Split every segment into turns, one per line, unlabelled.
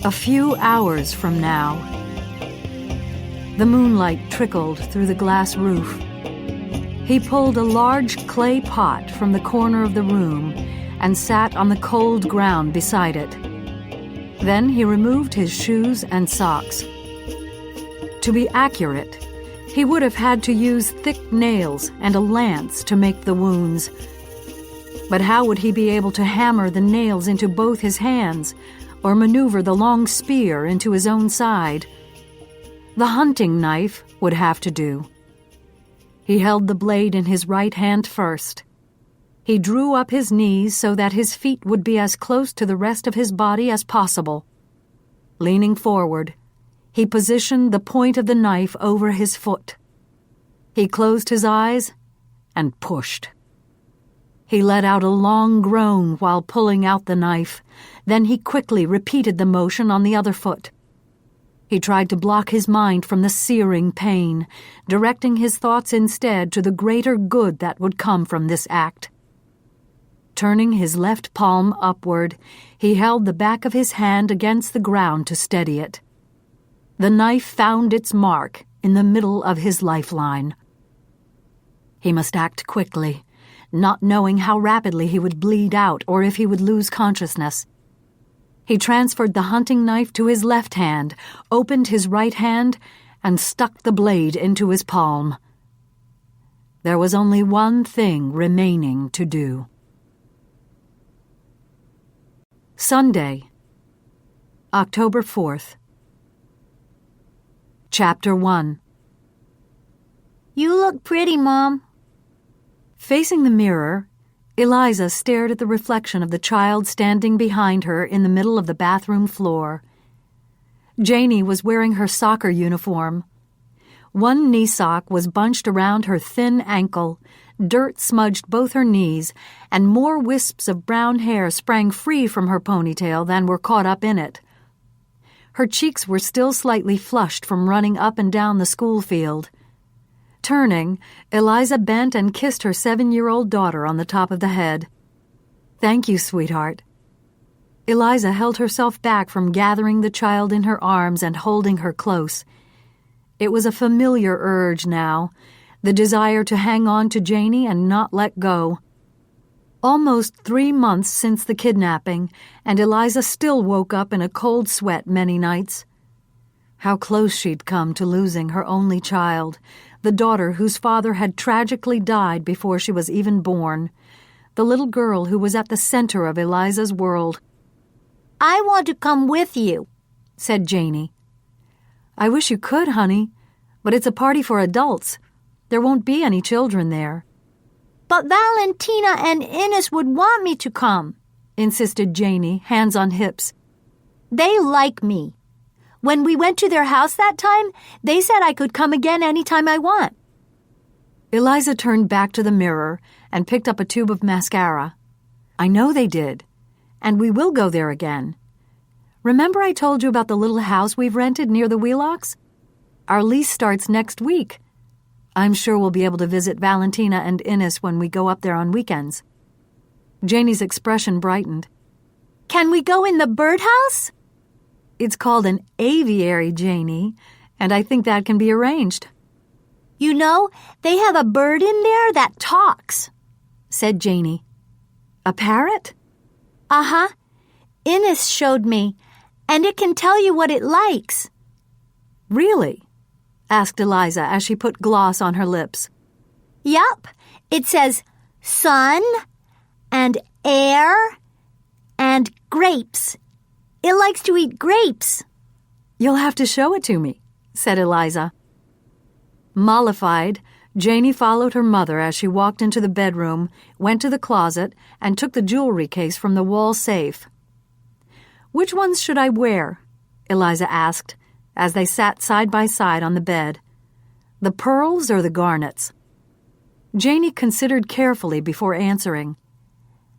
A few hours from now. The moonlight trickled through the glass roof. He pulled a large clay pot from the corner of the room and sat on the cold ground beside it. Then he removed his shoes and socks. To be accurate, he would have had to use thick nails and a lance to make the wounds. But how would he be able to hammer the nails into both his hands or maneuver the long spear into his own side? The hunting knife would have to do. He held the blade in his right hand first. He drew up his knees so that his feet would be as close to the rest of his body as possible. Leaning forward, he positioned the point of the knife over his foot. He closed his eyes and pushed. He let out a long groan while pulling out the knife. Then he quickly repeated the motion on the other foot. He tried to block his mind from the searing pain, directing his thoughts instead to the greater good that would come from this act. Turning his left palm upward, he held the back of his hand against the ground to steady it. The knife found its mark in the middle of his lifeline. He must act quickly, not knowing how rapidly he would bleed out or if he would lose consciousness. He transferred the hunting knife to his left hand, opened his right hand, and stuck the blade into his palm. There was only one thing remaining to do. Sunday, October 4th. Chapter 1.
You look pretty, Mom.
Facing the mirror, Eliza stared at the reflection of the child standing behind her in the middle of the bathroom floor. Janie was wearing her soccer uniform. One knee sock was bunched around her thin ankle, dirt smudged both her knees, and more wisps of brown hair sprang free from her ponytail than were caught up in it. Her cheeks were still slightly flushed from running up and down the school field. Turning, Eliza bent and kissed her 7-year-old daughter on the top of the head. "Thank you, sweetheart." Eliza held herself back from gathering the child in her arms and holding her close. It was a familiar urge now, the desire to hang on to Janie and not let go. Almost 3 months since the kidnapping, and Eliza still woke up in a cold sweat many nights. How close she'd come to losing her only child, the daughter whose father had tragically died before she was even born, the little girl who was at the center of Eliza's world.
"I want to come with you,"
said Janie. "I wish you could, honey, but it's a party for adults. There won't be any children there."
"But Valentina and Ines would want me to come,"
insisted Janie, hands on hips.
"They like me. When we went to their house that time, they said I could come again any time I want."
Eliza turned back to the mirror and picked up a tube of mascara. "I know they did, and we will go there again. Remember I told you about the little house we've rented near the Wheelocks? Our lease starts next week. I'm sure we'll be able to visit Valentina and Ines when we go up there on weekends." Janie's expression brightened.
"Can we go in the birdhouse?"
"It's called an aviary, Janie, and I think that can be arranged."
"You know, they have a bird in there that talks," said Janie.
"A parrot?"
"Uh-huh. Ines showed me, and it can tell you what it likes."
"Really?" asked Eliza as she put gloss on her lips.
"Yup. It says sun and air and grapes. It likes to eat grapes."
"You'll have to show it to me," said Eliza. Mollified, Janie followed her mother as she walked into the bedroom, went to the closet, and took the jewelry case from the wall safe. "Which ones should I wear?" Eliza asked, as they sat side by side on the bed. "The pearls or the garnets?" Janie considered carefully before answering.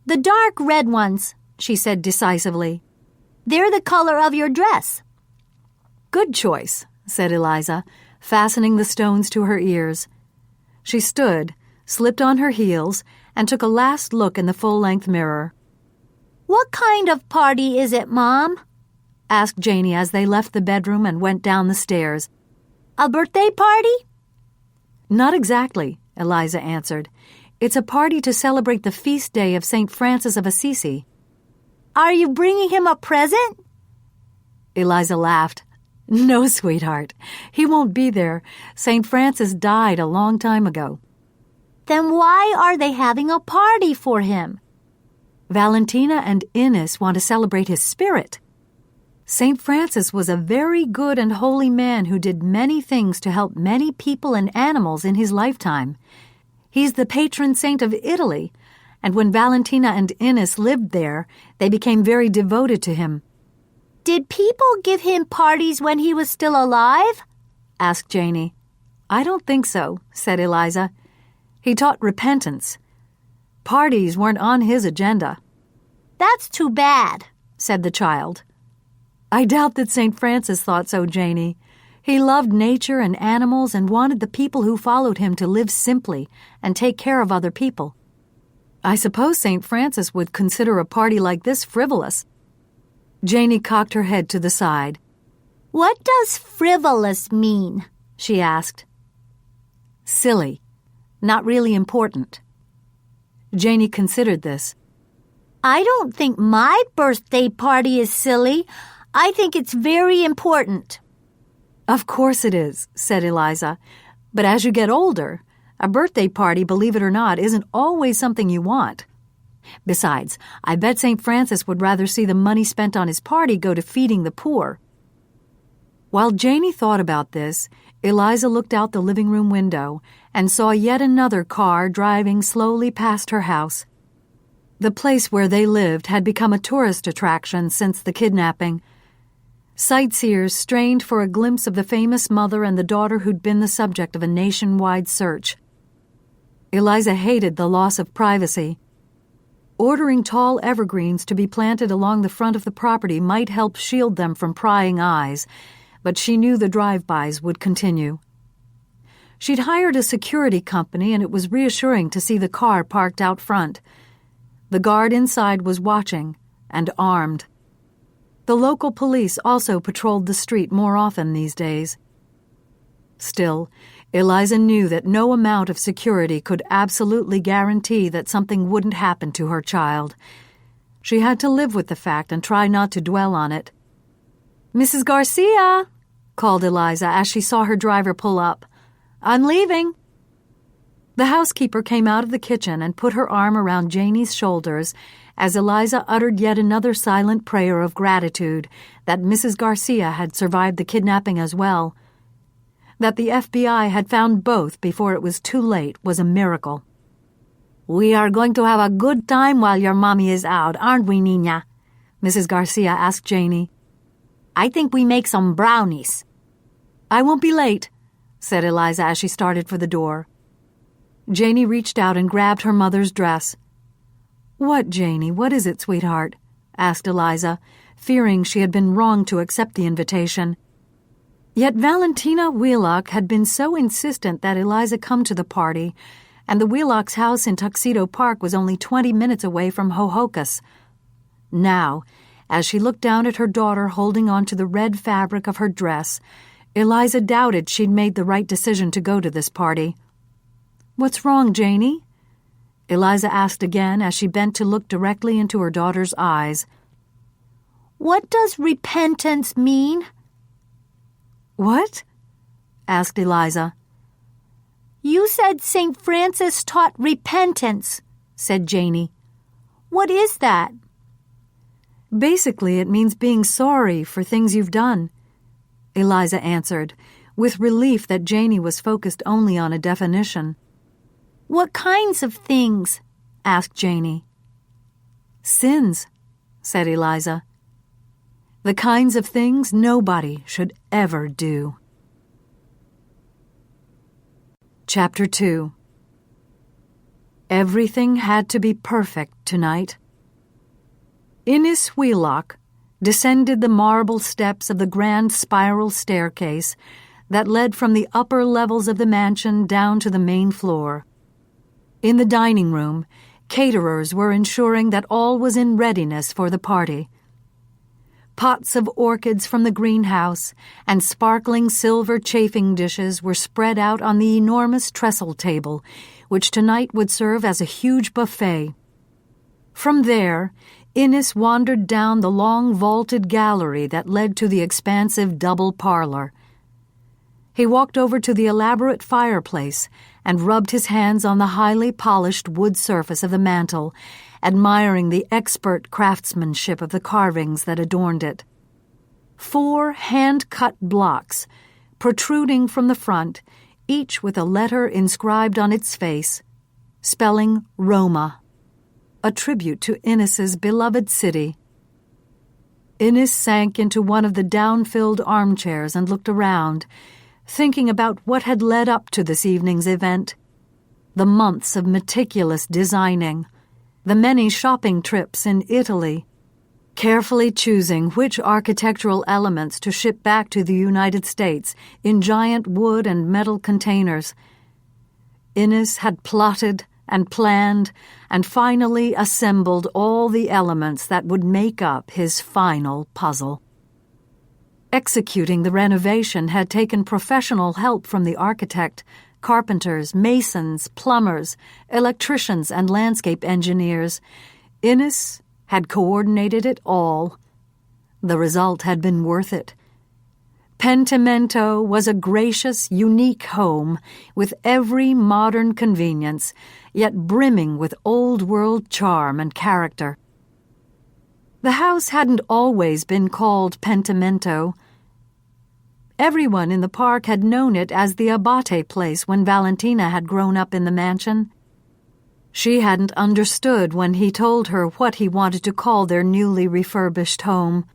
"The dark red ones," she said decisively. "They're the color of your dress."
"Good choice," said Eliza, fastening the stones to her ears. She stood, slipped on her heels, and took a last look in the full-length mirror.
"What kind of party is it, Mom?"
asked Janey as they left the bedroom and went down the stairs.
A birthday party?
Not exactly, Eliza answered. It's a party to celebrate the feast day of St. Francis of Assisi.
Are you bringing him a present?
Eliza laughed. No, sweetheart. He won't be there. St. Francis died a long time ago.
Then why are they having a party for him?
Valentina and Innes want to celebrate his spirit. St. Francis was a very good and holy man who did many things to help many people and animals in his lifetime. He's the patron saint of Italy, and when Valentina and Innes lived there, they became very devoted to him.
Did people give him parties when he was still alive?
Asked Janey. I don't think so, said Eliza. He taught repentance. Parties weren't on his agenda.
That's too bad,
said the child. I doubt that St. Francis thought so, Janey. He loved nature and animals and wanted the people who followed him to live simply and take care of other people. I suppose St. Francis would consider a party like this frivolous. Janey cocked her head to the side.
What does frivolous mean? She asked.
Silly. Not really important. Janey considered this.
I don't think my birthday party is silly. I think it's very important.
Of course it is, said Eliza. But as you get older, a birthday party, believe it or not, isn't always something you want. Besides, I bet St. Francis would rather see the money spent on his party go to feeding the poor. While Janey thought about this, Eliza looked out the living room window and saw yet another car driving slowly past her house. The place where they lived had become a tourist attraction since the kidnapping. Sightseers strained for a glimpse of the famous mother and the daughter who'd been the subject of a nationwide search. Eliza hated the loss of privacy. Ordering tall evergreens to be planted along the front of the property might help shield them from prying eyes, but she knew the drive-bys would continue. She'd hired a security company, and it was reassuring to see the car parked out front. The guard inside was watching and armed. The local police also patrolled the street more often these days. Still, Eliza knew that no amount of security could absolutely guarantee that something wouldn't happen to her child. She had to live with the fact and try not to dwell on it. "Mrs. Garcia," called Eliza as she saw her driver pull up. "I'm leaving." The housekeeper came out of the kitchen and put her arm around Janey's shoulders as Eliza uttered yet another silent prayer of gratitude that Mrs. Garcia had survived the kidnapping as well. That the FBI had found both before it was too late was a miracle. "We are going to have a good time while your mommy is out, aren't we, Nina?" Mrs. Garcia asked Janey. "I think we make some brownies." "I won't be late," said Eliza as she started for the door. Janey reached out and grabbed her mother's dress. "What, Janey? What is it, sweetheart?" asked Eliza, fearing she had been wrong to accept the invitation. Yet Valentina Wheelock had been so insistent that Eliza come to the party, and the Wheelocks' house in Tuxedo Park was only 20 minutes away from Hohokus. Now, as she looked down at her daughter holding on to the red fabric of her dress, Eliza doubted she'd made the right decision to go to this party. "What's wrong, Janey?" Eliza asked again as she bent to look directly into her daughter's eyes.
"What does repentance mean?"
"What?" asked Eliza.
"You said St. Francis taught repentance," said Janey. "What is that?"
"Basically, it means being sorry for things you've done," Eliza answered, with relief that Janey was focused only on a definition.
"What kinds of things?" asked Janey.
"Sins," said Eliza. "The kinds of things nobody should ever do." Chapter 2. Everything had to be perfect tonight. Innes Wheelock descended the marble steps of the grand spiral staircase that led from the upper levels of the mansion down to the main floor. In the dining room, caterers were ensuring that all was in readiness for the party. Pots of orchids from the greenhouse and sparkling silver chafing dishes were spread out on the enormous trestle table, which tonight would serve as a huge buffet. From there, Innes wandered down the long vaulted gallery that led to the expansive double parlor. He walked over to the elaborate fireplace and rubbed his hands on the highly polished wood surface of the mantel, admiring the expert craftsmanship of the carvings that adorned it. 4 hand-cut blocks, protruding from the front, each with a letter inscribed on its face, spelling Roma, a tribute to Innes's beloved city. Innes sank into one of the down-filled armchairs and looked around, thinking about what had led up to this evening's event. The months of meticulous designing, the many shopping trips in Italy, carefully choosing which architectural elements to ship back to the United States in giant wood and metal containers. Innes had plotted and planned and finally assembled all the elements that would make up his final puzzle. Executing the renovation had taken professional help from the architect, carpenters, masons, plumbers, electricians, and landscape engineers. Innes had coordinated it all. The result had been worth it. Pentimento was a gracious, unique home with every modern convenience, yet brimming with old-world charm and character. The house hadn't always been called Pentimento. Everyone in the park had known it as the Abate place when Valentina had grown up in the mansion. She hadn't understood when he told her what he wanted to call their newly refurbished home.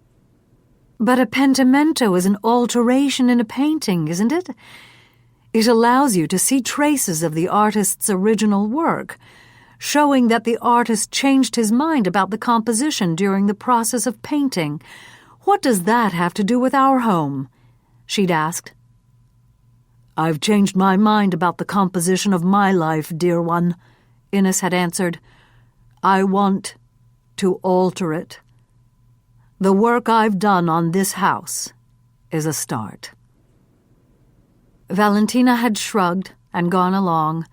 But a pentimento is an alteration in a painting, isn't it? It allows you to see traces of the artist's original work, showing that the artist changed his mind about the composition during the process of painting. What does that have to do with our home? She'd asked. I've changed my mind about the composition of my life, dear one, Innes had answered. I want to alter it. The work I've done on this house is a start. Valentina had shrugged and gone along,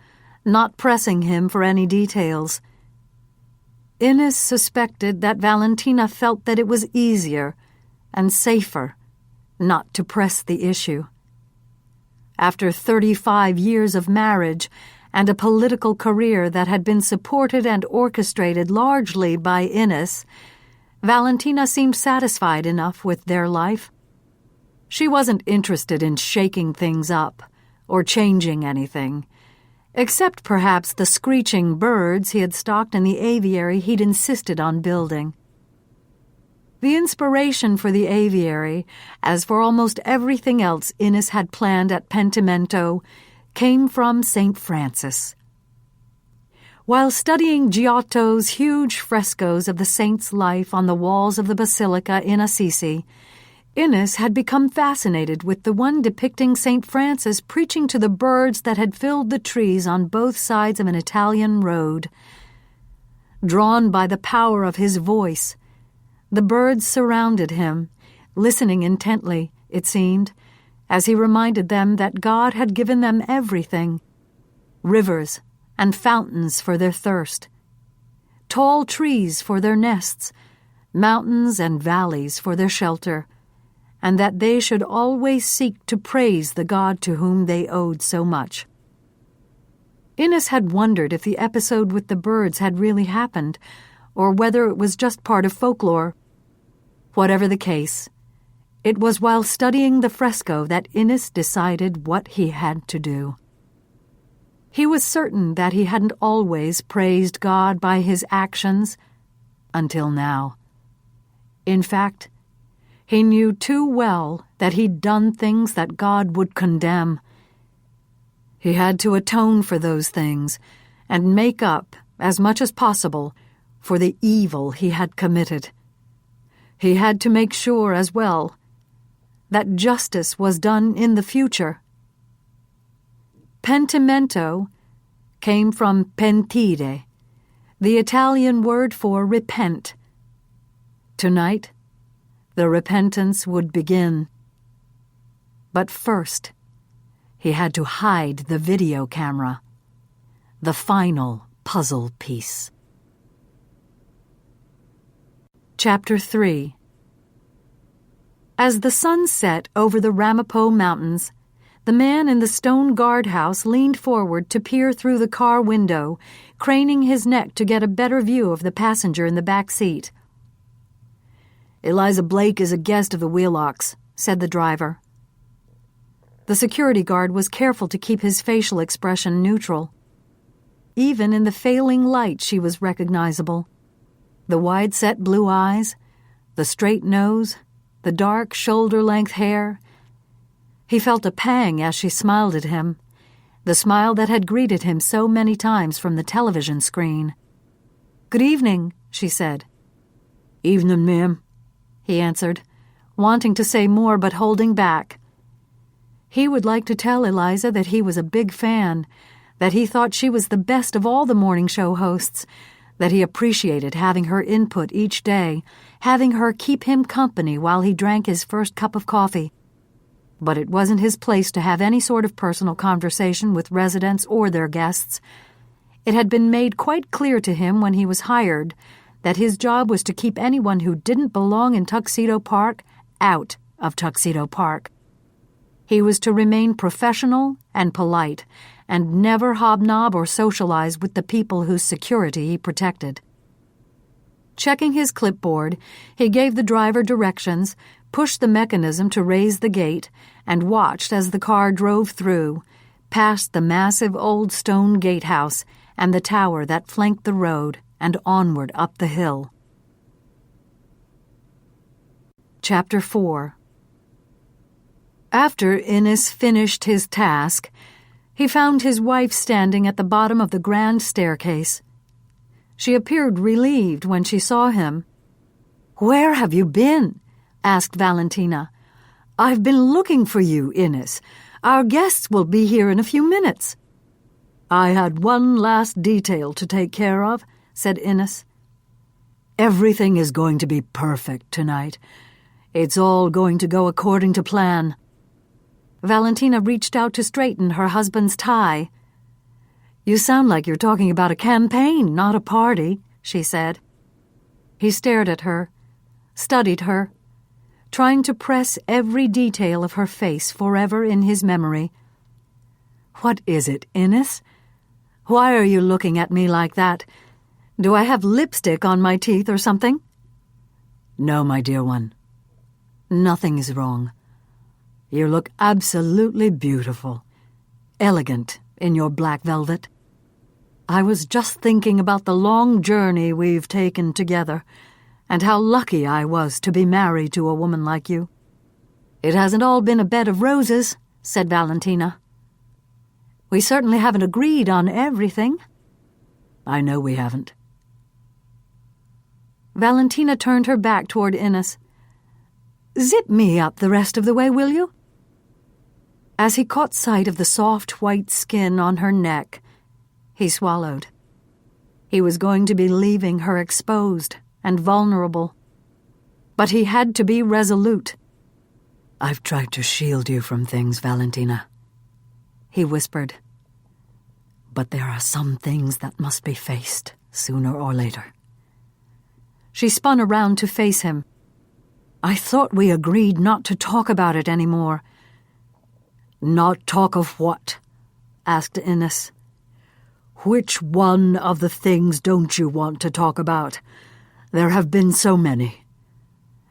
not pressing him for any details. Innes suspected that Valentina felt that it was easier and safer not to press the issue. After 35 years of marriage and a political career that had been supported and orchestrated largely by Innes, Valentina seemed satisfied enough with their life. She wasn't interested in shaking things up or changing anything, except perhaps the screeching birds he had stocked in the aviary he'd insisted on building. The inspiration for the aviary, as for almost everything else Innes had planned at Pentimento, came from St. Francis. While studying Giotto's huge frescoes of the saint's life on the walls of the basilica in Assisi, Innes had become fascinated with the one depicting St. Francis preaching to the birds that had filled the trees on both sides of an Italian road. Drawn by the power of his voice, the birds surrounded him, listening intently, it seemed, as he reminded them that God had given them everything: rivers and fountains for their thirst, tall trees for their nests, mountains and valleys for their shelter, and that they should always seek to praise the God to whom they owed so much. Innes had wondered if the episode with the birds had really happened, or whether it was just part of folklore. Whatever the case, it was while studying the fresco that Innes decided what he had to do. He was certain that he hadn't always praised God by his actions until now. In fact, he knew too well that he'd done things that God would condemn. He had to atone for those things and make up, as much as possible, for the evil he had committed. He had to make sure as well that justice was done in the future. Pentimento came from pentire, the Italian word for repent. Tonight, The repentance would begin. But first, he had to hide the video camera, the final puzzle piece. Chapter 3. As the sun set over the Ramapo Mountains, the man in the stone guardhouse leaned forward to peer through the car window, craning his neck to get a better view of the passenger in the back seat. "Eliza Blake is a guest of the Wheelocks," said the driver. The security guard was careful to keep his facial expression neutral. Even in the failing light she was recognizable. The wide-set blue eyes, the straight nose, the dark shoulder-length hair. He felt a pang as she smiled at him, the smile that had greeted him so many times from the television screen. "Good evening," she said. "Evening, ma'am," he answered, wanting to say more but holding back. He would like to tell Eliza that he was a big fan, that he thought she was the best of all the morning show hosts, that he appreciated having her input each day, having her keep him company while he drank his first cup of coffee. But it wasn't his place to have any sort of personal conversation with residents or their guests. It had been made quite clear to him when he was hired that his job was to keep anyone who didn't belong in Tuxedo Park out of Tuxedo Park. He was to remain professional and polite, and never hobnob or socialize with the people whose security he protected. Checking his clipboard, he gave the driver directions, pushed the mechanism to raise the gate, and watched as the car drove through, past the massive old stone gatehouse and the tower that flanked the road, and onward up the hill. Chapter 4. After Innes finished his task, he found his wife standing at the bottom of the grand staircase. She appeared relieved when she saw him. "Where have you been?" asked Valentina. "I've been looking for you, Innes. Our guests will be here in a few minutes." "I had one last detail to take care of," said Innes. "Everything is going to be perfect tonight. It's all going to go according to plan." Valentina reached out to straighten her husband's tie. "You sound like you're talking about a campaign, not a party," she said. He stared at her, studied her, trying to press every detail of her face forever in his memory. "What is it, Innes? Why are you looking at me like that? Do I have lipstick on my teeth or something?" "No, my dear one. Nothing is wrong. You look absolutely beautiful, elegant in your black velvet. I was just thinking about the long journey we've taken together, and how lucky I was to be married to a woman like you." "It hasn't all been a bed of roses," said Valentina. "We certainly haven't agreed on everything." "I know we haven't." Valentina turned her back toward Innes. "Zip me up the rest of the way, will you?" As he caught sight of the soft white skin on her neck, he swallowed. He was going to be leaving her exposed and vulnerable. But he had to be resolute. "I've tried to shield you from things, Valentina," he whispered. "But there are some things that must be faced sooner or later." She spun around to face him. "I thought we agreed not to talk about it anymore." "Not talk of what?" asked Innes. "Which one of the things don't you want to talk about? There have been so many.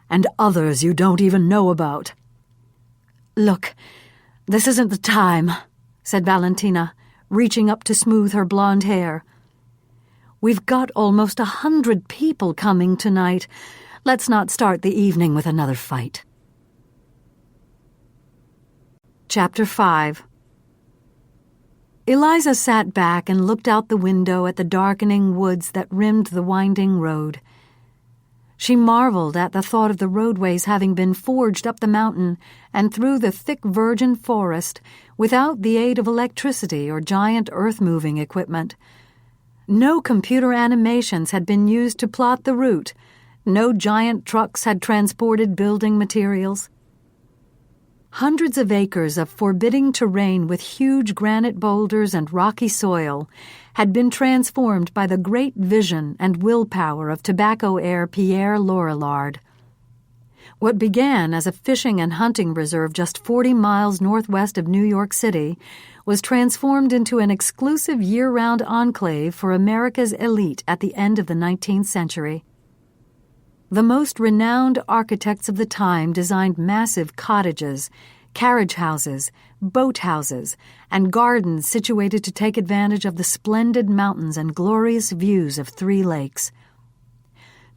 And others you don't even know about." "Look, this isn't the time," said Valentina, reaching up to smooth her blonde hair. "We've got almost 100 people coming tonight. Let's not start the evening with another fight." Chapter 5. Eliza sat back and looked out the window at the darkening woods that rimmed the winding road. She marveled at the thought of the roadways having been forged up the mountain and through the thick virgin forest without the aid of electricity or giant earth-moving equipment. No computer animations had been used to plot the route, No giant trucks had transported building materials. Hundreds of acres of forbidding terrain with huge granite boulders and rocky soil had been transformed by the great vision and willpower of tobacco heir Pierre Lorillard. What began as a fishing and hunting reserve just 40 miles northwest of New York City was transformed into an exclusive year-round enclave for America's elite at the end of the 19th century. The most renowned architects of the time designed massive cottages, carriage houses, boat houses, and gardens situated to take advantage of the splendid mountains and glorious views of 3 lakes.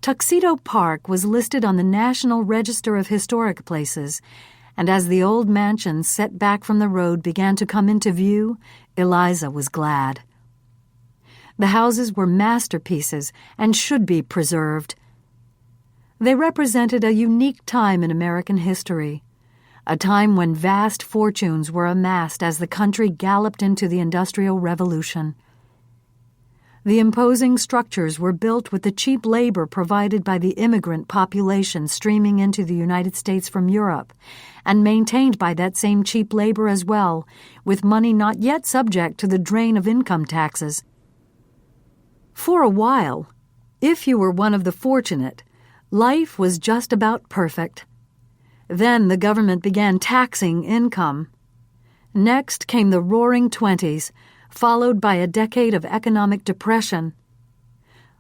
Tuxedo Park was listed on the National Register of Historic Places, and as the old mansions set back from the road began to come into view, Eliza was glad. The houses were masterpieces and should be preserved. They represented a unique time in American history, a time when vast fortunes were amassed as the country galloped into the Industrial Revolution. The imposing structures were built with the cheap labor provided by the immigrant population streaming into the United States from Europe, and maintained by that same cheap labor as well, with money not yet subject to the drain of income taxes. For a while, if you were one of the fortunate, life was just about perfect. Then the government began taxing income. Next came the Roaring Twenties, followed by a decade of economic depression.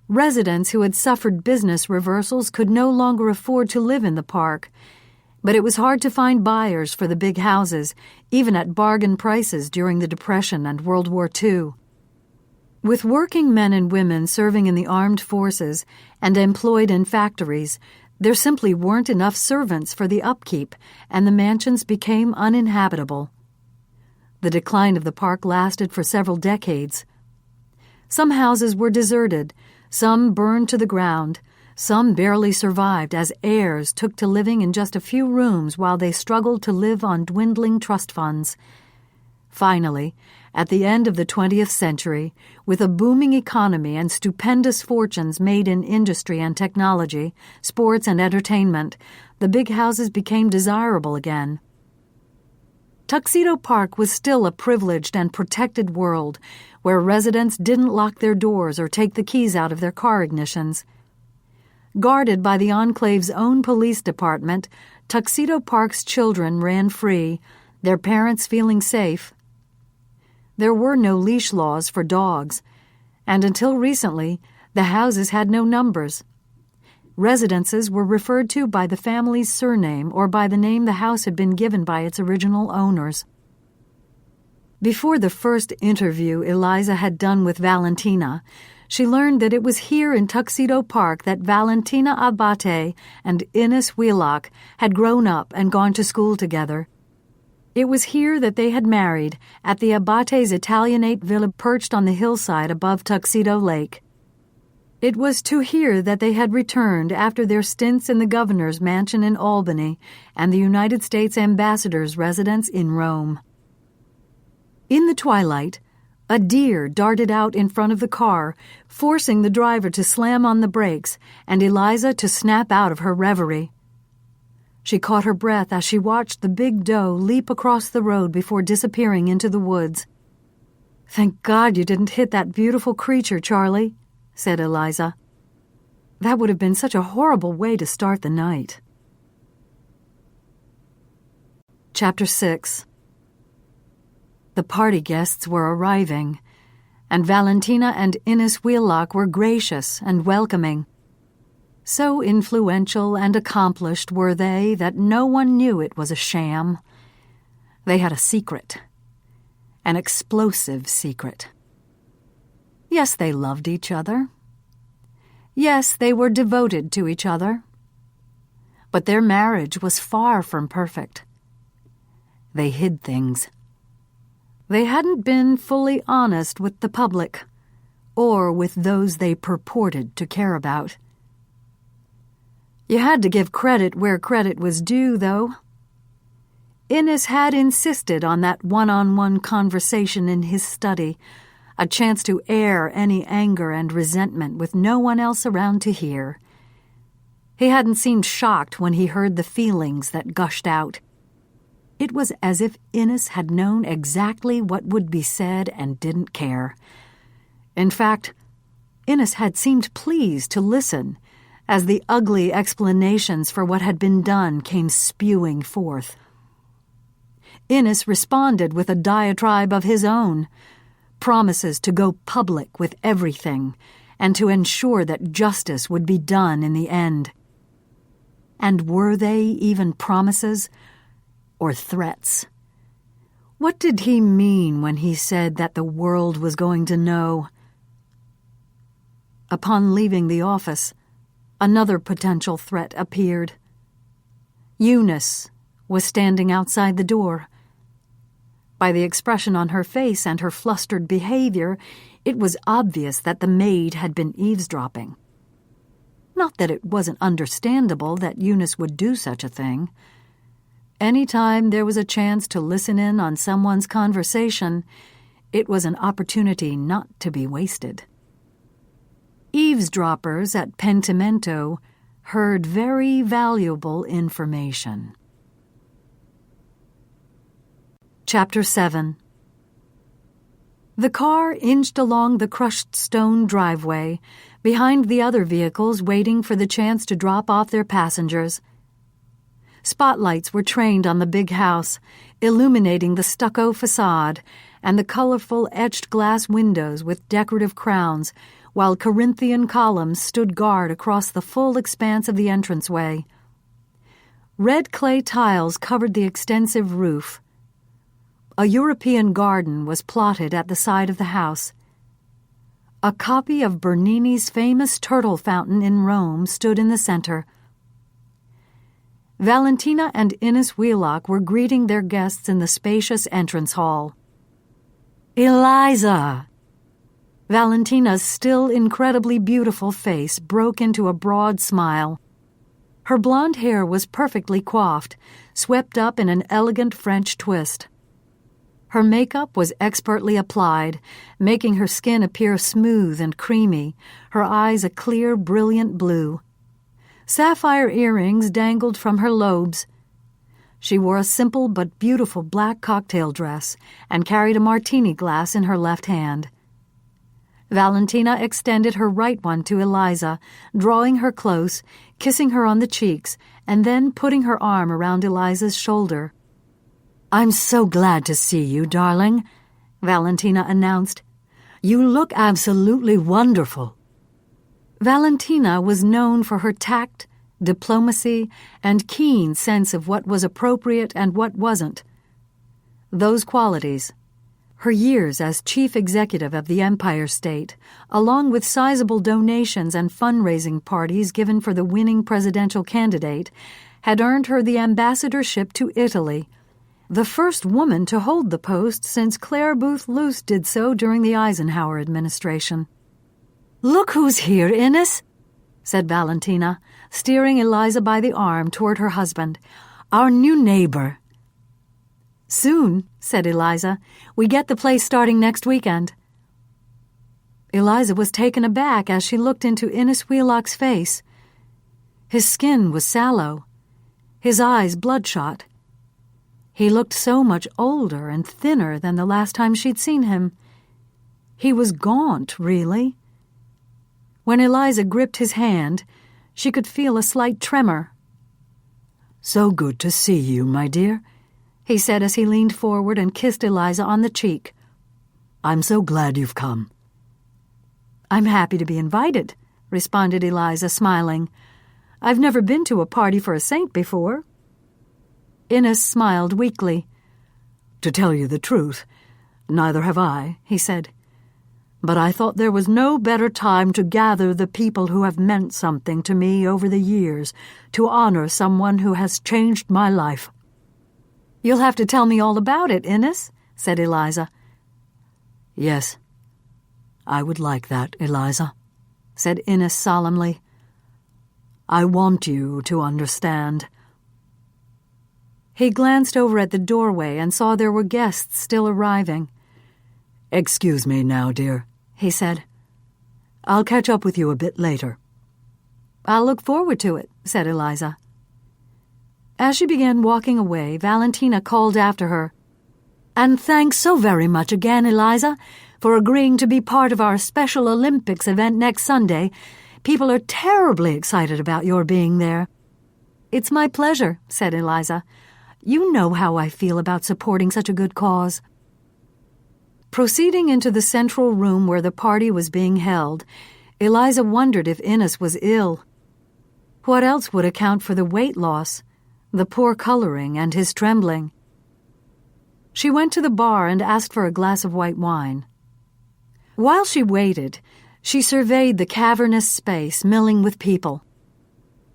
Residents who had suffered business reversals could no longer afford to live in the park, but it was hard to find buyers for the big houses, even at bargain prices during the Depression and World War II. With working men and women serving in the armed forces and employed in factories, there simply weren't enough servants for the upkeep, and the mansions became uninhabitable. The decline of the park lasted for several decades. Some houses were deserted, some burned to the ground, some barely survived as heirs took to living in just a few rooms while they struggled to live on dwindling trust funds. Finally, at the end of the 20th century, with a booming economy and stupendous fortunes made in industry and technology, sports and entertainment, the big houses became desirable again. Tuxedo Park was still a privileged and protected world where residents didn't lock their doors or take the keys out of their car ignitions. Guarded by the enclave's own police department, Tuxedo Park's children ran free, their parents feeling safe. There were no leash laws for dogs, and until recently, the houses had no numbers. Residences were referred to by the family's surname or by the name the house had been given by its original owners. Before the first interview Eliza had done with Valentina, she learned that it was here in Tuxedo Park that Valentina Abate and Innes Wheelock had grown up and gone to school together. It was here that they had married, at the Abate's Italianate villa perched on the hillside above Tuxedo Lake. It was to here that they had returned after their stints in the governor's mansion in Albany and the United States ambassador's residence in Rome. In the twilight, a deer darted out in front of the car, forcing the driver to slam on the brakes and Eliza to snap out of her reverie. She caught her breath as she watched the big doe leap across the road before disappearing into the woods. "Thank God you didn't hit that beautiful creature, Charlie," said Eliza. "That would have been such a horrible way to start the night." Chapter 6. The party guests were arriving, and Valentina and Innes Wheelock were gracious and welcoming. So influential and accomplished were they that no one knew it was a sham. They had a secret, an explosive secret. Yes, they loved each other. Yes, they were devoted to each other. But their marriage was far from perfect. They hid things. They hadn't been fully honest with the public, or with those they purported to care about. You had to give credit where credit was due, though. Innes had insisted on that one-on-one conversation in his study, a chance to air any anger and resentment with no one else around to hear. He hadn't seemed shocked when he heard the feelings that gushed out. It was as if Innes had known exactly what would be said and didn't care. In fact, Innes had seemed pleased to listen as the ugly explanations for what had been done came spewing forth. Innes responded with a diatribe of his own, promises to go public with everything and to ensure that justice would be done in the end. And were they even promises or threats? What did he mean when he said that the world was going to know? Upon leaving the office, another potential threat appeared. Eunice was standing outside the door. By the expression on her face and her flustered behavior, it was obvious that the maid had been eavesdropping. Not that it wasn't understandable that Eunice would do such a thing. Any time there was a chance to listen in on someone's conversation, it was an opportunity not to be wasted. Eavesdroppers at Pentimento heard very valuable information. Chapter 7. The car inched along the crushed stone driveway, behind the other vehicles waiting for the chance to drop off their passengers. Spotlights were trained on the big house, illuminating the stucco facade and the colorful etched glass windows with decorative crowns, while Corinthian columns stood guard across the full expanse of the entranceway. Red clay tiles covered the extensive roof. A European garden was plotted at the side of the house. A copy of Bernini's famous turtle fountain in Rome stood in the center. Valentina and Innes Wheelock were greeting their guests in the spacious entrance hall. "Eliza!" Valentina's still incredibly beautiful face broke into a broad smile. Her blonde hair was perfectly coiffed, swept up in an elegant French twist. Her makeup was expertly applied, making her skin appear smooth and creamy, her eyes a clear, brilliant blue. Sapphire earrings dangled from her lobes. She wore a simple but beautiful black cocktail dress and carried a martini glass in her left hand. Valentina extended her right one to Eliza, drawing her close, kissing her on the cheeks, and then putting her arm around Eliza's shoulder. "I'm so glad to see you, darling," Valentina announced. "You look absolutely wonderful." Valentina was known for her tact, diplomacy, and keen sense of what was appropriate and what wasn't. Those qualities, her years as chief executive of the Empire State, along with sizable donations and fundraising parties given for the winning presidential candidate, had earned her the ambassadorship to Italy, the first woman to hold the post since Claire Booth Luce did so during the Eisenhower administration. "Look who's here, Innes," said Valentina, steering Eliza by the arm toward her husband. "Our new neighbor." "Soon," said Eliza. "We get the place starting next weekend." Eliza was taken aback as she looked into Innes Wheelock's face. His skin was sallow, his eyes bloodshot. He looked so much older and thinner than the last time she'd seen him. He was gaunt, really. When Eliza gripped his hand, she could feel a slight tremor. "So good to see you, my dear," he said as he leaned forward and kissed Eliza on the cheek. "I'm so glad you've come." "I'm happy to be invited," responded Eliza, smiling. "I've never been to a party for a saint before." Innes smiled weakly. "To tell you the truth, neither have I," he said. "But I thought there was no better time to gather the people who have meant something to me over the years, to honor someone who has changed my life." "You'll have to tell me all about it, Innes," said Eliza. "Yes, I would like that, Eliza," said Innes solemnly. "I want you to understand." He glanced over at the doorway and saw there were guests still arriving. "Excuse me now, dear," he said. "I'll catch up with you a bit later." "I'll look forward to it," said Eliza. As she began walking away, Valentina called after her, "And thanks so very much again, Eliza, for agreeing to be part of our Special Olympics event next Sunday. People are terribly excited about your being there." "It's my pleasure," said Eliza. "You know how I feel about supporting such a good cause." Proceeding into the central room where the party was being held, Eliza wondered if Innes was ill. What else would account for the weight loss, the poor coloring, and his trembling? She went to the bar and asked for a glass of white wine. While she waited, she surveyed the cavernous space milling with people.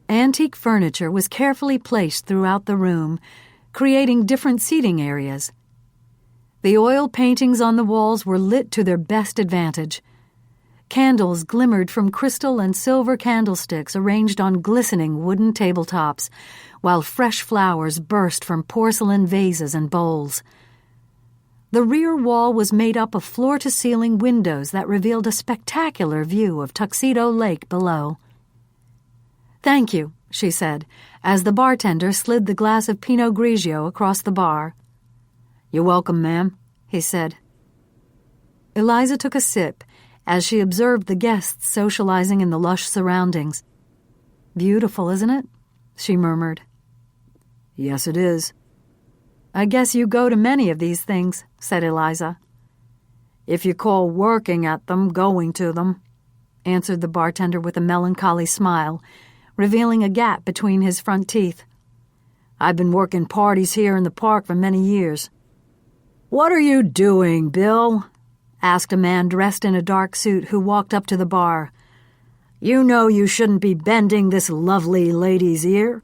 Antique furniture was carefully placed throughout the room, creating different seating areas. The oil paintings on the walls were lit to their best advantage. Candles glimmered from crystal and silver candlesticks arranged on glistening wooden tabletops, while fresh flowers burst from porcelain vases and bowls. The rear wall was made up of floor-to-ceiling windows that revealed a spectacular view of Tuxedo Lake below. "Thank you," she said, as the bartender slid the glass of Pinot Grigio across the bar. "You're welcome, ma'am," he said. Eliza took a sip as she observed the guests socializing in the lush surroundings. "Beautiful, isn't it?" she murmured. "Yes, it is." "I guess you go to many of these things," said Eliza. "If you call working at them going to them," answered the bartender with a melancholy smile, revealing a gap between his front teeth. "I've been working parties here in the park for many years." "What are you doing, Bill?" asked a man dressed in a dark suit who walked up to the bar. "You know you shouldn't be bending this lovely lady's ear."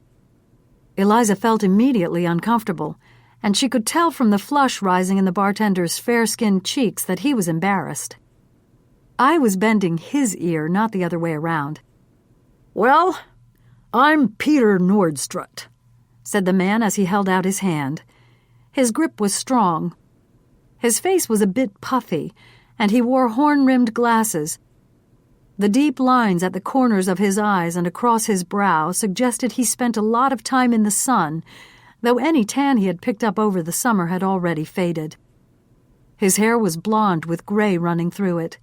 Eliza felt immediately uncomfortable, and she could tell from the flush rising in the bartender's fair-skinned cheeks that he was embarrassed. "I was bending his ear, not the other way around." "Well, I'm Peter Nordstrut," said the man as he held out his hand. His grip was strong. His face was a bit puffy, and he wore horn-rimmed glasses. The deep lines at the corners of his eyes and across his brow suggested he spent a lot of time in the sun, though any tan he had picked up over the summer had already faded. His hair was blonde with gray running through it.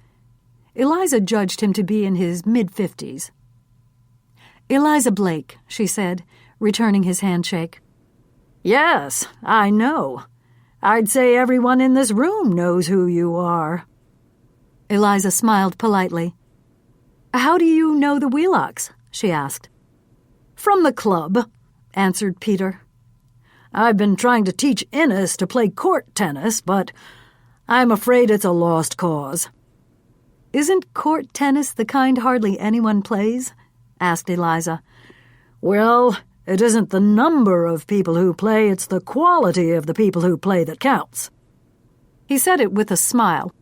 Eliza judged him to be in his mid-50s. "Eliza Blake," she said, returning his handshake. "Yes, I know. I'd say everyone in this room knows who you are." Eliza smiled politely. "How do you know the Wheelocks?" she asked. "From the club," answered Peter. "I've been trying to teach Innes to play court tennis, but I'm afraid it's a lost cause." "Isn't court tennis the kind hardly anyone plays?" asked Eliza. "Well, it isn't the number of people who play, it's the quality of the people who play that counts." He said it with a smile,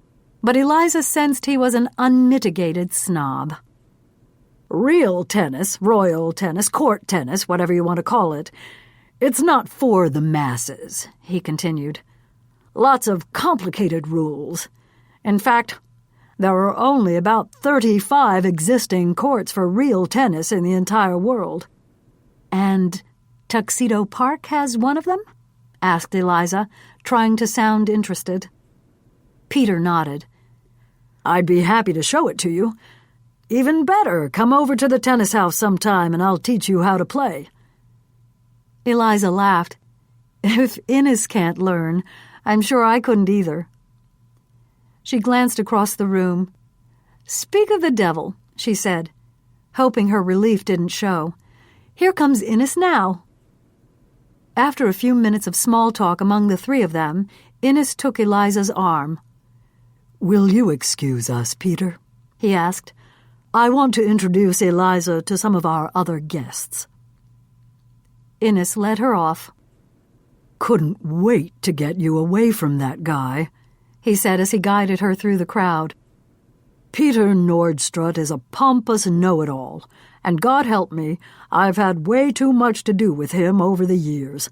but Eliza sensed he was an unmitigated snob. "Real tennis, royal tennis, court tennis, whatever you want to call it, it's not for the masses," he continued. "Lots of complicated rules. In fact, there are only about 35 existing courts for real tennis in the entire world." "And Tuxedo Park has one of them?" asked Eliza, trying to sound interested. Peter nodded. "I'd be happy to show it to you. Even better, come over to the tennis house sometime and I'll teach you how to play." Eliza laughed. "If Innes can't learn, I'm sure I couldn't either." She glanced across the room. "Speak of the devil," she said, hoping her relief didn't show. "Here comes Innes now." After a few minutes of small talk among the three of them, Innes took Eliza's arm. "Will you excuse us, Peter?" he asked. "I want to introduce Eliza to some of our other guests." Innes led her off. "Couldn't wait to get you away from that guy," he said as he guided her through the crowd. "Peter Nordstrut is a pompous know-it-all, and God help me, I've had way too much to do with him over the years.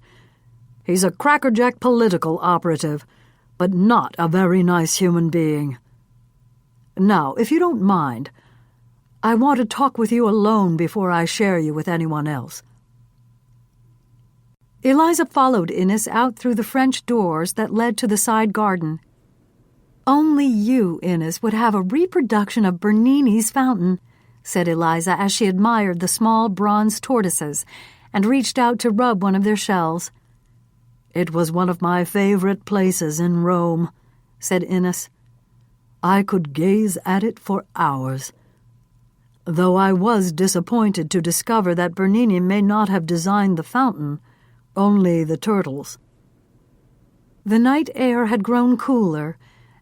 He's a crackerjack political operative, but not a very nice human being. Now, if you don't mind, I want to talk with you alone before I share you with anyone else." Eliza followed Innes out through the French doors that led to the side garden. "Only you, Innes, would have a reproduction of Bernini's fountain," said Eliza as she admired the small bronze tortoises and reached out to rub one of their shells. "It was one of my favorite places in Rome," said Innes. "I could gaze at it for hours, though I was disappointed to discover that Bernini may not have designed the fountain, only the turtles." The night air had grown cooler,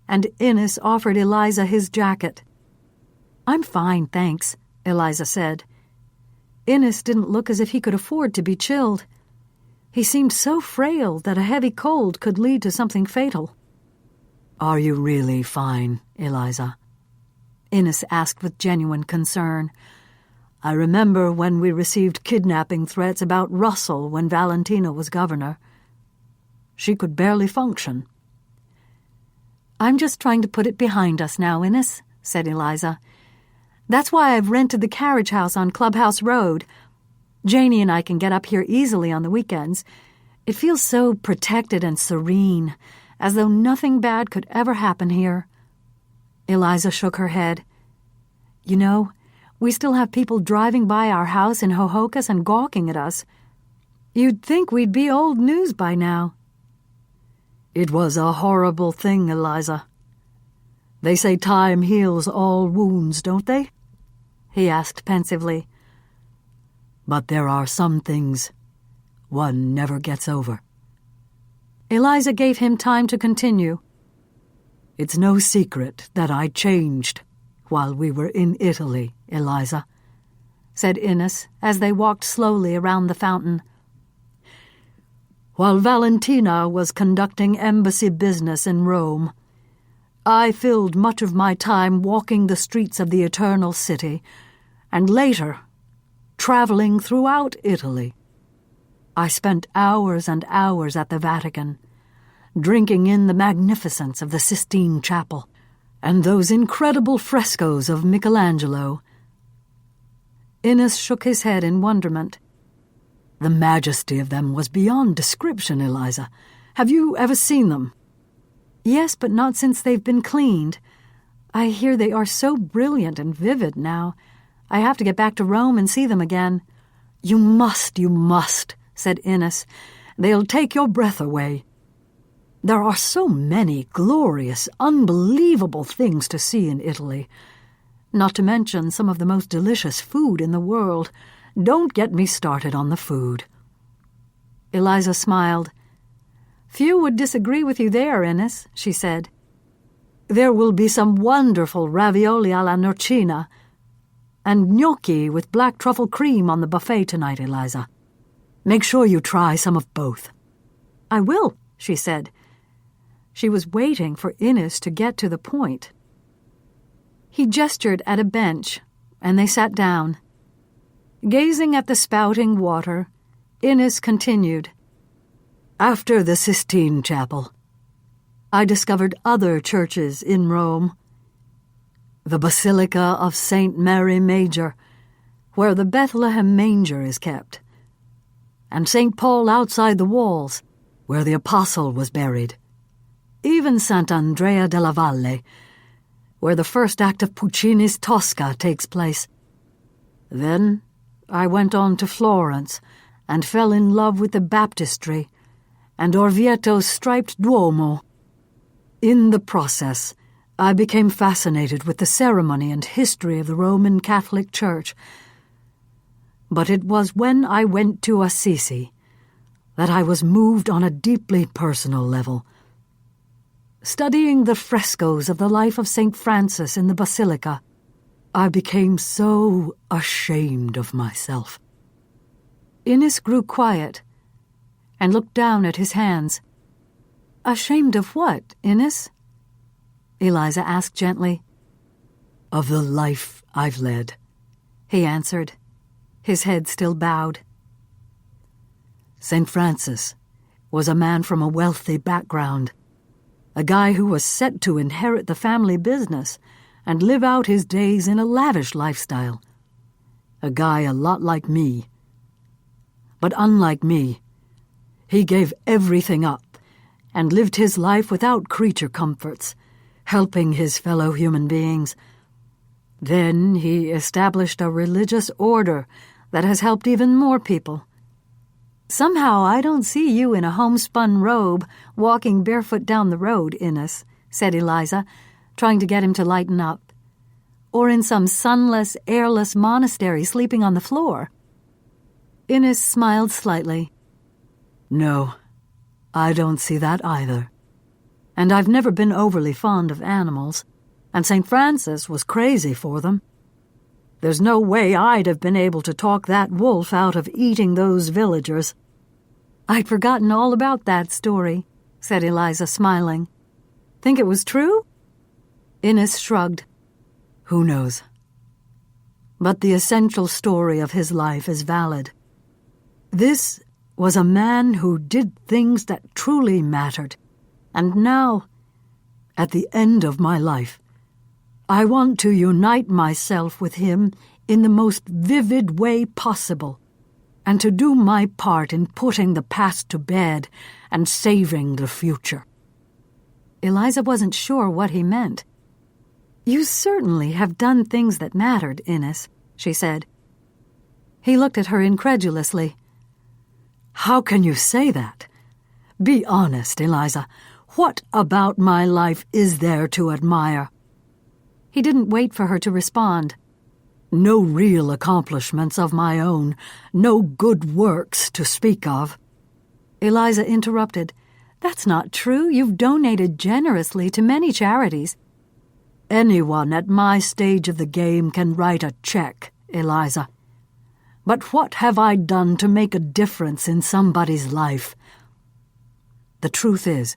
and Innes offered Eliza his jacket. "I'm fine, thanks," Eliza said. Innes didn't look as if he could afford to be chilled. He seemed so frail that a heavy cold could lead to something fatal. "Are you really fine, Eliza?" Innes asked with genuine concern. "I remember when we received kidnapping threats about Russell when Valentina was governor. She could barely function." "I'm just trying to put it behind us now, Innes," said Eliza. "That's why I've rented the carriage house on Clubhouse Road. Janie and I can get up here easily on the weekends. It feels so protected and serene, as though nothing bad could ever happen here." Eliza shook her head. "You know, we still have people driving by our house in Hohokus and gawking at us. You'd think we'd be old news by now." "It was a horrible thing, Eliza. They say time heals all wounds, don't they?" he asked pensively. "But there are some things one never gets over." Eliza gave him time to continue. "It's no secret that I changed while we were in Italy, Eliza," said Innes as they walked slowly around the fountain. "While Valentina was conducting embassy business in Rome, I filled much of my time walking the streets of the Eternal City, and later, traveling throughout Italy. I spent hours and hours at the Vatican, drinking in the magnificence of the Sistine Chapel and those incredible frescoes of Michelangelo." Innes shook his head in wonderment. "The majesty of them was beyond description, Eliza. Have you ever seen them?" "Yes, but not since they've been cleaned. I hear they are so brilliant and vivid now. I have to get back to Rome and see them again." You must," said Innes. "They'll take your breath away. There are so many glorious, unbelievable things to see in Italy, not to mention some of the most delicious food in the world. Don't get me started on the food." Eliza smiled. "Few would disagree with you there, Innes," she said. "There will be some wonderful ravioli alla norcina, and gnocchi with black truffle cream on the buffet tonight, Eliza. Make sure you try some of both." "I will," she said. She was waiting for Innes to get to the point. He gestured at a bench, and they sat down. Gazing at the spouting water, Innes continued, "After the Sistine Chapel, I discovered other churches in Rome. The Basilica of St. Mary Major, where the Bethlehem manger is kept, and St. Paul outside the walls, where the apostle was buried. Even Sant'Andrea della Valle, where the first act of Puccini's Tosca takes place. Then I went on to Florence and fell in love with the baptistry and Orvieto's striped Duomo. In the process, I became fascinated with the ceremony and history of the Roman Catholic Church. But it was when I went to Assisi that I was moved on a deeply personal level. Studying the frescoes of the life of St. Francis in the Basilica, I became so ashamed of myself." Innes grew quiet and looked down at his hands. "Ashamed of what, Innes?" Eliza asked gently. "Of the life I've led," he answered, his head still bowed. St. Francis was a man from a wealthy background, a guy who was set to inherit the family business and live out his days in a lavish lifestyle. A guy a lot like me. But unlike me, he gave everything up and lived his life without creature comforts, helping his fellow human beings. Then he established a religious order that has helped even more people. Somehow I don't see you in a homespun robe walking barefoot down the road, Innes, said Eliza, trying to get him to lighten up. Or in some sunless, airless monastery sleeping on the floor. Innes smiled slightly. No, I don't see that either. And I've never been overly fond of animals, and St. Francis was crazy for them. There's no way I'd have been able to talk that wolf out of eating those villagers. I'd forgotten all about that story, said Eliza, smiling. Think it was true? Innes shrugged. Who knows? But the essential story of his life is valid. This was a man who did things that truly mattered. And now, at the end of my life, I want to unite myself with him in the most vivid way possible, and to do my part in putting the past to bed and saving the future. Eliza wasn't sure what he meant. You certainly have done things that mattered, Innes, she said. He looked at her incredulously. How can you say that? Be honest, Eliza. What about my life is there to admire? He didn't wait for her to respond. No real accomplishments of my own, no good works to speak of. Eliza interrupted. That's not true. You've donated generously to many charities. Anyone at my stage of the game can write a check, Eliza. But what have I done to make a difference in somebody's life? The truth is,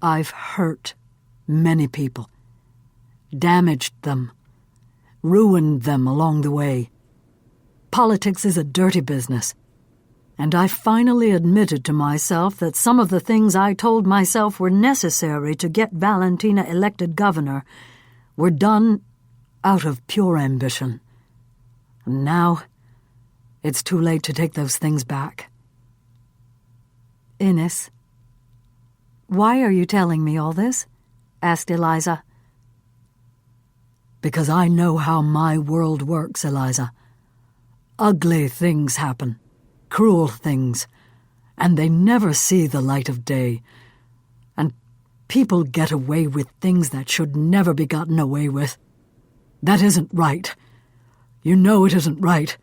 I've hurt many people, damaged them, ruined them along the way. Politics is a dirty business, and I finally admitted to myself that some of the things I told myself were necessary to get Valentina elected governor were done out of pure ambition. And now, it's too late to take those things back. Innes, why are you telling me all this? Asked Eliza. Because I know how my world works, Eliza. Ugly things happen, cruel things, and they never see the light of day. And people get away with things that should never be gotten away with. That isn't right. You know it isn't right.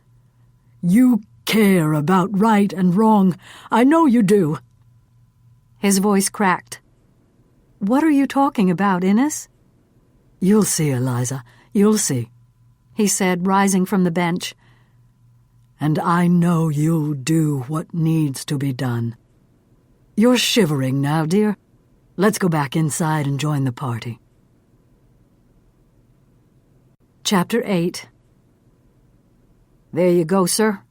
You care about right and wrong. I know you do. His voice cracked. What are you talking about, Innes? You'll see, Eliza. You'll see, he said, rising from the bench. And I know you'll do what needs to be done. You're shivering now, dear. Let's go back inside and join the party. Chapter 8. There you go, sir,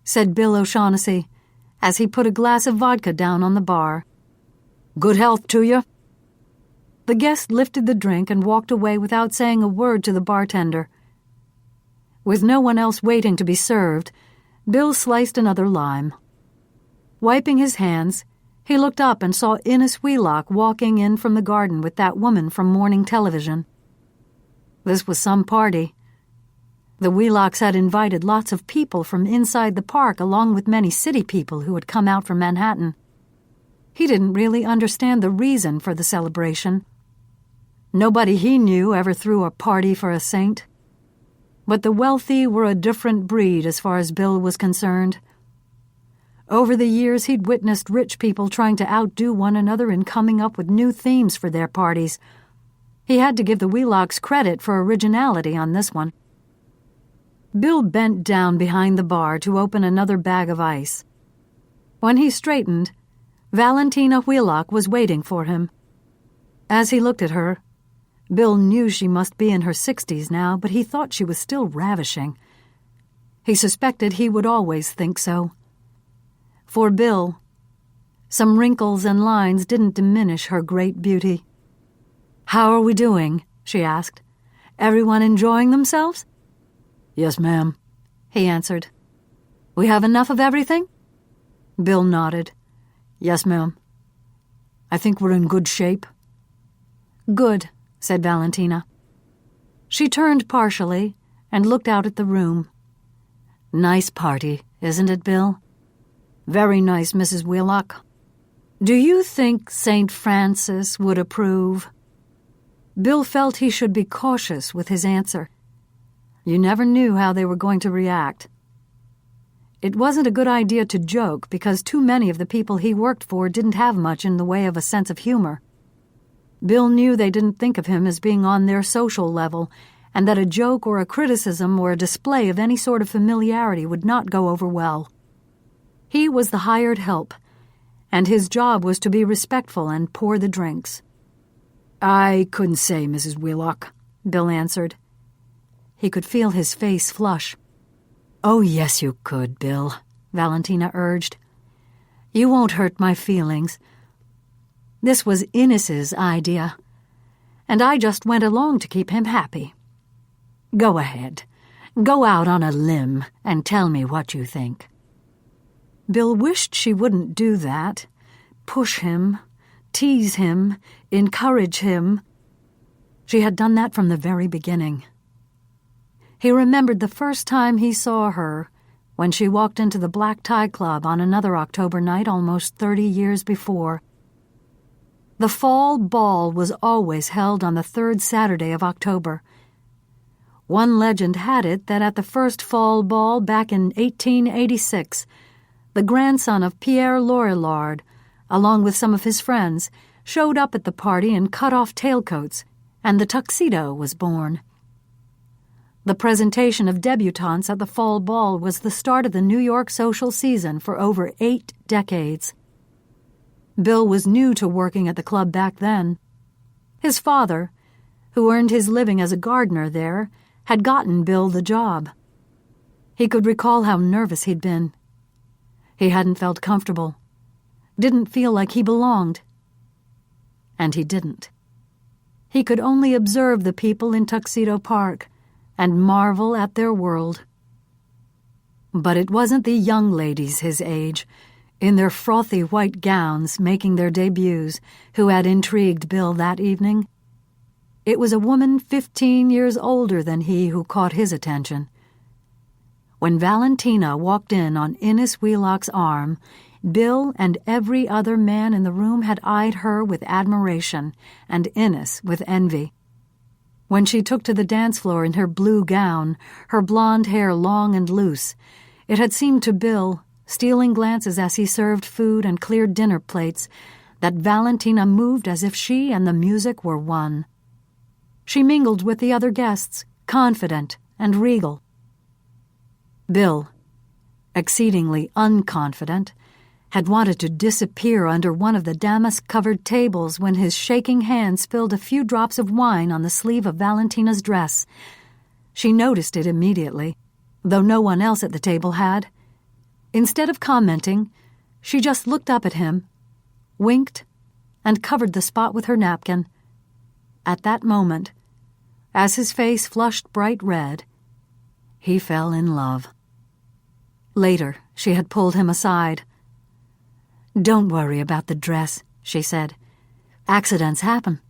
said Bill O'Shaughnessy, as he put a glass of vodka down on the bar. Good health to you. The guest lifted the drink and walked away without saying a word to the bartender. With no one else waiting to be served, Bill sliced another lime. Wiping his hands, he looked up and saw Innes Wheelock walking in from the garden with that woman from morning television. This was some party. The Wheelocks had invited lots of people from inside the park, along with many city people who had come out from Manhattan. He didn't really understand the reason for the celebration. Nobody he knew ever threw a party for a saint. But the wealthy were a different breed as far as Bill was concerned. Over the years, he'd witnessed rich people trying to outdo one another in coming up with new themes for their parties. He had to give the Wheelocks credit for originality on this one. Bill bent down behind the bar to open another bag of ice. When he straightened, Valentina Wheelock was waiting for him. As he looked at her, Bill knew she must be in her 60s now, but he thought she was still ravishing. He suspected he would always think so. For Bill, some wrinkles and lines didn't diminish her great beauty. "How are we doing?" she asked. "Everyone enjoying themselves?" "Yes, ma'am," he answered. "We have enough of everything?" Bill nodded. "Yes, ma'am. I think we're in good shape." "Good," said Valentina. She turned partially and looked out at the room. "Nice party, isn't it, Bill?" "Very nice, Mrs. Wheelock." "Do you think St. Francis would approve?" Bill felt he should be cautious with his answer. You never knew how they were going to react. It wasn't a good idea to joke because too many of the people he worked for didn't have much in the way of a sense of humor. Bill knew they didn't think of him as being on their social level, and that a joke or a criticism or a display of any sort of familiarity would not go over well. He was the hired help, and his job was to be respectful and pour the drinks. "I couldn't say, Mrs. Wheelock," Bill answered. He could feel his face flush. "Oh, yes, you could, Bill," Valentina urged. "You won't hurt my feelings. This was Innes's idea, and I just went along to keep him happy. Go ahead. Go out on a limb and tell me what you think." Bill wished she wouldn't do that. Push him, tease him, encourage him. She had done that from the very beginning. He remembered the first time he saw her, when she walked into the Black Tie Club on another October night almost 30 years before. The fall ball was always held on the third Saturday of October. One legend had it that at the first fall ball back in 1886, the grandson of Pierre Lorillard, along with some of his friends, showed up at the party in cut-off tailcoats, and the tuxedo was born. The presentation of debutantes at the fall ball was the start of the New York social season for over 8 decades. Bill was new to working at the club back then. His father, who earned his living as a gardener there, had gotten Bill the job. He could recall how nervous he'd been. He hadn't felt comfortable, didn't feel like he belonged. And he didn't. He could only observe the people in Tuxedo Park and marvel at their world. But it wasn't the young ladies his age, in their frothy white gowns making their debuts, who had intrigued Bill that evening. It was a woman 15 years older than he who caught his attention. When Valentina walked in on Innes Wheelock's arm, Bill and every other man in the room had eyed her with admiration, and Innes with envy. When she took to the dance floor in her blue gown, her blonde hair long and loose, it had seemed to Bill, stealing glances as he served food and cleared dinner plates, that Valentina moved as if she and the music were one. She mingled with the other guests, confident and regal. Bill, exceedingly unconfident, had wanted to disappear under one of the damask-covered tables when his shaking hand spilled a few drops of wine on the sleeve of Valentina's dress. She noticed it immediately, though no one else at the table had. Instead of commenting, she just looked up at him, winked, and covered the spot with her napkin. At that moment, as his face flushed bright red, he fell in love. Later, she had pulled him aside. "Don't worry about the dress," she said. "Accidents happen."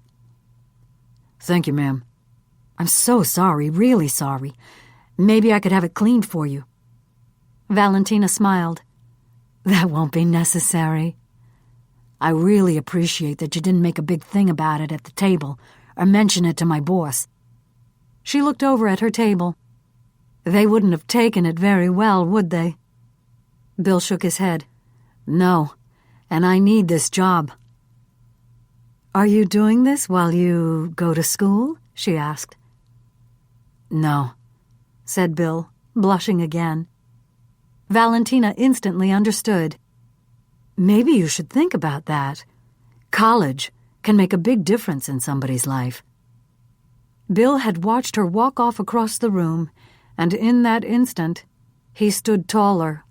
"Thank you, ma'am. I'm so sorry, really sorry. Maybe I could have it cleaned for you." Valentina smiled. "That won't be necessary. I really appreciate that you didn't make a big thing about it at the table or mention it to my boss." She looked over at her table. "They wouldn't have taken it very well, would they?" Bill shook his head. "No, and I need this job." "Are you doing this while you go to school?" she asked. "No," said Bill, blushing again. Valentina instantly understood. "Maybe you should think about that. College can make a big difference in somebody's life." Bill had watched her walk off across the room, and in that instant, he stood taller.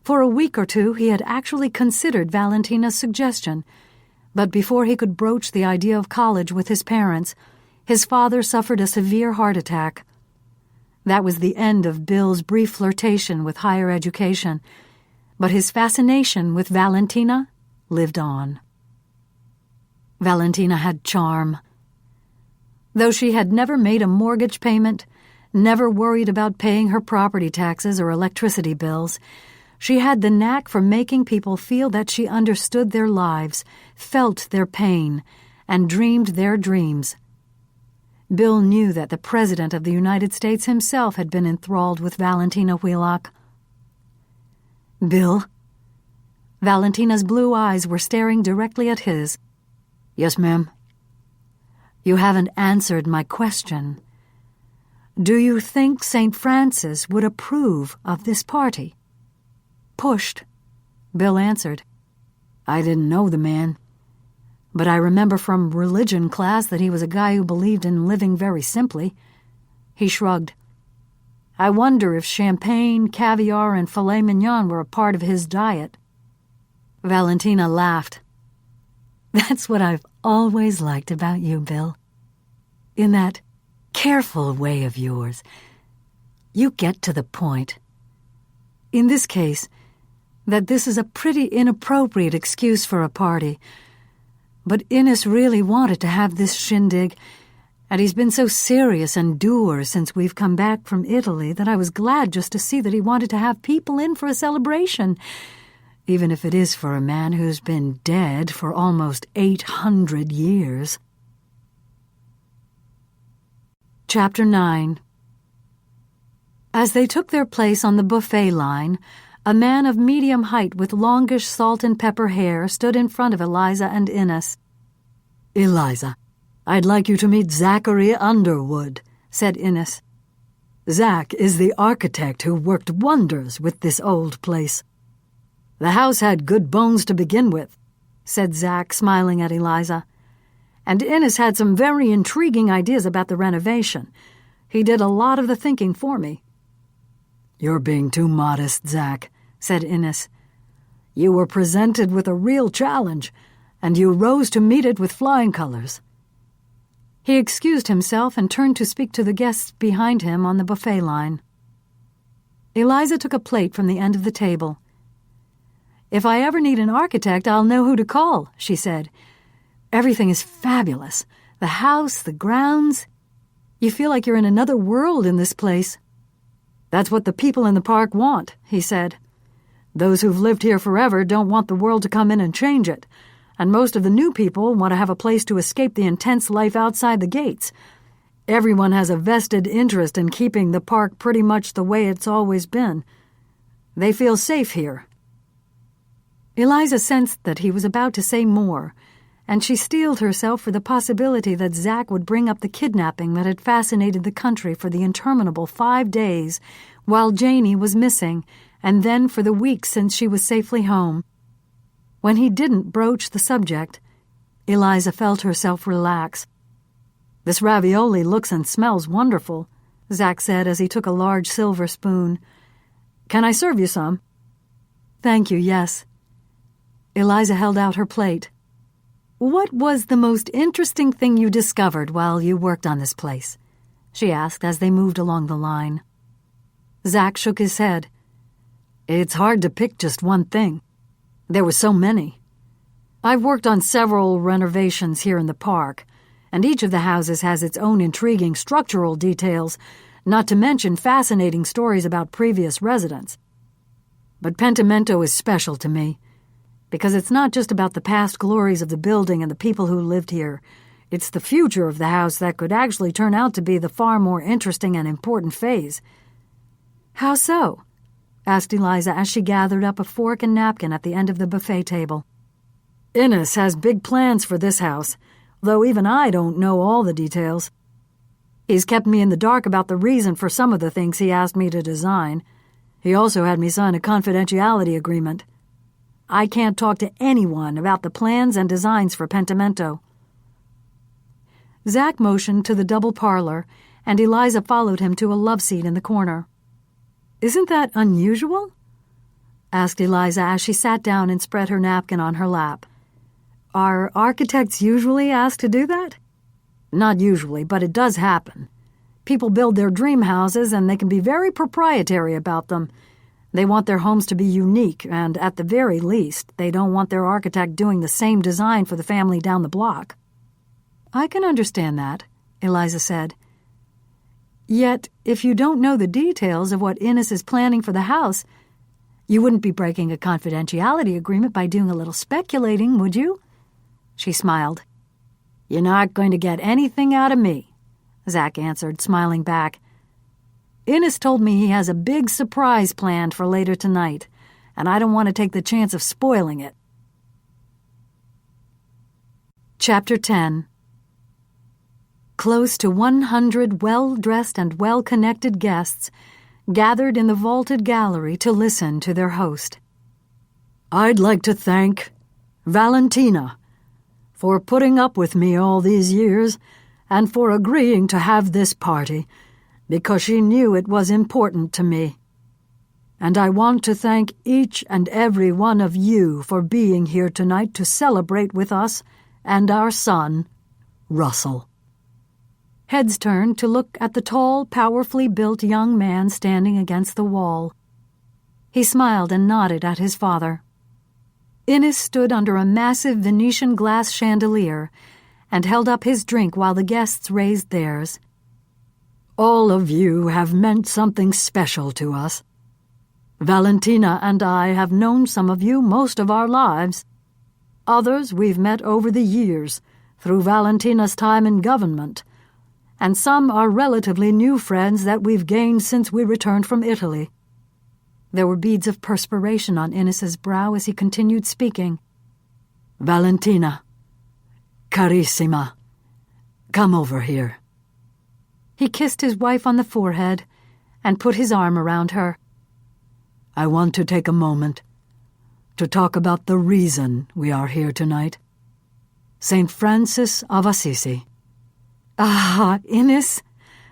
For a week or two, he had actually considered Valentina's suggestion, but before he could broach the idea of college with his parents, His father suffered a severe heart attack. That was the end of Bill's brief flirtation with higher education, but his fascination with Valentina lived on. Valentina had charm. Though she had never made a mortgage payment, never worried about paying her property taxes or electricity bills, she had the knack for making people feel that she understood their lives, felt their pain, and dreamed their dreams. Bill knew that the President of the United States himself had been enthralled with Valentina Wheelock. "Bill?" Valentina's blue eyes were staring directly at his. "Yes, ma'am." "You haven't answered my question. Do you think St. Francis would approve of this party?" "Pushed," Bill answered. "I didn't know the man, but I remember from religion class that he was a guy who believed in living very simply." He shrugged. "I wonder if champagne, caviar, and filet mignon were a part of his diet." Valentina laughed. "That's what I've always liked about you, Bill. In that careful way of yours, you get to the point. In this case, that this is a pretty inappropriate excuse for a party, but Innes really wanted to have this shindig, and he's been so serious and dour since we've come back from Italy that I was glad just to see that he wanted to have people in for a celebration, even if it is for a man who's been dead for almost 800 years. Chapter 9. As they took their place on the buffet line, a man of medium height with longish salt and pepper hair stood in front of Eliza and Innes. "Eliza, I'd like you to meet Zachary Underwood," said Innes. "Zach is the architect who worked wonders with this old place." "The house had good bones to begin with," said Zach, smiling at Eliza. "And Innes had some very intriguing ideas about the renovation. He did a lot of the thinking for me." "You're being too modest, Zach," said Innes. "You were presented with a real challenge, and you rose to meet it with flying colors." He excused himself and turned to speak to the guests behind him on the buffet line. Eliza took a plate from the end of the table. "If I ever need an architect, I'll know who to call," she said. "Everything is fabulous. The house, the grounds. You feel like you're in another world in this place." "That's what the people in the park want," he said. "Those who've lived here forever don't want the world to come in and change it, and most of the new people want to have a place to escape the intense life outside the gates. Everyone has a vested interest in keeping the park pretty much the way it's always been. They feel safe here." Eliza sensed that he was about to say more, and she steeled herself for the possibility that Zach would bring up the kidnapping that had fascinated the country for the interminable 5 days while Janey was missing, and then for the weeks since she was safely home. When he didn't broach the subject, Eliza felt herself relax. "This ravioli looks and smells wonderful," Zach said as he took a large silver spoon. "Can I serve you some?" "Thank you, yes." Eliza held out her plate. "What was the most interesting thing you discovered while you worked on this place?" she asked as they moved along the line. Zach shook his head. "It's hard to pick just one thing. There were so many. I've worked on several renovations here in the park, and each of the houses has its own intriguing structural details, not to mention fascinating stories about previous residents. But Pentimento is special to me, because it's not just about the past glories of the building and the people who lived here. It's the future of the house that could actually turn out to be the far more interesting and important phase." "How so?" asked Eliza as she gathered up a fork and napkin at the end of the buffet table. "Innes has big plans for this house, though even I don't know all the details. He's kept me in the dark about the reason for some of the things he asked me to design. He also had me sign a confidentiality agreement. I can't talk to anyone about the plans and designs for Pentimento." Zach motioned to the double parlor, and Eliza followed him to a love seat in the corner. "Isn't that unusual?" asked Eliza as she sat down and spread her napkin on her lap. "Are architects usually asked to do that?" Not usually, but it does happen. People build their dream houses and they can be very proprietary about them. They want their homes to be unique, and at the very least, they don't want their architect doing the same design for the family down the block. I can understand that, Eliza said. Yet, if you don't know the details of what Innes is planning for the house, you wouldn't be breaking a confidentiality agreement by doing a little speculating, would you? She smiled. You're not going to get anything out of me, Zach answered, smiling back. Innes told me he has a big surprise planned for later tonight, and I don't want to take the chance of spoiling it. Chapter 10. Close to 100 well-dressed and well-connected guests gathered in the vaulted gallery to listen to their host. I'd like to thank Valentina for putting up with me all these years and for agreeing to have this party because she knew it was important to me. And I want to thank each and every one of you for being here tonight to celebrate with us and our son, Russell. Heads turned to look at the tall, powerfully built young man standing against the wall. He smiled and nodded at his father. Innes stood under a massive Venetian glass chandelier and held up his drink while the guests raised theirs. All of you have meant something special to us. Valentina and I have known some of you most of our lives. Others we've met over the years through Valentina's time in government, and some are relatively new friends that we've gained since we returned from Italy. There were beads of perspiration on Innes's brow as he continued speaking. Valentina, carissima, come over here. He kissed his wife on the forehead and put his arm around her. I want to take a moment to talk about the reason we are here tonight. St. Francis of Assisi. Ah, Innes,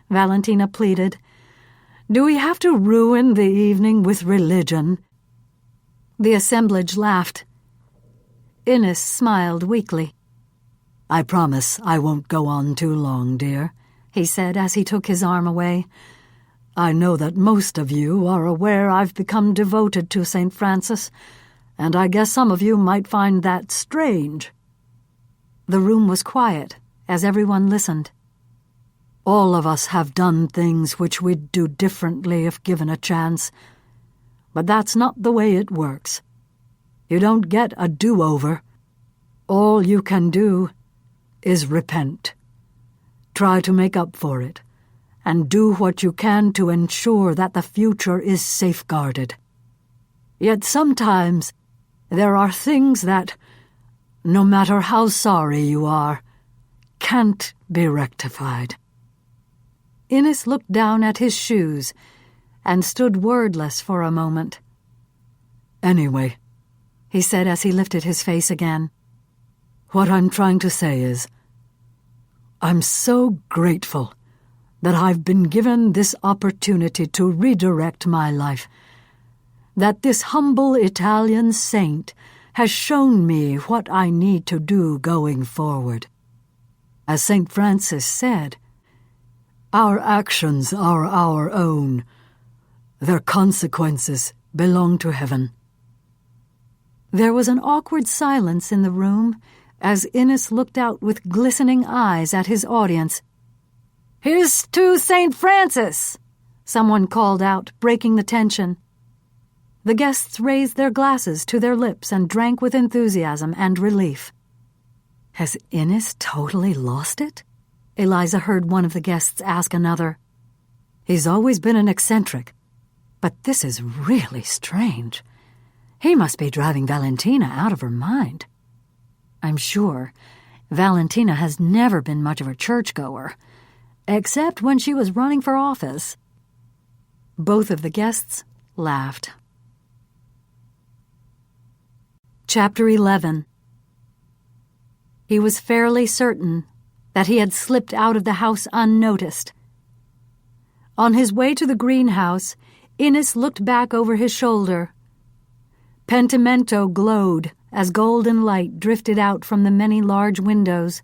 Valentina pleaded. Do we have to ruin the evening with religion? The assemblage laughed. Innes smiled weakly. I promise I won't go on too long, dear, he said as he took his arm away. I know that most of you are aware I've become devoted to St. Francis, and I guess some of you might find that strange. The room was quiet as everyone listened. All of us have done things which we'd do differently if given a chance, but that's not the way it works. You don't get a do-over. All you can do is repent. Try to make up for it, and do what you can to ensure that the future is safeguarded. Yet sometimes there are things that, no matter how sorry you are, can't be rectified. Innes looked down at his shoes and stood wordless for a moment. Anyway, he said as he lifted his face again, what I'm trying to say is, I'm so grateful that I've been given this opportunity to redirect my life, that this humble Italian saint has shown me what I need to do going forward. As St. Francis said, our actions are our own. Their consequences belong to heaven. There was an awkward silence in the room as Innes looked out with glistening eyes at his audience. Here's to St. Francis! Someone called out, breaking the tension. The guests raised their glasses to their lips and drank with enthusiasm and relief. Has Innes totally lost it? Eliza heard one of the guests ask another. He's always been an eccentric, but this is really strange. He must be driving Valentina out of her mind. I'm sure Valentina has never been much of a churchgoer, except when she was running for office. Both of the guests laughed. Chapter 11. He was fairly certain that he had slipped out of the house unnoticed. On his way to the greenhouse, Innes looked back over his shoulder. Pentimento glowed as golden light drifted out from the many large windows.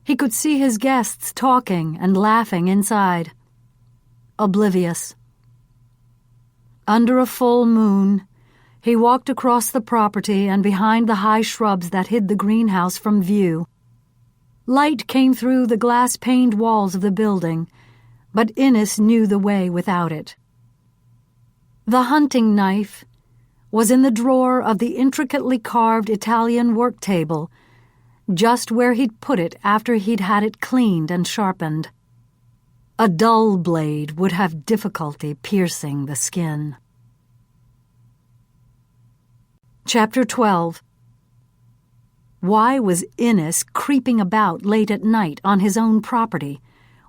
He could see his guests talking and laughing inside. Oblivious. Under a full moon, he walked across the property and behind the high shrubs that hid the greenhouse from view. Light came through the glass-paned walls of the building, but Innes knew the way without it. The hunting knife was in the drawer of the intricately carved Italian work table, just where he'd put it after he'd had it cleaned and sharpened. A dull blade would have difficulty piercing the skin. Chapter 12. Why was Innes creeping about late at night on his own property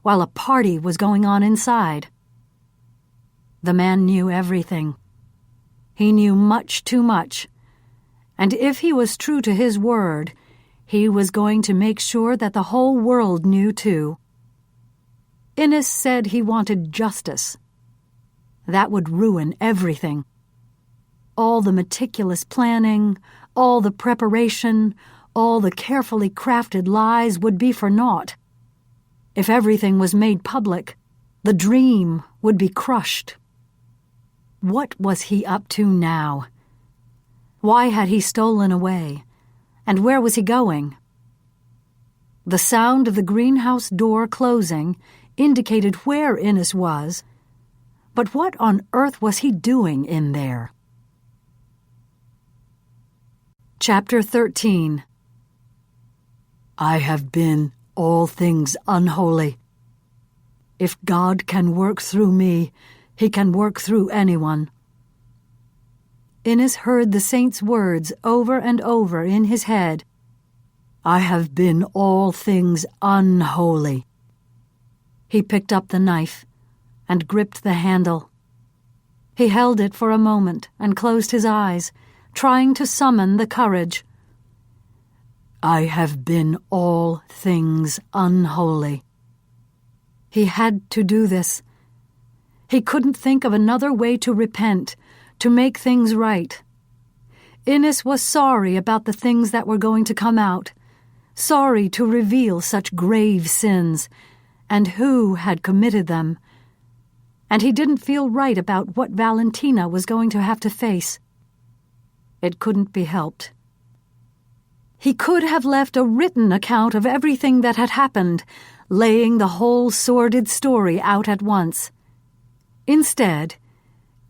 while a party was going on inside? The man knew everything. He knew much too much, and if he was true to his word, he was going to make sure that the whole world knew too. Innes said he wanted justice. That would ruin everything. All the meticulous planning, all the preparation, all the carefully crafted lies would be for naught. If everything was made public, the dream would be crushed. What was he up to now? Why had he stolen away? And where was he going? The sound of the greenhouse door closing indicated where Innes was, but what on earth was he doing in there? Chapter 13. I have been all things unholy. If God can work through me, he can work through anyone. Innes heard the saint's words over and over in his head. I have been all things unholy. He picked up the knife and gripped the handle. He held it for a moment and closed his eyes, trying to summon the courage. I have been all things unholy. He had to do this. He couldn't think of another way to repent, to make things right. Innes was sorry about the things that were going to come out, sorry to reveal such grave sins, and who had committed them. And he didn't feel right about what Valentina was going to have to face. It couldn't be helped. He could have left a written account of everything that had happened, laying the whole sordid story out at once. Instead,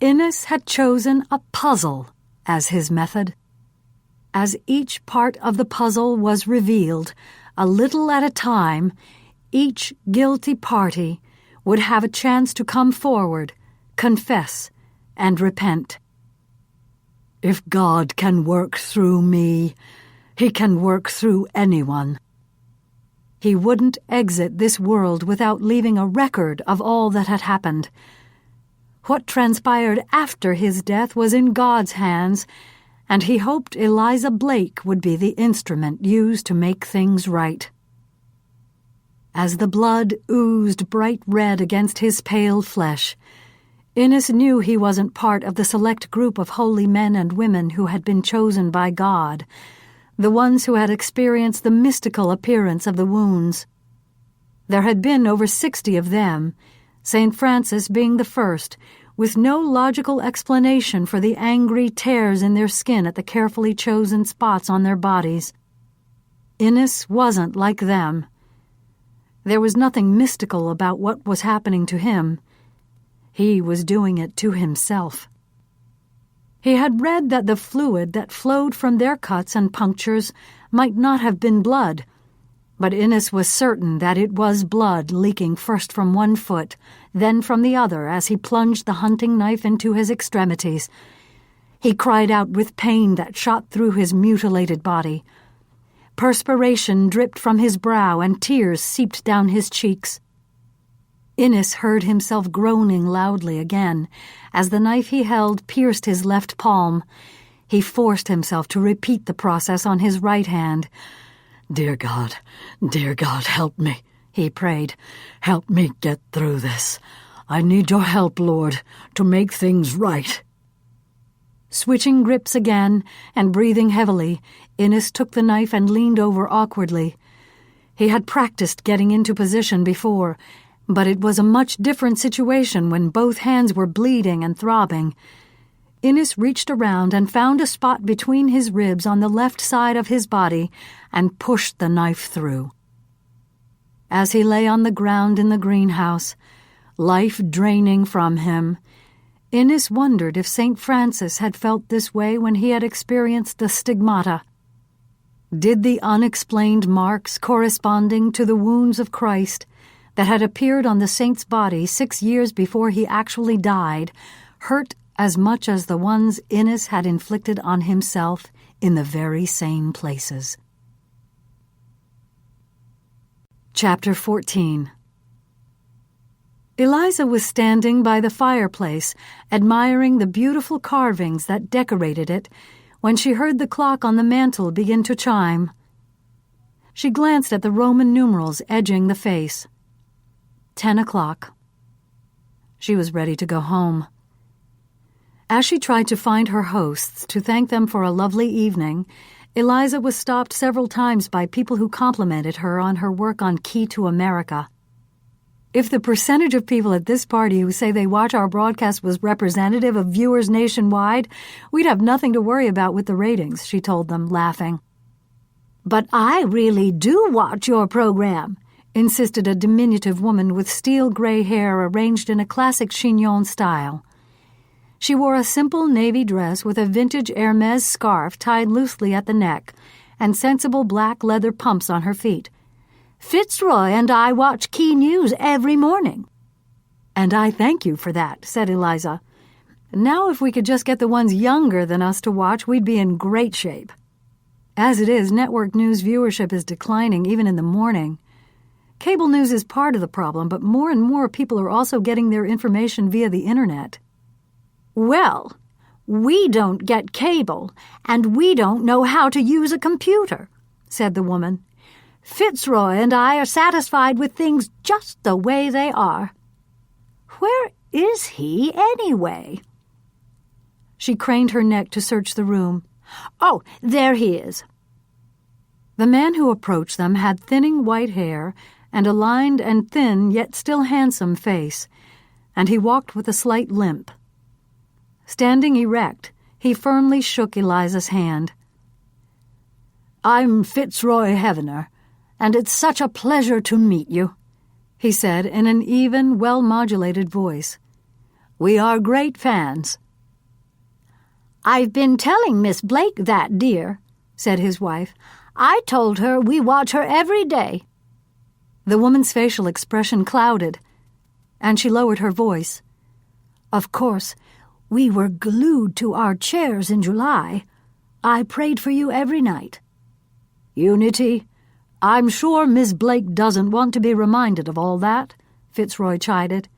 Innes had chosen a puzzle as his method. As each part of the puzzle was revealed, a little at a time, each guilty party would have a chance to come forward, confess, and repent. If God can work through me, he can work through anyone. He wouldn't exit this world without leaving a record of all that had happened. What transpired after his death was in God's hands, and he hoped Eliza Blake would be the instrument used to make things right. As the blood oozed bright red against his pale flesh, Innes knew he wasn't part of the select group of holy men and women who had been chosen by God, the ones who had experienced the mystical appearance of the wounds. There had been over 60 of them, St. Francis being the first, with no logical explanation for the angry tears in their skin at the carefully chosen spots on their bodies. Innes wasn't like them. There was nothing mystical about what was happening to him. He was doing it to himself. He had read that the fluid that flowed from their cuts and punctures might not have been blood, but Innes was certain that it was blood leaking first from one foot, then from the other as he plunged the hunting knife into his extremities. He cried out with pain that shot through his mutilated body. Perspiration dripped from his brow and tears seeped down his cheeks. Innes heard himself groaning loudly again as the knife he held pierced his left palm. He forced himself to repeat the process on his right hand. Dear God, help me, he prayed. Help me get through this. I need your help, Lord, to make things right. Switching grips again and breathing heavily, Innes took the knife and leaned over awkwardly. He had practiced getting into position before, but it was a much different situation when both hands were bleeding and throbbing. Innes reached around and found a spot between his ribs on the left side of his body and pushed the knife through. As he lay on the ground in the greenhouse, life draining from him, Innes wondered if St. Francis had felt this way when he had experienced the stigmata. Did the unexplained marks corresponding to the wounds of Christ that had appeared on the saint's body 6 years before he actually died hurt as much as the ones Innes had inflicted on himself in the very same places? Chapter 14. Eliza was standing by the fireplace, admiring the beautiful carvings that decorated it, when she heard the clock on the mantel begin to chime. She glanced at the Roman numerals edging the face. 10 o'clock. She was ready to go home. As she tried to find her hosts to thank them for a lovely evening, Eliza was stopped several times by people who complimented her on her work on Key to America. If the percentage of people at this party who say they watch our broadcast was representative of viewers nationwide, we'd have nothing to worry about with the ratings, she told them, laughing.
But I really do watch your program,
insisted a diminutive woman with steel gray hair arranged in a classic chignon style. She wore a simple navy dress with a vintage Hermes scarf tied loosely at the neck and sensible black leather pumps on her feet.
Fitzroy and I watch Key News every morning.
And I thank you for that, said Eliza. Now if we could just get the ones younger than us to watch, we'd be in great shape. As it is, network news viewership is declining even in the morning. Cable news is part of the problem, but more and more people are also getting their information via the internet.
Well, we don't get cable, and we don't know how to use a computer, said the woman. Fitzroy and I are satisfied with things just the way they are. Where is he, anyway?
She craned her neck to search the room.
Oh, there he is.
The man who approached them had thinning white hair and a lined and thin yet still handsome face, and he walked with a slight limp. Standing erect, he firmly shook Eliza's hand.
"I'm Fitzroy Heavener, and it's such a pleasure to meet you,"
he said in an even, well-modulated voice.
"We are great fans."
"I've been telling Miss Blake that, dear," said his wife. "I told her we watch her every day."
The woman's facial expression clouded, and she lowered her voice.
"Of course, we were glued to our chairs in July. I prayed for you every night." "Unity, I'm sure Miss Blake doesn't want to be reminded of all that," Fitzroy chided.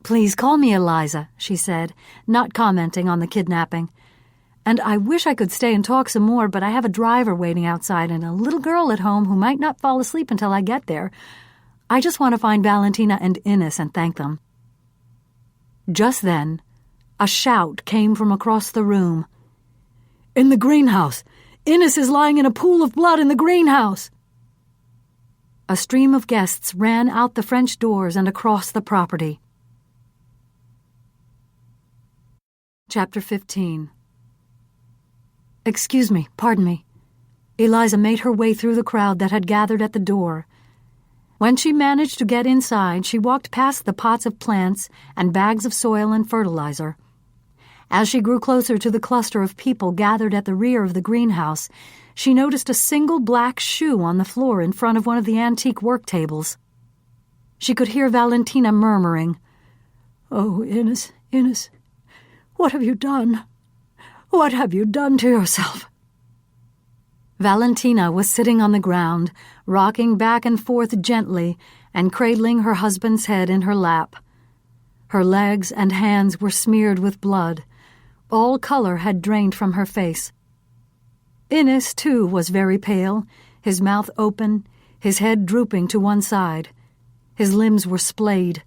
"Please call me Eliza," she said, not commenting on the kidnapping. "And I wish I could stay and talk some more, but I have a driver waiting outside and a little girl at home who might not fall asleep until I get there. I just want to find Valentina and Innes and thank them." Just then, a shout came from across the room.
"In the greenhouse! Innes is lying in a pool of blood in the greenhouse!"
A stream of guests ran out the French doors and across the property. Chapter 15. "Excuse me, pardon me." Eliza made her way through the crowd that had gathered at the door. When she managed to get inside, she walked past the pots of plants and bags of soil and fertilizer. As she grew closer to the cluster of people gathered at the rear of the greenhouse, she noticed a single black shoe on the floor in front of one of the antique work tables. She could hear Valentina murmuring,
"Oh, Innes, Innes, what have you done? What have you done to yourself?"
Valentina was sitting on the ground, rocking back and forth gently and cradling her husband's head in her lap. Her legs and hands were smeared with blood. All color had drained from her face. Innes, too, was very pale, his mouth open, his head drooping to one side. His limbs were splayed.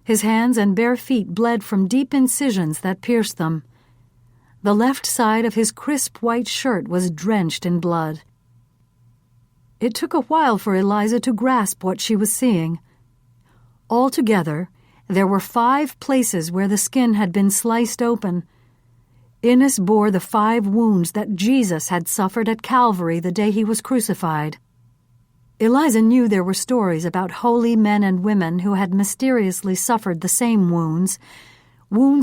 His hands and bare feet bled from deep incisions that pierced them. The left side of his crisp white shirt was drenched in blood. It took a while for Eliza to grasp what she was seeing. Altogether, there were 5 places where the skin had been sliced open. Innes bore the 5 wounds that Jesus had suffered at Calvary the day he was crucified. Eliza knew there were stories about holy men and women who had mysteriously suffered the same wounds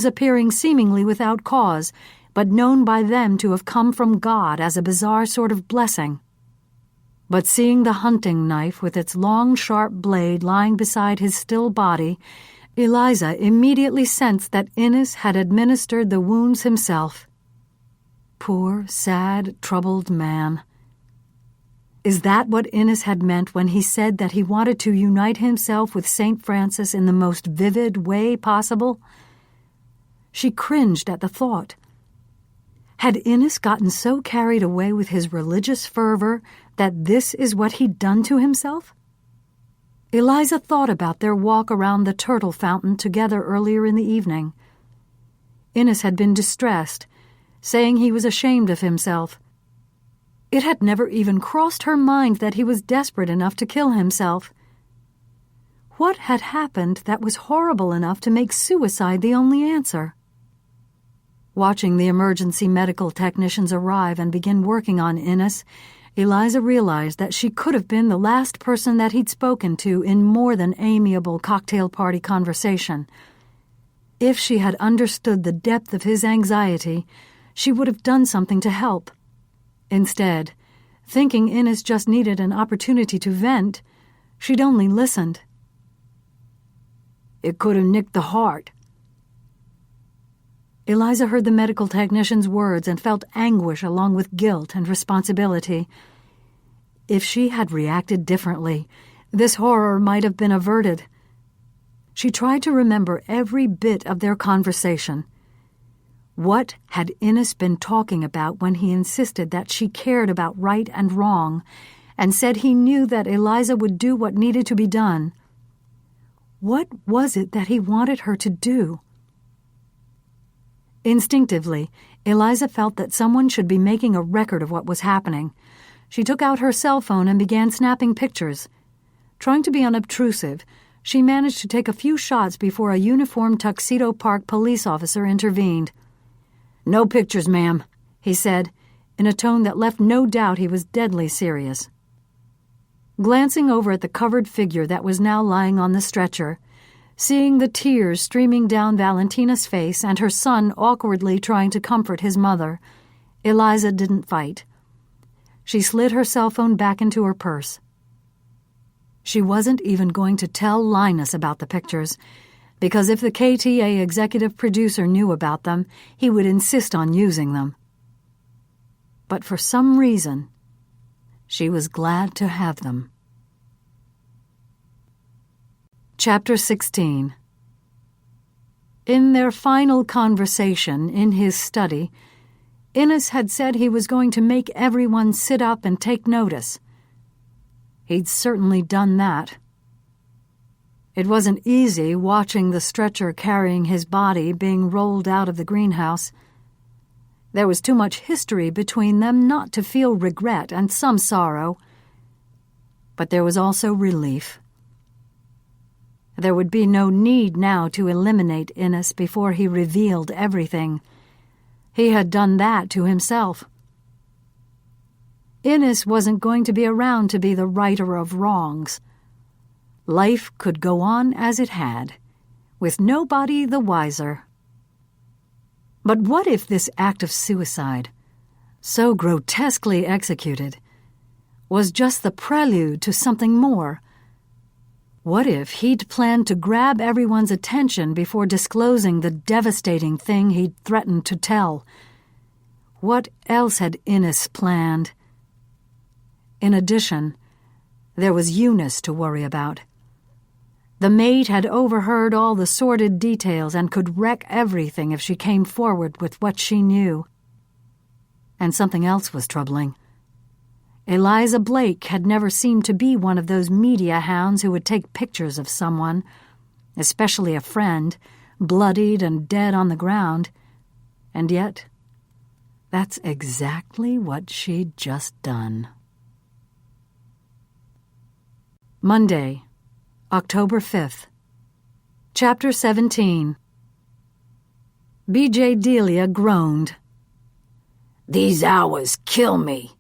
appearing seemingly without cause, but known by them to have come from God as a bizarre sort of blessing. But seeing the hunting knife with its long, sharp blade lying beside his still body, Eliza immediately sensed that Innes had administered the wounds himself. Poor, sad, troubled man. Is that what Innes had meant when he said that he wanted to unite himself with St. Francis in the most vivid way possible? She cringed at the thought. Had Innes gotten so carried away with his religious fervor that this is what he'd done to himself? Eliza thought about their walk around the turtle fountain together earlier in the evening. Innes had been distressed, saying he was ashamed of himself. It had never even crossed her mind that he was desperate enough to kill himself. What had happened that was horrible enough to make suicide the only answer? Watching the emergency medical technicians arrive and begin working on Innes, Eliza realized that she could have been the last person that he'd spoken to in more than amiable cocktail party conversation. If she had understood the depth of his anxiety, she would have done something to help. Instead, thinking Innes just needed an opportunity to vent, she'd only listened. "It could have nicked the heart." Eliza heard the medical technician's words and felt anguish along with guilt and responsibility. If she had reacted differently, this horror might have been averted. She tried to remember every bit of their conversation. What had Innes been talking about when he insisted that she cared about right and wrong, and said he knew that Eliza would do what needed to be done? What was it that he wanted her to do? Instinctively, Eliza felt that someone should be making a record of what was happening. She took out her cell phone and began snapping pictures. Trying to be unobtrusive, she managed to take a few shots before a uniformed Tuxedo Park police officer intervened. "No pictures, ma'am," he said, in a tone that left no doubt he was deadly serious. Glancing over at the covered figure that was now lying on the stretcher, seeing the tears streaming down Valentina's face and her son awkwardly trying to comfort his mother, Eliza didn't fight. She slid her cell phone back into her purse. She wasn't even going to tell Linus about the pictures, because if the KTA executive producer knew about them, he would insist on using them. But for some reason, she was glad to have them. Chapter 16. In their final conversation in his study, Innes had said he was going to make everyone sit up and take notice. He'd certainly done that. It wasn't easy watching the stretcher carrying his body being rolled out of the greenhouse. There was too much history between them not to feel regret and some sorrow. But there was also relief. There would be no need now to eliminate Innes before he revealed everything. He had done that to himself. Innes wasn't going to be around to be the righter of wrongs. Life could go on as it had, with nobody the wiser. But what if this act of suicide, so grotesquely executed, was just the prelude to something more? What if he'd planned to grab everyone's attention before disclosing the devastating thing he'd threatened to tell? What else had Innes planned? In addition, there was Eunice to worry about. The maid had overheard all the sordid details and could wreck everything if she came forward with what she knew. And something else was troubling. Eliza Blake had never seemed to be one of those media hounds who would take pictures of someone, especially a friend, bloodied and dead on the ground. And yet, that's exactly what she'd just done. Monday, October 5th. Chapter 17. B.J. Delia groaned.
"These hours kill me."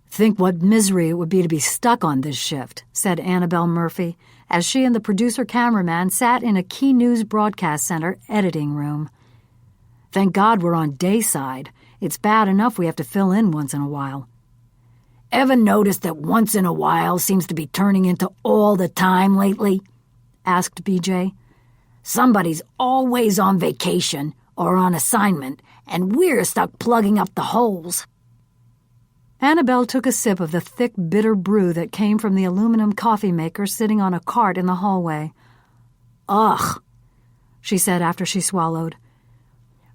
"Think what misery it would be to be stuck on this shift," said Annabelle Murphy, as she and the producer-cameraman sat in a Key News Broadcast Center editing room. "Thank God we're on dayside. It's bad enough we have to fill in once in a while."
"Ever notice that once in a while seems to be turning into all the time lately?" asked B.J. "Somebody's always on vacation or on assignment, and we're stuck plugging up the holes."
Annabelle took a sip of the thick, bitter brew that came from the aluminum coffee maker sitting on a cart in the hallway.
"Ugh,"
she said after she swallowed.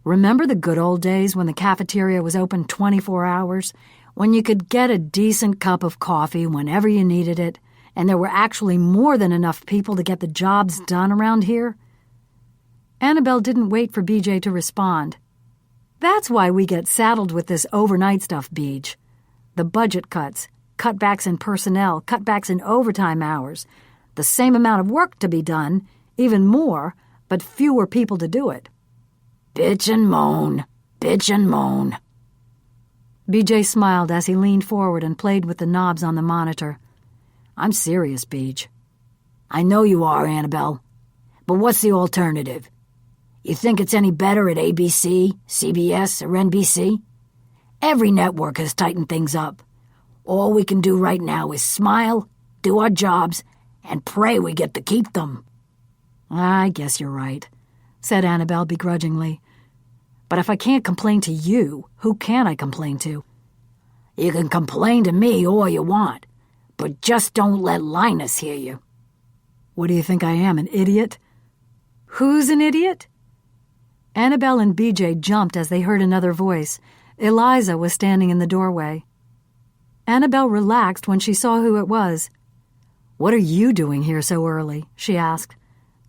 "Remember the good old days when the cafeteria was open 24 hours, when you could get a decent cup of coffee whenever you needed it, and there were actually more than enough people to get the jobs done around here?" Annabelle didn't wait for B.J. to respond. "That's why we get saddled with this overnight stuff, Beej. The budget cuts, cutbacks in personnel, cutbacks in overtime hours, the same amount of work to be done, even more, but fewer people to do it."
Bitch and moan, bitch and moan.
B.J. smiled as he leaned forward and played with the knobs on the monitor. "I'm serious, Beej."
"I know you are, Annabelle. But what's the alternative? You think it's any better at ABC, CBS, or NBC? Every network has tightened things up. All we can do right now is smile, do our jobs, and pray we get to keep them."
"I guess you're right," said Annabelle begrudgingly. "But if I can't complain to you, who can I complain to?"
"You can complain to me all you want, but just don't let Linus hear you."
"What do you think I am, an idiot?" "Who's an idiot?" Annabelle and B.J. jumped as they heard another voice. Eliza was standing in the doorway. Annabelle relaxed when she saw who it was. "What are you doing here so early?" she asked.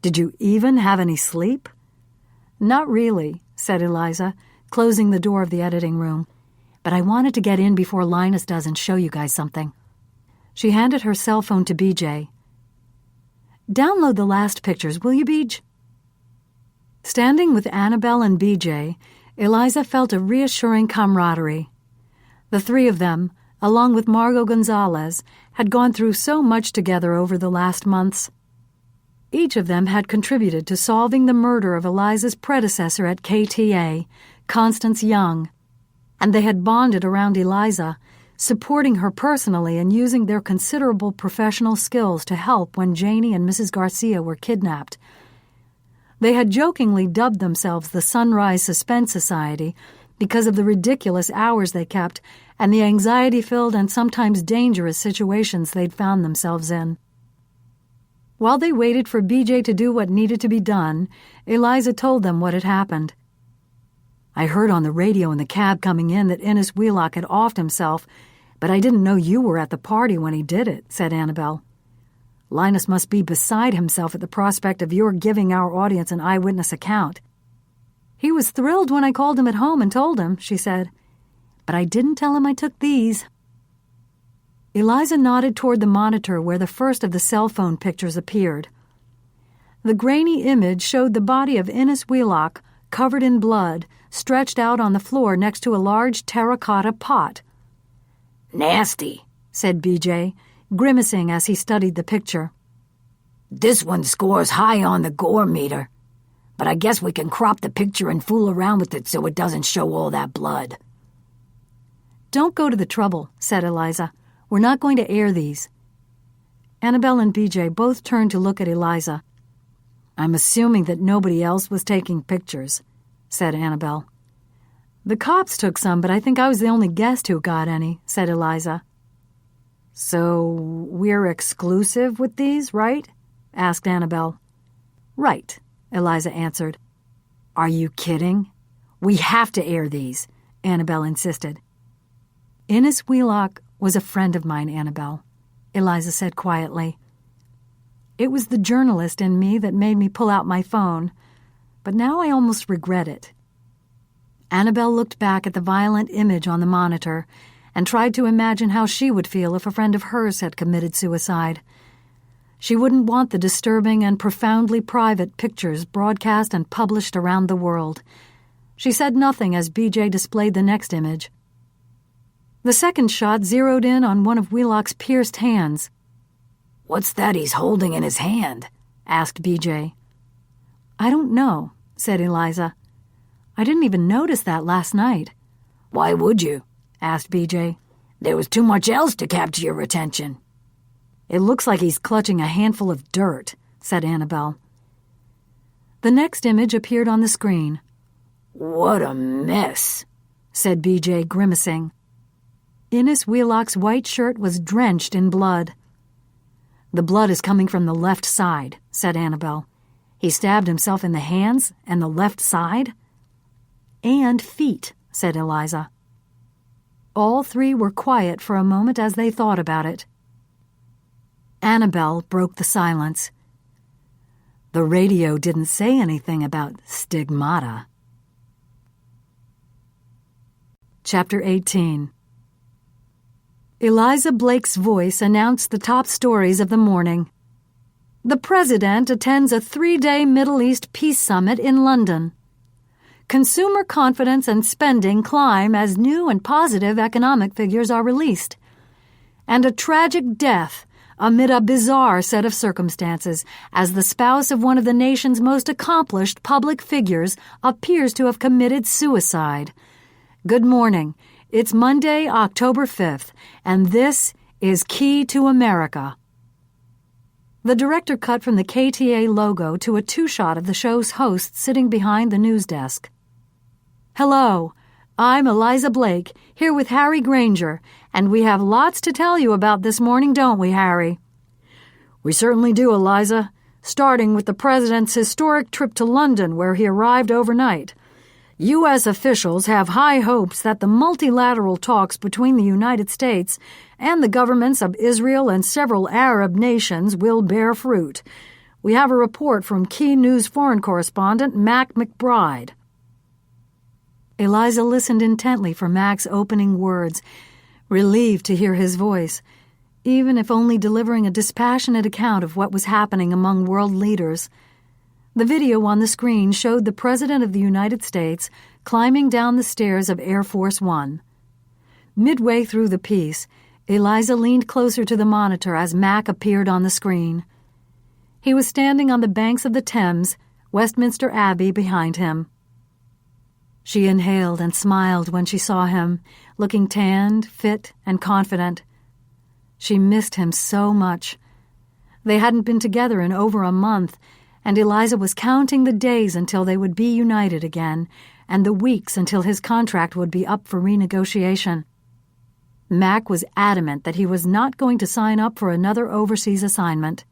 "Did you even have any sleep?" "Not really," said Eliza, closing the door of the editing room. "But I wanted to get in before Linus does and show you guys something." She handed her cell phone to B.J. "Download the last pictures, will you, Beej?" Standing with Annabelle and B.J., Eliza felt a reassuring camaraderie. The three of them, along with Margot Gonzalez, had gone through so much together over the last months. Each of them had contributed to solving the murder of Eliza's predecessor at KTA, Constance Young, and they had bonded around Eliza, supporting her personally and using their considerable professional skills to help when Janie and Mrs. Garcia were kidnapped. They had jokingly dubbed themselves the Sunrise Suspense Society because of the ridiculous hours they kept and the anxiety-filled and sometimes dangerous situations they'd found themselves in. While they waited for B.J. to do what needed to be done, Eliza told them what had happened. "I heard on the radio in the cab coming in that Innes Wheelock had offed himself, but I didn't know you were at the party when he did it," said Annabelle. "Linus must be beside himself at the prospect of your giving our audience an eyewitness account." "He was thrilled when I called him at home and told him," she said. "But I didn't tell him I took these." Eliza nodded toward the monitor where the first of the cell phone pictures appeared. The grainy image showed the body of Innes Wheelock, covered in blood, stretched out on the floor next to a large terracotta pot.
"Nasty," said
B.J., grimacing as he studied the picture.
"This one scores high on the gore meter, but I guess we can crop the picture and fool around with it so it doesn't show all that blood."
"Don't go to the trouble," said Eliza. "We're not going to air these." Annabelle and B.J. both turned to look at Eliza. "I'm assuming that nobody else was taking pictures," said Annabelle. "The cops took some, but I think I was the only guest who got any," said Eliza. "So we're exclusive with these, right?" asked Annabelle. "Right," Eliza answered. "Are you kidding? We have to air these," Annabelle insisted. "Innes Wheelock was a friend of mine, Annabelle," Eliza said quietly. "It was the journalist in me that made me pull out my phone, but now I almost regret it." Annabelle looked back at the violent image on the monitor, and tried to imagine how she would feel if a friend of hers had committed suicide. She wouldn't want the disturbing and profoundly private pictures broadcast and published around the world. She said nothing as BJ displayed the next image. The second shot zeroed in on one of Wheelock's pierced hands.
"What's that he's holding in his hand?" asked BJ.
"I don't know," said Eliza. "I didn't even notice that last night."
"Why would you?"
asked BJ.
"There was too much else to capture your attention."
"It looks like he's clutching a handful of dirt," said Annabelle. The next image appeared on the screen.
"What a mess,"
said BJ, grimacing. Innes Wheelock's white shirt was drenched in blood. "The blood is coming from the left side," said Annabelle. "He stabbed himself in the hands and the left side?" "And feet," said Eliza. All three were quiet for a moment as they thought about it. Annabelle broke the silence. "The radio didn't say anything about stigmata." Chapter 18. Eliza Blake's voice announced the top stories of the morning. The President attends a 3-day Middle East peace summit in London. Consumer confidence and spending climb as new and positive economic figures are released. And a tragic death amid a bizarre set of circumstances as the spouse of one of the nation's most accomplished public figures appears to have committed suicide. Good morning. It's Monday, October 5th, and this is Key to America. The director cut from the KTA logo to a two-shot of the show's host sitting behind the news desk. "Hello, I'm Eliza Blake, here with Harry Granger, and we have lots to tell you about this morning, don't we, Harry?" "We certainly do, Eliza, starting with the President's historic trip to London, where he arrived overnight. U.S. officials have high hopes that the multilateral talks between the United States and the governments of Israel and several Arab nations will bear fruit. We have a report from Key News foreign correspondent Mac McBride." Eliza listened intently for Mac's opening words, relieved to hear his voice, even if only delivering a dispassionate account of what was happening among world leaders. The video on the screen showed the President of the United States climbing down the stairs of Air Force One. Midway through the piece, Eliza leaned closer to the monitor as Mac appeared on the screen. He was standing on the banks of the Thames, Westminster Abbey behind him. She inhaled and smiled when she saw him, looking tanned, fit, and confident. She missed him so much. They hadn't been together in over a month, and Eliza was counting the days until they would be united again, and the weeks until his contract would be up for renegotiation. Mac was adamant that he was not going to sign up for another overseas assignment.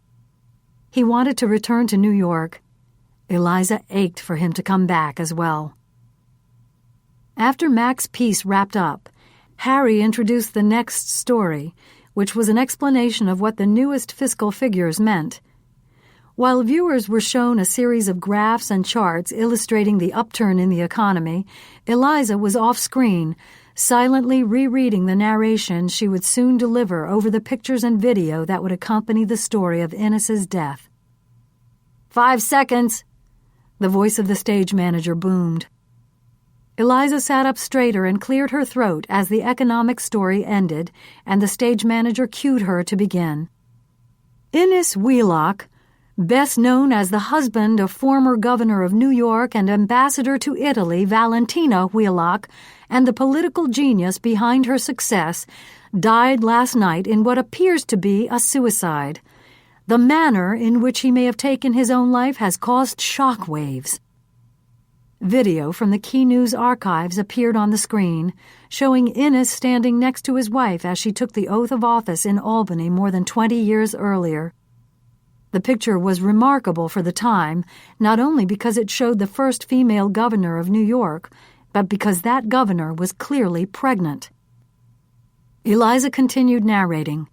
He wanted to return to New York. Eliza ached for him to come back as well. After Mac's piece wrapped up, Harry introduced the next story, which was an explanation of what the newest fiscal figures meant. While viewers were shown a series of graphs and charts illustrating the upturn in the economy, Eliza was off-screen, silently rereading the narration she would soon deliver over the pictures and video that would accompany the story of Innes's death. 5 seconds, the voice of the stage manager boomed. Eliza sat up straighter and cleared her throat as the economic story ended, and the stage manager cued her to begin. Innes Wheelock, best known as the husband of former governor of New York and ambassador to Italy Valentina Wheelock, and the political genius behind her success, died last night in what appears to be a suicide. The manner in which he may have taken his own life has caused shock waves. Video from the Key News archives appeared on the screen, showing Innes standing next to his wife as she took the oath of office in Albany more than 20 years earlier. The picture was remarkable for the time, not only because it showed the first female governor of New York, but because that governor was clearly pregnant. Eliza continued narrating.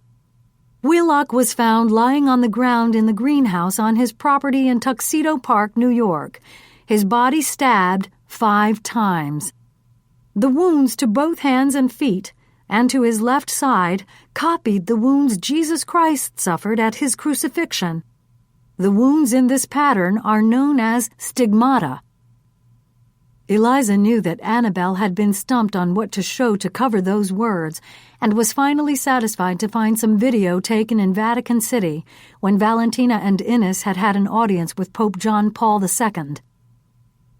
Wheelock was found lying on the ground in the greenhouse on his property in Tuxedo Park, New York, his body stabbed 5 times. The wounds to both hands and feet, and to his left side copied the wounds Jesus Christ suffered at his crucifixion. The wounds in this pattern are known as stigmata. Eliza knew that Annabel had been stumped on what to show to cover those words, and was finally satisfied to find some video taken in Vatican City when Valentina and Innes had had an audience with Pope John Paul II.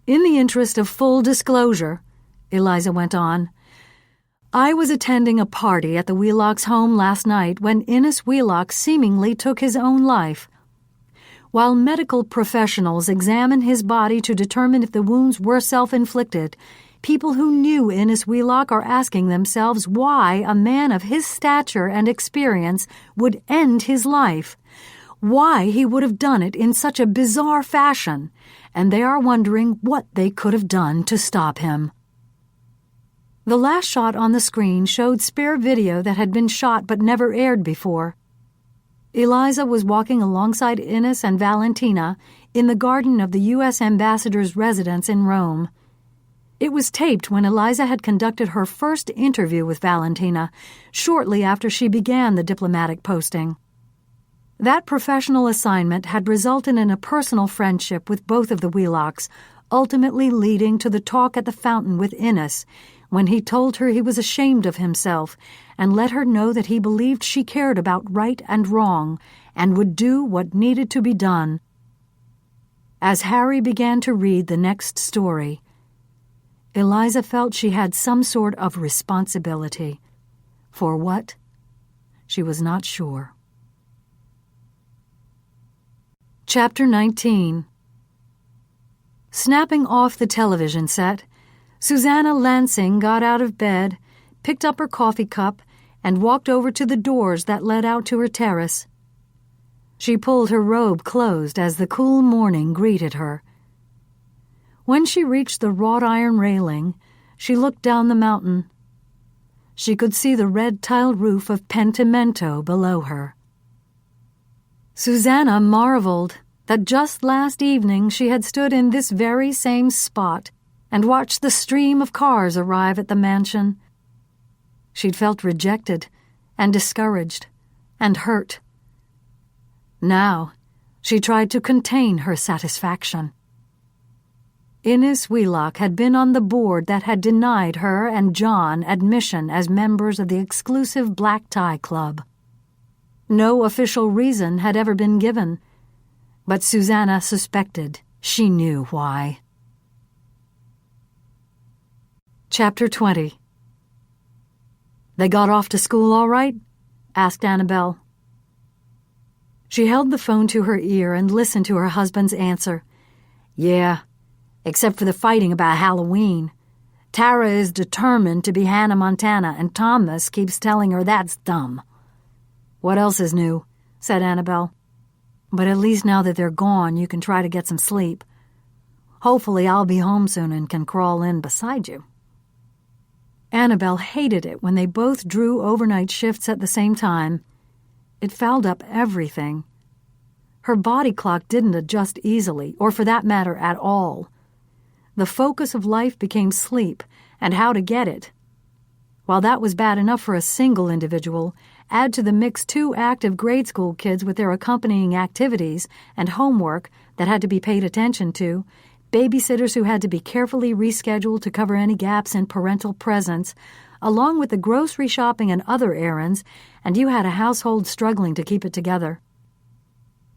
In the interest of full disclosure, Eliza went on, I was attending a party at the Wheelocks' home last night when Innes Wheelock seemingly took his own life. While medical professionals examine his body to determine if the wounds were self-inflicted, people who knew Innes Wheelock are asking themselves why a man of his stature and experience would end his life, why he would have done it in such a bizarre fashion, and they are wondering what they could have done to stop him. The last shot on the screen showed spare video that had been shot but never aired before. Eliza was walking alongside Innes and Valentina in the garden of the U.S. ambassador's residence in Rome. It was taped when Eliza had conducted her first interview with Valentina, shortly after she began the diplomatic posting. That professional assignment had resulted in a personal friendship with both of the Wheelocks, ultimately leading to the talk at the fountain with Innes, when he told her he was ashamed of himself and let her know that he believed she cared about right and wrong and would do what needed to be done. As Harry began to read the next story, Eliza felt she had some sort of responsibility. For what? She was not sure. Chapter 19. Snapping off the television set, Susanna Lansing got out of bed, picked up her coffee cup, and walked over to the doors that led out to her terrace. She pulled her robe closed as the cool morning greeted her. When she reached the wrought iron railing, she looked down the mountain. She could see the red-tiled roof of Pentimento below her. Susanna marveled that just last evening she had stood in this very same spot and watched the stream of cars arrive at the mansion. She'd felt rejected and discouraged and hurt. Now, she tried to contain her satisfaction. Innes Wheelock had been on the board that had denied her and John admission as members of the exclusive Black Tie Club. No official reason had ever been given, but Susanna suspected she knew why. Chapter 20. They got off to school all right? Asked Annabel. She held the phone to her ear and listened to her husband's answer. Yeah, except for the fighting about Halloween. Tara is determined to be Hannah Montana, and Thomas keeps telling her that's dumb. What else is new? Said Annabel. But at least now that they're gone, you can try to get some sleep. Hopefully I'll be home soon and can crawl in beside you. Annabel hated it when they both drew overnight shifts at the same time. It fouled up everything. Her body clock didn't adjust easily, or for that matter at all. The focus of life became sleep and how to get it. While that was bad enough for a single individual, add to the mix 2 active grade school kids with their accompanying activities and homework that had to be paid attention to, babysitters who had to be carefully rescheduled to cover any gaps in parental presence, along with the grocery shopping and other errands, and you had a household struggling to keep it together.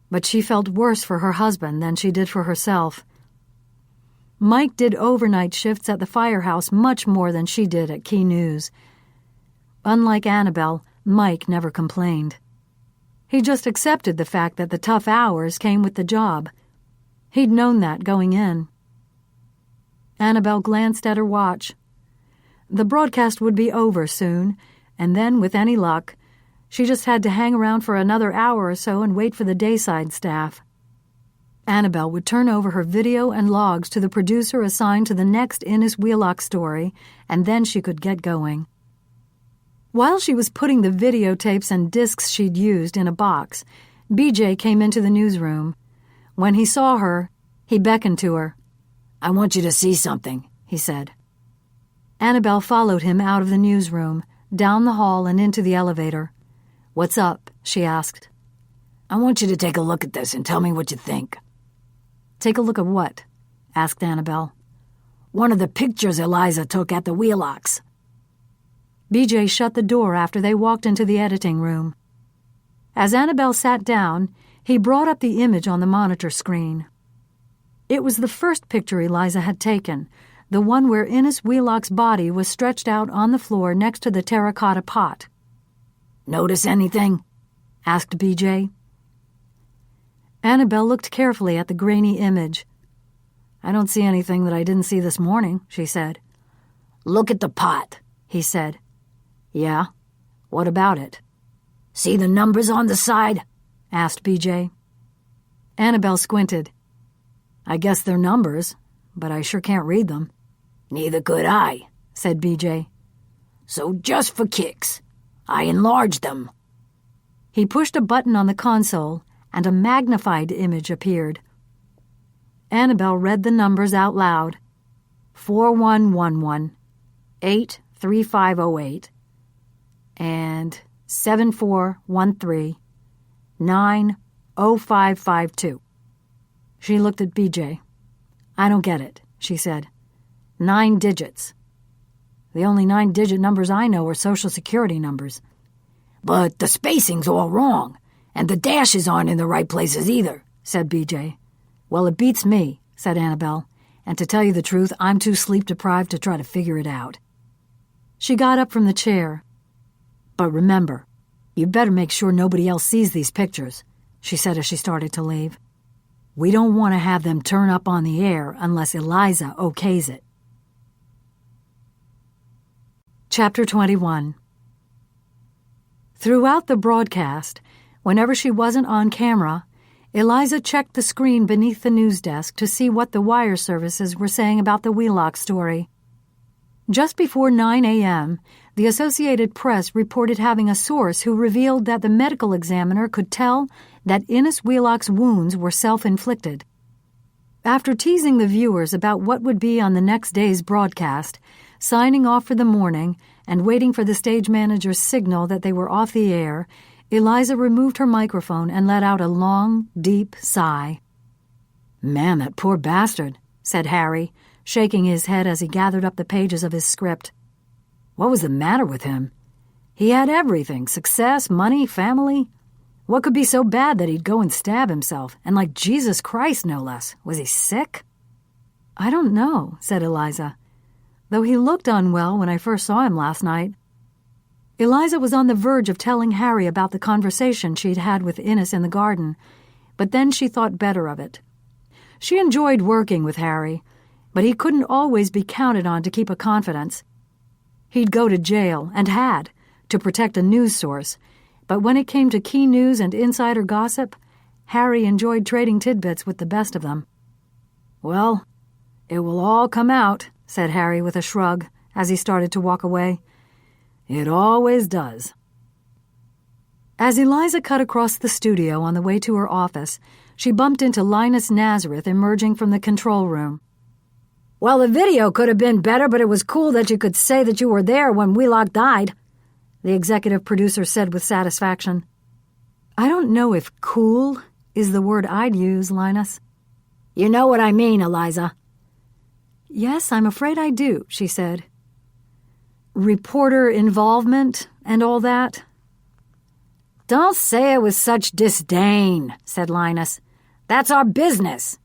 But she felt worse for her husband than she did for herself. Mike did overnight shifts at the firehouse much more than she did at Key News. Unlike Annabel, Mike never complained. He just accepted the fact that the tough hours came with the job. He'd known that going in. Annabel glanced at her watch. The broadcast would be over soon, and then, with any luck, she just had to hang around for another hour or so and wait for the dayside staff. Annabel would turn over her video and logs to the producer assigned to the next Innes Wheelock story, and then she could get going. While she was putting the videotapes and discs she'd used in a box, BJ came into the newsroom. When he saw her, he beckoned to her. "I want you to see something," he said. Annabel followed him out of the newsroom, down the hall and into the elevator. "What's up?" she asked.
"I want you to take a look at this and tell me what you think."
"Take a look at what?" asked Annabelle.
"One of the pictures Eliza took at the Wheelocks."
BJ shut the door after they walked into the editing room. As Annabelle sat down, he brought up the image on the monitor screen. It was the first picture Eliza had taken, the one where Innes Wheelock's body was stretched out on the floor next to the terracotta pot.
"Notice anything?"
asked BJ. Annabelle looked carefully at the grainy image. "I don't see anything that I didn't see this morning," she said.
"Look at the pot,"
he said. "Yeah? What about it?"
"See the numbers on the side?"
asked BJ. Annabelle squinted. "I guess they're numbers, but I sure can't read them."
"Neither could I,"
said BJ.
"So just for kicks, I enlarged them."
He pushed a button on the console, and a magnified image appeared. Annabelle read the numbers out loud. 4111, 83508, and 7413, 90552. She looked at BJ. "I don't get it," she said. 9 digits. The only 9-digit numbers I know are Social Security numbers."
"But the spacing's all wrong, and the dashes aren't in the right places either," said BJ.
"Well, it beats me," said Annabelle, "and to tell you the truth, I'm too sleep-deprived to try to figure it out." She got up from the chair. "But remember, you'd better make sure nobody else sees these pictures," she said as she started to leave. "We don't want to have them turn up on the air unless Eliza okays it." Chapter 21. Throughout the broadcast, whenever she wasn't on camera, Eliza checked the screen beneath the news desk to see what the wire services were saying about the Wheelock story. Just before 9 a.m., the Associated Press reported having a source who revealed that the medical examiner could tell that Innes Wheelock's wounds were self-inflicted. After teasing the viewers about what would be on the next day's broadcast, signing off for the morning, and waiting for the stage manager's signal that they were off the air, Eliza removed her microphone and let out a long, deep sigh. "Man, that poor bastard," said Harry, shaking his head as he gathered up the pages of his script. "What was the matter with him? He had everything, success, money, family. What could be so bad that he'd go and stab himself, and like Jesus Christ, no less? Was he sick?" "I don't know," said Eliza, "though he looked unwell when I first saw him last night." Eliza was on the verge of telling Harry about the conversation she'd had with Innes in the garden, but then she thought better of it. She enjoyed working with Harry, but he couldn't always be counted on to keep a confidence. He'd go to jail, and had, to protect a news source, but when it came to key news and insider gossip, Harry enjoyed trading tidbits with the best of them. "Well, it will all come out," said Harry with a shrug as he started to walk away. "It always does." As Eliza cut across the studio on the way to her office, she bumped into Linus Nazareth emerging from the control room.
"Well, the video could have been better, but it was cool that you could say that you were there when Wheelock died," the executive producer said with satisfaction.
"I don't know if cool is the word I'd use, Linus."
"You know what I mean, Eliza."
"Yes, I'm afraid I do," she said. "Reporter involvement and all that?"
"Don't say it with such disdain," said Linus. "That's our business."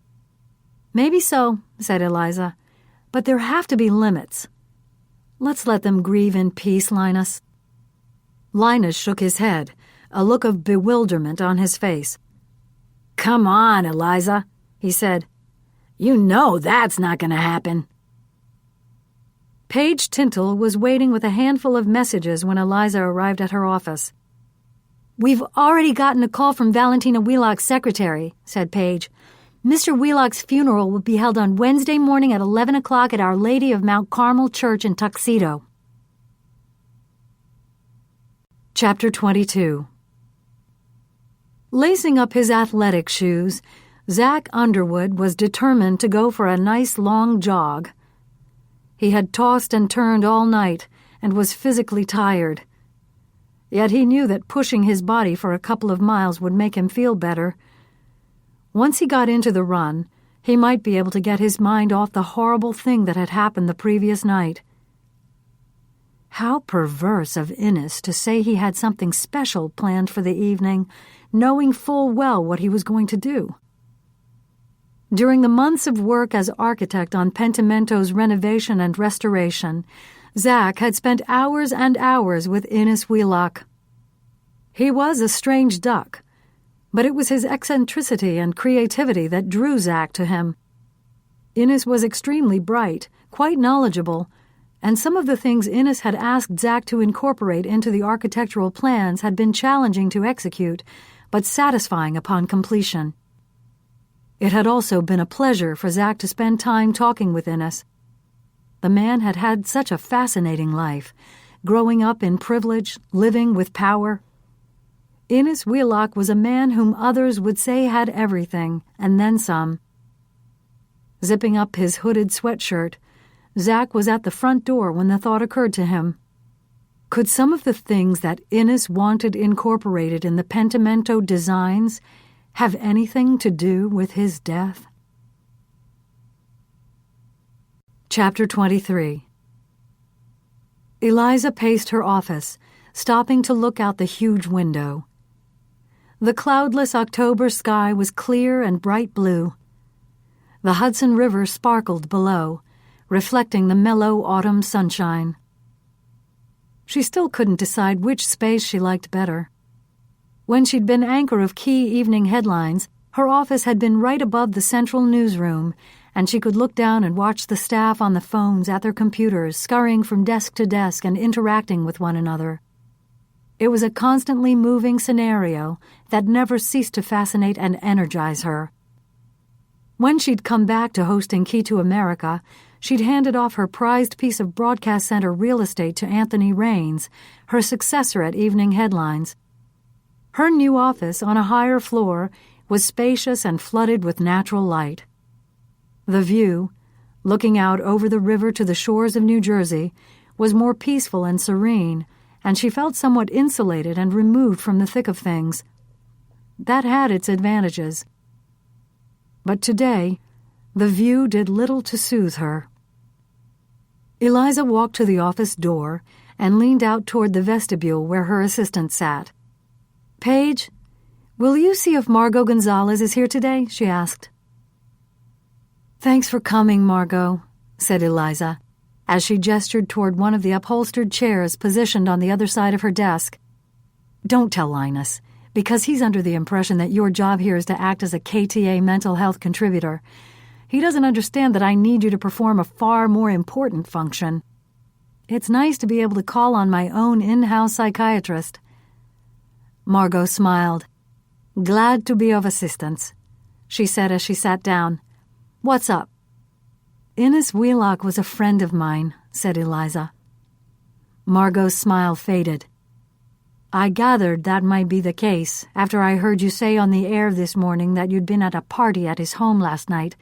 "Maybe so," said Eliza, "but there have to be limits. Let's let them grieve in peace, Linus." Linus shook his head, a look of bewilderment on his face.
"Come on, Eliza," he said. "You know that's not going to happen."
Paige Tintle was waiting with a handful of messages when Eliza arrived at her office. "We've already gotten a call from Valentina Wheelock's secretary," said Paige. "Mr. Wheelock's funeral will be held on Wednesday morning at 11 o'clock at Our Lady of Mount Carmel Church in Tuxedo." Chapter 22. Lacing up his athletic shoes, Zach Underwood was determined to go for a nice long jog. He had tossed and turned all night, and was physically tired. Yet he knew that pushing his body for a couple of miles would make him feel better. Once he got into the run, he might be able to get his mind off the horrible thing that had happened the previous night. How perverse of Innes to say he had something special planned for the evening, knowing full well what he was going to do. During the months of work as architect on Pentamento's renovation and restoration, Zach had spent hours and hours with Innes Wheelock. He was a strange duck, but it was his eccentricity and creativity that drew Zach to him. Innes was extremely bright, quite knowledgeable, and some of the things Innes had asked Zach to incorporate into the architectural plans had been challenging to execute, but satisfying upon completion. It had also been a pleasure for Zach to spend time talking with Innes. The man had had such a fascinating life, growing up in privilege, living with power. Innes Wheelock was a man whom others would say had everything, and then some. Zipping up his hooded sweatshirt, Zach was at the front door when the thought occurred to him. Could some of the things that Innes wanted incorporated in the Pentimento designs have anything to do with his death? Chapter 23. Eliza paced her office, stopping to look out the huge window. The cloudless October sky was clear and bright blue. The Hudson River sparkled below, reflecting the mellow autumn sunshine. She still couldn't decide which space she liked better. When she'd been anchor of key evening headlines, her office had been right above the central newsroom, and she could look down and watch the staff on the phones at their computers, scurrying from desk to desk and interacting with one another. It was a constantly moving scenario that never ceased to fascinate and energize her. When she'd come back to hosting Key to America, she'd handed off her prized piece of broadcast center real estate to Anthony Raines, her successor at Evening Headlines. Her new office on a higher floor was spacious and flooded with natural light. The view, looking out over the river to the shores of New Jersey, was more peaceful and serene, and she felt somewhat insulated and removed from the thick of things. That had its advantages. But today, the view did little to soothe her. Eliza walked to the office door and leaned out toward the vestibule where her assistant sat. "Paige, will you see if Margot Gonzalez is here today?" she asked. "Thanks for coming, Margot," said Eliza, as she gestured toward one of the upholstered chairs positioned on the other side of her desk. "Don't tell Linus, because he's under the impression that your job here is to act as a KTA mental health contributor. He doesn't understand that I need you to perform a far more important function. It's nice to be able to call on my own in-house psychiatrist." Margot smiled. "Glad to be of assistance," she said as she sat down. "What's up?" "Innes Wheelock was a friend of mine," said Eliza. Margot's smile faded. "I gathered that might be the case after I heard you say on the air this morning that you'd been at a party at his home last night.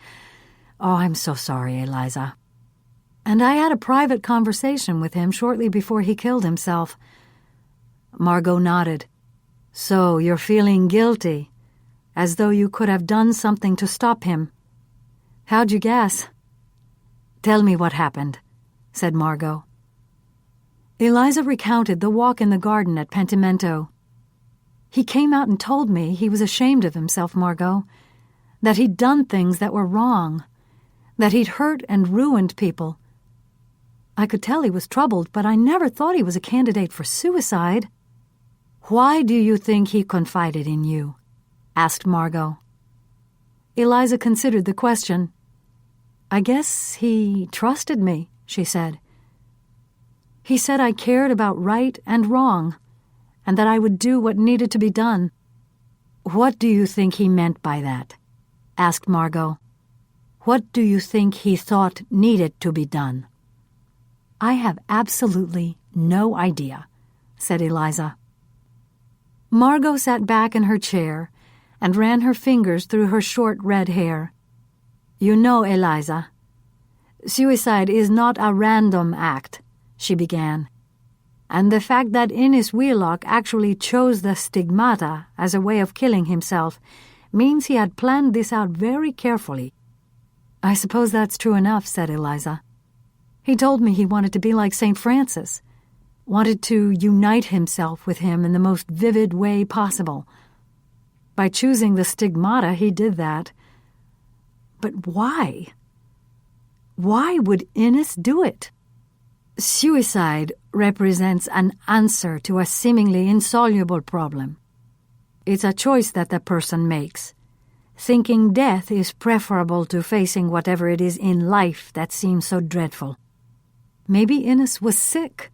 Oh, I'm so sorry, Eliza. And I had a private conversation with him shortly before he killed himself." Margot nodded. "So you're feeling guilty, as though you could have done something to stop him. How'd you guess?" "Tell me what happened," said Margot. Eliza recounted the walk in the garden at Pentimento. "He came out and told me he was ashamed of himself, Margot, that he'd done things that were wrong, that he'd hurt and ruined people. I could tell he was troubled, but I never thought he was a candidate for suicide." "Why do you think he confided in you?" asked Margot. Eliza considered the question. "I guess he trusted me," she said. "He said I cared about right and wrong, and that I would do what needed to be done." "What do you think he meant by that?" asked Margot. "What do you think he thought needed to be done?" "I have absolutely no idea," said Eliza. Margot sat back in her chair and ran her fingers through her short red hair. "You know, Eliza, suicide is not a random act," she began.
and the fact that Innes Wheelock actually chose the stigmata as a way of killing himself means he had planned this out very carefully.
I suppose that's true enough, said Eliza. He told me he wanted to be like St. Francis, wanted to unite himself with him in the most vivid way possible. By choosing the stigmata, he did that. But why? Why would Innes do it? Suicide represents an answer to a seemingly insoluble problem. It's a choice that the person makes. Thinking death is preferable to facing whatever it is in life that seems so dreadful. Maybe Innes was sick,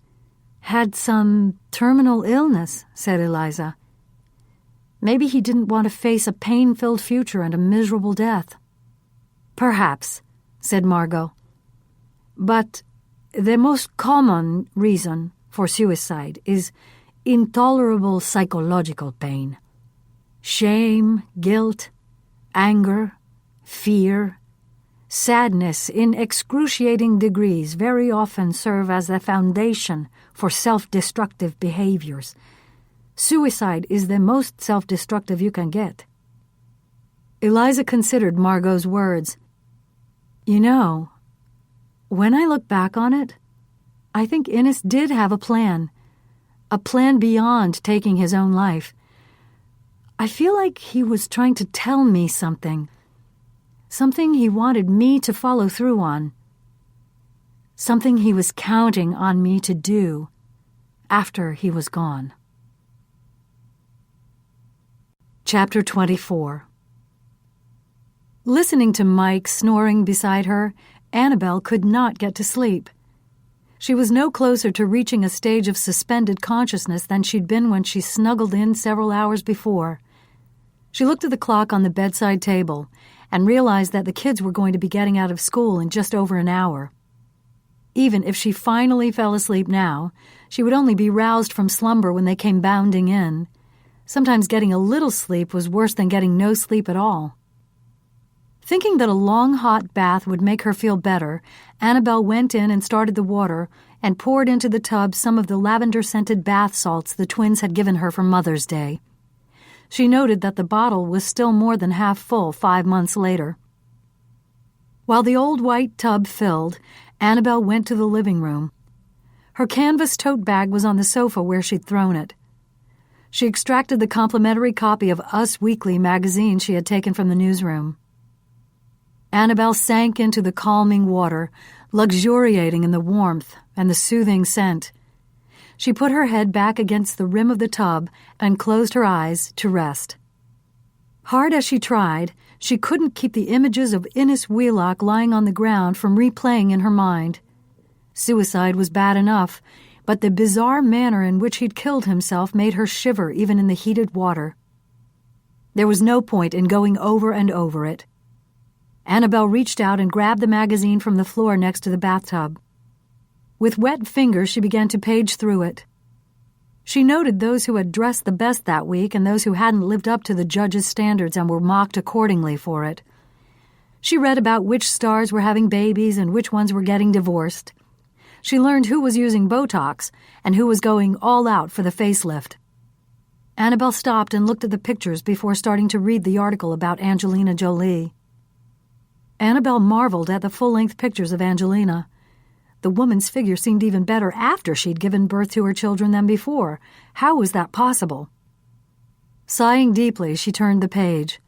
had some terminal illness, said Eliza. Maybe he didn't want to face a pain-filled future and a miserable death. Perhaps, said Margot. But the most common reason for suicide is intolerable psychological pain. Shame, guilt, anger, fear, sadness in excruciating degrees very often serve as the foundation for self-destructive behaviors. Suicide is the most self-destructive you can get. Eliza considered Margot's words. You know, when I look back on it, I think Innes did have a plan beyond taking his own life. I feel like he was trying to tell me something he wanted me to follow through on, something he was counting on me to do after he was gone. Chapter 24. Listening to Mike snoring beside her, Annabelle could not get to sleep. She was no closer to reaching a stage of suspended consciousness than she'd been when she snuggled in several hours before. She looked at the clock on the bedside table and realized that the kids were going to be getting out of school in just over an hour. Even if she finally fell asleep now, she would only be roused from slumber when they came bounding in. Sometimes getting a little sleep was worse than getting no sleep at all. Thinking that a long hot bath would make her feel better, Annabelle went in and started the water and poured into the tub some of the lavender-scented bath salts the twins had given her for Mother's Day. She noted that the bottle was still more than half full 5 months later. While the old white tub filled, Annabelle went to the living room. Her canvas tote bag was on the sofa where she'd thrown it. She extracted the complimentary copy of Us Weekly magazine she had taken from the newsroom. Annabelle sank into the calming water, luxuriating in the warmth and the soothing scent. She put her head back against the rim of the tub and closed her eyes to rest. Hard as she tried, she couldn't keep the images of Innes Wheelock lying on the ground from replaying in her mind. Suicide was bad enough, but the bizarre manner in which he'd killed himself made her shiver even in the heated water. There was no point in going over and over it. Annabelle reached out and grabbed the magazine from the floor next to the bathtub. With wet fingers, she began to page through it. She noted those who had dressed the best that week and those who hadn't lived up to the judges' standards and were mocked accordingly for it. She read about which stars were having babies and which ones were getting divorced. She learned who was using Botox and who was going all out for the facelift. Annabelle stopped and looked at the pictures before starting to read the article about Angelina Jolie. Annabelle marveled at the full-length pictures of Angelina. The woman's figure seemed even better after she'd given birth to her children than before. How was that possible? Sighing deeply, she turned the page.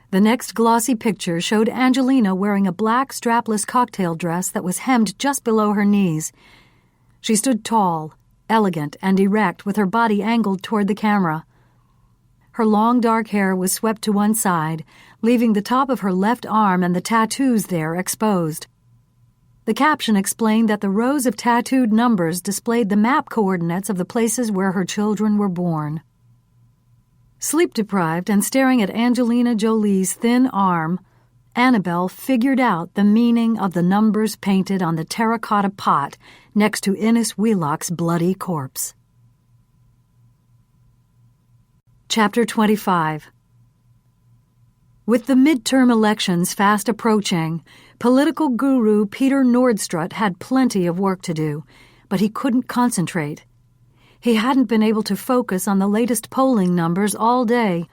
The next glossy picture showed Angelina wearing a black strapless cocktail dress that was hemmed just below her knees. She stood tall, elegant, and erect with her body angled toward the camera. Her long dark hair was swept to one side, leaving the top of her left arm and the tattoos there exposed. The caption explained that the rows of tattooed numbers displayed the map coordinates of the places where her children were born. Sleep-deprived and staring at Angelina Jolie's thin arm, Annabelle figured out the meaning of the numbers painted on the terracotta pot next to Innes Wheelock's bloody corpse. Chapter 25. With the midterm elections fast approaching, political guru Peter Nordstrut had plenty of work to do, but he couldn't concentrate. He hadn't been able to focus on the latest polling numbers all day.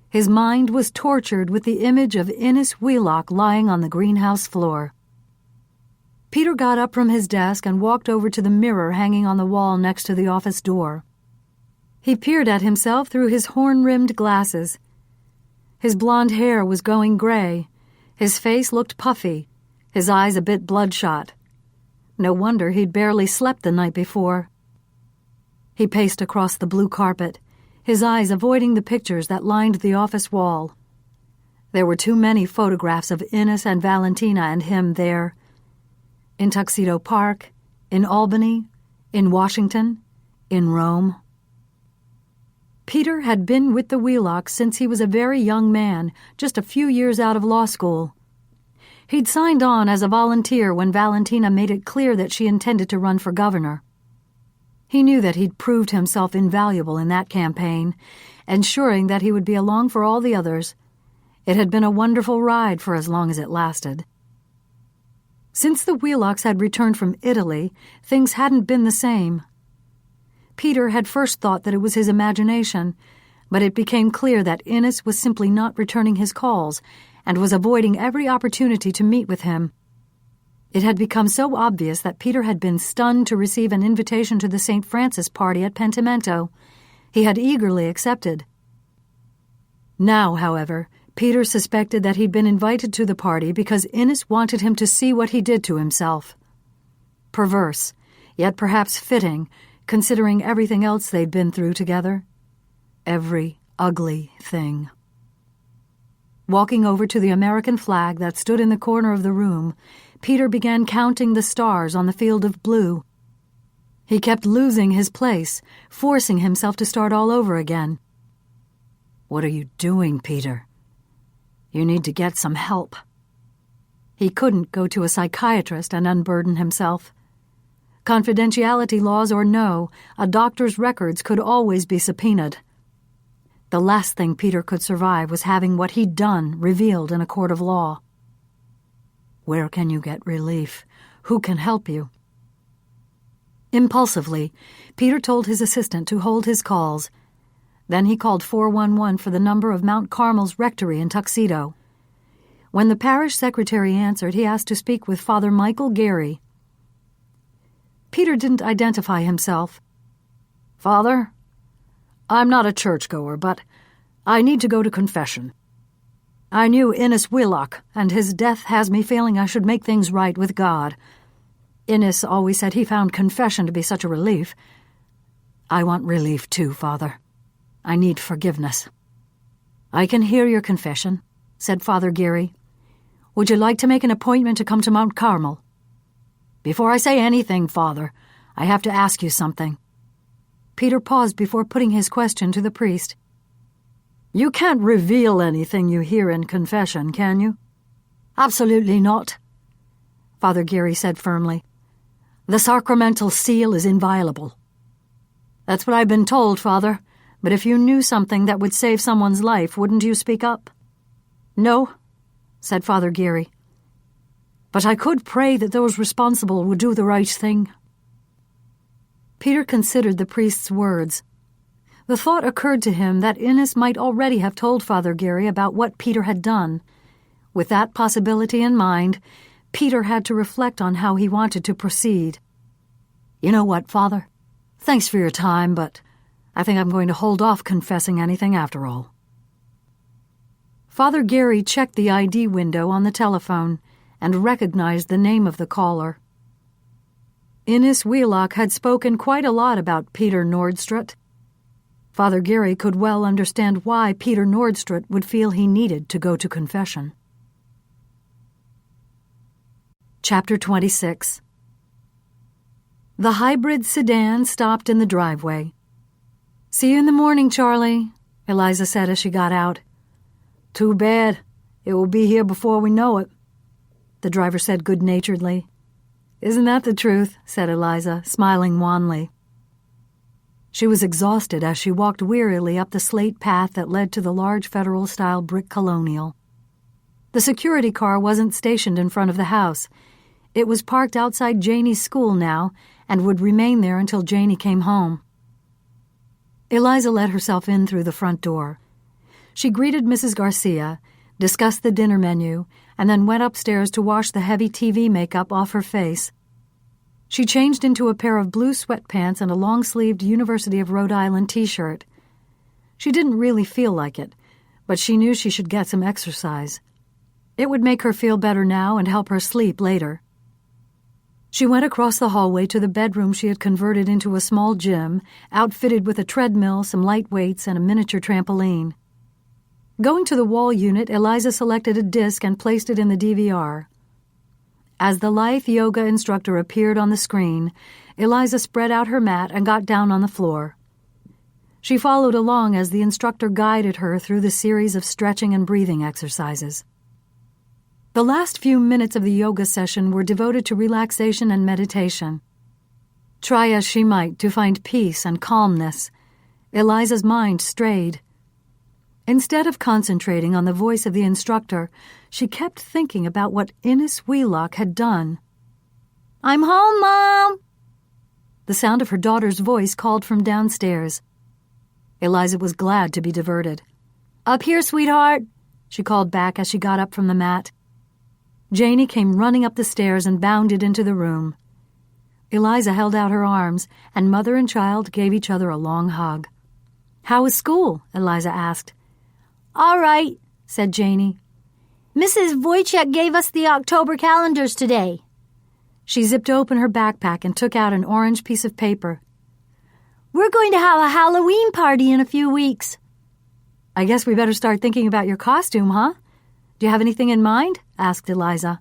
His mind was tortured with the image of Innes Wheelock lying on the greenhouse floor. Peter got up from his desk and walked over to the mirror hanging on the wall next to the office door. He peered at himself through his horn-rimmed glasses. His blonde hair was going gray. His face looked puffy, his eyes a bit bloodshot. No wonder he'd barely slept the night before. He paced across the blue carpet, his eyes avoiding the pictures that lined the office wall. There were too many photographs of Innes and Valentina and him there. In Tuxedo Park, in Albany, in Washington, in Rome. Peter had been with the Wheelocks since he was a very young man, just a few years out of law school. He'd signed on as a volunteer when Valentina made it clear that she intended to run for governor. He knew that he'd proved himself invaluable in that campaign, ensuring that he would be along for all the others. It had been a wonderful ride for as long as it lasted. Since the Wheelocks had returned from Italy, things hadn't been the same. Peter had first thought that it was his imagination, but it became clear that Innes was simply not returning his calls and was avoiding every opportunity to meet with him. It had become so obvious that Peter had been stunned to receive an invitation to the St. Francis party at Pentimento. He had eagerly accepted. Now, however, Peter suspected that he'd been invited to the party because Innes wanted him to see what he did to himself. Perverse, yet perhaps fitting, considering everything else they'd been through together. Every ugly thing. Walking over to the American flag that stood in the corner of the room, Peter began counting the stars on the field of blue. He kept losing his place, forcing himself to start all over again. "What are you doing, Peter? You need to get some help." He couldn't go to a psychiatrist and unburden himself. Confidentiality laws or no, a doctor's records could always be subpoenaed. The last thing Peter could survive was having what he'd done revealed in a court of law. Where can you get relief? Who can help you? Impulsively, Peter told his assistant to hold his calls. Then he called 411 for the number of Mount Carmel's rectory in Tuxedo. When the parish secretary answered, he asked to speak with Father Michael Gary. Peter didn't identify himself. "Father, I'm not a churchgoer, but I need to go to confession. I knew Innes Wheelock, and his death has me feeling I should make things right with God. Innes always said he found confession to be such a relief. I want relief too, Father. I need forgiveness." "I can hear your confession," said Father Gary. "Would you like to make an appointment to come to Mount Carmel?" "Before I say anything, Father, I have to ask you something." Peter paused before putting his question to the priest. "You can't reveal anything you hear in confession, can you?" "Absolutely not," Father Gary said firmly. "The sacramental seal is inviolable." "That's what I've been told, Father, but if you knew something that would save someone's life, wouldn't you speak up?" "No," said Father Gary. "But I could pray that those responsible would do the right thing." Peter considered the priest's words. The thought occurred to him that Innes might already have told Father Gary about what Peter had done. With that possibility in mind, Peter had to reflect on how he wanted to proceed. "You know what, Father? Thanks for your time, but I think I'm going to hold off confessing anything after all." Father Gary checked the ID window on the telephone and recognized the name of the caller. Innes Wheelock had spoken quite a lot about Peter Nordstrut. Father Gary could well understand why Peter Nordstrut would feel he needed to go to confession. Chapter 26. The hybrid sedan stopped in the driveway. "See you in the morning, Charlie," Eliza said as she got out. "Too bad. It will be here before we know it," the driver said good-naturedly. "Isn't that the truth?" said Eliza, smiling wanly. She was exhausted as she walked wearily up the slate path that led to the large Federal-style brick colonial. The security car wasn't stationed in front of the house. It was parked outside Janie's school now and would remain there until Janie came home. Eliza let herself in through the front door. She greeted Mrs. Garcia, discussed the dinner menu, and then went upstairs to wash the heavy TV makeup off her face. She changed into a pair of blue sweatpants and a long-sleeved University of Rhode Island t-shirt. She didn't really feel like it, but she knew she should get some exercise. It would make her feel better now and help her sleep later. She went across the hallway to the bedroom she had converted into a small gym, outfitted with a treadmill, some light weights, and a miniature trampoline. Going to the wall unit, Eliza selected a disc and placed it in the DVR. As the lithe yoga instructor appeared on the screen, Eliza spread out her mat and got down on the floor. She followed along as the instructor guided her through the series of stretching and breathing exercises. The last few minutes of the yoga session were devoted to relaxation and meditation. Try as she might to find peace and calmness, Eliza's mind strayed. Instead of concentrating on the voice of the instructor, she kept thinking about what Innes Wheelock had done. "I'm home, Mom!" The sound of her daughter's voice called from downstairs. Eliza was glad to be diverted. "Up here, sweetheart," she called back as she got up from the mat. Janie came running up the stairs and bounded into the room. Eliza held out her arms, and mother and child gave each other a long hug. "How was school?" Eliza asked. "All right," said Janie. "Mrs. Wojciech gave us the October calendars today." She zipped open her backpack and took out an orange piece of paper. "We're going to have a Halloween party in a few weeks." "I guess we better start thinking about your costume, huh? Do you have anything in mind?" asked Eliza.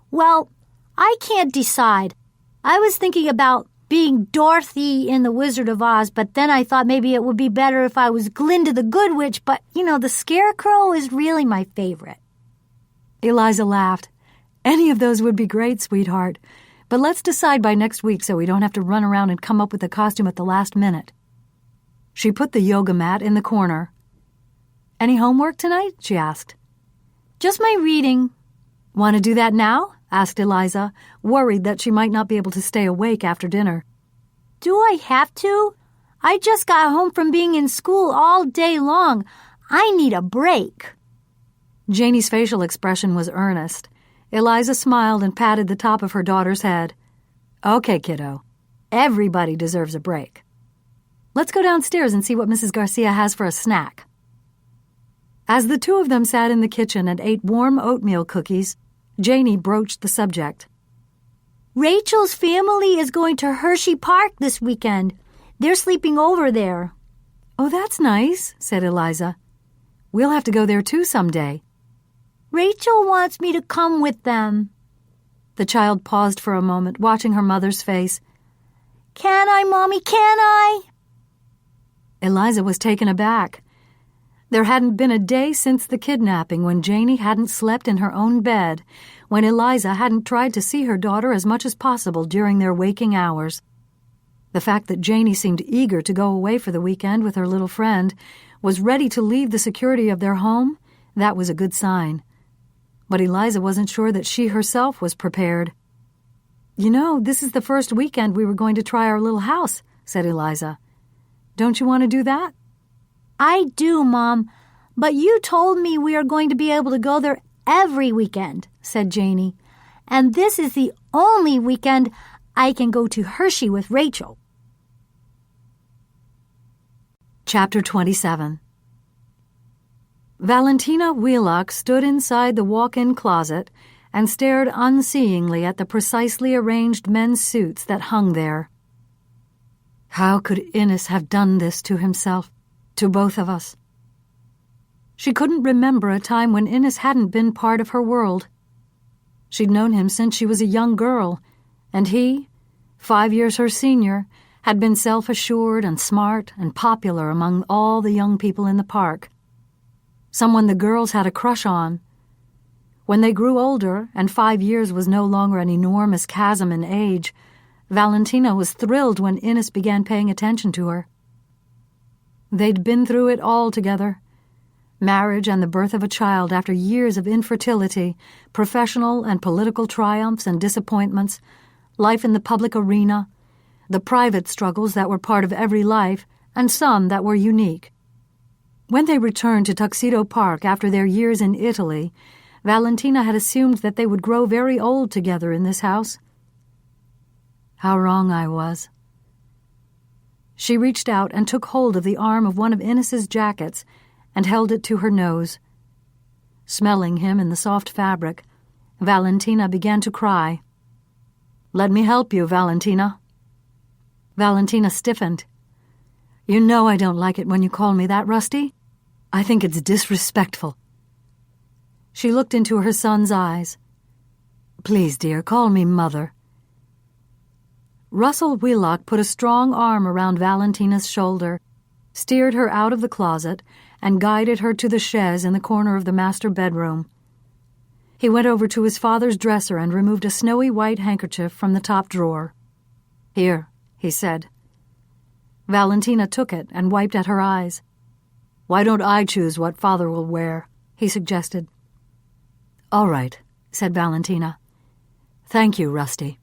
"Well, I can't decide. I was thinking about being Dorothy in The Wizard of Oz, but then I thought maybe it would be better if I was Glinda the Good Witch, but, the Scarecrow is really my favorite." Eliza laughed. "Any of those would be great, sweetheart. But let's decide by next week so we don't have to run around and come up with a costume at the last minute." She put the yoga mat in the corner. "Any homework tonight?" she asked. "Just my reading." "Want to do that now?" asked Eliza, worried that she might not be able to stay awake after dinner. "Do I have to? I just got home from being in school all day long. I need a break." Janie's facial expression was earnest. Eliza smiled and patted the top of her daughter's head. "Okay, kiddo. Everybody deserves a break. Let's go downstairs and see what Mrs. Garcia has for a snack." As the two of them sat in the kitchen and ate warm oatmeal cookies, Janie broached the subject. "Rachel's family is going to Hershey Park this weekend. They're sleeping over there." "Oh, that's nice," said Eliza. "We'll have to go there too someday." "Rachel wants me to come with them." The child paused for a moment, watching her mother's face. "Can I, Mommy, can I?" Eliza was taken aback. There hadn't been a day since the kidnapping when Janie hadn't slept in her own bed, when Eliza hadn't tried to see her daughter as much as possible during their waking hours. The fact that Janie seemed eager to go away for the weekend with her little friend, was ready to leave the security of their home, that was a good sign. But Eliza wasn't sure that she herself was prepared. "This is the first weekend we were going to try our little house," said Eliza. "Don't you want to do that?" "I do, Mom, but you told me we are going to be able to go there every weekend," said Janie. "And this is the only weekend I can go to Hershey with Rachel." Chapter 27. Valentina Wheelock stood inside the walk-in closet and stared unseeingly at the precisely arranged men's suits that hung there. How could Innes have done this to himself? To both of us? She couldn't remember a time when Innes hadn't been part of her world. She'd known him since she was a young girl, and he, 5 years her senior, had been self-assured and smart and popular among all the young people in the park. Someone the girls had a crush on. When they grew older, and 5 years was no longer an enormous chasm in age, Valentina was thrilled when Innes began paying attention to her. They'd been through it all together. Marriage and the birth of a child after years of infertility, professional and political triumphs and disappointments, life in the public arena, the private struggles that were part of every life, and some that were unique. When they returned to Tuxedo Park after their years in Italy, Valentina had assumed that they would grow very old together in this house. How wrong I was. She reached out and took hold of the arm of one of Innes's jackets and held it to her nose. Smelling him in the soft fabric, Valentina began to cry. "Let me help you, Valentina." Valentina stiffened. "You know I don't like it when you call me that, Rusty. I think it's disrespectful." She looked into her son's eyes. "Please, dear, call me Mother." Russell Wheelock put a strong arm around Valentina's shoulder, steered her out of the closet, and guided her to the chaise in the corner of the master bedroom. He went over to his father's dresser and removed a snowy white handkerchief from the top drawer. "Here," he said. Valentina took it and wiped at her eyes. "Why don't I choose what Father will wear?" he suggested. "All right," said Valentina. "Thank you, Rusty."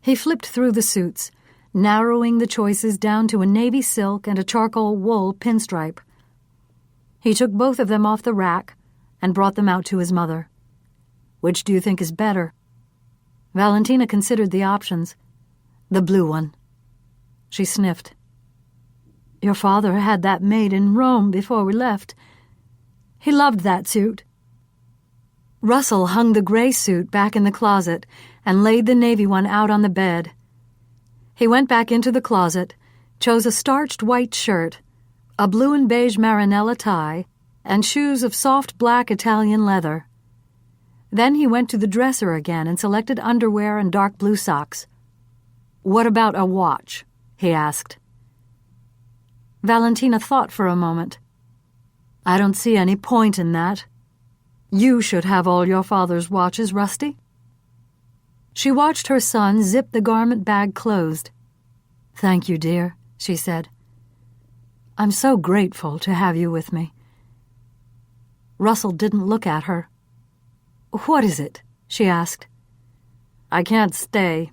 He flipped through the suits, narrowing the choices down to a navy silk and a charcoal wool pinstripe. He took both of them off the rack and brought them out to his mother. "Which do you think is better?" Valentina considered the options. "The blue one." She sniffed. "Your father had that made in Rome before we left. He loved that suit." Russell hung the gray suit back in the closet and laid the navy one out on the bed. He went back into the closet, chose a starched white shirt, a blue and beige Marinella tie, and shoes of soft black Italian leather. Then he went to the dresser again and selected underwear and dark blue socks. "What about a watch?" he asked. Valentina thought for a moment. "I don't see any point in that. You should have all your father's watches, Rusty." She watched her son zip the garment bag closed. "Thank you, dear," she said. "I'm so grateful to have you with me." Russell didn't look at her. "What is it?" she asked. "I can't stay.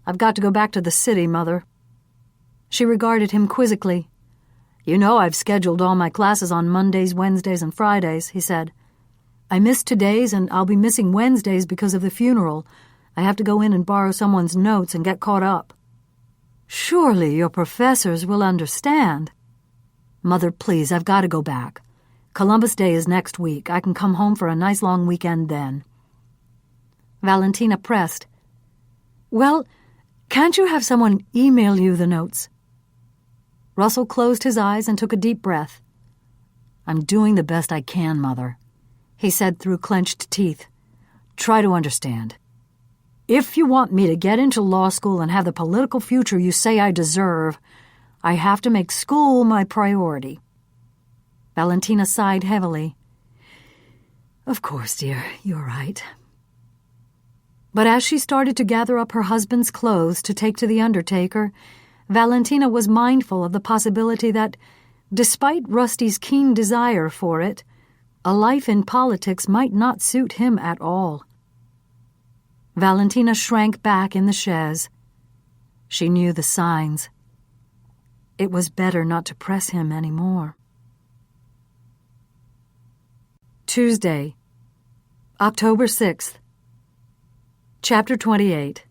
I've got to go back to the city, Mother." She regarded him quizzically. "You know I've scheduled all my classes on Mondays, Wednesdays, and Fridays," he said. "I missed today's, and I'll be missing Wednesdays because of the funeral. I have to go in and borrow someone's notes and get caught up." "Surely your professors will understand." "Mother, please, I've got to go back. Columbus Day is next week. I can come home for a nice long weekend then." Valentina pressed. "Well, can't you have someone email you the notes?" Russell closed his eyes and took a deep breath. "I'm doing the best I can, Mother," he said through clenched teeth. "Try to understand. If you want me to get into law school and have the political future you say I deserve, I have to make school my priority." Valentina sighed heavily. "Of course, dear, you're right." But as she started to gather up her husband's clothes to take to the undertaker, Valentina was mindful of the possibility that, despite Rusty's keen desire for it, a life in politics might not suit him at all. Valentina shrank back in the chaise. She knew the signs. It was better not to press him any more. Tuesday, October 6th. Chapter 28.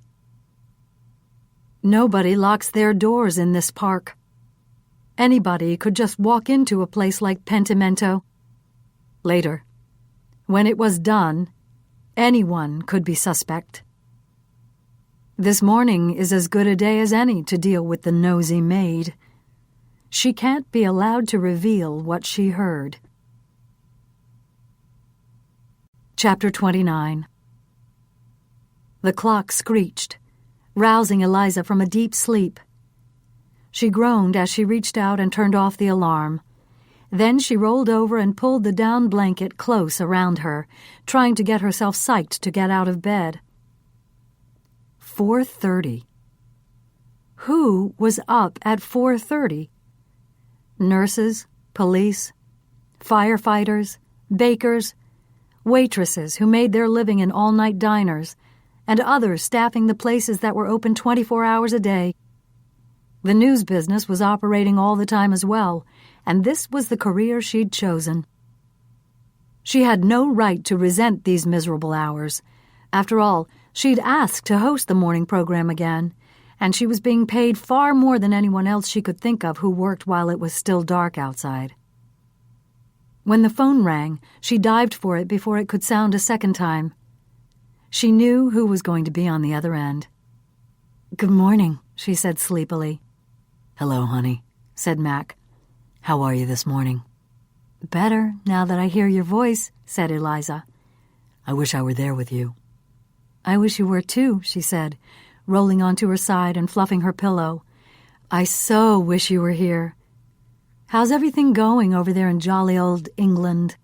Nobody locks their doors in this park. Anybody could just walk into a place like Pentimento. Later, when it was done, anyone could be suspect. This morning is as good a day as any to deal with the nosy maid. She can't be allowed to reveal what she heard. Chapter 29. The clock screeched, rousing Eliza from a deep sleep. She groaned as she reached out and turned off the alarm. Then she rolled over and pulled the down blanket close around her, trying to get herself psyched to get out of bed. 4:30. Who was up at 4:30? Nurses, police, firefighters, bakers, waitresses who made their living in all-night diners, and others staffing the places that were open 24 hours a day. The news business was operating all the time as well, and this was the career she'd chosen. She had no right to resent these miserable hours. After all, she'd asked to host the morning program again, and she was being paid far more than anyone else she could think of who worked while it was still dark outside. When the phone rang, she dived for it before it could sound a second time. She knew who was going to be on the other end. "Good morning," she said sleepily. "Hello, honey," said Mac. "How are you this morning?" "Better, now that I hear your voice," said Eliza. "I wish I were there with you." "I wish you were too," she said, rolling onto her side and fluffing her pillow. "I so wish you were here. How's everything going over there in jolly old England?"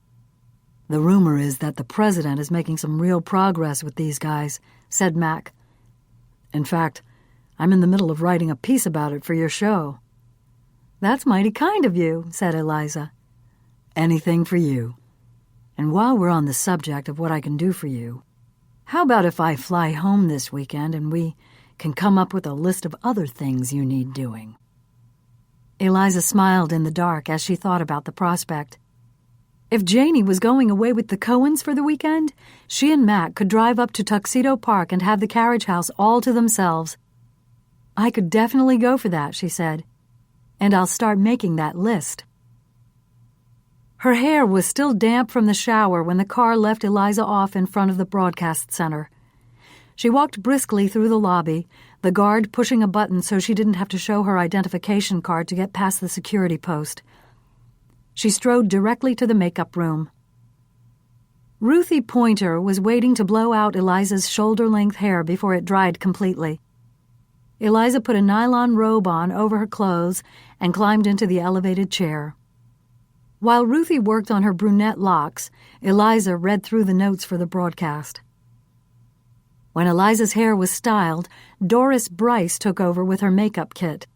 "The rumor is that the president is making some real progress with these guys," said Mac. "In fact, I'm in the middle of writing a piece about it for your show." "That's mighty kind of you," said Eliza. "Anything for you. And while we're on the subject of what I can do for you, how about if I fly home this weekend and we can come up with a list of other things you need doing?" Eliza smiled in the dark as she thought about the prospect. If Janie was going away with the Cohens for the weekend, she and Mac could drive up to Tuxedo Park and have the carriage house all to themselves. "I could definitely go for that," she said, "and I'll start making that list." Her hair was still damp from the shower when the car left Eliza off in front of the broadcast center. She walked briskly through the lobby, the guard pushing a button so she didn't have to show her identification card to get past the security post. She strode directly to the makeup room. Ruthie Pointer was waiting to blow out Eliza's shoulder-length hair before it dried completely. Eliza put a nylon robe on over her clothes and climbed into the elevated chair. While Ruthie worked on her brunette locks, Eliza read through the notes for the broadcast. When Eliza's hair was styled, Doris Bryce took over with her makeup kit.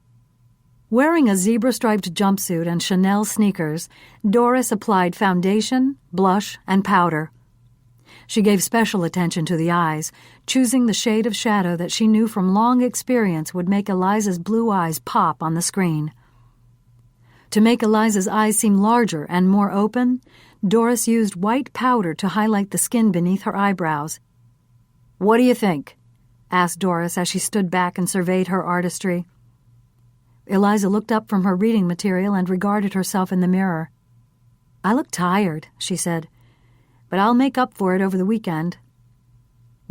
Wearing a zebra-striped jumpsuit and Chanel sneakers, Doris applied foundation, blush, and powder. She gave special attention to the eyes, choosing the shade of shadow that she knew from long experience would make Eliza's blue eyes pop on the screen. To make Eliza's eyes seem larger and more open, Doris used white powder to highlight the skin beneath her eyebrows. "What do you think?" asked Doris as she stood back and surveyed her artistry. Eliza looked up from her reading material and regarded herself in the mirror. "I look tired," she said, "but I'll make up for it over the weekend."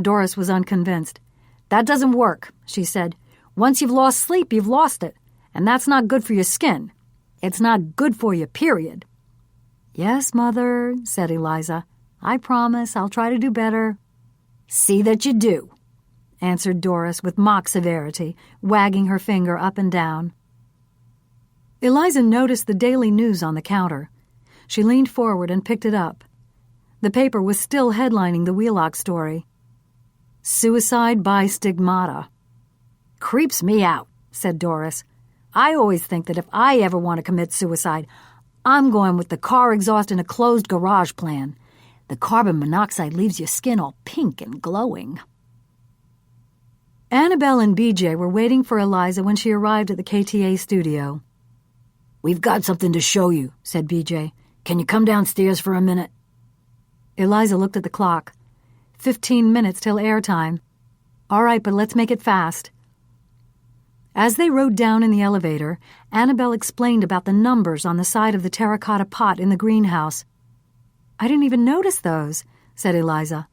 Doris was unconvinced. "That doesn't work," she said. "Once you've lost sleep, you've lost it, and that's not good for your skin. It's not good for you, period." "Yes, Mother," said Eliza. "I promise I'll try to do better." "See that you do," answered Doris with mock severity, wagging her finger up and down. Eliza noticed the daily news on the counter. She leaned forward and picked it up. The paper was still headlining the Wheelock story. "Suicide by stigmata." "Creeps me out," said Doris. "I always think that if I ever want to commit suicide, I'm going with the car exhaust in a closed garage plan. The carbon monoxide leaves your skin all pink and glowing." Annabelle and BJ were waiting for Eliza when she arrived at the KTA studio. "We've got something to show you," said BJ. "Can you come downstairs for a minute?" Eliza looked at the clock. 15 minutes till airtime. "All right, but let's make it fast." As they rode down in the elevator, Annabelle explained about the numbers on the side of the terracotta pot in the greenhouse. "I didn't even notice those," said Eliza.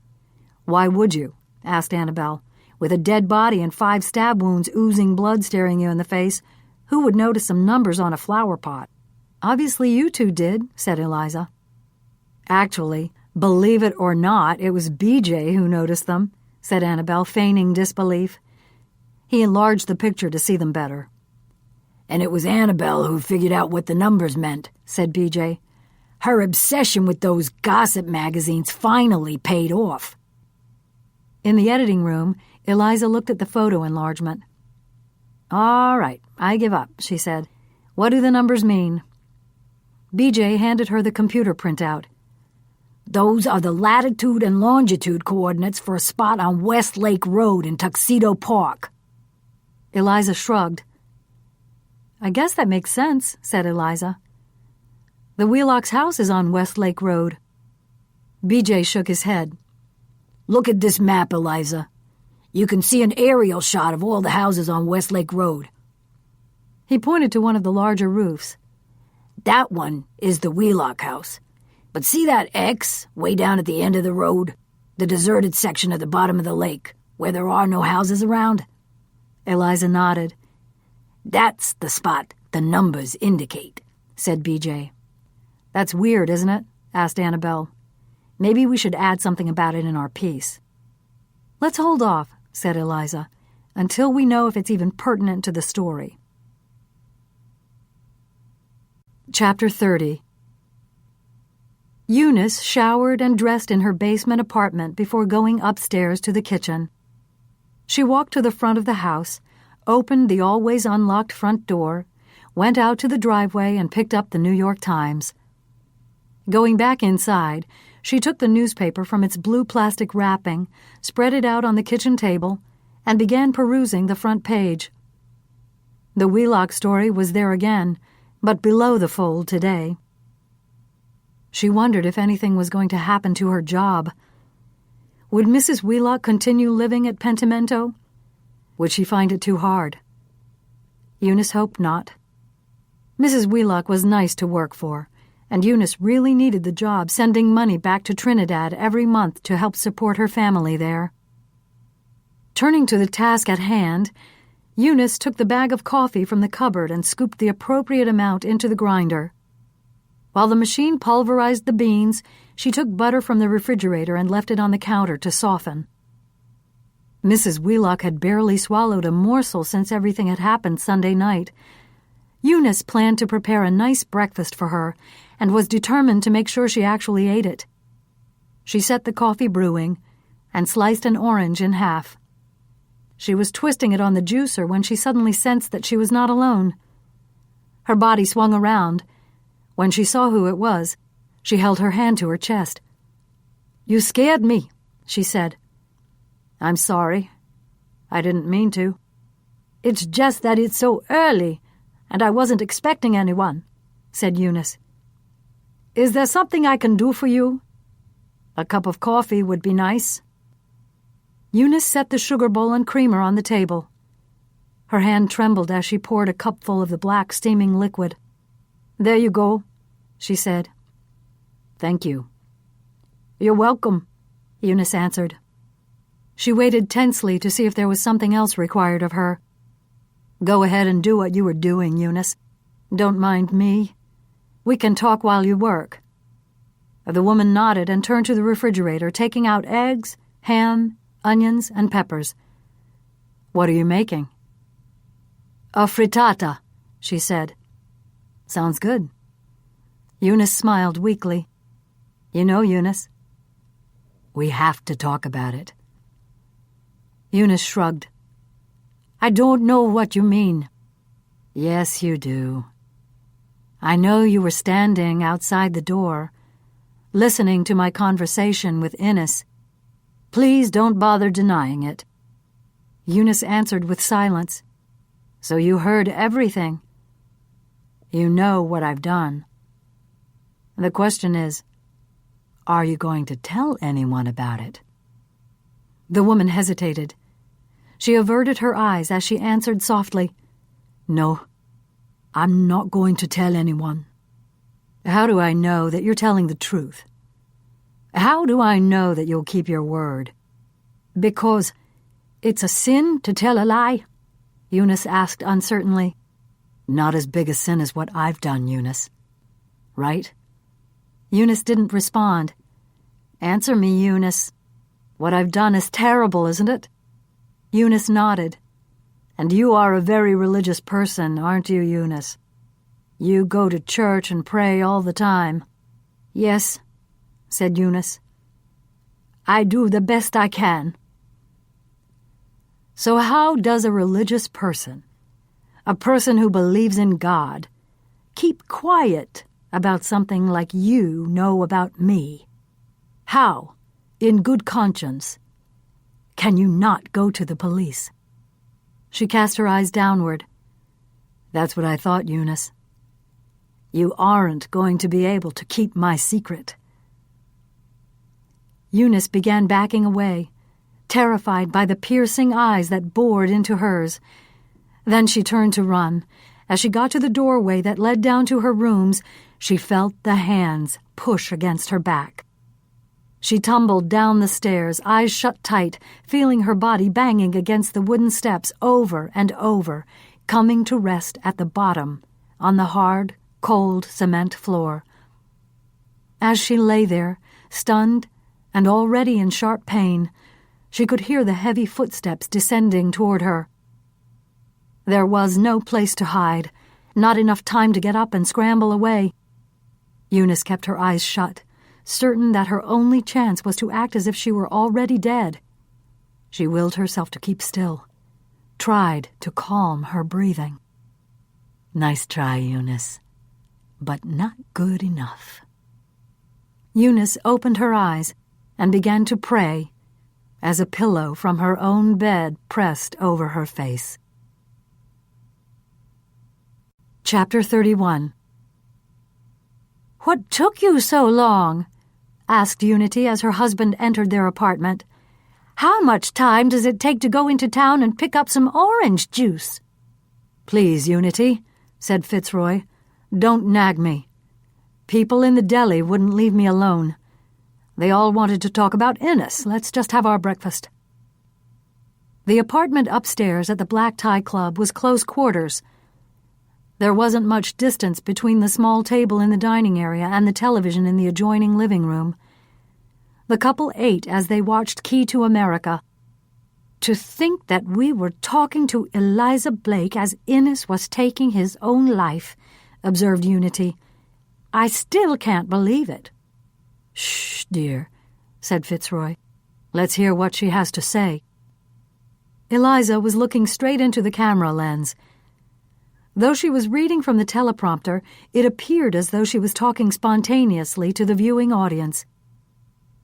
"Why would you?" asked Annabelle. "With a dead body and 5 stab wounds oozing blood staring you in the face, who would notice some numbers on a flower pot?" "Obviously you two did," said Eliza. "Actually, believe it or not, it was BJ who noticed them," said Annabelle, feigning disbelief. He enlarged the picture to see them better. "And it was Annabelle who figured out what the numbers meant," said BJ. "Her obsession with those gossip magazines finally paid off." In the editing room, Eliza looked at the photo enlargement. "All right, I give up," she said. "What do the numbers mean?" BJ handed her the computer printout. "Those are the latitude and longitude coordinates for a spot on West Lake Road in Tuxedo Park." Eliza shrugged. I guess that makes sense, said Eliza. The Wheelocks' house is on Westlake Road. BJ shook his head.
Look at this map, Eliza. You can see an aerial shot of all the houses on Westlake Road.
He pointed to one of the larger roofs.
That one is the Wheelock house. But see that X way down at the end of the road? The deserted section at the bottom of the lake, where there are no houses around?
Eliza nodded.
That's the spot the numbers indicate, said BJ.
That's weird, isn't it? Asked Annabelle. Maybe we should add something about it in our piece. Let's hold off, said Eliza, until we know if it's even pertinent to the story. Chapter 30. Eunice showered and dressed in her basement apartment before going upstairs to the kitchen. She walked to the front of the house, opened the always unlocked front door, went out to the driveway and picked up the New York Times. Going back inside, she took the newspaper from its blue plastic wrapping, spread it out on the kitchen table, and began perusing the front page. The Wheelock story was there again, but below the fold today. She wondered if anything was going to happen to her job. Would Mrs. Wheelock continue living at Pentimento? Would she find it too hard? Eunice hoped not. Mrs. Wheelock was nice to work for, and Eunice really needed the job, sending money back to Trinidad every month to help support her family there. Turning to the task at hand, Eunice took the bag of coffee from the cupboard and scooped the appropriate amount into the grinder. While the machine pulverized the beans, she took butter from the refrigerator and left it on the counter to soften. Mrs. Wheelock had barely swallowed a morsel since everything had happened Sunday night. Eunice planned to prepare a nice breakfast for her and was determined to make sure she actually ate it. She set the coffee brewing and sliced an orange in half. She was twisting it on the juicer when she suddenly sensed that she was not alone. Her body swung around. When she saw who it was, she held her hand to her chest. "You scared me," she said. "I'm sorry. I didn't mean to." "It's just that it's so early, and I wasn't expecting anyone," said Eunice. "Is there something I can do for you? A cup of coffee would be nice." Eunice set the sugar bowl and creamer on the table. Her hand trembled as she poured a cupful of the black, steaming liquid. "There you go," she said. "Thank you." "You're welcome," Eunice answered. She waited tensely to see if there was something else required of her. "Go ahead and do what you were doing, Eunice. Don't mind me. We can talk while you work." The woman nodded and turned to the refrigerator, taking out eggs, ham, onions, and peppers. "What are you making?" "A frittata," she said. "Sounds good." Eunice smiled weakly. "You know, Eunice, we have to talk about it." Eunice shrugged. "I don't know what you mean." "Yes, you do. I know you were standing outside the door, listening to my conversation with Innes. Please don't bother denying it." Eunice answered with silence. "So you heard everything. You know what I've done. The question is, are you going to tell anyone about it?" The woman hesitated. She averted her eyes as she answered softly, "No, I'm not going to tell anyone." "How do I know that you're telling the truth? How do I know that you'll keep your word?" "Because it's a sin to tell a lie?" Eunice asked uncertainly. "Not as big a sin as what I've done, Eunice. Right?" Eunice didn't respond. "Answer me, Eunice. What I've done is terrible, isn't it?" Eunice nodded. "And you are a very religious person, aren't you, Eunice? You go to church and pray all the time." "Yes," said Eunice. "I do the best I can." "So how does a religious person, a person who believes in God, keep quiet about something like you know about me? How, in good conscience, can you not go to the police?" She cast her eyes downward.
That's what I thought, Eunice. You aren't going to be able to keep my secret.
Eunice began backing away, terrified by the piercing eyes that bored into hers. Then she turned to run. As she got to the doorway that led down to her rooms, she felt the hands push against her back. She tumbled down the stairs, eyes shut tight, feeling her body banging against the wooden steps over and over, coming to rest at the bottom, on the hard, cold cement floor. As she lay there, stunned and already in sharp pain, she could hear the heavy footsteps descending toward her. There was no place to hide, not enough time to get up and scramble away. Eunice kept her eyes shut, certain that her only chance was to act as if she were already dead. She willed herself to keep still, tried to calm her breathing.
Nice try, Eunice, but not good enough.
Eunice opened her eyes and began to pray as a pillow from her own bed pressed over her face. Chapter 31. "What took you so long?" asked Unity as her husband entered their apartment. "How much time does it take to go into town and pick up some orange juice?"
"Please, Unity," said Fitzroy, "don't nag me. People in the deli wouldn't leave me alone. They all wanted to talk about Innes. Let's just have our breakfast."
The apartment upstairs at the Black Tie Club was close quarters. There wasn't much distance between the small table in the dining area and the television in the adjoining living room. The couple ate as they watched Key to America. "To think that we were talking to Eliza Blake as Innes was taking his own life," observed Unity. "I still can't believe it."
"Shh, dear," said Fitzroy. "Let's hear what she has to say."
Eliza was looking straight into the camera lens. Though she was reading from the teleprompter, it appeared as though she was talking spontaneously to the viewing audience.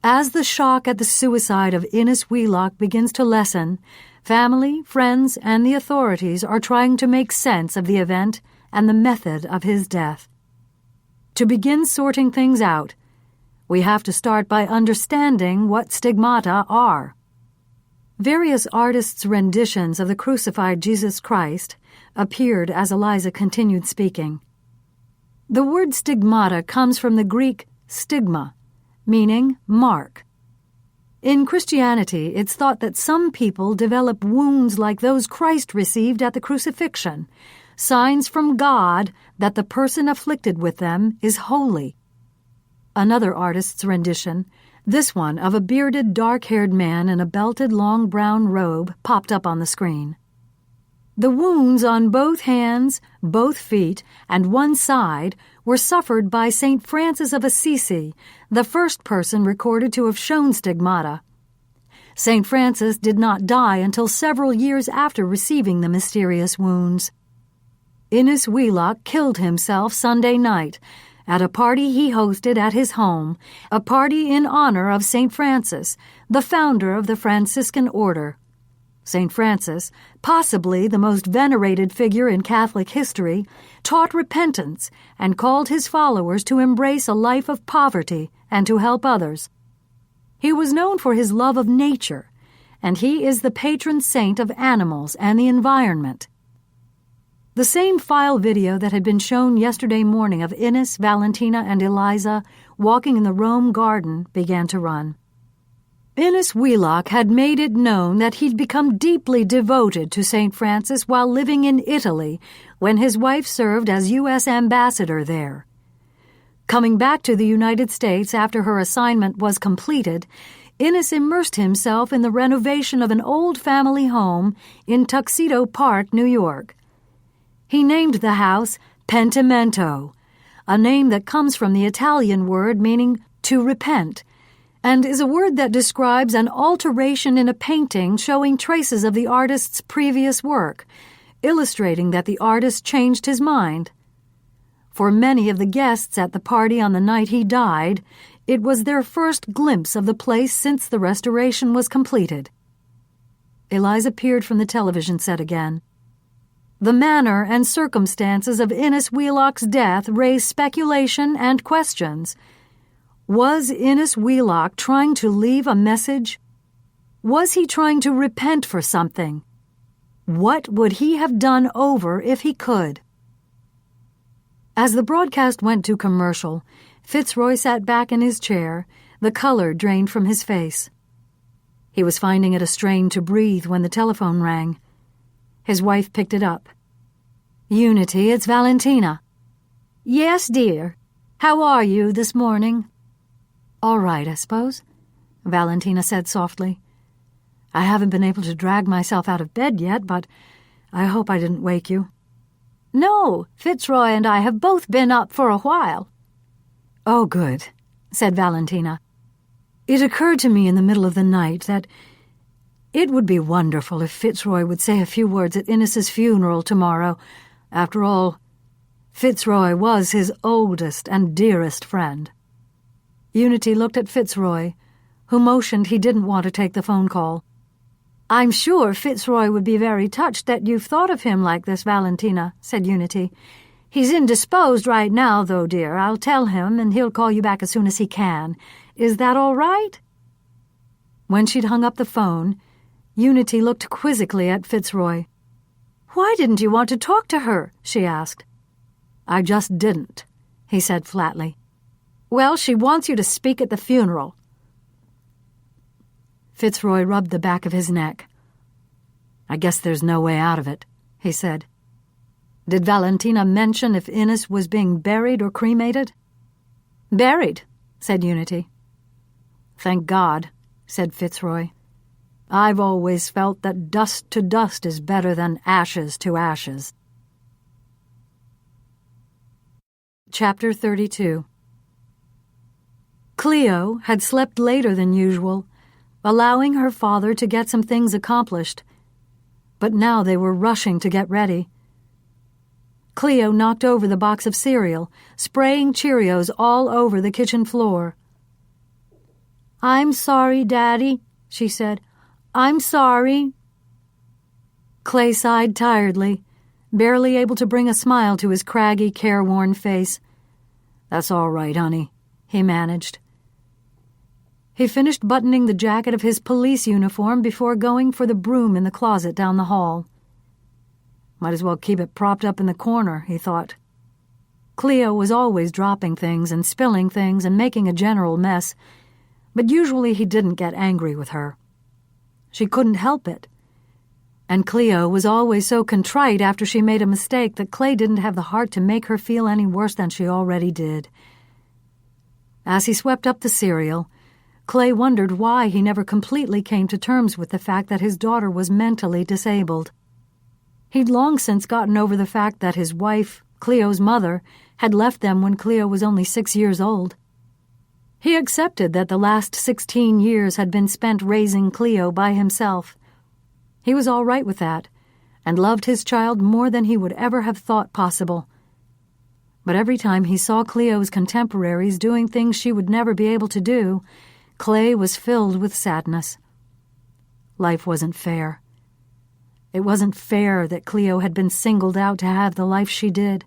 As the shock at the suicide of Innes Wheelock begins to lessen, family, friends, and the authorities are trying to make sense of the event and the method of his death. To begin sorting things out, we have to start by understanding what stigmata are. Various artists' renditions of the crucified Jesus Christ appeared as Eliza continued speaking. The word stigmata comes from the Greek stigma, meaning mark. In Christianity, it's thought that some people develop wounds like those Christ received at the crucifixion, signs from God that the person afflicted with them is holy. Another artist's rendition, this one of a bearded, dark-haired man in a belted long brown robe, popped up on the screen. The wounds on both hands, both feet, and one side were suffered by St. Francis of Assisi, the first person recorded to have shown stigmata. St. Francis did not die until several years after receiving the mysterious wounds. Innes Wheelock killed himself Sunday night at a party he hosted at his home, a party in honor of St. Francis, the founder of the Franciscan order. St. Francis, possibly the most venerated figure in Catholic history, taught repentance and called his followers to embrace a life of poverty and to help others. He was known for his love of nature, and he is the patron saint of animals and the environment. The same file video that had been shown yesterday morning of Innes, Valentina, and Eliza walking in the Rome garden began to run. Innes Wheelock had made it known that he'd become deeply devoted to St. Francis while living in Italy when his wife served as U.S. ambassador there. Coming back to the United States after her assignment was completed, Innes immersed himself in the renovation of an old family home in Tuxedo Park, New York. He named the house Pentimento, a name that comes from the Italian word meaning to repent, and is a word that describes an alteration in a painting showing traces of the artist's previous work, illustrating that the artist changed his mind. For many of the guests at the party on the night he died, it was their first glimpse of the place since the restoration was completed. Eliza peered from the television set again. The manner and circumstances of Innes Wheelock's death raised speculation and questions. Was Innes Wheelock trying to leave a message? Was he trying to repent for something? What would he have done over if he could? As the broadcast went to commercial, Fitzroy sat back in his chair, the color drained from his face. He was finding it a strain to breathe when the telephone rang. His wife picked it up. "Unity, it's Valentina."
"Yes, dear. How are you this morning?"
"All right, I suppose," Valentina said softly. "I haven't been able to drag myself out of bed yet, but I hope I didn't wake you."
"No, Fitzroy and I have both been up for a while."
"Oh, good," said Valentina. "It occurred to me in the middle of the night that it would be wonderful if Fitzroy would say a few words at Innes's funeral tomorrow. After all, Fitzroy was his oldest and dearest friend." Unity looked at Fitzroy, who motioned he didn't want to take the phone call.
"I'm sure Fitzroy would be very touched that you've thought of him like this, Valentina," said Unity. "He's indisposed right now, though, dear. I'll tell him, and he'll call you back as soon as he can. Is that all right?"
When she'd hung up the phone, Unity looked quizzically at Fitzroy.
"Why didn't you want to talk to her?" she asked.
"I just didn't," he said flatly.
"Well, she wants you to speak at the funeral."
Fitzroy rubbed the back of his neck. "I guess there's no way out of it," he said. "Did Valentina mention if Innes was being buried or cremated?"
"Buried," said Unity.
"Thank God," said Fitzroy. "I've always felt that dust to dust is better than ashes to ashes." Chapter 32. Cleo had slept later than usual, allowing her father to get some things accomplished, but now they were rushing to get ready. Cleo knocked over the box of cereal, spraying Cheerios all over the kitchen floor.
"I'm sorry, Daddy," she said. "I'm sorry."
Clay sighed tiredly, barely able to bring a smile to his craggy, careworn face. "That's all right, honey," he managed. He finished buttoning the jacket of his police uniform before going for the broom in the closet down the hall. Might as well keep it propped up in the corner, he thought. Cleo was always dropping things and spilling things and making a general mess, but usually he didn't get angry with her. She couldn't help it. And Cleo was always so contrite after she made a mistake that Clay didn't have the heart to make her feel any worse than she already did. As he swept up the cereal, Clay wondered why he never completely came to terms with the fact that his daughter was mentally disabled. He'd long since gotten over the fact that his wife, Cleo's mother, had left them when Cleo was only 6 years old. He accepted that the last 16 years had been spent raising Cleo by himself. He was all right with that, and loved his child more than he would ever have thought possible. But every time he saw Cleo's contemporaries doing things she would never be able to do, Clay was filled with sadness. Life wasn't fair. It wasn't fair that Cleo had been singled out to have the life she did.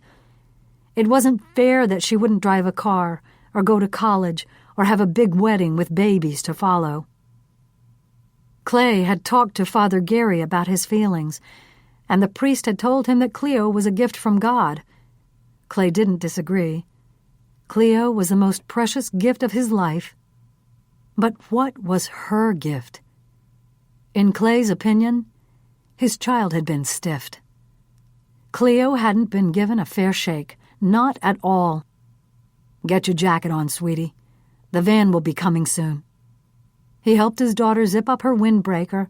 It wasn't fair that she wouldn't drive a car, or go to college, or have a big wedding with babies to follow. Clay had talked to Father Gary about his feelings, and the priest had told him that Cleo was a gift from God. Clay didn't disagree. Cleo was the most precious gift of his life. But what was her gift? In Clay's opinion, his child had been stiffed. Cleo hadn't been given a fair shake, not at all. "Get your jacket on, sweetie. The van will be coming soon." He helped his daughter zip up her windbreaker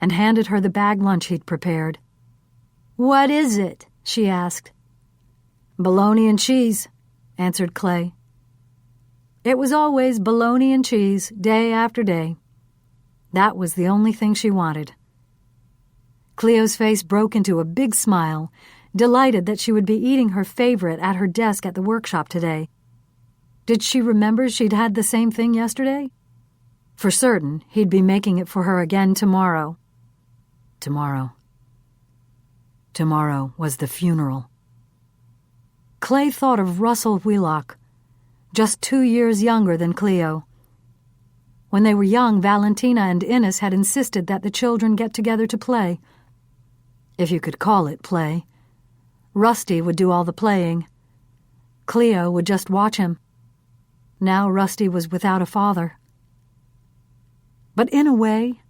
and handed her the bag lunch he'd prepared.
"What is it?" she asked.
"Bologna and cheese," answered Clay. It was always bologna and cheese, day after day. That was the only thing she wanted. Cleo's face broke into a big smile, delighted that she would be eating her favorite at her desk at the workshop today. Did she remember she'd had the same thing yesterday? For certain, he'd be making it for her again tomorrow. Tomorrow. Tomorrow was the funeral. Clay thought of Russell Wheelock, just 2 years younger than Cleo. When they were young, Valentina and Innes had insisted that the children get together to play. If you could call it play. Rusty would do all the playing. Cleo would just watch him. Now Rusty was without a father. But in a way,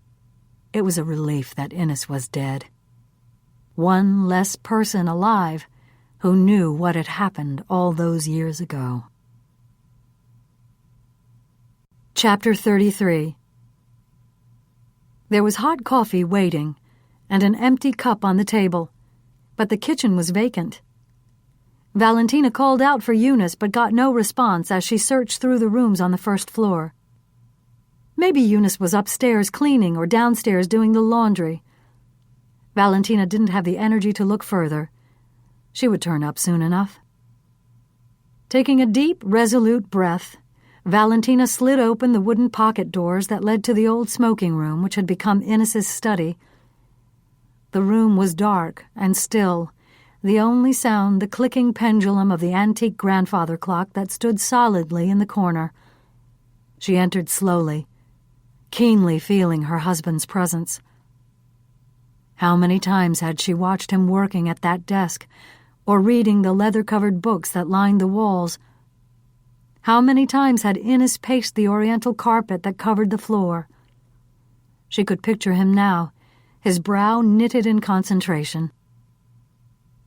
it was a relief that Innes was dead. One less person alive who knew what had happened all those years ago. Chapter 33. There was hot coffee waiting and an empty cup on the table, but the kitchen was vacant. Valentina called out for Eunice but got no response as she searched through the rooms on the first floor. Maybe Eunice was upstairs cleaning or downstairs doing the laundry. Valentina didn't have the energy to look further. She would turn up soon enough. Taking a deep, resolute breath, Valentina slid open the wooden pocket doors that led to the old smoking room which had become Innes's study. The room was dark and still, the only sound the clicking pendulum of the antique grandfather clock that stood solidly in the corner. She entered slowly, keenly feeling her husband's presence. How many times had she watched him working at that desk, or reading the leather-covered books that lined the walls? How many times had Innes paced the oriental carpet that covered the floor? She could picture him now, his brow knitted in concentration.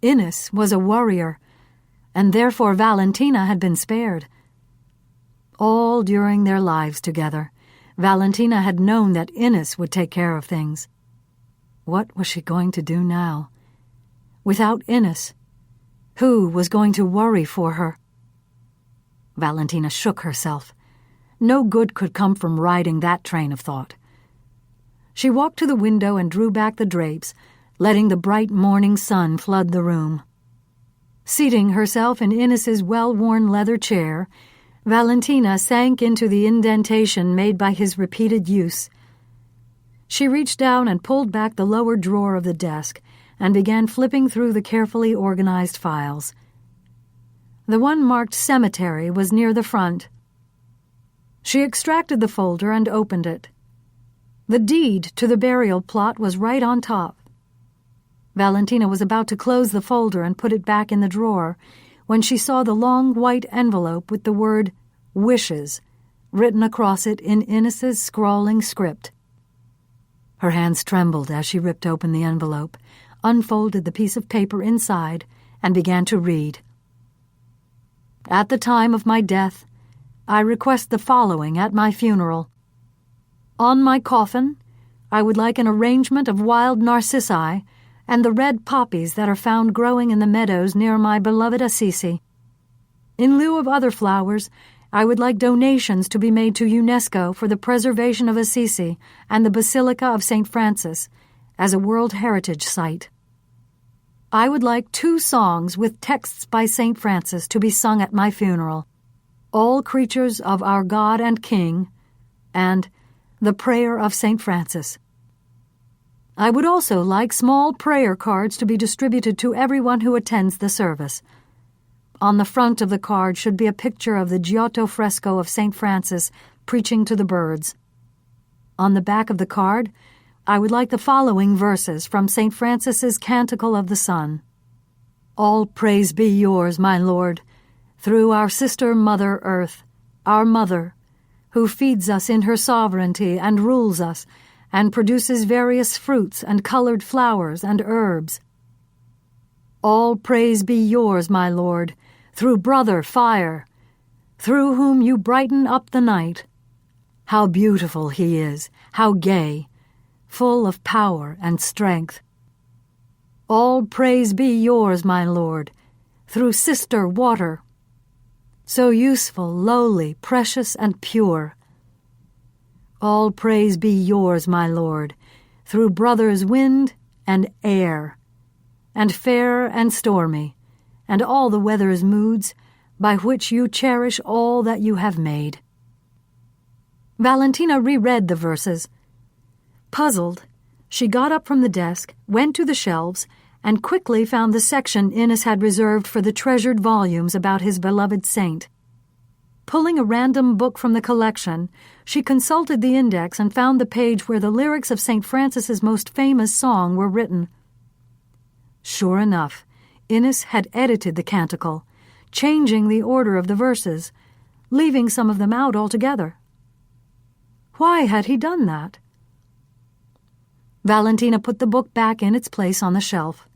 Innes was a worrier, and therefore Valentina had been spared. All during their lives together, Valentina had known that Innes would take care of things. What was she going to do now? Without Innes, who was going to worry for her? Valentina shook herself. No good could come from riding that train of thought. She walked to the window and drew back the drapes, letting the bright morning sun flood the room. Seating herself in Innes's well-worn leather chair, Valentina sank into the indentation made by his repeated use. She reached down and pulled back the lower drawer of the desk and began flipping through the carefully organized files. The one marked cemetery was near the front. She extracted the folder and opened it. The deed to the burial plot was right on top. Valentina was about to close the folder and put it back in the drawer when she saw the long white envelope with the word "Wishes" written across it in Innes's scrawling script. Her hands trembled as she ripped open the envelope, unfolded the piece of paper inside, and began to read. At the time of my death, I request the following at my funeral. On my coffin, I would like an arrangement of wild narcissi and the red poppies that are found growing in the meadows near my beloved Assisi. In lieu of other flowers, I would like donations to be made to UNESCO for the preservation of Assisi and the Basilica of St. Francis as a World Heritage Site. I would like 2 songs with texts by St. Francis to be sung at my funeral, All Creatures of Our God and King, and The Prayer of St. Francis. I would also like small prayer cards to be distributed to everyone who attends the service. On the front of the card should be a picture of the Giotto fresco of St. Francis preaching to the birds. On the back of the card, I would like the following verses from St. Francis's Canticle of the Sun. All praise be yours, my Lord, through our sister Mother Earth, our Mother, who feeds us in her sovereignty and rules us, and produces various fruits and colored flowers and herbs. All praise be yours, my Lord, through Brother Fire, through whom you brighten up the night. How beautiful he is, how gay, full of power and strength. All praise be yours, my Lord, through Sister Water, so useful, lowly, precious, and pure. All praise be yours, my Lord, through Brothers Wind and Air, and fair and stormy, and all the weather's moods, by which you cherish all that you have made. Valentina reread the verses. Puzzled, she got up from the desk, went to the shelves, and quickly found the section Innes had reserved for the treasured volumes about his beloved saint. Pulling a random book from the collection, she consulted the index and found the page where the lyrics of St. Francis's most famous song were written. Sure enough, Innes had edited the canticle, changing the order of the verses, leaving some of them out altogether. Why had he done that? Valentina put the book back in its place on the shelf.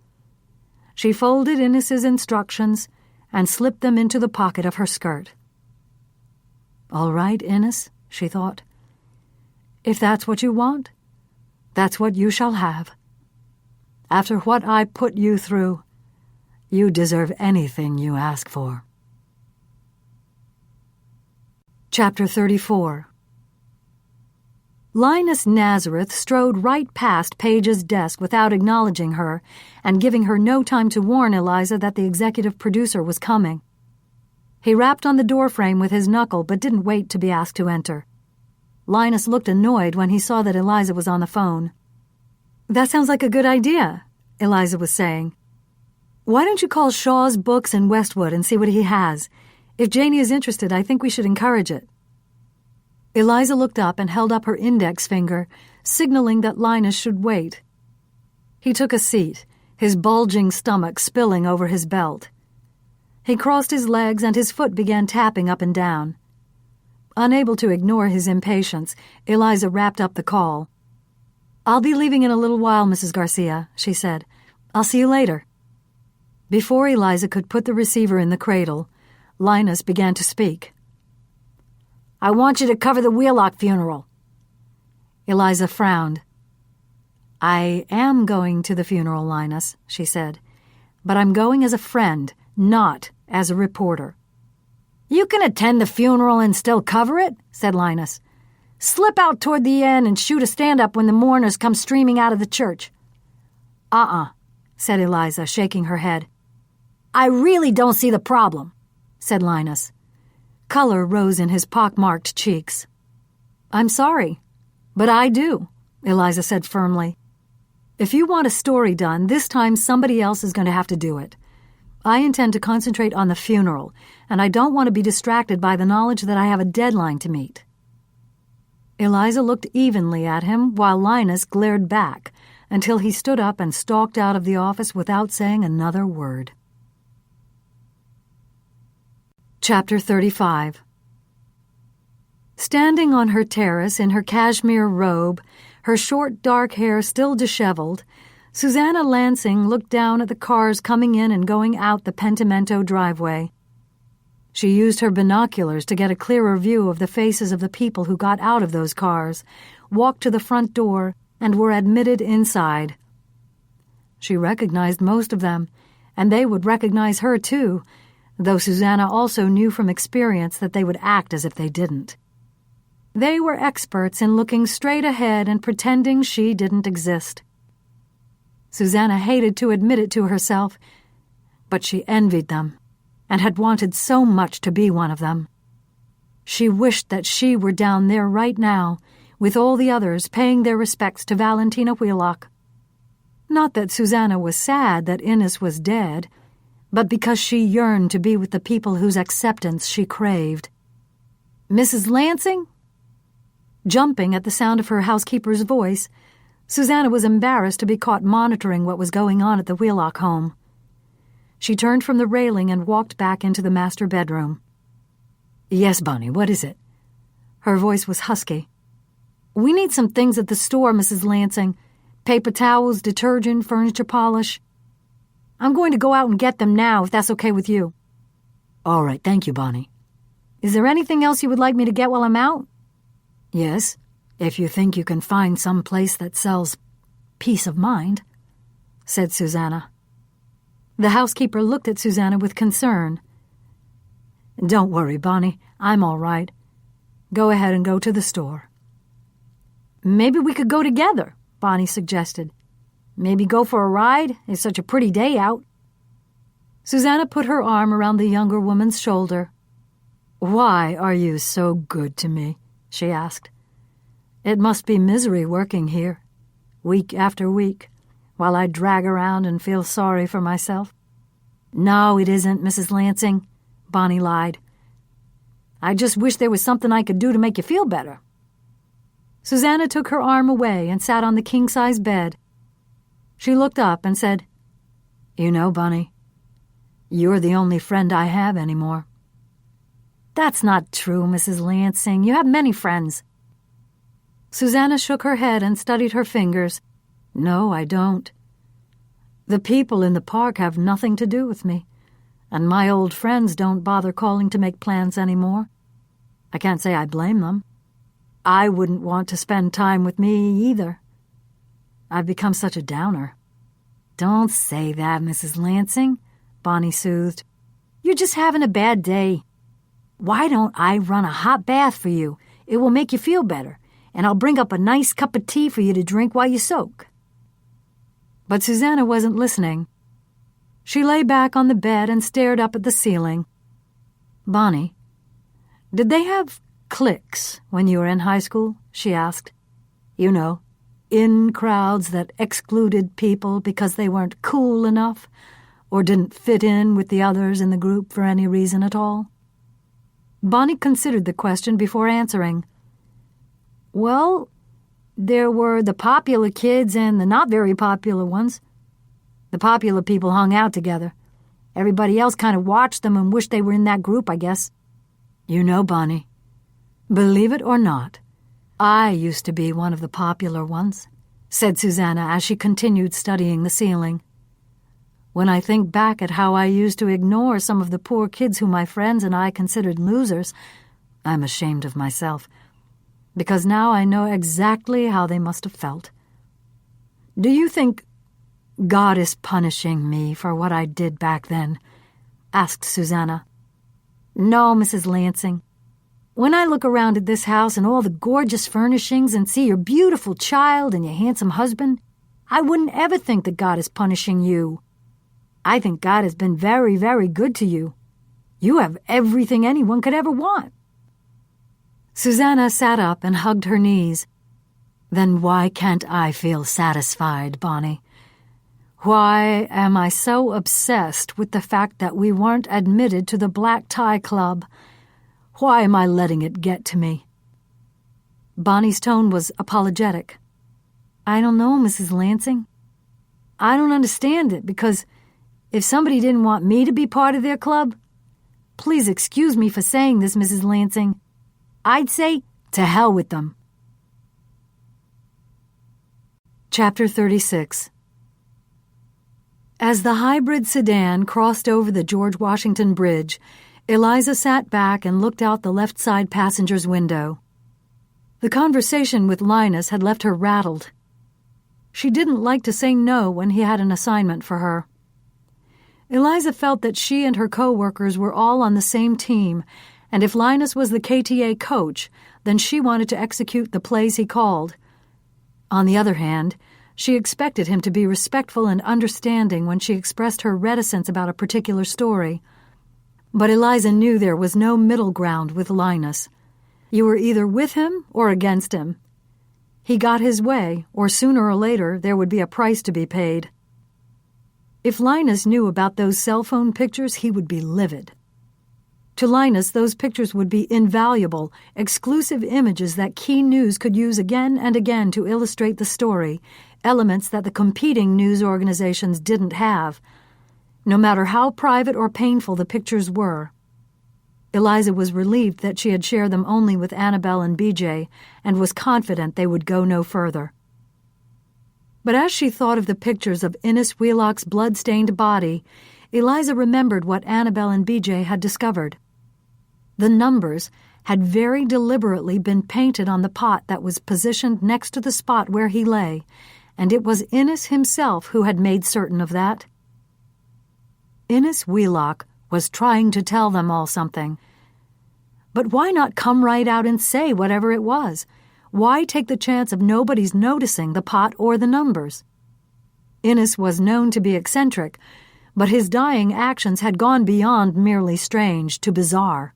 She folded Innes's instructions and slipped them into the pocket of her skirt. All right, Innes, she thought. If that's what you want, that's what you shall have. After what I put you through, you deserve anything you ask for. Chapter 34. Linus Nazareth strode right past Paige's desk without acknowledging her and giving her no time to warn Eliza that the executive producer was coming. He rapped on the doorframe with his knuckle but didn't wait to be asked to enter. Linus looked annoyed when he saw that Eliza was on the phone. "That sounds like a good idea," Eliza was saying. "Why don't you call Shaw's Books in Westwood and see what he has? If Janie is interested, I think we should encourage it." Eliza looked up and held up her index finger, signaling that Linus should wait. He took a seat, his bulging stomach spilling over his belt. He crossed his legs and his foot began tapping up and down. Unable to ignore his impatience, Eliza wrapped up the call. "I'll be leaving in a little while, Mrs. Garcia," she said. "I'll see you later." Before Eliza could put the receiver in the cradle, Linus began to speak. "I want you to cover the Wheelock funeral." Eliza frowned. "I am going to the funeral, Linus," she said, "but I'm going as a friend, not as a reporter." "You can attend the funeral and still cover it," said Linus. "Slip out toward the end and shoot a stand-up when the mourners come streaming out of the church." Said Eliza, shaking her head. "I really don't see the problem," said Linus. Color rose in his pock-marked cheeks. "I'm sorry, but I do," Eliza said firmly. "If you want a story done, this time somebody else is going to have to do it. I intend to concentrate on the funeral, and I don't want to be distracted by the knowledge that I have a deadline to meet." Eliza looked evenly at him while Linus glared back until he stood up and stalked out of the office without saying another word. Chapter 35. Standing on her terrace in her cashmere robe, her short dark hair still disheveled, Susanna Lansing looked down at the cars coming in and going out the Pentimento driveway. She used her binoculars to get a clearer view of the faces of the people who got out of those cars, walked to the front door, and were admitted inside. She recognized most of them, and they would recognize her too, though Susanna also knew from experience that they would act as if they didn't. They were experts in looking straight ahead and pretending she didn't exist. Susanna hated to admit it to herself, but she envied them and had wanted so much to be one of them. She wished that she were down there right now, with all the others paying their respects to Valentina Wheelock. Not that Susanna was sad that Innes was dead, but because she yearned to be with the people whose acceptance she craved. "Mrs. Lansing?" Jumping at the sound of her housekeeper's voice, Susanna was embarrassed to be caught monitoring what was going on at the Wheelock home. She turned from the railing and walked back into the master bedroom. "Yes, Bonnie, what is it?" Her voice was husky. "We need some things at the store, Mrs. Lansing. Paper towels, detergent, furniture polish. I'm going to go out and get them now, if that's okay with you." "All right, thank you, Bonnie." "Is there anything else you would like me to get while I'm out?" "Yes, if you think you can find some place that sells peace of mind," said Susanna. The housekeeper looked at Susanna with concern. "Don't worry, Bonnie. I'm all right. Go ahead and go to the store." "Maybe we could go together," Bonnie suggested. "Maybe go for a ride? It's such a pretty day out." Susanna put her arm around the younger woman's shoulder. "Why are you so good to me?" she asked. "It must be misery working here, week after week,
while I drag around and feel sorry for myself? No, it isn't, Mrs. Lansing, Bonnie lied. I just wish there was something I could do to make you feel better. Susanna took her arm away and sat on the king-size bed. She looked up and said, You know, Bonnie, you're the only friend I have anymore. That's not true, Mrs. Lansing. You have many friends. Susanna shook her head and studied her fingers. No, I don't. The people in the park have nothing to do with me, and my old friends don't bother calling to make plans anymore. I can't say I blame them. I wouldn't want to spend time with me either. I've become such a downer. Don't say that, Mrs. Lansing, Bonnie soothed. You're just having a bad day. Why don't I run a hot bath for you? It will make you feel better, and I'll bring up a nice cup of tea for you to drink while you soak. But Susanna wasn't listening. She lay back on the bed and stared up at the ceiling. Bonnie, did they have cliques when you were in high school? She asked. You know, in crowds that excluded people because they weren't cool enough or didn't fit in with the others in the group for any reason at all. Bonnie considered the question before answering. Well, there were the popular kids and the not very popular ones. The popular people hung out together. Everybody else kind of watched them and wished they were in that group, I guess. You know, Bonnie, believe it or not, I used to be one of the popular ones, said Susanna as she continued studying the ceiling. When I think back at how I used to ignore some of the poor kids who my friends and I considered losers, I'm ashamed of myself, because now I know exactly how they must have felt. Do you think God is punishing me for what I did back then? Asked Susanna. No, Mrs. Lansing. When I look around at this house and all the gorgeous furnishings and see your beautiful child and your handsome husband, I wouldn't ever think that God is punishing you. I think God has been very, very good to you. You have everything anyone could ever want. Susanna sat up and hugged her knees. Then why can't I feel satisfied, Bonnie? Why am I so obsessed with the fact that we weren't admitted to the Black Tie Club? Why am I letting it get to me? Bonnie's tone was apologetic. I don't know, Mrs. Lansing. I don't understand it, because if somebody didn't want me to be part of their club, please excuse me for saying this, Mrs. Lansing, I'd say to hell with them. Chapter 36. As the hybrid sedan crossed over the George Washington Bridge, Eliza sat back and looked out the left side passenger's window. The conversation with Linus had left her rattled. She didn't like to say no when he had an assignment for her. Eliza felt that she and her co-workers were all on the same team, and if Linus was the KTA coach, then she wanted to execute the plays he called. On the other hand, she expected him to be respectful and understanding when she expressed her reticence about a particular story. But Eliza knew there was no middle ground with Linus. You were either with him or against him. He got his way, or sooner or later there would be a price to be paid. If Linus knew about those cell phone pictures, he would be livid. To Linus, those pictures would be invaluable, exclusive images that Key News could use again and again to illustrate the story, elements that the competing news organizations didn't have, no matter how private or painful the pictures were. Eliza was relieved that she had shared them only with Annabelle and BJ, and was confident they would go no further. But as she thought of the pictures of Innes Wheelock's blood-stained body, Eliza remembered what Annabelle and BJ had discovered. The numbers had very deliberately been painted on the pot that was positioned next to the spot where he lay, and it was Innes himself who had made certain of that. Innes Wheelock was trying to tell them all something. But why not come right out and say whatever it was? Why take the chance of nobody's noticing the pot or the numbers? Innes was known to be eccentric, but his dying actions had gone beyond merely strange to bizarre.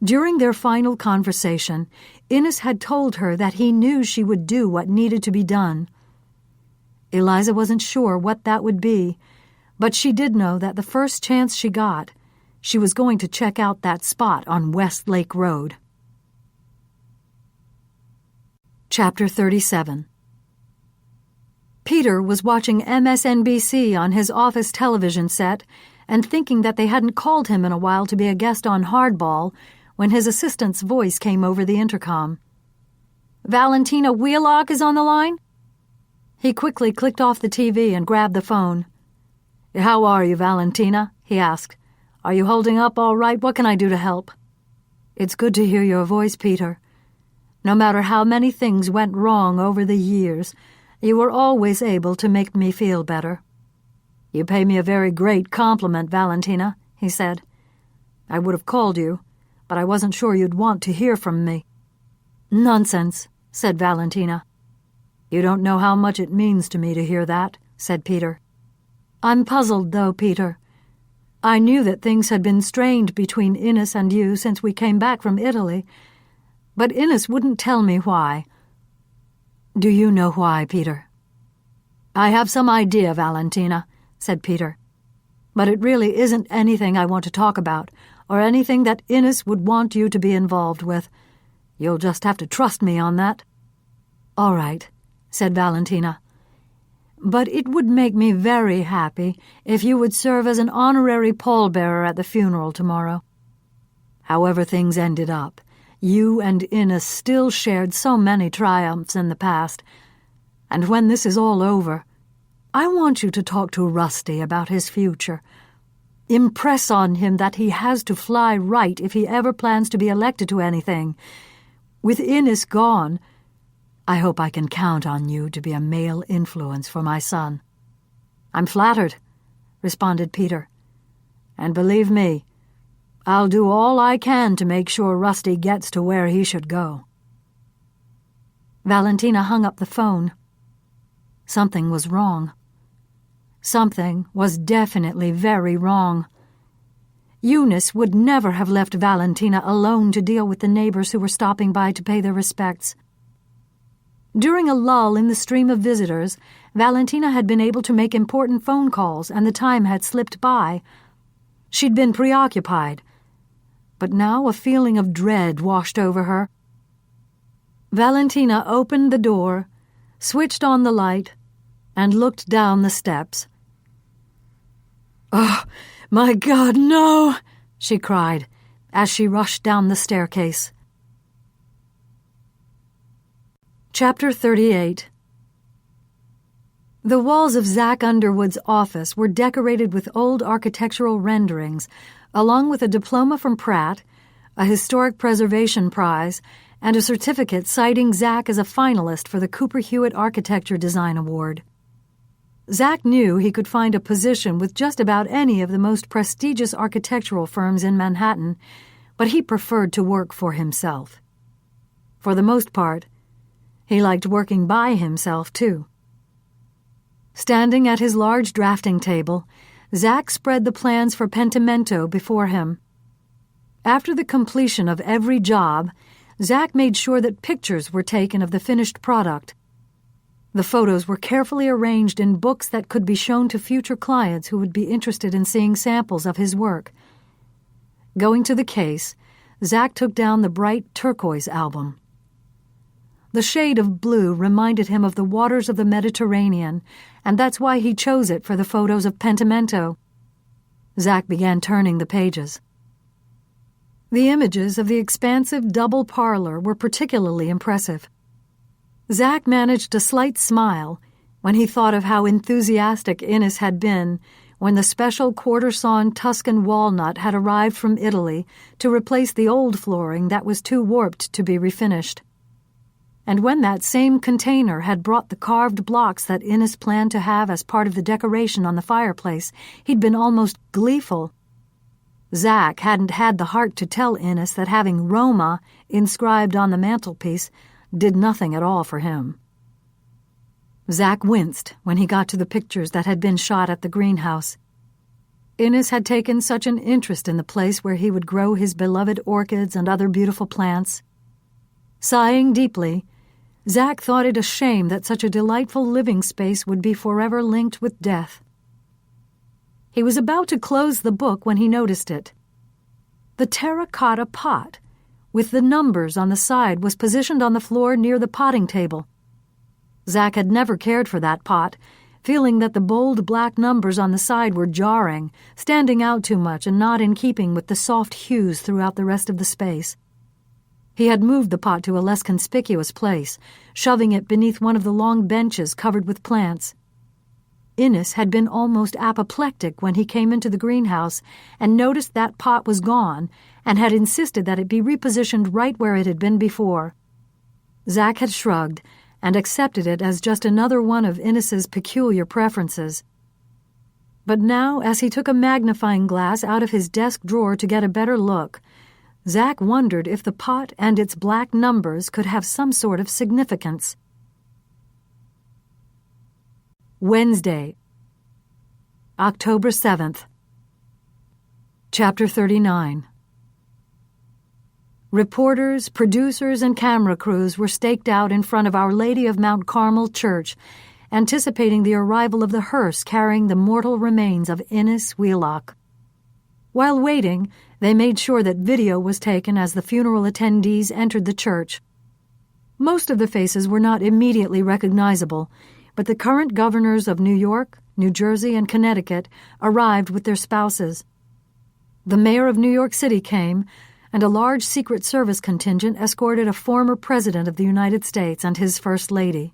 During their final conversation, Innes had told her that he knew she would do what needed to be done.
Eliza wasn't sure what that would be, but she did know that the first chance she got, she was going to check out that spot on West Lake Road. Chapter 37. Peter was watching MSNBC on his office television set and thinking that they hadn't called him in a while to be a guest on Hardball when his assistant's voice came over the intercom. "Valentina Wheelock is on the line?" He quickly clicked off the TV and grabbed the phone. "How are you, Valentina?" he asked. "Are you holding up all right? What can I do to help?" "It's good to hear your voice, Peter. No matter how many things went wrong over the years, you were always able to make me feel better." "You pay me a very great compliment, Valentina," he said. "I would have called you, but I wasn't sure you'd want to hear from me." "Nonsense," said Valentina. "You don't know how much it means to me to hear that," said Peter. "I'm puzzled, though, Peter. I knew that things had been strained between Innes and you since we came back from Italy, but Innes wouldn't tell me why." "Do you know why, Peter?" "I have some idea, Valentina," said Peter. "But it really isn't anything I want to talk about, or anything that Innes would want you to be involved with. You'll just have to trust me on that." "All right," said Valentina. "But it would make me very happy if you would serve as an honorary pallbearer at the funeral tomorrow. However things ended up, you and Innes still shared so many triumphs in the past, and when this is all over, I want you to talk to Rusty about his future. Impress on him that he has to fly right if he ever plans to be elected to anything. With Innes gone, I hope I can count on you to be a male influence for my son." "I'm flattered," responded Peter. "And believe me, I'll do all I can to make sure Rusty gets to where he should go." Valentina hung up the phone. Something was wrong. Something was definitely very wrong. Eunice would never have left Valentina alone to deal with the neighbors who were stopping by to pay their respects. During a lull in the stream of visitors, Valentina had been able to make important phone calls, and the time had slipped by. She'd been preoccupied, but now a feeling of dread washed over her. Valentina opened the door, switched on the light, and looked down the steps. "Oh, my God, no!" she cried as she rushed down the staircase. Chapter 38. The walls of Zach Underwood's office were decorated with old architectural renderings, along with a diploma from Pratt, a historic preservation prize, and a certificate citing Zach as a finalist for the Cooper Hewitt Architecture Design Award. Zach knew he could find a position with just about any of the most prestigious architectural firms in Manhattan, but he preferred to work for himself. For the most part, he liked working by himself, too. Standing at his large drafting table, Zach spread the plans for Pentimento before him. After the completion of every job, Zach made sure that pictures were taken of the finished product. The photos were carefully arranged in books that could be shown to future clients who would be interested in seeing samples of his work. Going to the case, Zach took down the bright turquoise album. The shade of blue reminded him of the waters of the Mediterranean, and that's why he chose it for the photos of Pentimento. Zach began turning the pages. The images of the expansive double parlor were particularly impressive. Zach managed a slight smile when he thought of how enthusiastic Innes had been when the special quarter-sawn Tuscan walnut had arrived from Italy to replace the old flooring that was too warped to be refinished. And when that same container had brought the carved blocks that Innes planned to have as part of the decoration on the fireplace, he'd been almost gleeful. Zach hadn't had the heart to tell Innes that having Roma inscribed on the mantelpiece did nothing at all for him. Zach winced when he got to the pictures that had been shot at the greenhouse. Innes had taken such an interest in the place where he would grow his beloved orchids and other beautiful plants. Sighing deeply, Zack thought it a shame that such a delightful living space would be forever linked with death. He was about to close the book when he noticed it. The terracotta pot with the numbers on the side was positioned on the floor near the potting table. Zack had never cared for that pot, feeling that the bold black numbers on the side were jarring, standing out too much and not in keeping with the soft hues throughout the rest of the space. He had moved the pot to a less conspicuous place, shoving it beneath one of the long benches covered with plants. Innes had been almost apoplectic when he came into the greenhouse and noticed that pot was gone and had insisted that it be repositioned right where it had been before. Zack had shrugged and accepted it as just another one of Innes's peculiar preferences. But now, as he took a magnifying glass out of his desk drawer to get a better look, Zack wondered if the pot and its black numbers could have some sort of significance. Wednesday, October 7th. Chapter 39. Reporters, producers, and camera crews were staked out in front of Our Lady of Mount Carmel Church, anticipating the arrival of the hearse carrying the mortal remains of Innes Wheelock. While waiting, they made sure that video was taken as the funeral attendees entered the church. Most of the faces were not immediately recognizable, but the current governors of New York, New Jersey, and Connecticut arrived with their spouses. The mayor of New York City came, and a large Secret Service contingent escorted a former president of the United States and his First Lady.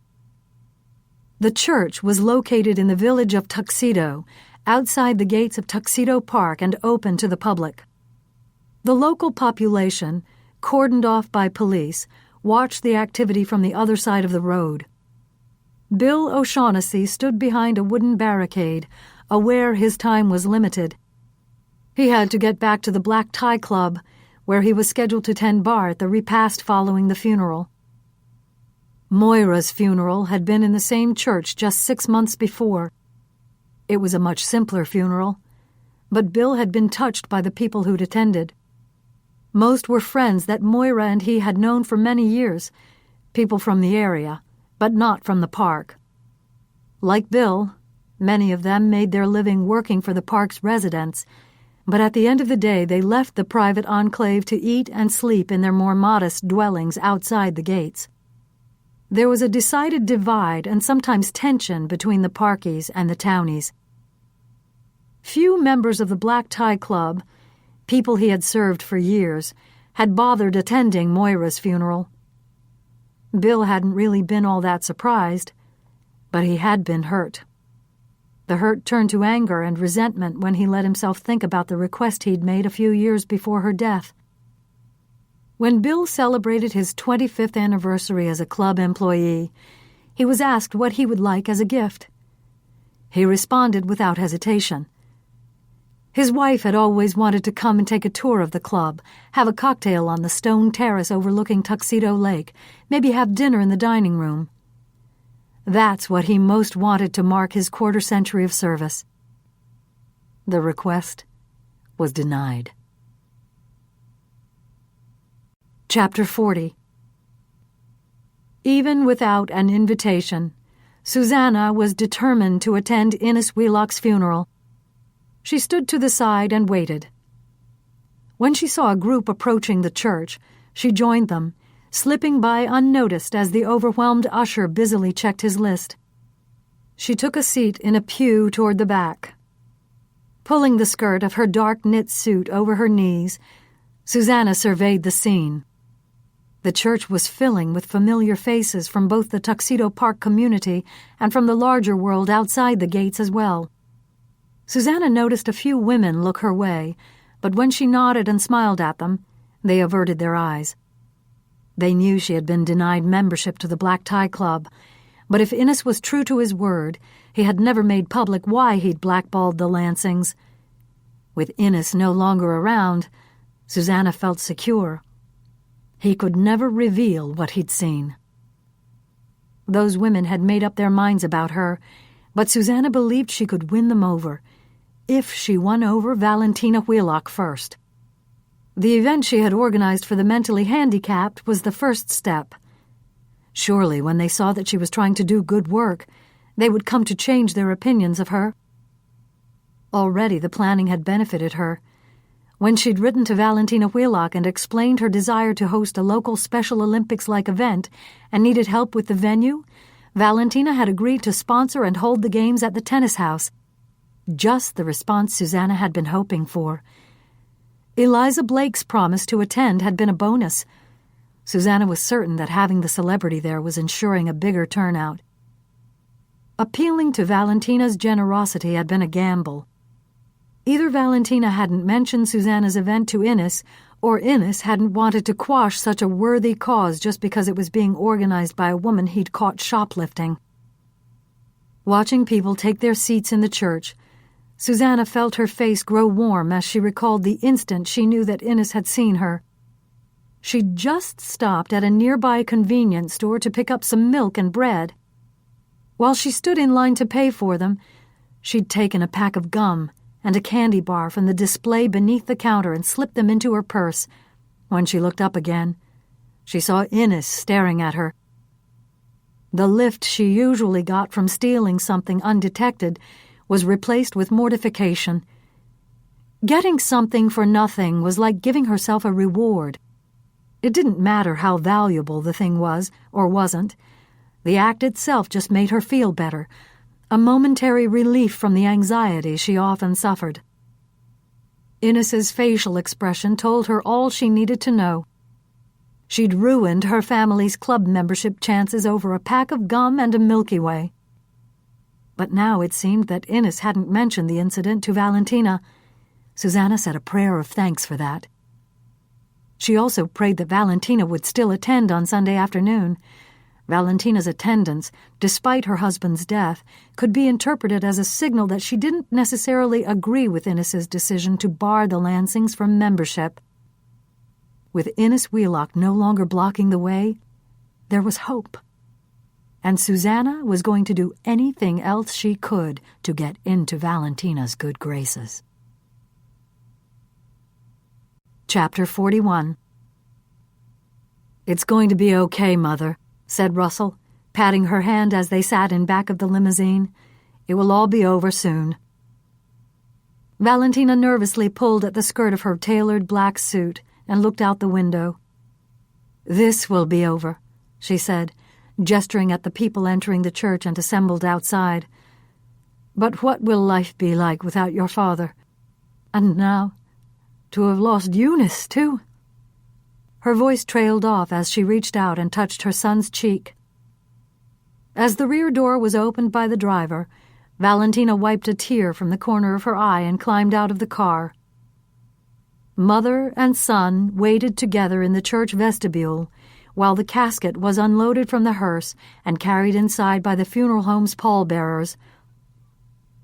The church was located in the village of Tuxedo, outside the gates of Tuxedo Park and open to the public. The local population, cordoned off by police, watched the activity from the other side of the road. Bill O'Shaughnessy stood behind a wooden barricade, aware his time was limited. He had to get back to the Black Tie Club, where he was scheduled to tend bar at the repast following the funeral. Moira's funeral had been in the same church just 6 months before. It was a much simpler funeral, but Bill had been touched by the people who'd attended. Most were friends that Moira and he had known for many years, people from the area, but not from the park. Like Bill, many of them made their living working for the park's residents, but at the end of the day they left the private enclave to eat and sleep in their more modest dwellings outside the gates. There was a decided divide and sometimes tension between the parkies and the townies. Few members of the Black Tie Club, people he had served for years, had bothered attending Moira's funeral. Bill hadn't really been all that surprised, but he had been hurt. The hurt turned to anger and resentment when he let himself think about the request he'd made a few years before her death. When Bill celebrated his 25th anniversary as a club employee, he was asked what he would like as a gift. He responded without hesitation. His wife had always wanted to come and take a tour of the club, have a cocktail on the stone terrace overlooking Tuxedo Lake, maybe have dinner in the dining room. That's what he most wanted to mark his quarter-century of service. The request was denied. Chapter 40. Even without an invitation, Susanna was determined to attend Innes Wheelock's funeral. She stood to the side and waited. When she saw a group approaching the church, she joined them, slipping by unnoticed as the overwhelmed usher busily checked his list. She took a seat in a pew toward the back. Pulling the skirt of her dark knit suit over her knees, Susanna surveyed the scene. The church was filling with familiar faces from both the Tuxedo Park community and from the larger world outside the gates as well. Susanna noticed a few women look her way, but when she nodded and smiled at them, they averted their eyes. They knew she had been denied membership to the Black Tie Club, but if Innes was true to his word, he had never made public why he'd blackballed the Lansings. With Innes no longer around, Susanna felt secure. He could never reveal what he'd seen. Those women had made up their minds about her, but Susanna believed she could win them over, if she won over Valentina Wheelock first. The event she had organized for the mentally handicapped was the first step. Surely, when they saw that she was trying to do good work, they would come to change their opinions of her. Already the planning had benefited her. When she'd written to Valentina Wheelock and explained her desire to host a local Special Olympics-like event and needed help with the venue, Valentina had agreed to sponsor and hold the games at the tennis house. Just the response Susanna had been hoping for. Eliza Blake's promise to attend had been a bonus. Susanna was certain that having the celebrity there was ensuring a bigger turnout. Appealing to Valentina's generosity had been a gamble. Either Valentina hadn't mentioned Susanna's event to Innes, or Innes hadn't wanted to quash such a worthy cause just because it was being organized by a woman he'd caught shoplifting. Watching people take their seats in the church, Susanna felt her face grow warm as she recalled the instant she knew that Innes had seen her. She'd just stopped at a nearby convenience store to pick up some milk and bread. While she stood in line to pay for them, she'd taken a pack of gum and a candy bar from the display beneath the counter and slipped them into her purse. When she looked up again, she saw Innes staring at her. The lift she usually got from stealing something undetected was replaced with mortification. Getting something for nothing was like giving herself a reward. It didn't matter how valuable the thing was or wasn't. The act itself just made her feel better, a momentary relief from the anxiety she often suffered. Innes's facial expression told her all she needed to know. She'd ruined her family's club membership chances over a pack of gum and a Milky Way. But now it seemed that Innes hadn't mentioned the incident to Valentina. Susanna said a prayer of thanks for that. She also prayed that Valentina would still attend on Sunday afternoon. Valentina's attendance, despite her husband's death, could be interpreted as a signal that she didn't necessarily agree with Innes's decision to bar the Lansings from membership. With Innes Wheelock no longer blocking the way, there was hope. And Susanna was going to do anything else she could to get into Valentina's good graces. Chapter 41. "It's going to be okay, Mother," said Russell, patting her hand as they sat in back of the limousine. "It will all be over soon." Valentina nervously pulled at the skirt of her tailored black suit and looked out the window. "This will be over," she said, gesturing at the people entering the church and assembled outside. "But what will life be like without your father? And now, to have lost Eunice, too." Her voice trailed off as she reached out and touched her son's cheek. As the rear door was opened by the driver, Valentina wiped a tear from the corner of her eye and climbed out of the car. Mother and son waited together in the church vestibule while the casket was unloaded from the hearse and carried inside by the funeral home's pallbearers.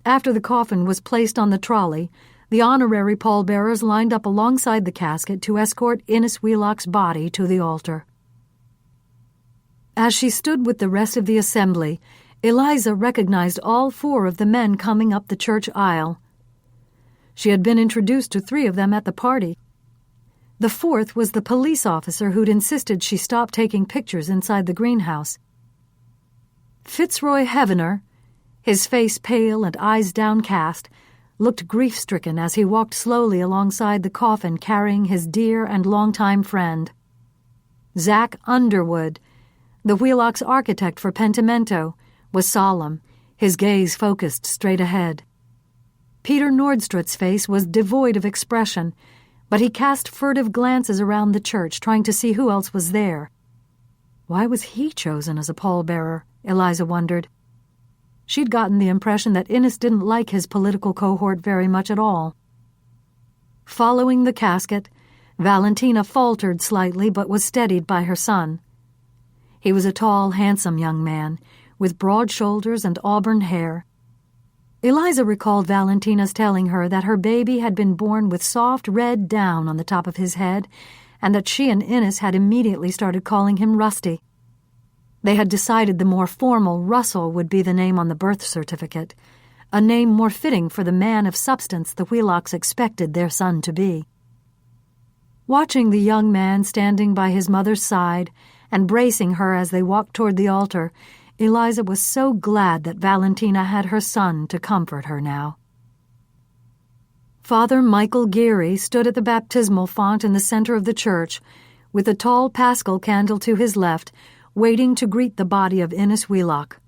After the coffin was placed on the trolley, the honorary pallbearers lined up alongside the casket to escort Innes Wheelock's body to the altar. As she stood with the rest of the assembly, Eliza recognized all 4 of the men coming up the church aisle. She had been introduced to 3 of them at the party. The 4th was the police officer who'd insisted she stop taking pictures inside the greenhouse. Fitzroy Heavener, his face pale and eyes downcast, looked grief-stricken as he walked slowly alongside the coffin carrying his dear and longtime friend. Zach Underwood, the Wheelock's architect for Pentimento, was solemn, his gaze focused straight ahead. Peter Nordstrand's face was devoid of expression, but he cast furtive glances around the church, trying to see who else was there. Why was he chosen as a pallbearer? Eliza wondered. She'd gotten the impression that Innes didn't like his political cohort very much at all. Following the casket, Valentina faltered slightly but was steadied by her son. He was a tall, handsome young man, with broad shoulders and auburn hair. Eliza recalled Valentina's telling her that her baby had been born with soft red down on the top of his head, and that she and Innes had immediately started calling him Rusty. They had decided the more formal Russell would be the name on the birth certificate, a name more fitting for the man of substance the Wheelocks expected their son to be. Watching the young man standing by his mother's side and bracing her as they walked toward the altar, Eliza was so glad that Valentina had her son to comfort her now. Father Michael Geary stood at the baptismal font in the center of the church, with a tall Paschal candle to his left, waiting to greet the body of Innes Wheelock.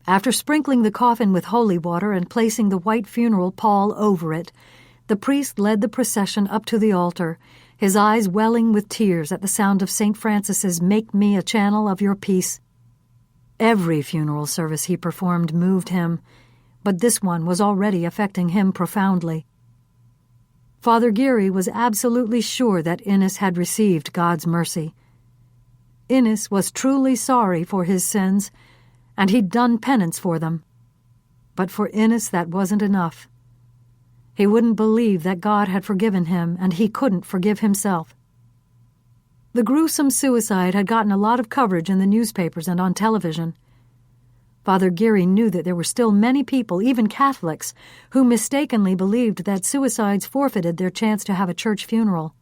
After sprinkling the coffin with holy water and placing the white funeral pall over it, the priest led the procession up to the altar, his eyes welling with tears at the sound of St. Francis's "Make me a channel of your peace." Every funeral service he performed moved him, but this one was already affecting him profoundly. Father Geary was absolutely sure that Innes had received God's mercy. Innes was truly sorry for his sins, and he'd done penance for them. But for Innes that wasn't enough. He wouldn't believe that God had forgiven him, and he couldn't forgive himself. The gruesome suicide had gotten a lot of coverage in the newspapers and on television. Father Geary knew that there were still many people, even Catholics, who mistakenly believed that suicides forfeited their chance to have a church funeral.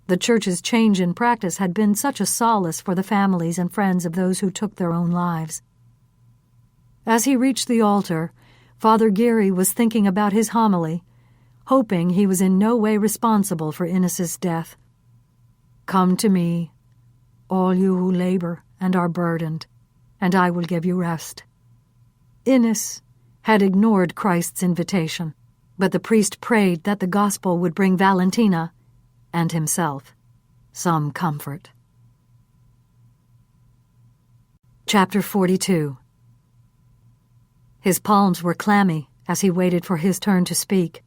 The church's change in practice had been such a solace for the families and friends of those who took their own lives. As he reached the altar, Father Geary was thinking about his homily, hoping he was in no way responsible for Innes's death. "Come to me, all you who labor and are burdened, and I will give you rest." Innes had ignored Christ's invitation, but the priest prayed that the gospel would bring Valentina and himself some comfort. Chapter 42. His palms were clammy as he waited for his turn to speak.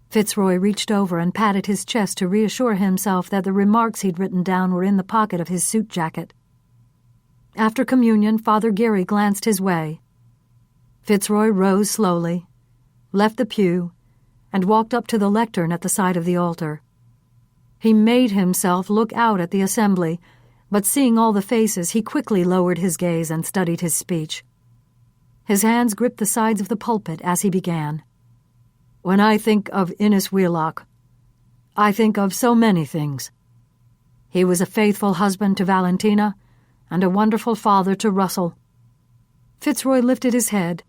Fitzroy reached over and patted his chest to reassure himself that the remarks he'd written down were in the pocket of his suit jacket. After communion, Father Geary glanced his way. Fitzroy rose slowly, left the pew, and walked up to the lectern at the side of the altar. He made himself look out at the assembly, but seeing all the faces, he quickly lowered his gaze and studied his speech. His hands gripped the sides of the pulpit as he began. "When I think of Innes Wheelock, I think of so many things. He was a faithful husband to Valentina and a wonderful father to Russell." Fitzroy lifted his head,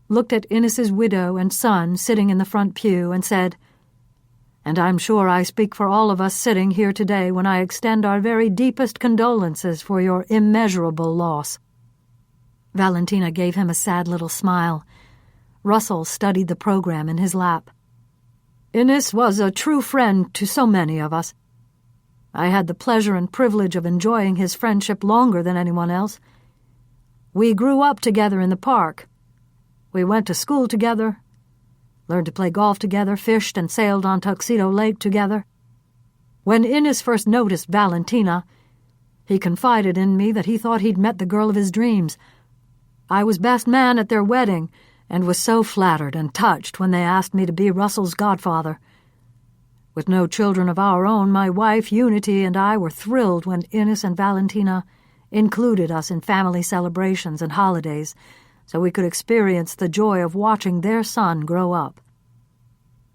looked at Innes's widow and son sitting in the front pew, and said, "And I'm sure I speak for all of us sitting here today when I extend our very deepest condolences for your immeasurable loss." Valentina gave him a sad little smile. Russell studied the program in his lap. "Innes was a true friend to so many of us. I had the pleasure and privilege of enjoying his friendship longer than anyone else. We grew up together in the park. We went to school together, learned to play golf together, fished and sailed on Tuxedo Lake together. When Innes first noticed Valentina, he confided in me that he thought he'd met the girl of his dreams. I was best man at their wedding and was so flattered and touched when they asked me to be Russell's godfather. With no children of our own, my wife, Unity, and I were thrilled when Innes and Valentina included us in family celebrations and holidays so we could experience the joy of watching their son grow up.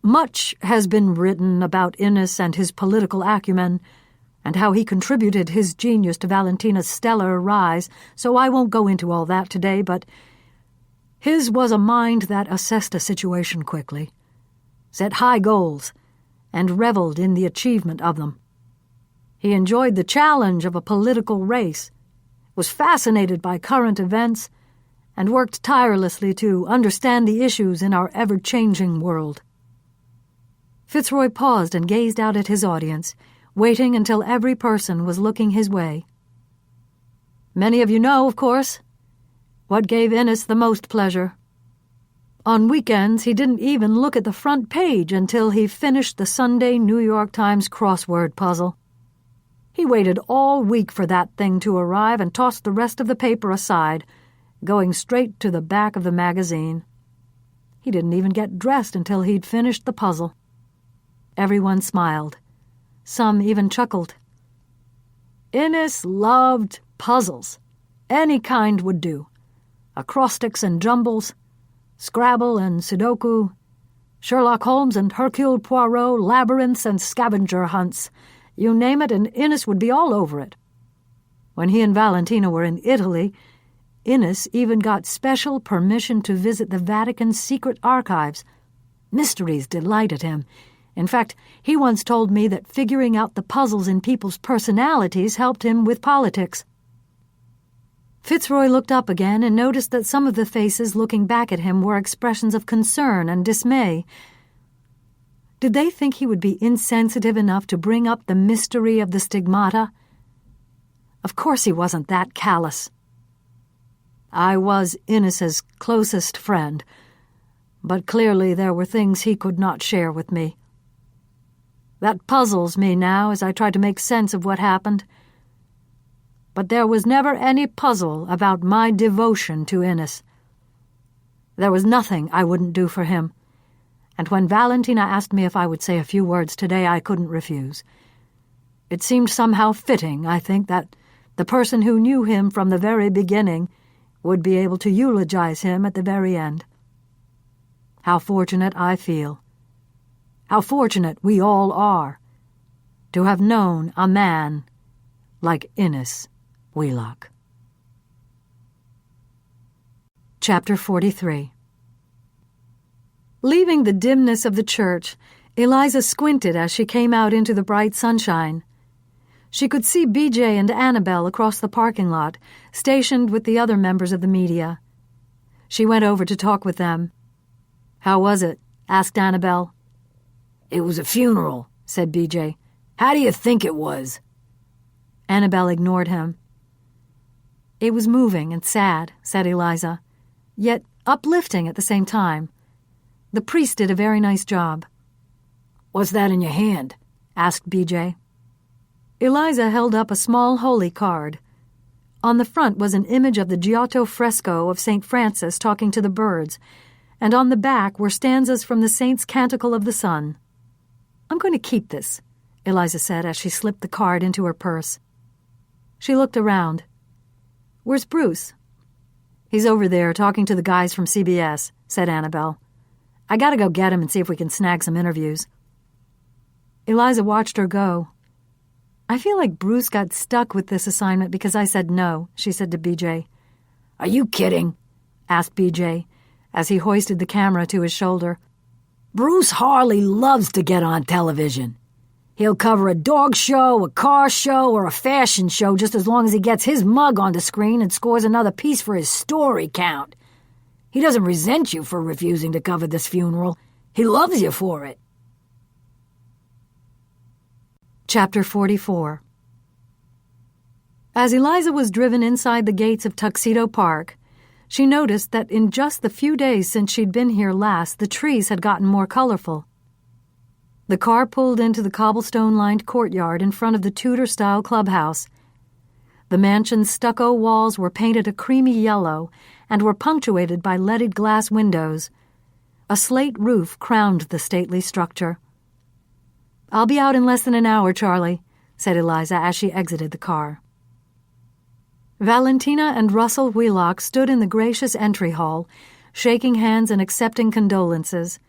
Much has been written about Innes and his political acumen, and how he contributed his genius to Valentina's stellar rise, so I won't go into all that today, but his was a mind that assessed a situation quickly, set high goals, and reveled in the achievement of them. He enjoyed the challenge of a political race, was fascinated by current events, and worked tirelessly to understand the issues in our ever-changing world." Fitzroy paused and gazed out at his audience, waiting until every person was looking his way. "Many of you know, of course, what gave Innes the most pleasure. On weekends, he didn't even look at the front page until he finished the Sunday New York Times crossword puzzle. He waited all week for that thing to arrive and tossed the rest of the paper aside, going straight to the back of the magazine. He didn't even get dressed until he'd finished the puzzle." Everyone smiled. Some even chuckled. Innes loved puzzles. Any kind would do. Acrostics and jumbles, Scrabble and Sudoku, Sherlock Holmes and Hercule Poirot, labyrinths and scavenger hunts. You name it, and Innes would be all over it.
When he and Valentina were in Italy, Innes even got special permission to visit the Vatican's secret archives. Mysteries delighted him. In fact, he once told me that figuring out the puzzles in people's personalities helped him with politics. Fitzroy looked up again and noticed that some of the faces looking back at him were expressions of concern and dismay. Did they think he would be insensitive enough to bring up the mystery of the stigmata? Of course he wasn't that callous. I was Innes's closest friend, but clearly there were things he could not share with me. That puzzles me now as I try to make sense of what happened. But there was never any puzzle about my devotion to Innes. There was nothing I wouldn't do for him, and when Valentina asked me if I would say a few words today, I couldn't refuse. It seemed somehow fitting, I think, that the person who knew him from the very beginning would be able to eulogize him at the very end. How fortunate I feel. How fortunate we all are to have known a man like Innes Wheelock. Chapter 43. Leaving the dimness of the church, Eliza squinted as she came out into the bright sunshine. She could see BJ and Annabelle across the parking lot, stationed with the other members of the media. She went over to talk with them. "How was it?" asked Annabelle.
"It was a funeral," said BJ. "How do you think it was?"
Annabelle ignored him. "It was moving and sad," said Eliza, "yet uplifting at the same time. The priest did a very nice job."
"What's that in your hand?"
asked BJ. Eliza held up a small holy card. On the front was an image of the Giotto fresco of St. Francis talking to the birds, and on the back were stanzas from the saint's Canticle of the Sun. "I'm going to keep this," Eliza said as she slipped the card into her purse. She looked around. "Where's Bruce?" "He's over there talking to the guys from CBS," said Annabelle. "I gotta go get him and see if we can snag some interviews." Eliza watched her go. "I feel like Bruce got stuck with this assignment because I said no," she said to BJ.
"Are you kidding?"
asked BJ, as he hoisted the camera to his shoulder.
"Bruce Harley loves to get on television. He'll cover a dog show, a car show, or a fashion show just as long as he gets his mug on the screen and scores another piece for his story count. He doesn't resent you for refusing to cover this funeral. He loves you for it."
Chapter 44. As Eliza was driven inside the gates of Tuxedo Park, she noticed that in just the few days since she'd been here last, the trees had gotten more colorful. The car pulled into the cobblestone-lined courtyard in front of the Tudor-style clubhouse. The mansion's stucco walls were painted a creamy yellow and were punctuated by leaded glass windows. A slate roof crowned the stately structure. "I'll be out in less than an hour, Charlie," said Eliza as she exited the car. Valentina and Russell Wheelock stood in the gracious entry hall, shaking hands and accepting condolences.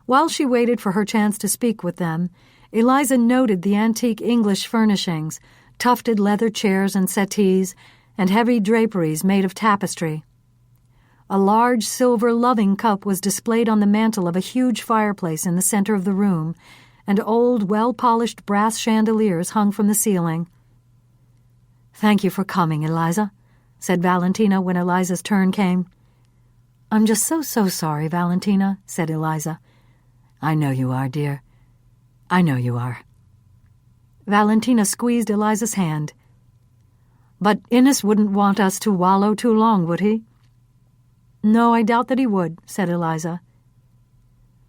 While she waited for her chance to speak with them, Eliza noted the antique English furnishings, tufted leather chairs and settees, and heavy draperies made of tapestry. A large silver loving cup was displayed on the mantel of a huge fireplace in the center of the room, and old, well-polished brass chandeliers hung from the ceiling. "Thank you for coming, Eliza," said Valentina when Eliza's turn came. "I'm just so sorry, Valentina," said Eliza. "I know you are, dear. I know you are." Valentina squeezed Eliza's hand. "But Innes wouldn't want us to wallow too long, would he?" "No, I doubt that he would," said Eliza.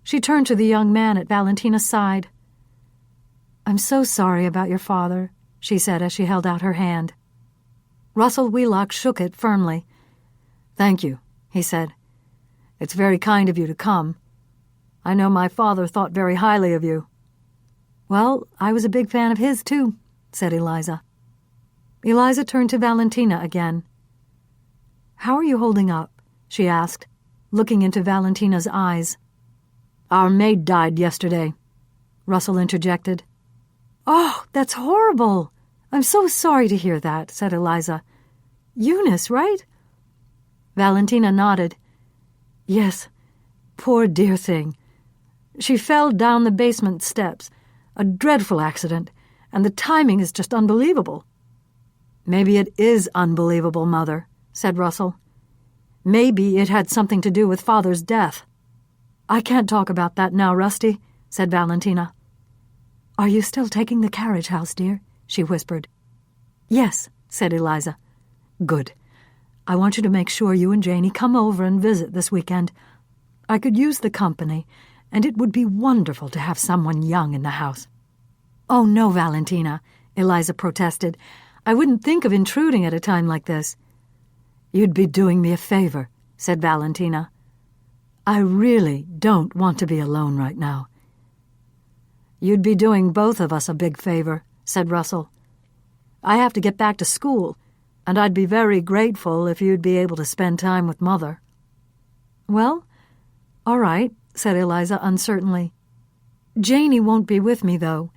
She turned to the young man at Valentina's side. "I'm so sorry about your father," she said as she held out her hand. Russell Wheelock shook it firmly. "Thank you," he said. "It's very kind of you to come. I know my father thought very highly of you." "Well, I was a big fan of his, too," said Eliza. Eliza turned to Valentina again. "How are you holding up?" she asked, looking into Valentina's eyes. "Our maid died yesterday," Russell interjected. "Oh, that's horrible," I'm so sorry to hear that, said Eliza. Eunice, right? Valentina nodded. Yes, poor dear thing. She fell down the basement steps. A dreadful accident, and the timing is just unbelievable. Maybe it is unbelievable, Mother, said Russell. Maybe it had something to do with Father's death. I can't talk about that now, Rusty, said Valentina. Are you still taking the carriage house, dear? She whispered. Yes, said Eliza. Good. I want you to make sure you and Janie come over and visit this weekend. I could use the company, and it would be wonderful to have someone young in the house. Oh, no, Valentina, Eliza protested. I wouldn't think of intruding at a time like this. You'd be doing me a favor, said Valentina. I really don't want to be alone right now. You'd be doing both of us a big favor, said Russell. I have to get back to school, and I'd be very grateful if you'd be able to spend time with Mother. Well, all right, said Eliza uncertainly. Janie won't be with me, though.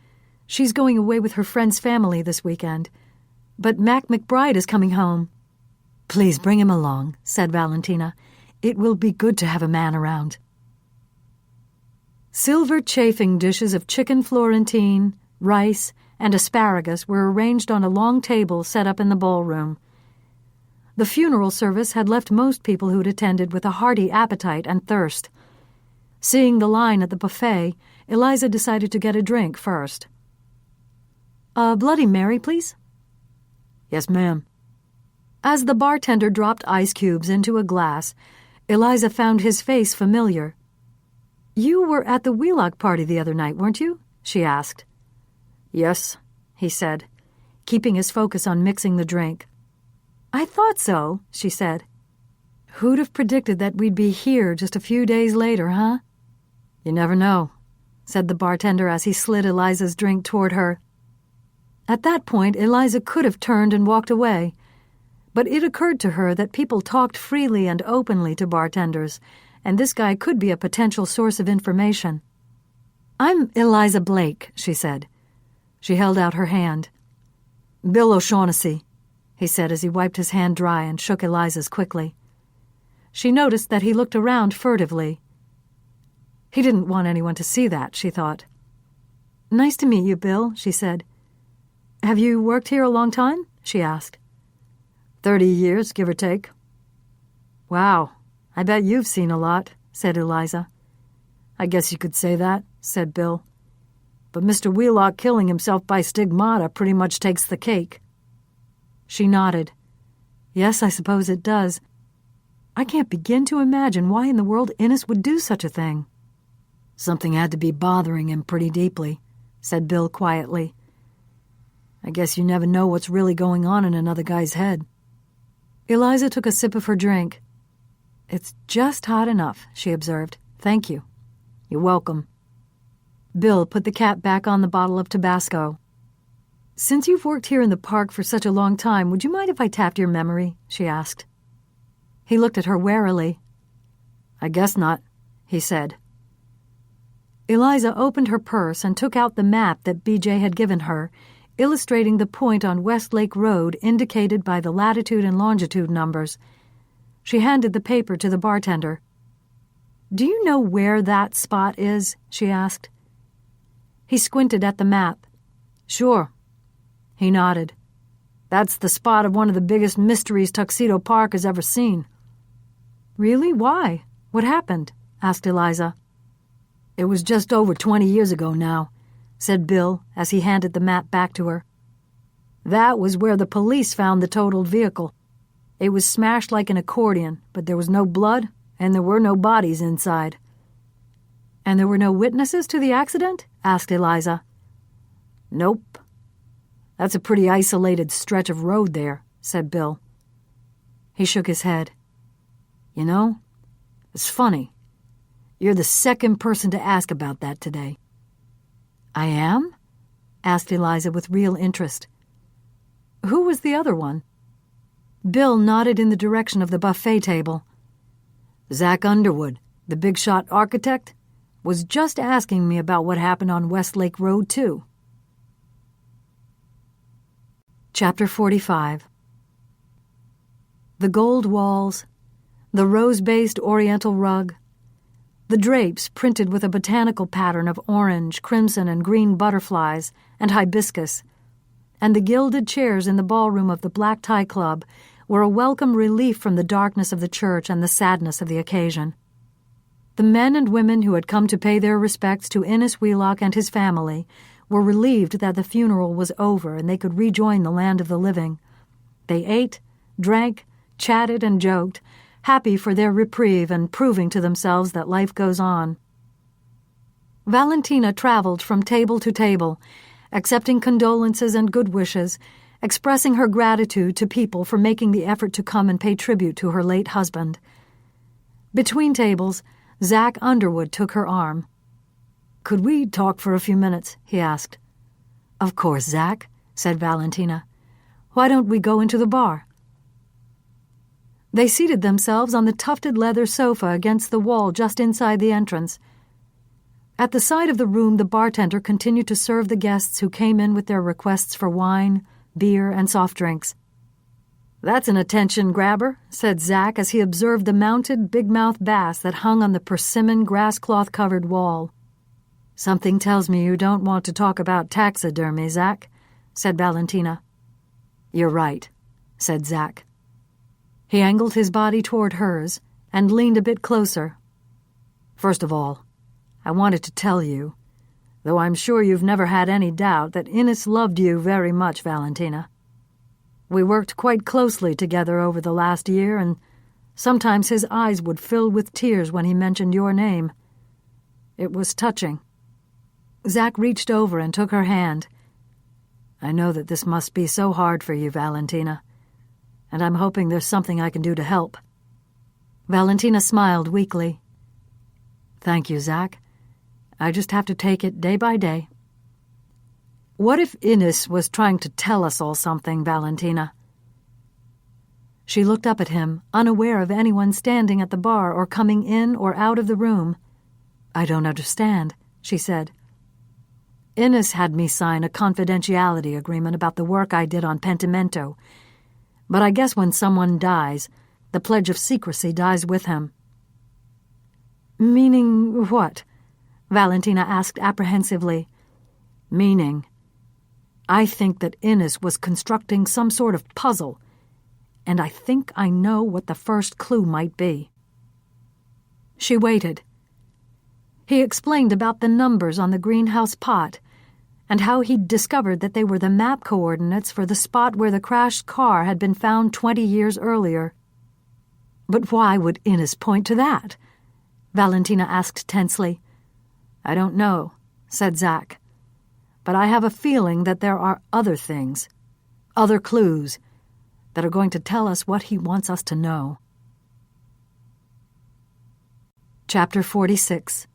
She's going away with her friend's family this weekend. But Mac McBride is coming home. Please bring him along, said Valentina. It will be good to have a man around. Silver chafing dishes of chicken Florentine, rice, and asparagus were arranged on a long table set up in the ballroom. The funeral service had left most people who'd attended with a hearty appetite and thirst. Seeing the line at the buffet, Eliza decided to get a drink first. A Bloody Mary, please? Yes, ma'am. As the bartender dropped ice cubes into a glass, Eliza found his face familiar. You were at the Wheelock party the other night, weren't you? She asked. Yes, he said, keeping his focus on mixing the drink. I thought so, she said. Who'd have predicted that we'd be here just a few days later, huh? You never know, said the bartender as he slid Eliza's drink toward her. At that point, Eliza could have turned and walked away, but it occurred to her that people talked freely and openly to bartenders, and this guy could be a potential source of information. I'm Eliza Blake, she said. She held out her hand. Bill O'Shaughnessy, he said as he wiped his hand dry and shook Eliza's quickly. She noticed that he looked around furtively. He didn't want anyone to see that, she thought. Nice to meet you, Bill, she said. Have you worked here a long time? She asked. 30 years, give or take. Wow, I bet you've seen a lot, said Eliza. I guess you could say that, said Bill. But Mr. Wheelock killing himself by stigmata pretty much takes the cake. She nodded. Yes, I suppose it does. I can't begin to imagine why in the world Innes would do such a thing. Something had to be bothering him pretty deeply, said Bill quietly. I guess you never know what's really going on in another guy's head. Eliza took a sip of her drink. It's just hot enough, she observed. Thank you. You're welcome. Bill put the cap back on the bottle of Tabasco. Since you've worked here in the park for such a long time, would you mind if I tapped your memory? She asked. He looked at her warily. I guess not, he said. Eliza opened her purse and took out the map that BJ had given her, illustrating the point on Westlake Road indicated by the latitude and longitude numbers. She handed the paper to the bartender. Do you know where that spot is? She asked. He squinted at the map. Sure. He nodded. That's the spot of one of the biggest mysteries Tuxedo Park has ever seen. Really? Why? What happened? Asked Eliza. It was just over 20 years ago now, said Bill as he handed the map back to her. That was where the police found the totaled vehicle. It was smashed like an accordion, but there was no blood, and there were no bodies inside. And there were no witnesses to the accident? Asked Eliza. Nope. That's a pretty isolated stretch of road there, said Bill. He shook his head. You know, it's funny. You're the second person to ask about that today. I am? Asked Eliza with real interest. Who was the other one? Bill nodded in the direction of the buffet table. Zach Underwood, the big-shot architect, was just asking me about what happened on Westlake Road, too.
Chapter 45. The gold walls, the rose-based oriental rug, the drapes printed with a botanical pattern of orange, crimson, and green butterflies and hibiscus, and the gilded chairs in the ballroom of the Black Tie Club were a welcome relief from the darkness of the church and the sadness of the occasion. The men and women who had come to pay their respects to Innes Wheelock and his family were relieved that the funeral was over and they could rejoin the land of the living. They ate, drank, chatted, and joked, happy for their reprieve and proving to themselves that life goes on. Valentina traveled from table to table, accepting condolences and good wishes, expressing her gratitude to people for making the effort to come and pay tribute to her late husband. Between tables, Zach Underwood took her arm. "Could we talk for a few minutes?" he asked. "Of course, Zach," said Valentina. "Why don't we go into the bar?" They seated themselves on the tufted leather sofa against the wall just inside the entrance. At the side of the room, the bartender continued to serve the guests who came in with their requests for wine, beer, and soft drinks. "That's an attention grabber," said Zach as he observed the mounted big-mouth bass that hung on the persimmon grass-cloth-covered wall. "Something tells me you don't want to talk about taxidermy, Zach," said Valentina. "You're right," said Zach. He angled his body toward hers and leaned a bit closer. "First of all, I wanted to tell you, though I'm sure you've never had any doubt, that Innes loved you very much, Valentina. We worked quite closely together over the last year, and sometimes his eyes would fill with tears when he mentioned your name. It was touching." Zach reached over and took her hand. "I know that this must be so hard for you, Valentina, and I'm hoping there's something I can do to help." Valentina smiled weakly. "Thank you, Zach. I just have to take it day by day." "What if Innes was trying to tell us all something, Valentina?" She looked up at him, unaware of anyone standing at the bar or coming in or out of the room. "I don't understand," she said. "Innes had me sign a confidentiality agreement about the work I did on Pentimento, but I guess when someone dies, the pledge of secrecy dies with him." "Meaning what?" Valentina asked apprehensively. "Meaning, I think that Innes was constructing some sort of puzzle, and I think I know what the first clue might be." She waited. He explained about the numbers on the greenhouse pot and how he'd discovered that they were the map coordinates for the spot where the crashed car had been found 20 years earlier. "But why would Innes point to that?" Valentina asked tensely. "I don't know," said Zach. "But I have a feeling that there are other things, other clues, that are going to tell us what he wants us to know." Chapter 46.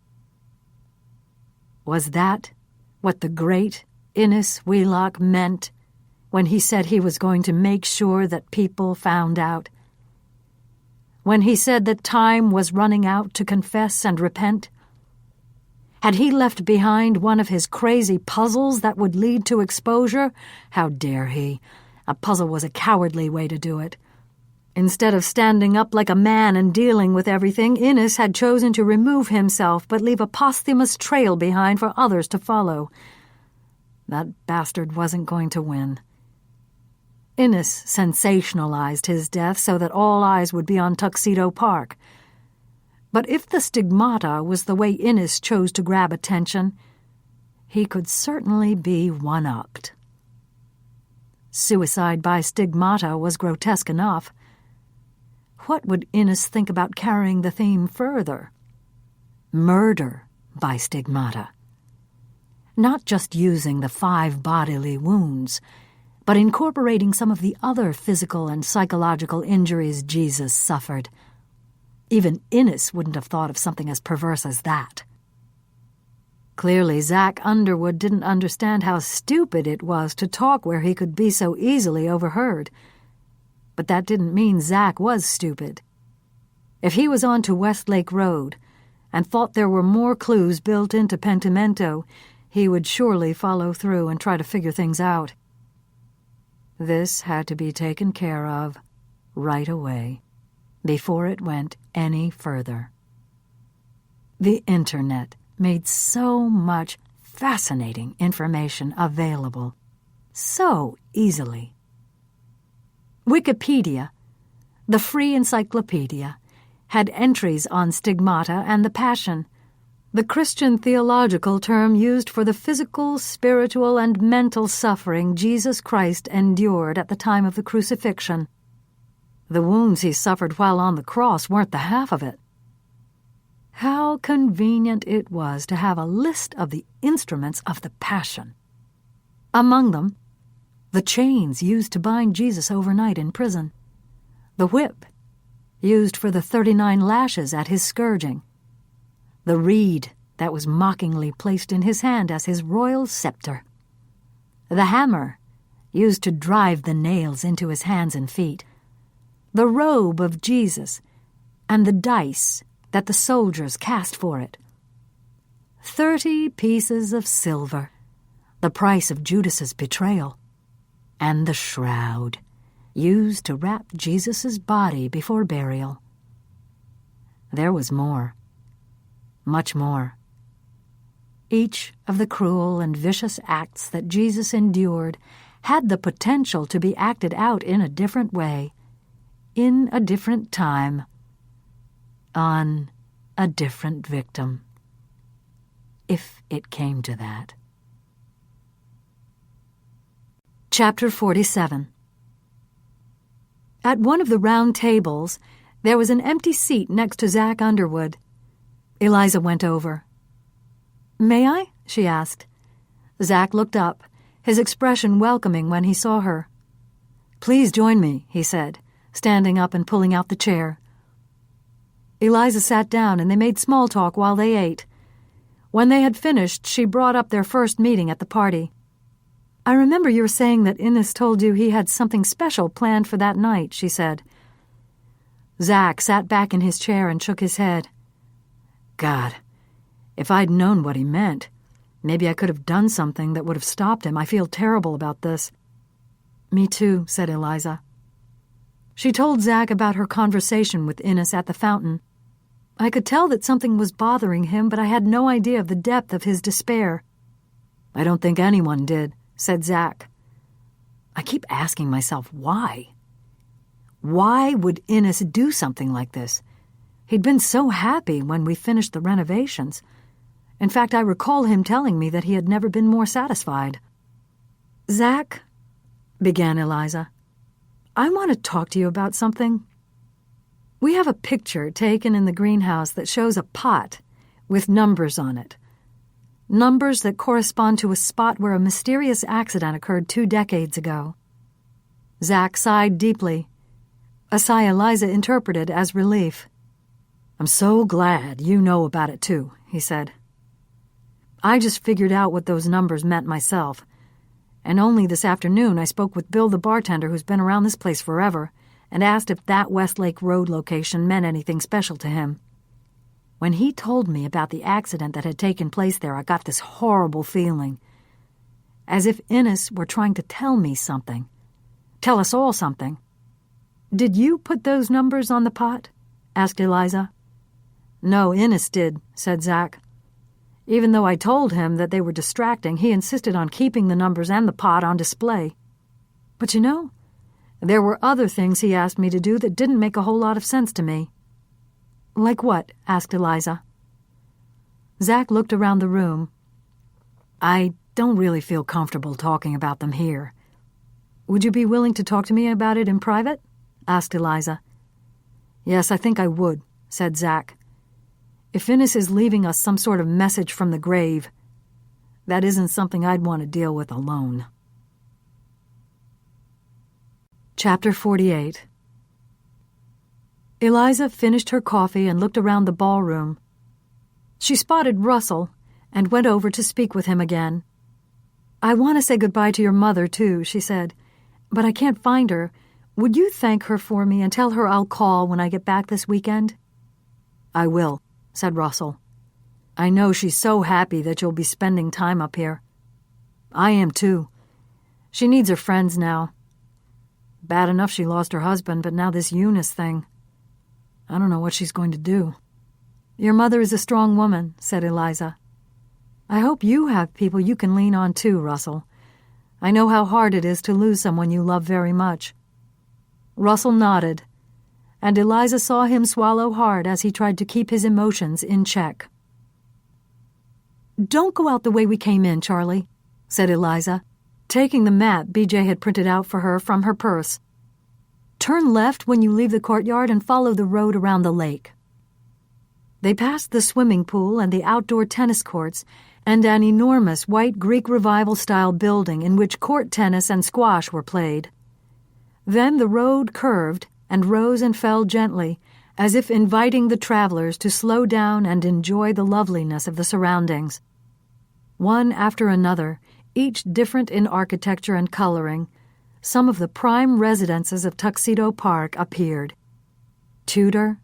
Was that what the great Innes Wheelock meant when he said he was going to make sure that people found out? When he said that time was running out to confess and repent? Had he left behind one of his crazy puzzles that would lead to exposure? How dare he? A puzzle was a cowardly way to do it. Instead of standing up like a man and dealing with everything, Innes had chosen to remove himself but leave a posthumous trail behind for others to follow. That bastard wasn't going to win. Innes sensationalized his death so that all eyes would be on Tuxedo Park. But if the stigmata was the way Innes chose to grab attention, he could certainly be one-upped. Suicide by stigmata was grotesque enough. What would Innes think about carrying the theme further? Murder by stigmata. Not just using the 5 bodily wounds, but incorporating some of the other physical and psychological injuries Jesus suffered. Even Innes wouldn't have thought of something as perverse as that. Clearly, Zach Underwood didn't understand how stupid it was to talk where he could be so easily overheard. But that didn't mean Zach was stupid. If he was on to Westlake Road and thought there were more clues built into Pentimento, he would surely follow through and try to figure things out.
This had to be taken care of right away, before it went any further. The Internet made so much fascinating information available so easily. Wikipedia, the free encyclopedia, had entries on stigmata and the Passion, the Christian theological term used for the physical, spiritual, and mental suffering Jesus Christ endured at the time of the crucifixion. The wounds he suffered while on the cross weren't the half of it. How convenient it was to have a list of the instruments of the Passion. Among them, the chains used to bind Jesus overnight in prison, the whip used for the 39 lashes at his scourging, the reed that was mockingly placed in his hand as his royal scepter, the hammer used to drive the nails into his hands and feet, the robe of Jesus, and the dice that the soldiers cast for it. 30 pieces of silver, the price of Judas's betrayal, and the shroud used to wrap Jesus' body before burial. There was more, much more. Each of the cruel and vicious acts that Jesus endured had the potential to be acted out in a different way, in a different time, on a different victim, if it came to that. Chapter 47. At one of the round tables, there was an empty seat next to Zach Underwood. Eliza went over. "May I?" she asked. Zach looked up, his expression welcoming when he saw her. "Please join me," he said, standing up and pulling out the chair. Eliza sat down and they made small talk while they ate. When they had finished, she brought up their first meeting at the party. "I remember you were saying that Innes told you he had something special planned for that night," she said. Zach sat back in his chair and shook his head. "God, if I'd known what he meant, maybe I could have done something that would have stopped him. I feel terrible about this." "Me too," said Eliza. She told Zach about her conversation with Innes at the fountain. "I could tell that something was bothering him, but I had no idea of the depth of his despair." "I don't think anyone did," said Zach. "I keep asking myself why. Why would Innes do something like this? He'd been so happy when we finished the renovations. In fact, I recall him telling me that he had never been more satisfied." "Zach," began Eliza, "I want to talk to you about something. We have a picture taken in the greenhouse that shows a pot with numbers on it. Numbers that correspond to a spot where a mysterious accident occurred 2 decades ago." Zach sighed deeply, a sigh Eliza interpreted as relief. "I'm so glad you know about it too," he said. "I just figured out what those numbers meant myself, and only this afternoon I spoke with Bill the bartender who's been around this place forever and asked if that Westlake Road location meant anything special to him. When he told me about the accident that had taken place there, I got this horrible feeling, as if Innes were trying to tell me something, tell us all something." "Did you put those numbers on the pot?" asked Eliza. "No, Innes did," said Zach. "Even though I told him that they were distracting, he insisted on keeping the numbers and the pot on display. But you know, there were other things he asked me to do that didn't make a whole lot of sense to me." "Like what?" asked Eliza. Zach looked around the room. "I don't really feel comfortable talking about them here. Would you be willing to talk to me about it in private?" asked Eliza. "Yes, I think I would," said Zach. "If Innes is leaving us some sort of message from the grave, that isn't something I'd want to deal with alone." Chapter 48. Eliza finished her coffee and looked around the ballroom. She spotted Russell and went over to speak with him again. "I want to say goodbye to your mother, too," she said, "but I can't find her. Would you thank her for me and tell her I'll call when I get back this weekend?" "I will," said Russell. "I know she's so happy that you'll be spending time up here. I am, too. She needs her friends now. Bad enough she lost her husband, but now this Eunice thing. I don't know what she's going to do.
Your mother is a strong woman, said Eliza. I hope you have people you can lean on too, Russell. I know how hard it is to lose someone you love very much. Russell nodded, and Eliza saw him swallow hard as he tried to keep his emotions in check. Don't go out the way we came in, Charlie, said Eliza, taking the map BJ had printed out for her from her purse. Turn left when you leave the courtyard and follow the road around the lake. They passed the swimming pool and the outdoor tennis courts and an enormous white Greek Revival-style building in which court tennis and squash were played. Then the road curved and rose and fell gently, as if inviting the travelers to slow down and enjoy the loveliness of the surroundings. One after another, each different in architecture and coloring, some of the prime residences of Tuxedo Park appeared. Tudor,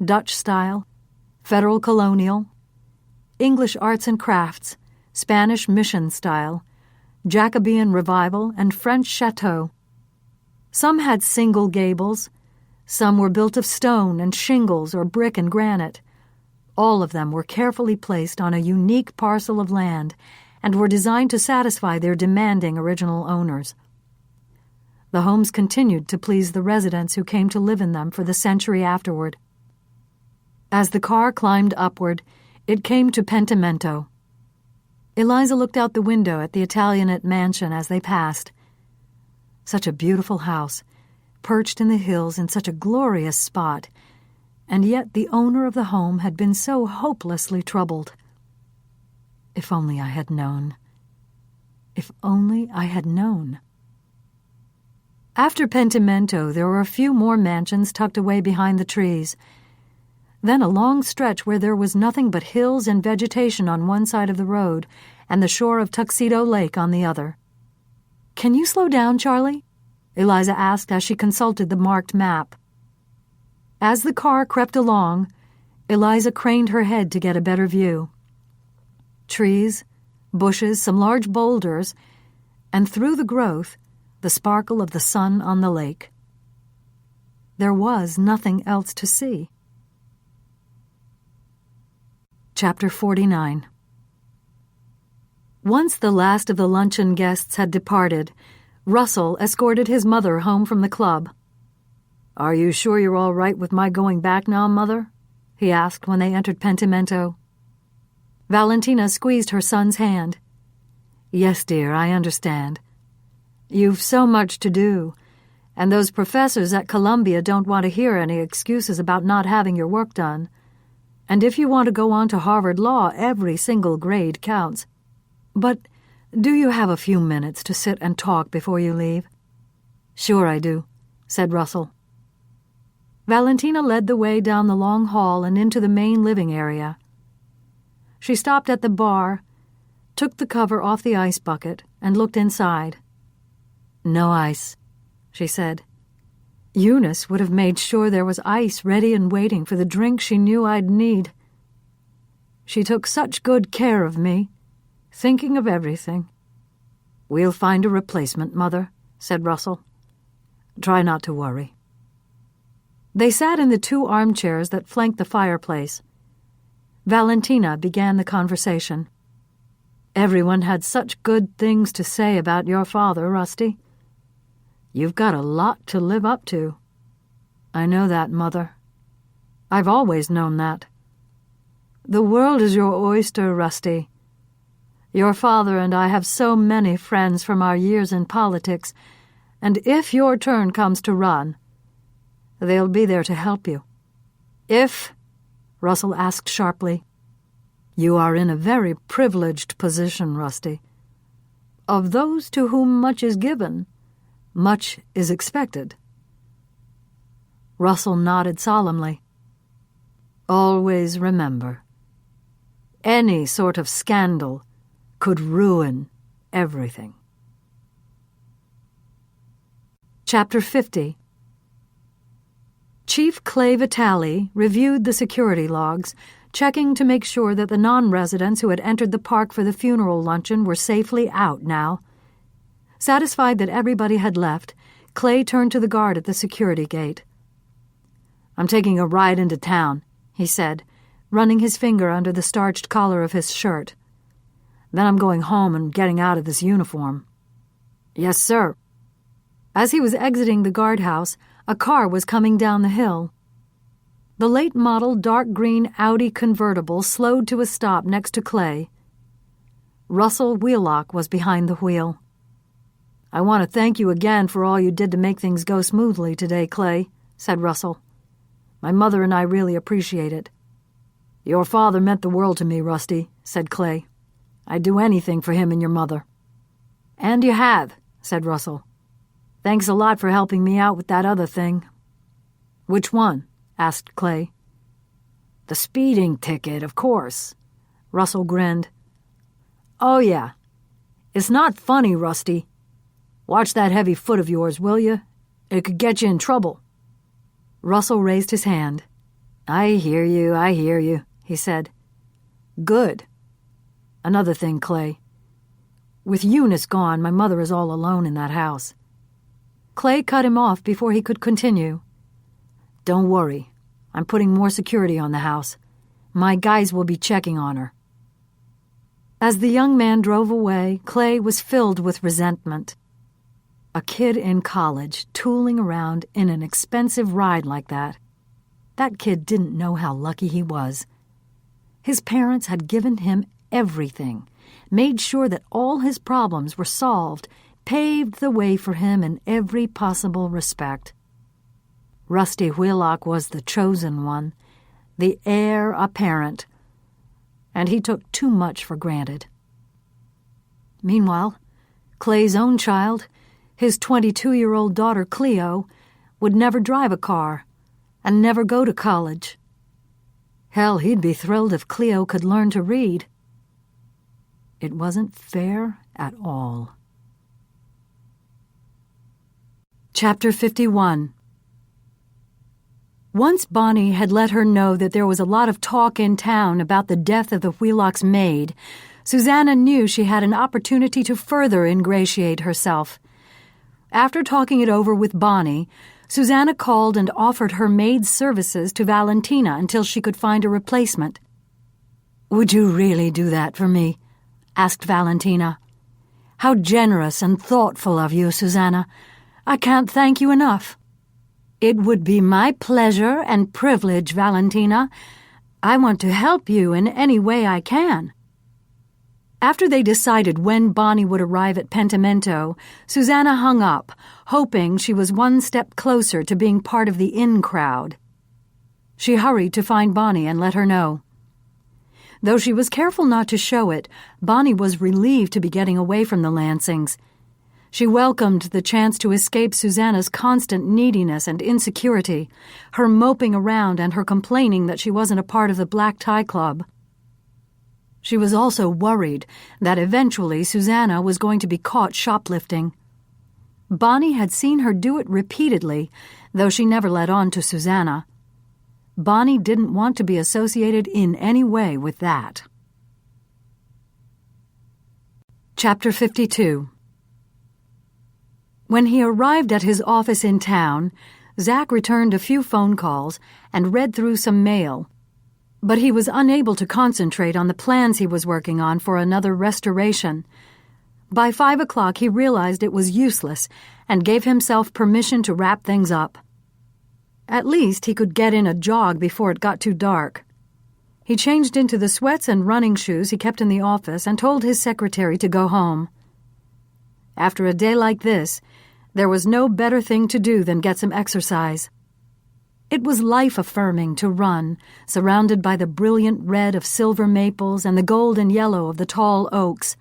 Dutch style, Federal Colonial, English arts and crafts, Spanish mission style, Jacobean Revival, and French chateau. Some had single gables, some were built of stone and shingles or brick and granite. All of them were carefully placed on a unique parcel of land and were designed to satisfy their demanding original owners. The homes continued to please the residents who came to live in them for the century afterward. As the car climbed upward, it came to Pentimento. Eliza looked out the window at the Italianate mansion as they passed. Such a beautiful house, perched in the hills in such a glorious spot, and yet the owner of the home had been so hopelessly troubled. If only I had known. If only I had known. After Pentimento, there were a few more mansions tucked away behind the trees. Then a long stretch where there was nothing but hills and vegetation on one side of the road and the shore of Tuxedo Lake on the other. Can you slow down, Charlie? Eliza asked as she consulted the marked map. As the car crept along, Eliza craned her head to get a better view. Trees, bushes, some large boulders, and through the growth, the sparkle of the sun on the lake. There was nothing else to see. Chapter 49. Once the last of the luncheon guests had departed, Russell escorted his mother home from the club. "Are you sure you're all right with my going back now, Mother?" he asked when they entered Pentimento. Valentina squeezed her son's hand. "Yes, dear, I understand. You've so much to do, and those professors at Columbia don't want to hear any excuses about not having your work done. And if you want to go on to Harvard Law, every single grade counts. But do you have a few minutes to sit and talk before you leave?" "Sure I do," said Russell. Valentina led the way down the long hall and into the main living area. She stopped at the bar, took the cover off the ice bucket, and looked inside. "No ice," she said. "Eunice would have made sure there was ice ready and waiting for the drink she knew I'd need. She took such good care of me, thinking of everything." "We'll find a replacement, Mother," said Russell. "Try not to worry." They sat in the 2 armchairs that flanked the fireplace. Valentina began the conversation. "Everyone had such good things to say about your father, Rusty. You've got a lot to live up to." "I know that, Mother. I've always known that. The world is your oyster, Rusty. Your father and I have so many friends from our years in politics, and if your turn comes to run, they'll be there to help you." "If?" Russell asked sharply. "You are in a very privileged position, Rusty. Of those to whom much is given, much is expected." Russell nodded solemnly. "Always remember, any sort of scandal could ruin everything." Chapter 50. Chief Clay Vitale reviewed the security logs, checking to make sure that the non-residents who had entered the park for the funeral luncheon were safely out now. Satisfied that everybody had left, Clay turned to the guard at the security gate. "I'm taking a ride into town," he said, running his finger under the starched collar of his shirt. "Then I'm going home and getting out of this uniform." "Yes, sir." As he was exiting the guardhouse, a car was coming down the hill. The late-model dark green Audi convertible slowed to a stop next to Clay. Russell Wheelock was behind the wheel. "I want to thank you again for all you did to make things go smoothly today, Clay," said Russell. "My mother and I really appreciate it." "Your father meant the world to me, Rusty," said Clay. "I'd do anything for him and your mother." "And you have," said Russell. "Thanks a lot for helping me out with that other thing." "Which one?" asked Clay. "The speeding ticket, of course." Russell grinned. "Oh, yeah. It's not funny, Rusty. Watch that heavy foot of yours, will you? It could get you in trouble." Russell raised his hand. I hear you, he said. "Good. Another thing, Clay. With Eunice gone, my mother is all alone in that house." Clay cut him off before he could continue. "Don't worry. I'm putting more security on the house. My guys will be checking on her." As the young man drove away, Clay was filled with resentment. A kid in college tooling around in an expensive ride like that. That kid didn't know how lucky he was. His parents had given him everything, made sure that all his problems were solved, paved the way for him in every possible respect. Rusty Wheelock was the chosen one, the heir apparent, and he took too much for granted. Meanwhile, Clay's own child, his 22-year-old daughter Cleo, would never drive a car and never go to college. Hell, he'd be thrilled if Cleo could learn to read. It wasn't fair at all. Chapter 51. Once Bonnie had let her know that there was a lot of talk in town about the death of the Wheelock's maid, Susanna knew she had an opportunity to further ingratiate herself. After talking it over with Bonnie, Susanna called and offered her maid's services to Valentina until she could find a replacement. "Would you really do that for me?" asked Valentina. "How generous and thoughtful of you, Susanna. I can't thank you enough." "It would be my pleasure and privilege, Valentina. I want to help you in any way I can." After they decided when Bonnie would arrive at Pentimento, Susanna hung up, hoping she was one step closer to being part of the in crowd. She hurried to find Bonnie and let her know. Though she was careful not to show it, Bonnie was relieved to be getting away from the Lansings. She welcomed the chance to escape Susanna's constant neediness and insecurity, her moping around and her complaining that she wasn't a part of the Black Tie Club. She was also worried that eventually Susanna was going to be caught shoplifting. Bonnie had seen her do it repeatedly, though she never let on to Susanna. Bonnie didn't want to be associated in any way with that. Chapter 52. When he arrived at his office in town, Zach returned a few phone calls and read through some mail, but he was unable to concentrate on the plans he was working on for another restoration. By 5 o'clock he realized it was useless and gave himself permission to wrap things up. At least he could get in a jog before it got too dark. He changed into the sweats and running shoes he kept in the office and told his secretary to go home. After a day like this, there was no better thing to do than get some exercise. It was life-affirming to run, surrounded by the brilliant red of silver maples and the gold and yellow of the tall oaks.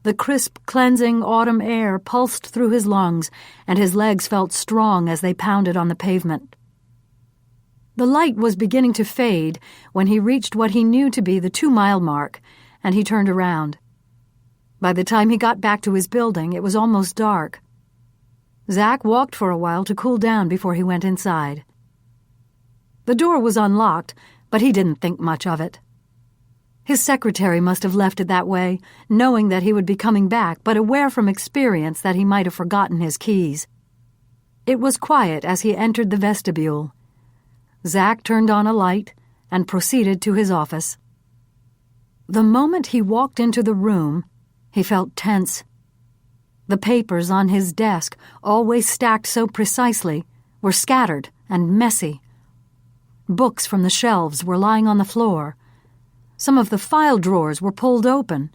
The crisp, cleansing autumn air pulsed through his lungs, and his legs felt strong as they pounded on the pavement. The light was beginning to fade when he reached what he knew to be the 2-mile mark, and he turned around. By the time he got back to his building, it was almost dark. Zach walked for a while to cool down before he went inside. The door was unlocked, but he didn't think much of it. His secretary must have left it that way, knowing that he would be coming back, but aware from experience that he might have forgotten his keys. It was quiet as he entered the vestibule. Zack turned on a light and proceeded to his office. The moment he walked into the room, he felt tense. The papers on his desk, always stacked so precisely, were scattered and messy. Books from the shelves were lying on the floor. Some of the file drawers were pulled open.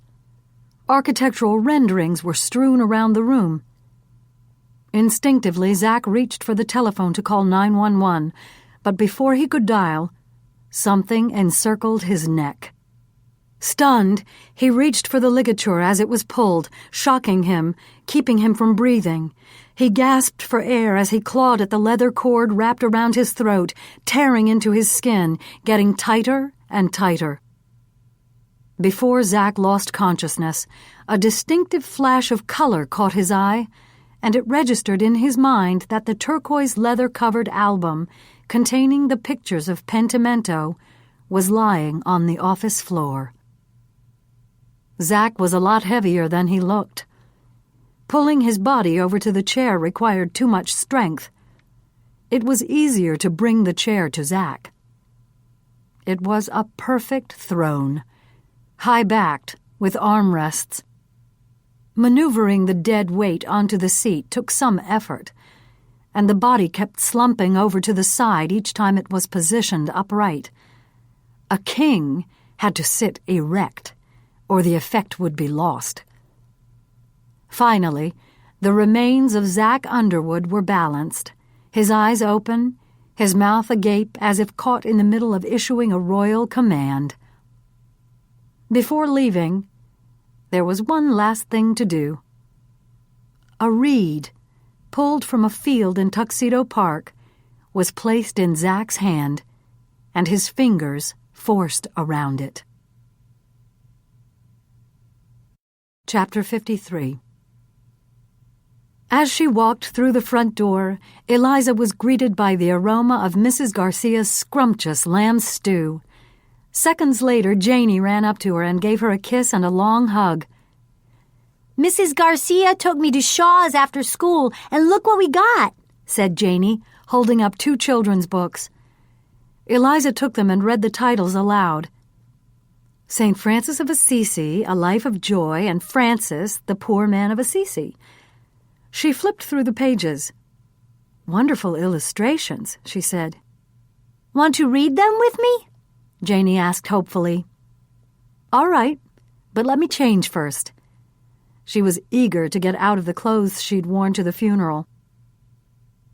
Architectural renderings were strewn around the room. Instinctively, Zack reached for the telephone to call 911, but before he could dial, something encircled his neck. Stunned, he reached for the ligature as it was pulled, shocking him, keeping him from breathing. He gasped for air as he clawed at the leather cord wrapped around his throat, tearing into his skin, getting tighter and tighter. Before Zack lost consciousness, a distinctive flash of color caught his eye, and it registered in his mind that the turquoise leather-covered album containing the pictures of Pentimento was lying on the office floor. Zack was a lot heavier than he looked. Pulling his body over to the chair required too much strength. It was easier to bring the chair to Zack. It was a perfect throne, high-backed, with armrests. Maneuvering the dead weight onto the seat took some effort, and the body kept slumping over to the side each time it was positioned upright. A king had to sit erect, or the effect would be lost. Finally, the remains of Zack Underwood were balanced, his eyes open, his mouth agape as if caught in the middle of issuing a royal command. Before leaving, there was one last thing to do. A reed, pulled from a field in Tuxedo Park, was placed in Zack's hand, and his fingers forced around it. Chapter 53. As she walked through the front door, Eliza was greeted by the aroma of Mrs. Garcia's scrumptious lamb stew. Seconds later, Janie ran up to her and gave her a kiss and a long hug.
Mrs. Garcia took me to Shaw's after school, and look what we got,
said Janie, holding up 2 children's books. Eliza took them and read the titles aloud. St. Francis of Assisi, A Life of Joy, and Francis, the Poor Man of Assisi. She flipped through the pages. Wonderful illustrations, she said.
Want to read them with me?
Janie asked hopefully. All right, but let me change first. She was eager to get out of the clothes she'd worn to the funeral.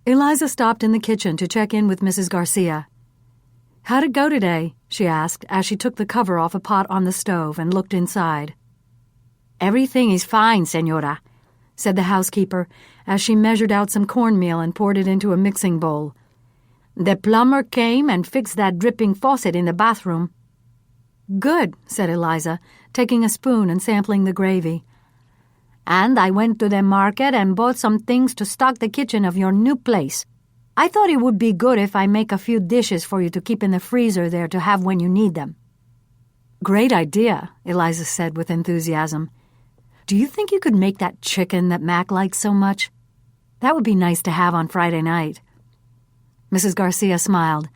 Eliza stopped in the kitchen to check in with Mrs. Garcia. How'd it go today? She asked as she took the cover off a pot on the stove and looked inside. Everything is fine, Senora, said the housekeeper as she measured out some cornmeal and poured it into a mixing bowl. The plumber came and fixed that dripping faucet in the bathroom. Good, said Eliza, taking a spoon and sampling the gravy. And I went to the market and bought some things to stock the kitchen of your new place. I thought it would be good if I make a few dishes for you to keep in the freezer there to have when you need them. Great idea, Eliza said with enthusiasm. Do you think you could make that chicken that Mac likes so much? That would be nice to have on Friday night. Mrs. Garcia smiled.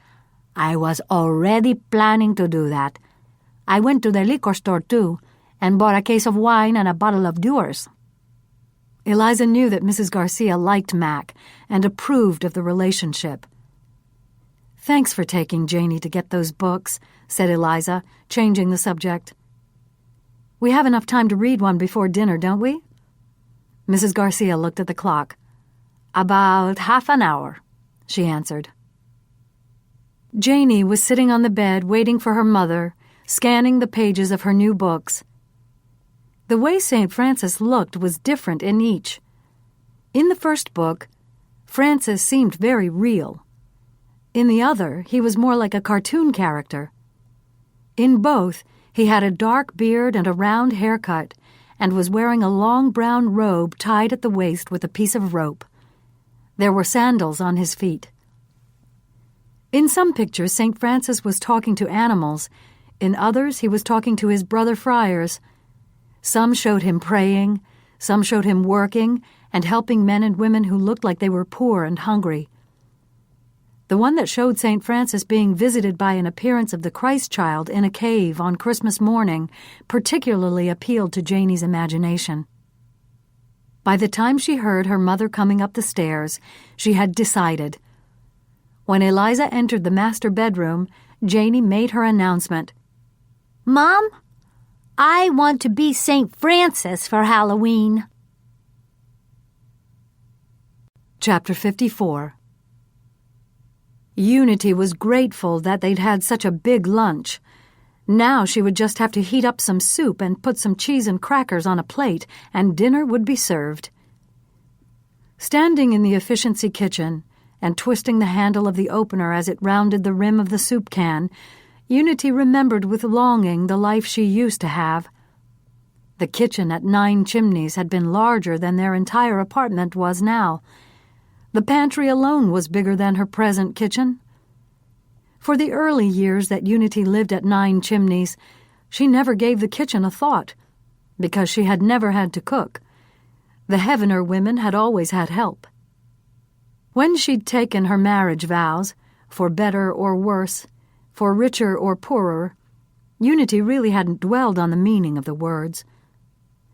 I was already planning to do that. I went to the liquor store, too, and bought a case of wine and a bottle of Dewar's. Eliza knew that Mrs. Garcia liked Mac and approved of the relationship. Thanks for taking Janie to get those books, said Eliza, changing the subject. We have enough time to read one before dinner, don't we? Mrs. Garcia looked at the clock. About half an hour, she answered. Janie was sitting on the bed waiting for her mother, scanning the pages of her new books. The way St. Francis looked was different in each. In the first book, Francis seemed very real. In the other, he was more like a cartoon character. In both, he had a dark beard and a round haircut, and was wearing a long brown robe tied at the waist with a piece of rope. There were sandals on his feet. In some pictures, St. Francis was talking to animals. In others, he was talking to his brother friars. Some showed him praying, some showed him working, and helping men and women who looked like they were poor and hungry. The one that showed St. Francis being visited by an appearance of the Christ child in a cave on Christmas morning particularly appealed to Janie's imagination. By the time she heard her mother coming up the stairs, she had decided. When Eliza entered the master bedroom, Janie made her announcement.
"Mom, I want to be St. Francis for Halloween."
Chapter 54. Unity was grateful that they'd had such a big lunch. Now she would just have to heat up some soup and put some cheese and crackers on a plate, and dinner would be served. Standing in the efficiency kitchen and twisting the handle of the opener as it rounded the rim of the soup can, Unity remembered with longing the life she used to have. The kitchen at 9 Chimneys had been larger than their entire apartment was now. The pantry alone was bigger than her present kitchen. For the early years that Unity lived at 9 Chimneys, she never gave the kitchen a thought, because she had never had to cook. The Heavener women had always had help. When she'd taken her marriage vows, for better or worse, for richer or poorer, Unity really hadn't dwelled on the meaning of the words.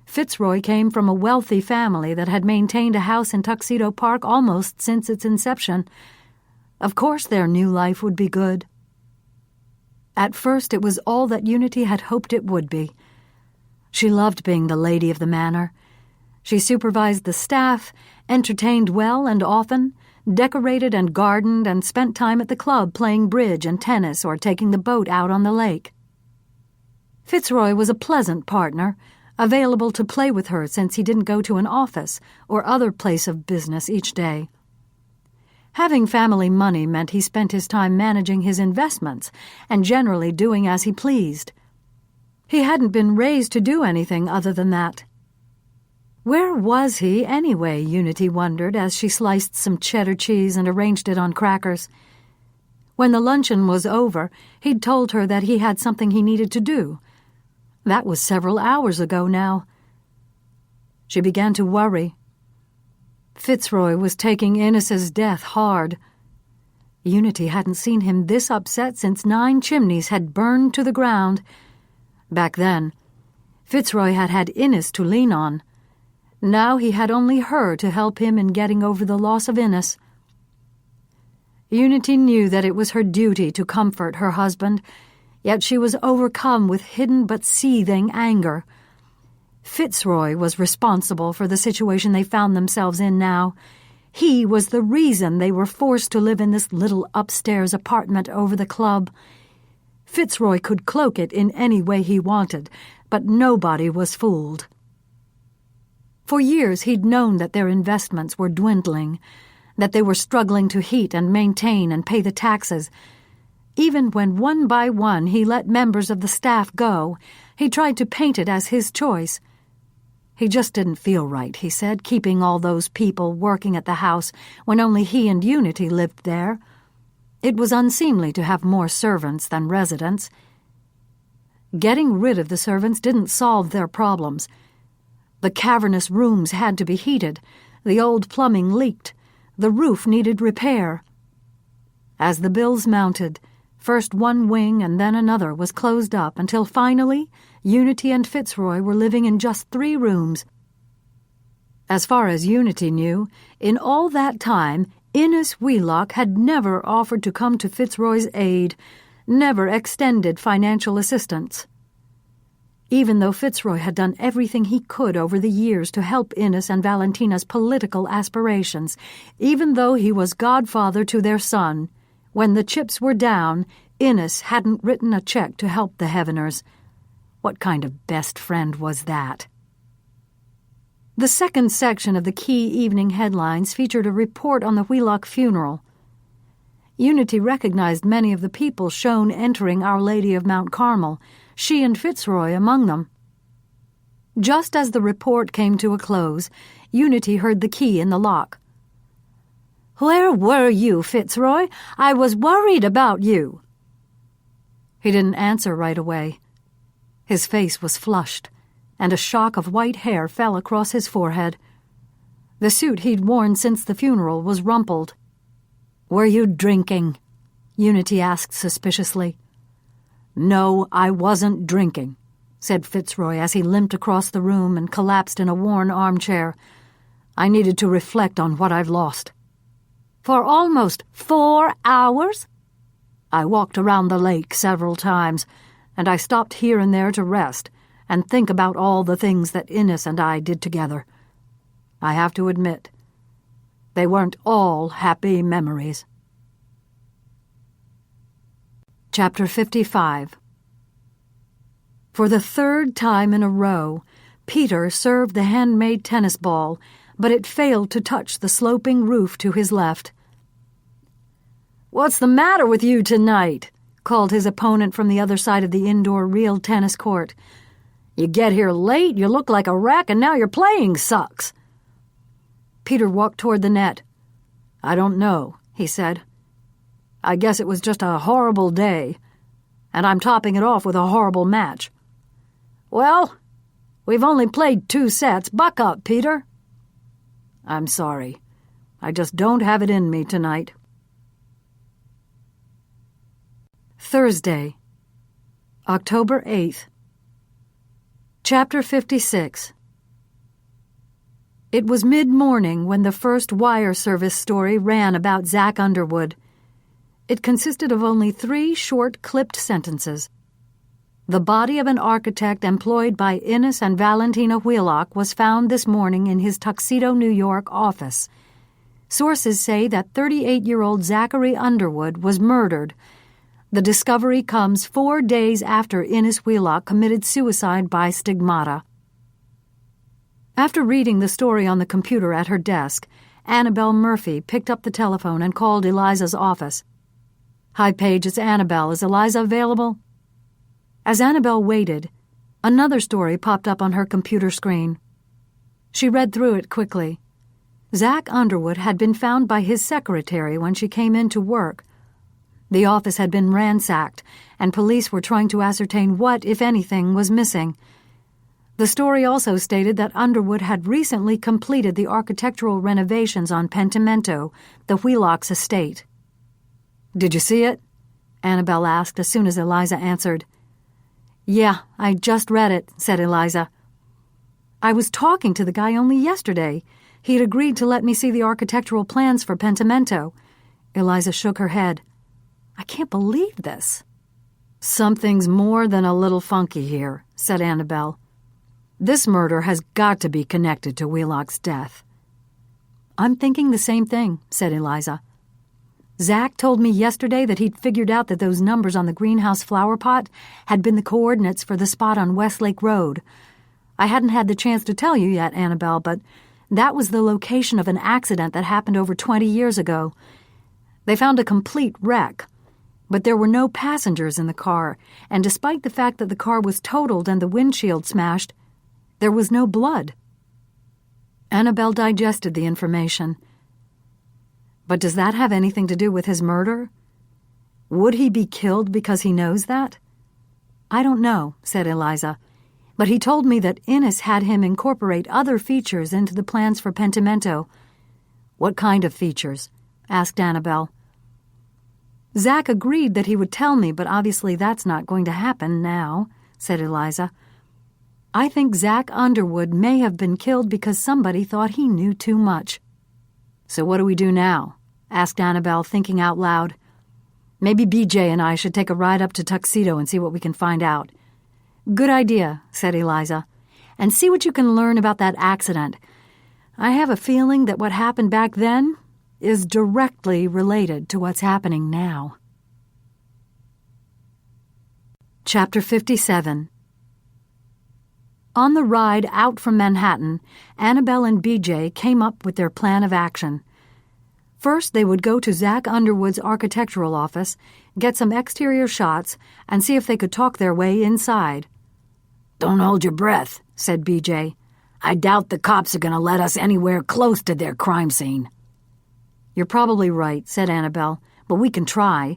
Fitzroy came from a wealthy family that had maintained a house in Tuxedo Park almost since its inception. Of course their new life would be good. At first it was all that Unity had hoped it would be. She loved being the lady of the manor. She supervised the staff, entertained well and often, decorated and gardened, and spent time at the club playing bridge and tennis or taking the boat out on the lake. Fitzroy was a pleasant partner, available to play with her since he didn't go to an office or other place of business each day. Having family money meant he spent his time managing his investments and generally doing as he pleased. He hadn't been raised to do anything other than that. Where was he anyway, Unity wondered as she sliced some cheddar cheese and arranged it on crackers. When the luncheon was over, he'd told her that he had something he needed to do. That was several hours ago now. She began to worry. Fitzroy was taking Innes's death hard. Unity hadn't seen him this upset since 9 Chimneys had burned to the ground. Back then, Fitzroy had had Innes to lean on. Now he had only her to help him in getting over the loss of Innes. Unity knew that it was her duty to comfort her husband, yet she was overcome with hidden but seething anger. Fitzroy was responsible for the situation they found themselves in now. He was the reason they were forced to live in this little upstairs apartment over the club. Fitzroy could cloak it in any way he wanted, but nobody was fooled. For years he'd known that their investments were dwindling, that they were struggling to heat and maintain and pay the taxes. Even when one by one he let members of the staff go, he tried to paint it as his choice. He just didn't feel right, he said, keeping all those people working at the house when only he and Unity lived there. It was unseemly to have more servants than residents. Getting rid of the servants didn't solve their problems. The cavernous rooms had to be heated, the old plumbing leaked, the roof needed repair. As the bills mounted, first one wing and then another was closed up until finally Unity and Fitzroy were living in just 3 rooms. As far as Unity knew, in all that time, Innes Wheelock had never offered to come to Fitzroy's aid, never extended financial assistance. Even though Fitzroy had done everything he could over the years to help Innes and Valentina's political aspirations, even though he was godfather to their son, when the chips were down, Innes hadn't written a check to help the Heaveners. What kind of best friend was that? The second section of the key evening headlines featured a report on the Wheelock funeral. Unity recognized many of the people shown entering Our Lady of Mount Carmel, she and Fitzroy among them. Just as the report came to a close, Unity heard the key in the lock.
"Where were you, Fitzroy? I was worried about you."
He didn't answer right away. His face was flushed, and a shock of white hair fell across his forehead. The suit he'd worn since the funeral was rumpled.
"Were you drinking?"
Unity asked suspiciously.
"No, I wasn't drinking," said Fitzroy as he limped across the room and collapsed in a worn armchair. "I needed to reflect on what I've lost."
"For almost 4 hours?"
"I walked around the lake several times, and I stopped here and there to rest and think about all the things that Innes and I did together. I have to admit, they weren't all happy memories."
Chapter 55. For the 3rd time in a row, Peter served the handmade tennis ball, but it failed to touch the sloping roof to his left.
"What's the matter with you tonight?" called his opponent from the other side of the indoor real tennis court. "You get here late, you look like a wreck, and now your playing sucks."
Peter walked toward the net.
"I don't know," he said. "I guess it was just a horrible day, and I'm topping it off with a horrible match."
"Well, we've only played 2 sets. Buck up, Peter."
"I'm sorry. I just don't have it in me tonight."
Thursday, October 8th. Chapter 56. It was mid-morning when the first wire service story ran about Zach Underwood. It consisted of only 3 short, clipped sentences. The body of an architect employed by Innes and Valentina Wheelock was found this morning in his Tuxedo, New York office. Sources say that 38-year-old Zachary Underwood was murdered. The discovery comes 4 days after Innes Wheelock committed suicide by stigmata. After reading the story on the computer at her desk, Annabelle Murphy picked up the telephone and called Eliza's office. "Hi, Paige, it's Annabelle. Is Eliza available?" As Annabelle waited, another story popped up on her computer screen. She read through it quickly. Zach Underwood had been found by his secretary when she came in to work. The office had been ransacked, and police were trying to ascertain what, if anything, was missing. The story also stated that Underwood had recently completed the architectural renovations on Pentimento, the Wheelocks' estate. "Did you see it?" Annabelle asked as soon as Eliza answered. "Yeah, I just read it," said Eliza. "I was talking to the guy only yesterday. He'd agreed to let me see the architectural plans for Pentimento." Eliza shook her head. "I can't believe this." "Something's more than a little funky here," said Annabelle. "This murder has got to be connected to Wheelock's death." "I'm thinking the same thing," said Eliza. "Zach told me yesterday that he'd figured out that those numbers on the greenhouse flower pot had been the coordinates for the spot on Westlake Road. I hadn't had the chance to tell you yet, Annabelle, but that was the location of an accident that happened over 20 years ago. They found a complete wreck, but there were no passengers in the car, and despite the fact that the car was totaled and the windshield smashed, there was no blood." Annabelle digested the information. "But does that have anything to do with his murder? Would he be killed because he knows that?" "I don't know," said Eliza, "but he told me that Innes had him incorporate other features into the plans for Pentimento." "What kind of features?" asked Annabelle. "Zach agreed that he would tell me, but obviously that's not going to happen now," said Eliza. "I think Zach Underwood may have been killed because somebody thought he knew too much." "So what do we do now?" asked Annabelle, thinking out loud. "Maybe BJ and I should take a ride up to Tuxedo and see what we can find out." "Good idea," said Eliza. "And see what you can learn about that accident. I have a feeling that what happened back then is directly related to what's happening now." Chapter 57. On the ride out from Manhattan, Annabelle and BJ came up with their plan of action. First, they would go to Zach Underwood's architectural office, get some exterior shots, and see if they could talk their way inside.
"Don't hold your breath," said BJ. "I doubt the cops are going to let us anywhere close to their crime scene."
"You're probably right," said Annabelle, "but we can try.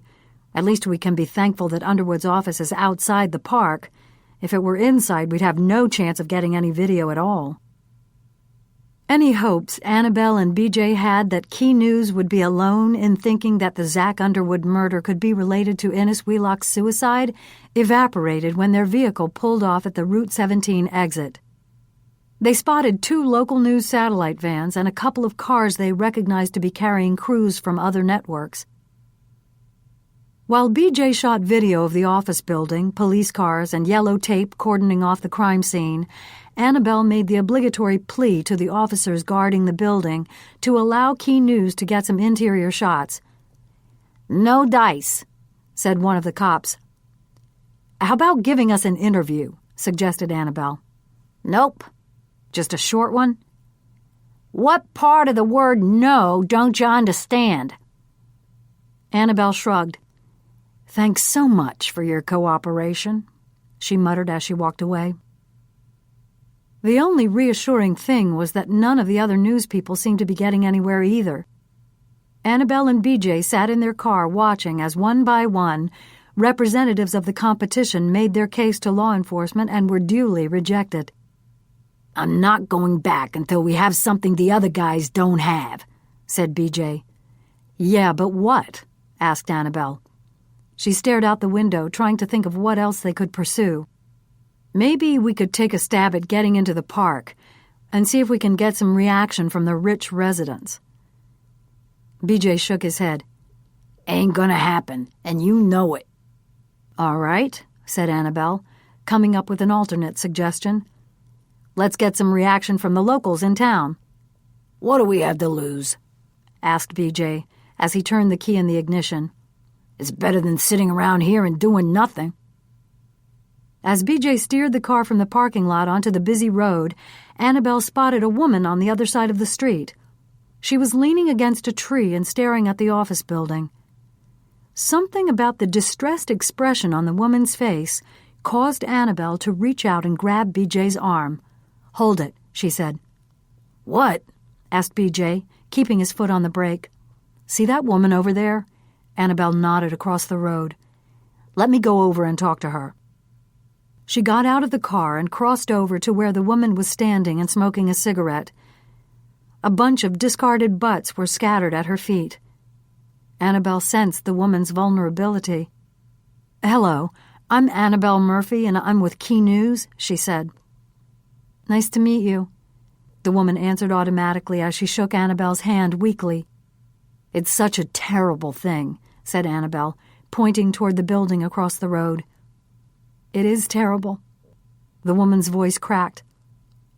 At least we can be thankful that Underwood's office is outside the park. If it were inside, we'd have no chance of getting any video at all." Any hopes Annabelle and BJ had that Key News would be alone in thinking that the Zach Underwood murder could be related to Innes Wheelock's suicide evaporated when their vehicle pulled off at the Route 17 exit. They spotted 2 local news satellite vans and a couple of cars they recognized to be carrying crews from other networks. While BJ shot video of the office building, police cars, and yellow tape cordoning off the crime scene, Annabelle made the obligatory plea to the officers guarding the building to allow Key News to get some interior shots.
"No dice," said one of the cops.
"How about giving us an interview?" suggested Annabelle.
"Nope."
"Just a short one?"
"What part of the word no don't you understand?"
Annabelle shrugged. "Thanks so much for your cooperation," she muttered as she walked away. The only reassuring thing was that none of the other news people seemed to be getting anywhere either. Annabelle and BJ sat in their car watching as one by one representatives of the competition made their case to law enforcement and were duly rejected.
"I'm not going back until we have something the other guys don't have," said BJ.
"Yeah, but what?" asked Annabelle. She stared out the window, trying to think of what else they could pursue. "Maybe we could take a stab at getting into the park and see if we can get some reaction from the rich residents." BJ shook his head.
"Ain't gonna happen, and you know it."
"All right," said Annabelle, coming up with an alternate suggestion. "Let's get some reaction from the locals in town."
"What do we have to lose?"
asked BJ as he turned the key in the ignition.
"It's better than sitting around here and doing nothing."
As BJ steered the car from the parking lot onto the busy road, Annabelle spotted a woman on the other side of the street. She was leaning against a tree and staring at the office building. Something about the distressed expression on the woman's face caused Annabelle to reach out and grab BJ's arm. "Hold it," she said.
"What?"
asked BJ, keeping his foot on the brake. "See that woman over there?" Annabelle nodded across the road. "Let me go over and talk to her." She got out of the car and crossed over to where the woman was standing and smoking a cigarette. A bunch of discarded butts were scattered at her feet. Annabelle sensed the woman's vulnerability. "Hello, I'm Annabelle Murphy, and I'm with Key News," she said. "Nice to meet you," the woman answered automatically as she shook Annabelle's hand weakly. "It's such a terrible thing," said Annabelle, pointing toward the building across the road. "It is terrible." The woman's voice cracked.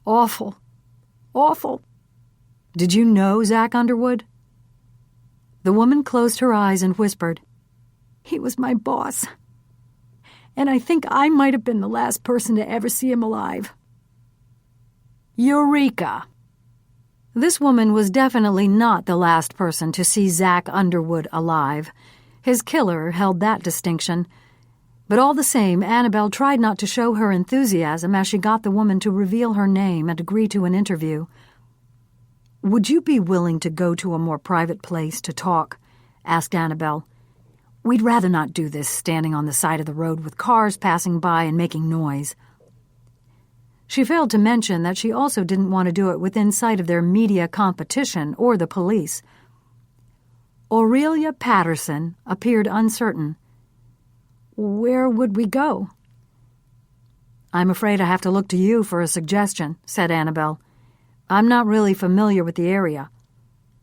"Awful. Awful. Did you know Zach Underwood?" The woman closed her eyes and whispered, "He was my boss. And I think I might have been the last person to ever see him alive."
Eureka!
This woman was definitely not the last person to see Zach Underwood alive. His killer held that distinction. But all the same, Annabelle tried not to show her enthusiasm as she got the woman to reveal her name and agree to an interview. "Would you be willing to go to a more private place to talk?" asked Annabelle. "We'd rather not do this standing on the side of the road with cars passing by and making noise." She failed to mention that she also didn't want to do it within sight of their media competition or the police. Aurelia Patterson appeared uncertain.
"Where would we go?"
"I'm afraid I have to look to you for a suggestion," said Annabelle. "I'm not really familiar with the area.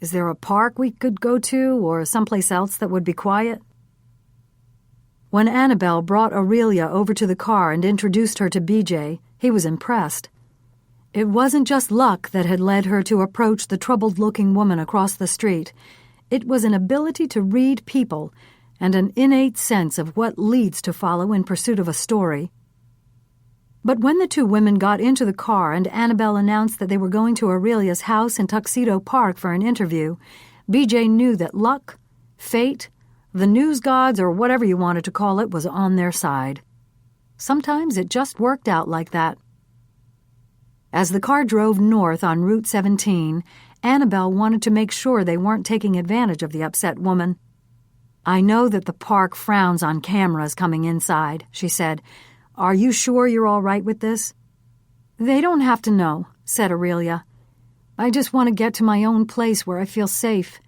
Is there a park we could go to or someplace else that would be quiet?" When Annabelle brought Aurelia over to the car and introduced her to BJ, he was impressed. It wasn't just luck that had led her to approach the troubled-looking woman across the street. It was an ability to read people and an innate sense of what leads to follow in pursuit of a story. But when the two women got into the car and Annabelle announced that they were going to Aurelia's house in Tuxedo Park for an interview, BJ knew that luck, fate, the news gods, or whatever you wanted to call it, was on their side. Sometimes it just worked out like that. As the car drove north on Route 17, Annabelle wanted to make sure they weren't taking advantage of the upset woman. "I know that the park frowns on cameras coming inside," she said. "Are you sure you're all right with this?" "They don't have to know," said Aurelia.
I just want to get to my own place where I feel safe.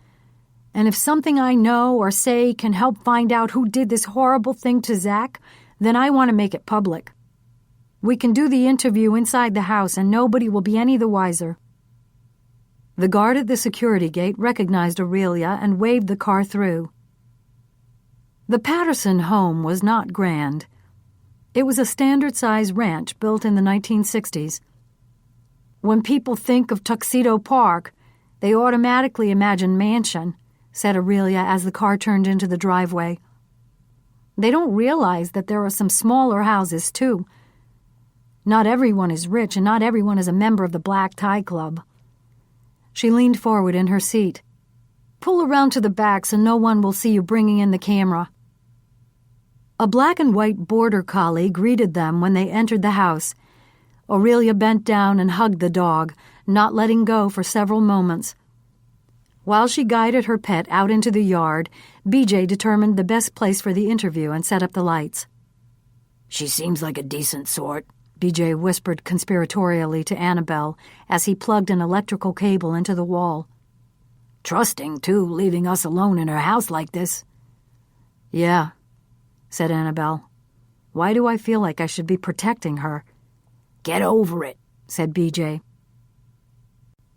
And if something I know or say can help find out who did this horrible thing to Zach, then I want to make it public. We can do the interview inside the house and nobody will be any the wiser."
The guard at the security gate recognized Aurelia and waved the car through. The Patterson home was not grand. It was a standard-size ranch built in the 1960s. "When people think of Tuxedo Park, they automatically imagine mansion," said Aurelia as the car turned into the driveway. "They don't realize that there are some smaller houses, too. Not everyone is rich and not everyone is a member of the Black Tie Club." She leaned forward in her seat. "Pull around to the back so no one will see you bringing in the camera." A black and white border collie greeted them when they entered the house. Aurelia bent down and hugged the dog, not letting go for several moments. While she guided her pet out into the yard, BJ determined the best place for the interview and set up the lights.
"She seems like a decent sort,"
BJ whispered conspiratorially to Annabelle as he plugged an electrical cable into the wall.
"Trusting, too, leaving us alone in her house like this."
"Yeah," said Annabelle. "Why do I feel like I should be protecting her?"
"Get over it,"
said BJ.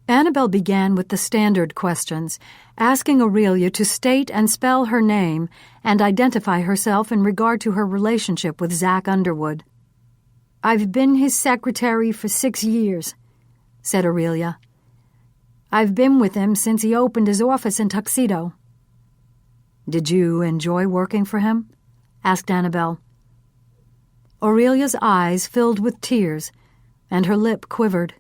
Annabelle began with the standard questions, asking Aurelia to state and spell her name and identify herself in regard to her relationship with Zach Underwood. "I've been his secretary for 6 years," said Aurelia. "I've been with him since he opened his office in Tuxedo." "Did you enjoy working for him?" asked Annabelle. Aurelia's eyes filled with tears, and her lip quivered.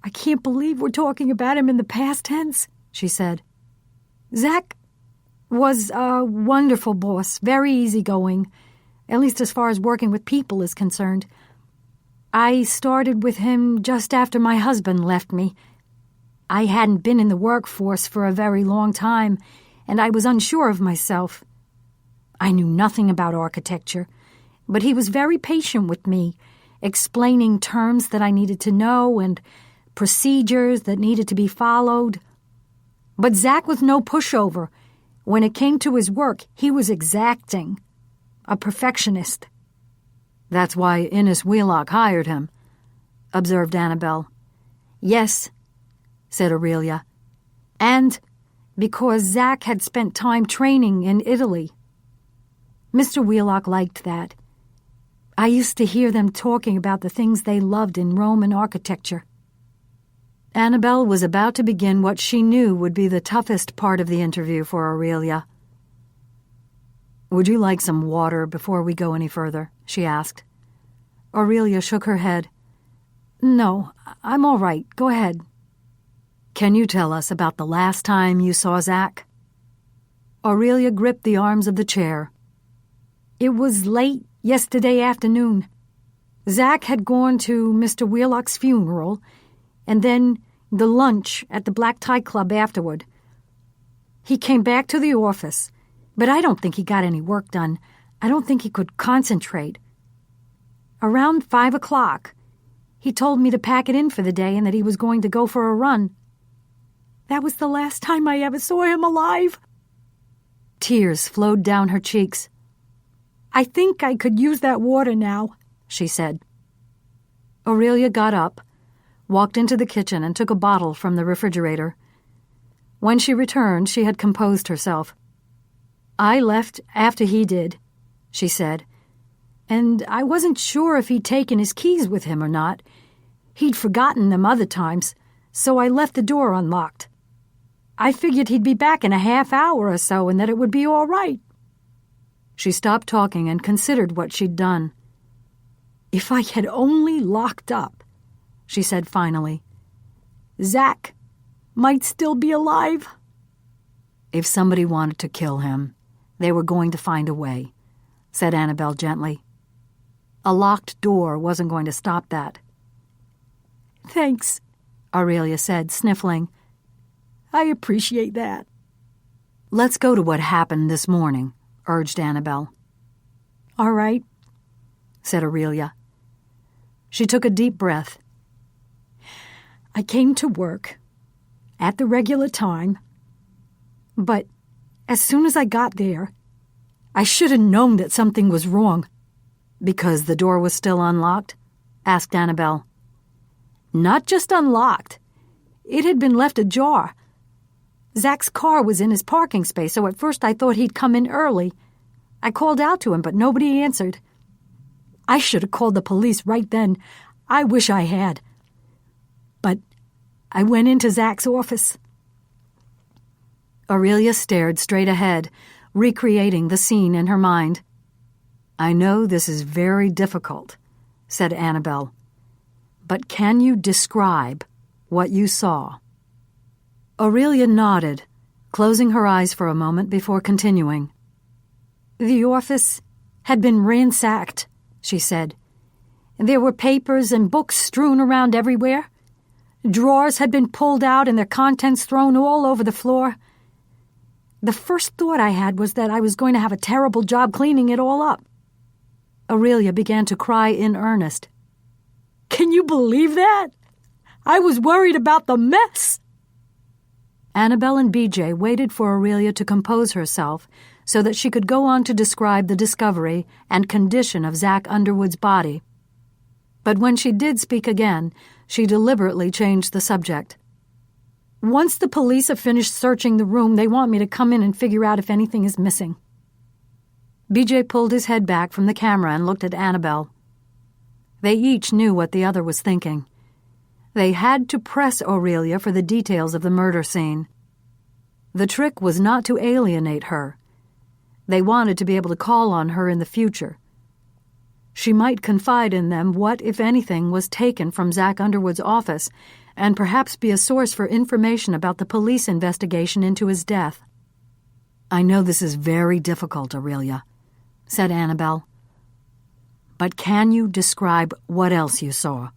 "I can't believe we're talking about him in the past tense," she said. "Zach was a wonderful boss, very easygoing, at least as far as working with people is concerned. I started with him just after my husband left me. I hadn't been in the workforce for a very long time, and I was unsure of myself. I knew nothing about architecture, but he was very patient with me, explaining terms that I needed to know and procedures that needed to be followed. But Zach was no pushover. When it came to his work, he was exacting, a perfectionist."
"That's why Innes Wheelock hired him," observed Annabelle.
"Yes," said Aurelia, "and because Zach had spent time training in Italy. Mr. Wheelock liked that. I used to hear them talking about the things they loved in Roman architecture."
Annabelle was about to begin what she knew would be the toughest part of the interview for Aurelia. "Would you like some water before we go any further?" she asked. Aurelia shook her head.
"No, I'm all right. Go ahead."
"Can you tell us about the last time you saw Zach?" Aurelia gripped the arms of the chair.
"It was late yesterday afternoon. Zach had gone to Mr. Wheelock's funeral, and then the lunch at the Black Tie Club afterward. He came back to the office, but I don't think he got any work done. I don't think he could concentrate. Around 5 o'clock, he told me to pack it in for the day and that he was going to go for a run. That was the last time I ever saw him alive."
Tears flowed down her cheeks.
"I think I could use that water now," she said.
Aurelia got up, walked into the kitchen and took a bottle from the refrigerator. When she returned, she had composed herself.
"I left after he did," she said, "and I wasn't sure if he'd taken his keys with him or not. He'd forgotten them other times, so I left the door unlocked. I figured he'd be back in a half hour or so and that it would be all right."
She stopped talking and considered what she'd done.
"If I had only locked up," she said finally, "Zach might still be alive."
"If somebody wanted to kill him, they were going to find a way," said Annabelle gently. "A locked door wasn't going to stop that."
"Thanks," Aurelia said, sniffling. "I appreciate that."
"Let's go to what happened this morning," urged Annabelle.
"All right,"
said Aurelia. She took a deep breath.
I came to work at the regular time, but as soon as I got there, I should have known that something was wrong.
Because the door was still unlocked? Asked Annabelle.
Not just unlocked. It had been left ajar. Zach's car was in his parking space, so at first I thought he'd come in early. I called out to him, but nobody answered. I should have called the police right then. I wish I had. But I went into Zach's office.
Aurelia stared straight ahead, recreating the scene in her mind. I know this is very difficult, said Annabelle. But can you describe what you saw? Aurelia nodded, closing her eyes for a moment before continuing.
The office had been ransacked, she said. There were papers and books strewn around everywhere. Drawers had been pulled out and their contents thrown all over the floor. The first thought I had was that I was going to have a terrible job cleaning it all up.
Aurelia began to cry in earnest.
Can you believe that? I was worried about the mess.
Annabelle and BJ waited for Aurelia to compose herself so that she could go on to describe the discovery and condition of Zach Underwood's body. But when she did speak again, she deliberately changed the subject.
Once the police have finished searching the room, they want me to come in and figure out if anything is missing.
BJ pulled his head back from the camera and looked at Annabelle. They each knew what the other was thinking. They had to press Aurelia for the details of the murder scene. The trick was not to alienate her. They wanted to be able to call on her in the future. She might confide in them what, if anything, was taken from Zach Underwood's office, and perhaps be a source for information about the police investigation into his death. I know this is very difficult, Aurelia, said Annabelle. But can you describe what else you saw?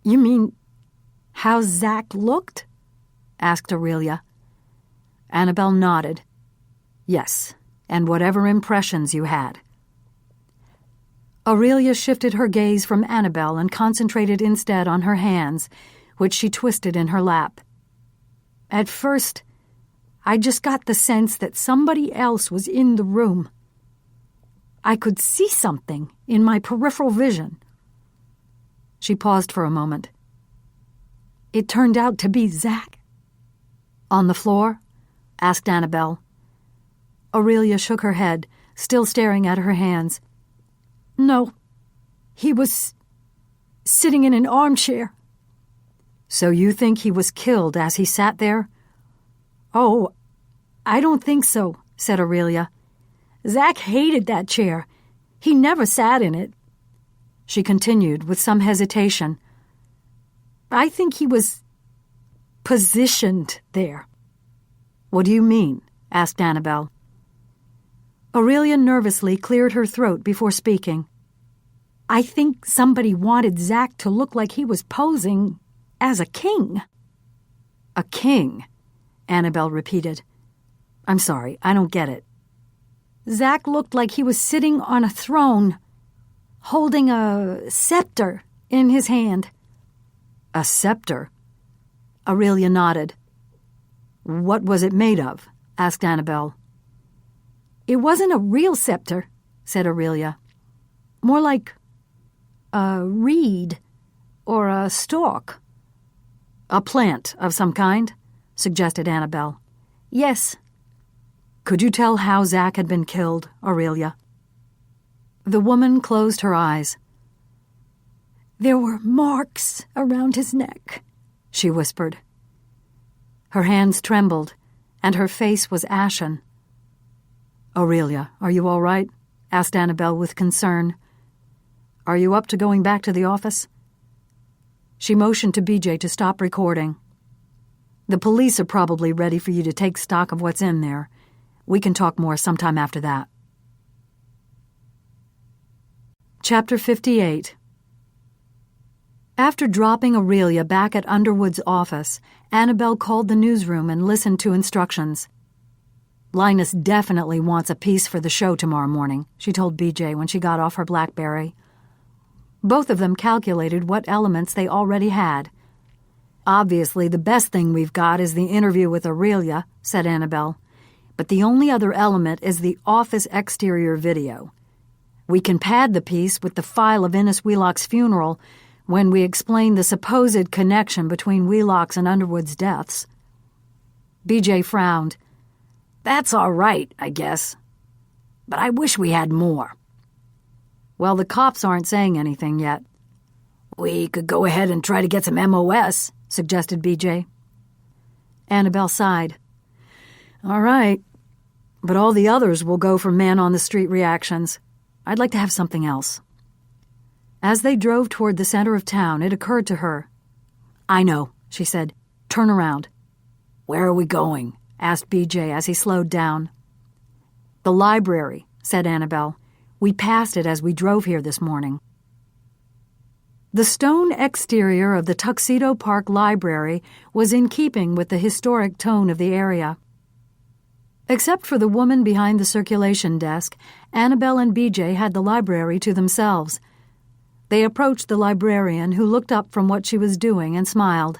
You mean how Zach looked?
Asked Aurelia. Annabelle nodded. Yes, and whatever impressions you had. Aurelia shifted her gaze from Annabelle and concentrated instead on her hands, which she twisted in her lap.
At first, I just got the sense that somebody else was in the room. I could see something in my peripheral vision.
She paused for a moment.
It turned out to be Zach.
On the floor? Asked Annabelle. Aurelia shook her head, still staring at her hands.
No, he was sitting in an armchair.
So you think he was killed as he sat there?
Oh, I don't think so, said Aurelia. Zach hated that chair. He never sat in it.
She continued with some hesitation.
I think he was positioned there.
What do you mean? Asked Annabelle. Aurelia nervously cleared her throat before speaking.
I think somebody wanted Zach to look like he was posing as a king.
A king? Annabelle repeated. I'm sorry, I don't get it.
Zach looked like he was sitting on a throne, holding a scepter in his hand.
A scepter? Aurelia nodded. What was it made of? Asked Annabelle.
It wasn't a real scepter, said Aurelia. More like a reed or a stalk.
A plant of some kind? Suggested Annabelle.
Yes.
Could you tell how Zach had been killed, Aurelia? The woman closed her eyes.
There were marks around his neck, she whispered.
Her hands trembled, and her face was ashen. Aurelia, are you all right? Asked Annabelle with concern. Are you up to going back to the office? She motioned to BJ to stop recording. The police are probably ready for you to take stock of what's in there. We can talk more sometime after that. Chapter 58. After dropping Aurelia back at Underwood's office, Annabelle called the newsroom and listened to instructions. Linus definitely wants a piece for the show tomorrow morning, she told BJ when she got off her BlackBerry. Both of them calculated what elements they already had.
"Obviously, the best thing we've got is the interview with Aurelia," said Annabelle. "But the only other element is the office exterior video. We can pad the piece with the file of Innes Wheelock's funeral when we explain the supposed connection between Wheelock's and Underwood's deaths." BJ frowned. "That's all right, I guess. But I wish we had more." "Well, the cops aren't saying anything yet." "We could go ahead and try to get some MOS," suggested BJ. Annabelle sighed. "All right. But all the others will go for man-on-the-street reactions. I'd like to have something else." As they drove toward the center of town, it occurred to her. "I know," she said. "Turn around." "Where are we going?" asked BJ as he slowed down. "The library," said Annabelle. "We passed it as we drove here this morning." The stone exterior of the Tuxedo Park Library was in keeping with the historic tone of the area. Except for the woman behind the circulation desk, Annabelle and BJ had the library to themselves. They approached the librarian, who looked up from what she was doing and smiled.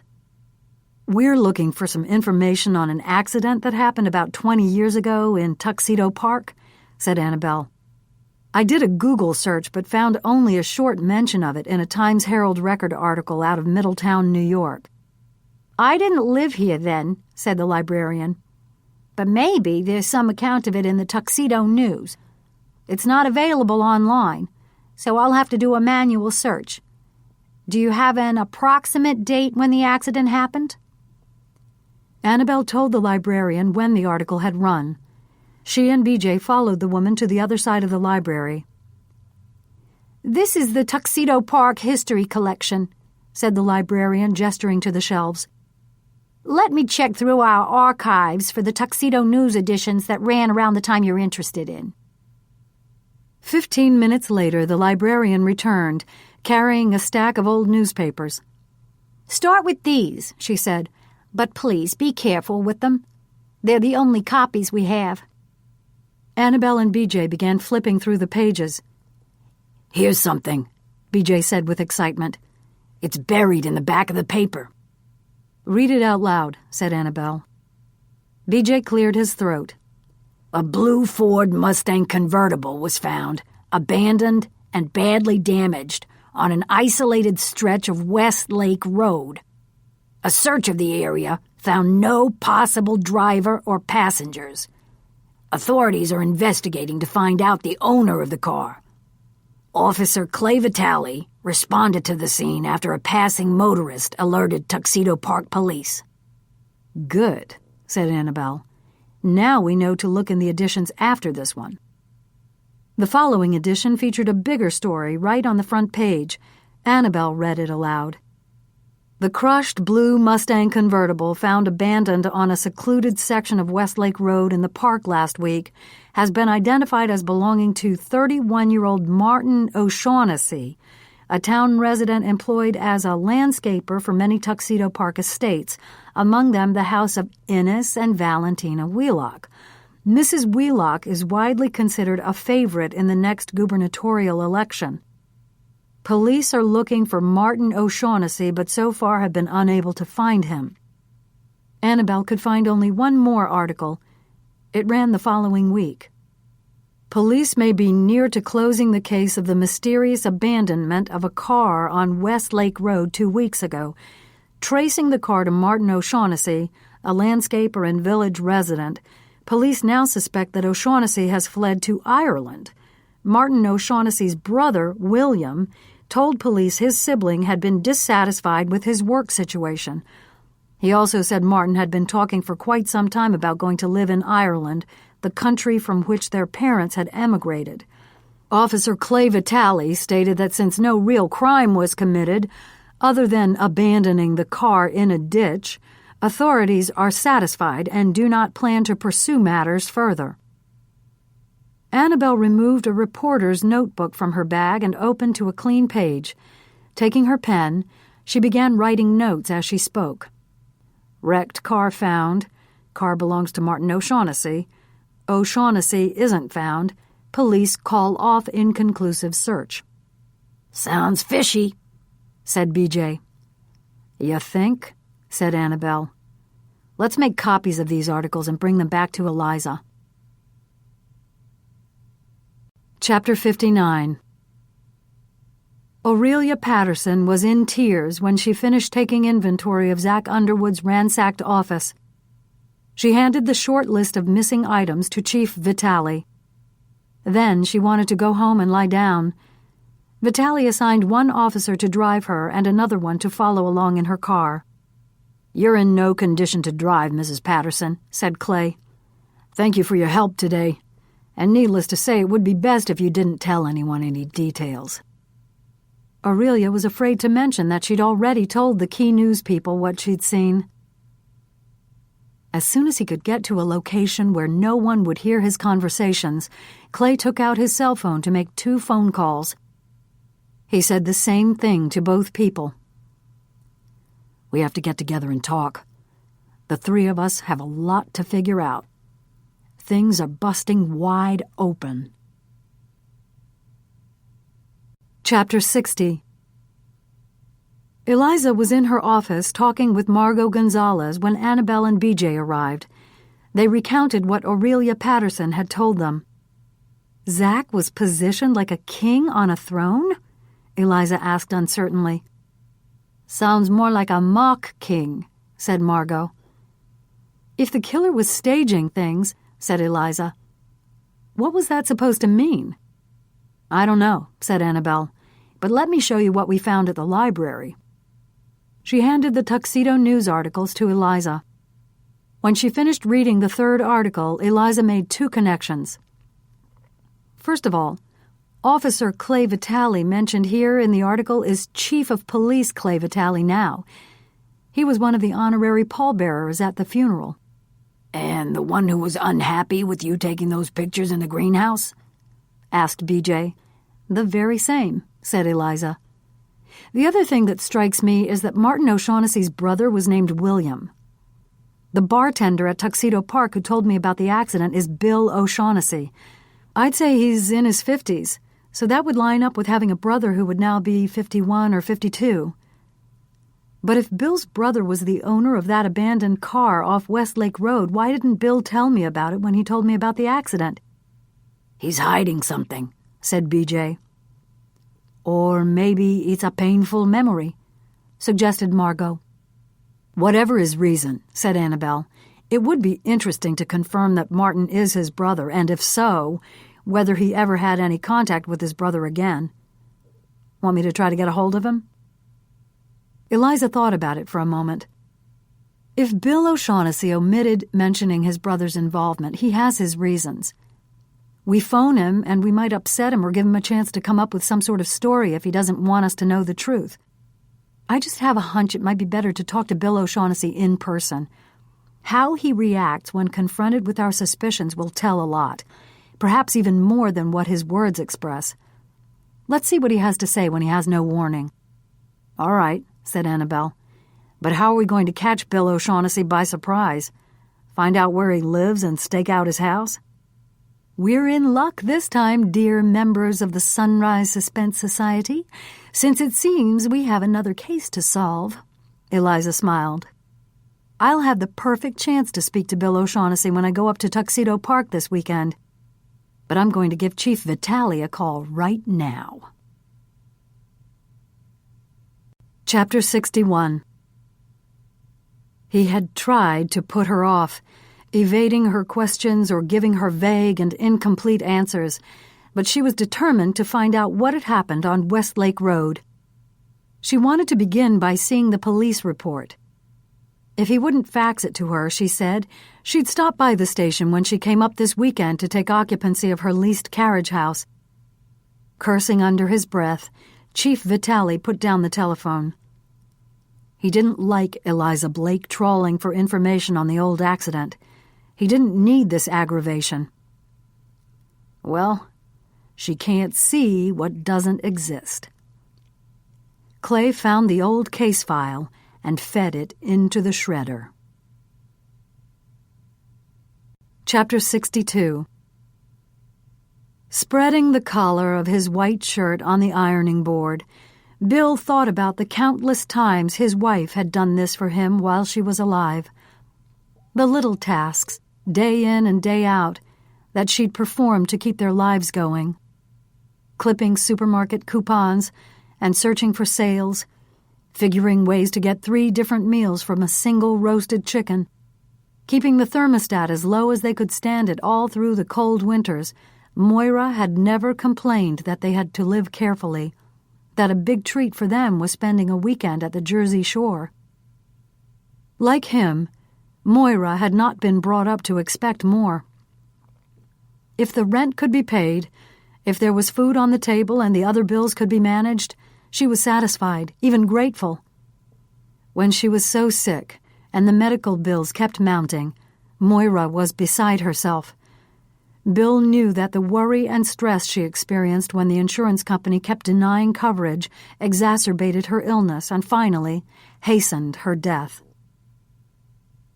"We're looking for some information on an accident that happened about 20 years ago in Tuxedo Park," said Annabelle. "I did a Google search but found only a short mention of it in a Times Herald Record article out of Middletown, New York."
"I didn't live here then," said the librarian. "But maybe there's some account of it in the Tuxedo News. It's not available online, so I'll have to do a manual search. Do you have an approximate date when the accident happened?"
Annabelle told the librarian when the article had run. She and BJ followed the woman to the other side of the library.
"This is the Tuxedo Park History Collection," said the librarian, gesturing to the shelves. "Let me check through our archives for the Tuxedo News editions that ran around the time you're interested in."
15 minutes later, the librarian returned, carrying a stack of old newspapers.
"Start with these," she said, "but please be careful with them. They're the only copies we have."
Annabelle and BJ began flipping through the pages.
"Here's something," BJ said with excitement. "It's buried in the back of the paper."
"Read it out loud," said Annabelle. BJ cleared his throat.
"A blue Ford Mustang convertible was found, abandoned and badly damaged, on an isolated stretch of West Lake Road. A search of the area found no possible driver or passengers. Authorities are investigating to find out the owner of the car. Officer Clay Vitale responded to the scene after a passing motorist alerted Tuxedo Park police."
"Good," said Annabelle. "Now we know to look in the editions after this one." The following edition featured a bigger story right on the front page. Annabelle read it aloud. "The crushed blue Mustang convertible found abandoned on a secluded section of Westlake Road in the park last week has been identified as belonging to 31-year-old Martin O'Shaughnessy, a town resident employed as a landscaper for many Tuxedo Park estates, among them the house of Innes and Valentina Wheelock. Mrs. Wheelock is widely considered a favorite in the next gubernatorial election. Police are looking for Martin O'Shaughnessy, but so far have been unable to find him." Annabelle could find only one more article. It ran the following week. "Police may be near to closing the case of the mysterious abandonment of a car on West Lake Road 2 weeks ago. Tracing the car to Martin O'Shaughnessy, a landscaper and village resident, police now suspect that O'Shaughnessy has fled to Ireland. Martin O'Shaughnessy's brother, William, told police his sibling had been dissatisfied with his work situation. He also said Martin had been talking for quite some time about going to live in Ireland, the country from which their parents had emigrated. Officer Clay Vitale stated that since no real crime was committed, other than abandoning the car in a ditch, authorities are satisfied and do not plan to pursue matters further." Annabelle removed a reporter's notebook from her bag and opened to a clean page. Taking her pen, she began writing notes as she spoke. "Wrecked car found. Car belongs to Martin O'Shaughnessy. O'Shaughnessy isn't found. Police call off inconclusive search."
"Sounds fishy,"
said BJ. "You think?"
said Annabelle. "Let's make copies of these articles and bring them back to Eliza." Chapter 59. Aurelia Patterson was in tears when she finished taking inventory of Zach Underwood's ransacked office. She handed the short list of missing items to Chief Vitale. Then she wanted to go home and lie down. Vitale assigned one officer to drive her and another one to follow along in her car. "You're in no condition to drive, Mrs. Patterson," said Clay. "Thank you for your help today. And needless to say, it would be best if you didn't tell anyone any details." Aurelia was afraid to mention that she'd already told the key news people what she'd seen. As soon as he could get to a location where no one would hear his conversations, Clay took out his cell phone to make 2 phone calls. He said the same thing to both people. "We have to get together and talk. The 3 of us have a lot to figure out. Things are busting wide open." Chapter 60. Eliza was in her office talking with Margot Gonzalez when Annabelle and BJ arrived. They recounted what Aurelia Patterson had told them. "Zach was positioned like a king on a throne?" Eliza asked uncertainly. "Sounds more like a mock king," said Margot. "If the killer was staging things," said Eliza, "what was that supposed to mean?" "I don't know," said Annabelle, "but let me show you what we found at the library." She handed the Tuxedo News articles to Eliza. When she finished reading the 3rd article, Eliza made 2 connections. First of all, Officer Clay Vitale mentioned here in the article is Chief of Police Clay Vitale now. He was one of the honorary pallbearers at the funeral.
"And the one who was unhappy with you taking those pictures in the greenhouse?"
asked BJ. "The very same," said Eliza. "The other thing that strikes me is that Martin O'Shaughnessy's brother was named William. The bartender at Tuxedo Park who told me about the accident is Bill O'Shaughnessy. I'd say he's in his 50s, so that would line up with having a brother who would now be 51 or 52. But if Bill's brother was the owner of that abandoned car off Westlake Road, why didn't Bill tell me about it when he told me about the accident?"
"He's hiding something," said BJ.
"Or maybe it's a painful memory," suggested Margot. "Whatever his reason," said Annabelle, "it would be interesting to confirm that Martin is his brother, and if so, whether he ever had any contact with his brother again. Want me to try to get a hold of him?" Eliza thought about it for a moment. If Bill O'Shaughnessy omitted mentioning his brother's involvement, he has his reasons. We phone him, and we might upset him or give him a chance to come up with some sort of story if he doesn't want us to know the truth. I just have a hunch it might be better to talk to Bill O'Shaughnessy in person. How he reacts when confronted with our suspicions will tell a lot, perhaps even more than what his words express. Let's see what he has to say when he has no warning. "All right," said Annabelle. "But how are we going to catch Bill O'Shaughnessy by surprise? Find out where he lives and stake out his house?" "We're in luck this time, dear members of the Sunrise Suspense Society, since it seems we have another case to solve." Eliza smiled. "I'll have the perfect chance to speak to Bill O'Shaughnessy when I go up to Tuxedo Park this weekend. But I'm going to give Chief Vitale a call right now." Chapter 61. He had tried to put her off, evading her questions or giving her vague and incomplete answers, but she was determined to find out what had happened on Westlake Road. She wanted to begin by seeing the police report. If he wouldn't fax it to her, she said, she'd stop by the station when she came up this weekend to take occupancy of her leased carriage house. Cursing under his breath, Chief Vitale put down the telephone. He didn't like Eliza Blake trawling for information on the old accident. He didn't need this aggravation. Well, she can't see what doesn't exist. Clay found the old case file and fed it into the shredder. Chapter 62. Spreading the collar of his white shirt on the ironing board, Bill thought about the countless times his wife had done this for him while she was alive. The little tasks, day in and day out, that she'd performed to keep their lives going. Clipping supermarket coupons and searching for sales, figuring ways to get 3 different meals from a single roasted chicken, keeping the thermostat as low as they could stand it all through the cold winters. Moira had never complained that they had to live carefully, that a big treat for them was spending a weekend at the Jersey Shore. Like him, Moira had not been brought up to expect more. If the rent could be paid, if there was food on the table and the other bills could be managed, she was satisfied, even grateful. When she was so sick and the medical bills kept mounting, Moira was beside herself. Bill knew that the worry and stress she experienced when the insurance company kept denying coverage exacerbated her illness and finally hastened her death.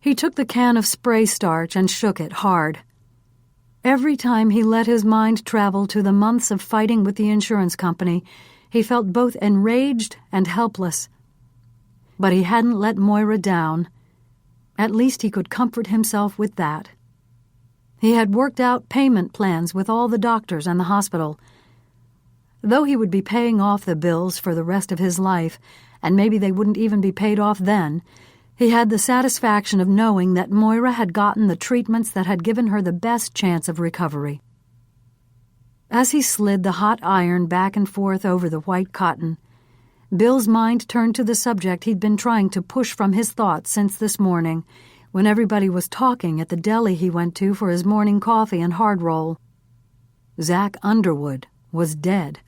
He took the can of spray starch and shook it hard. Every time he let his mind travel to the months of fighting with the insurance company, he felt both enraged and helpless. But he hadn't let Moira down. At least he could comfort himself with that. He had worked out payment plans with all the doctors and the hospital. Though he would be paying off the bills for the rest of his life, and maybe they wouldn't even be paid off then, he had the satisfaction of knowing that Moira had gotten the treatments that had given her the best chance of recovery. As he slid the hot iron back and forth over the white cotton, Bill's mind turned to the subject he'd been trying to push from his thoughts since this morning, when everybody was talking at the deli he went to for his morning coffee and hard roll. Zach Underwood was dead.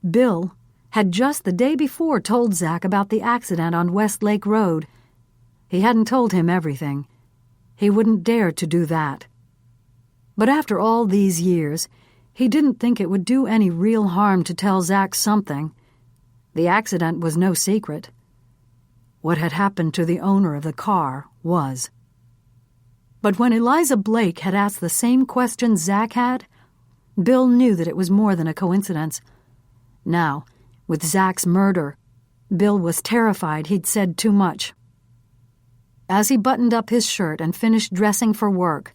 Bill had just the day before told Zach about the accident on West Lake Road. He hadn't told him everything. He wouldn't dare to do that. But after all these years, he didn't think it would do any real harm to tell Zach something. The accident was no secret. What had happened to the owner of the car was. But when Eliza Blake had asked the same question Zach had, Bill knew that it was more than a coincidence. Now, with Zach's murder, Bill was terrified he'd said too much. As he buttoned up his shirt and finished dressing for work,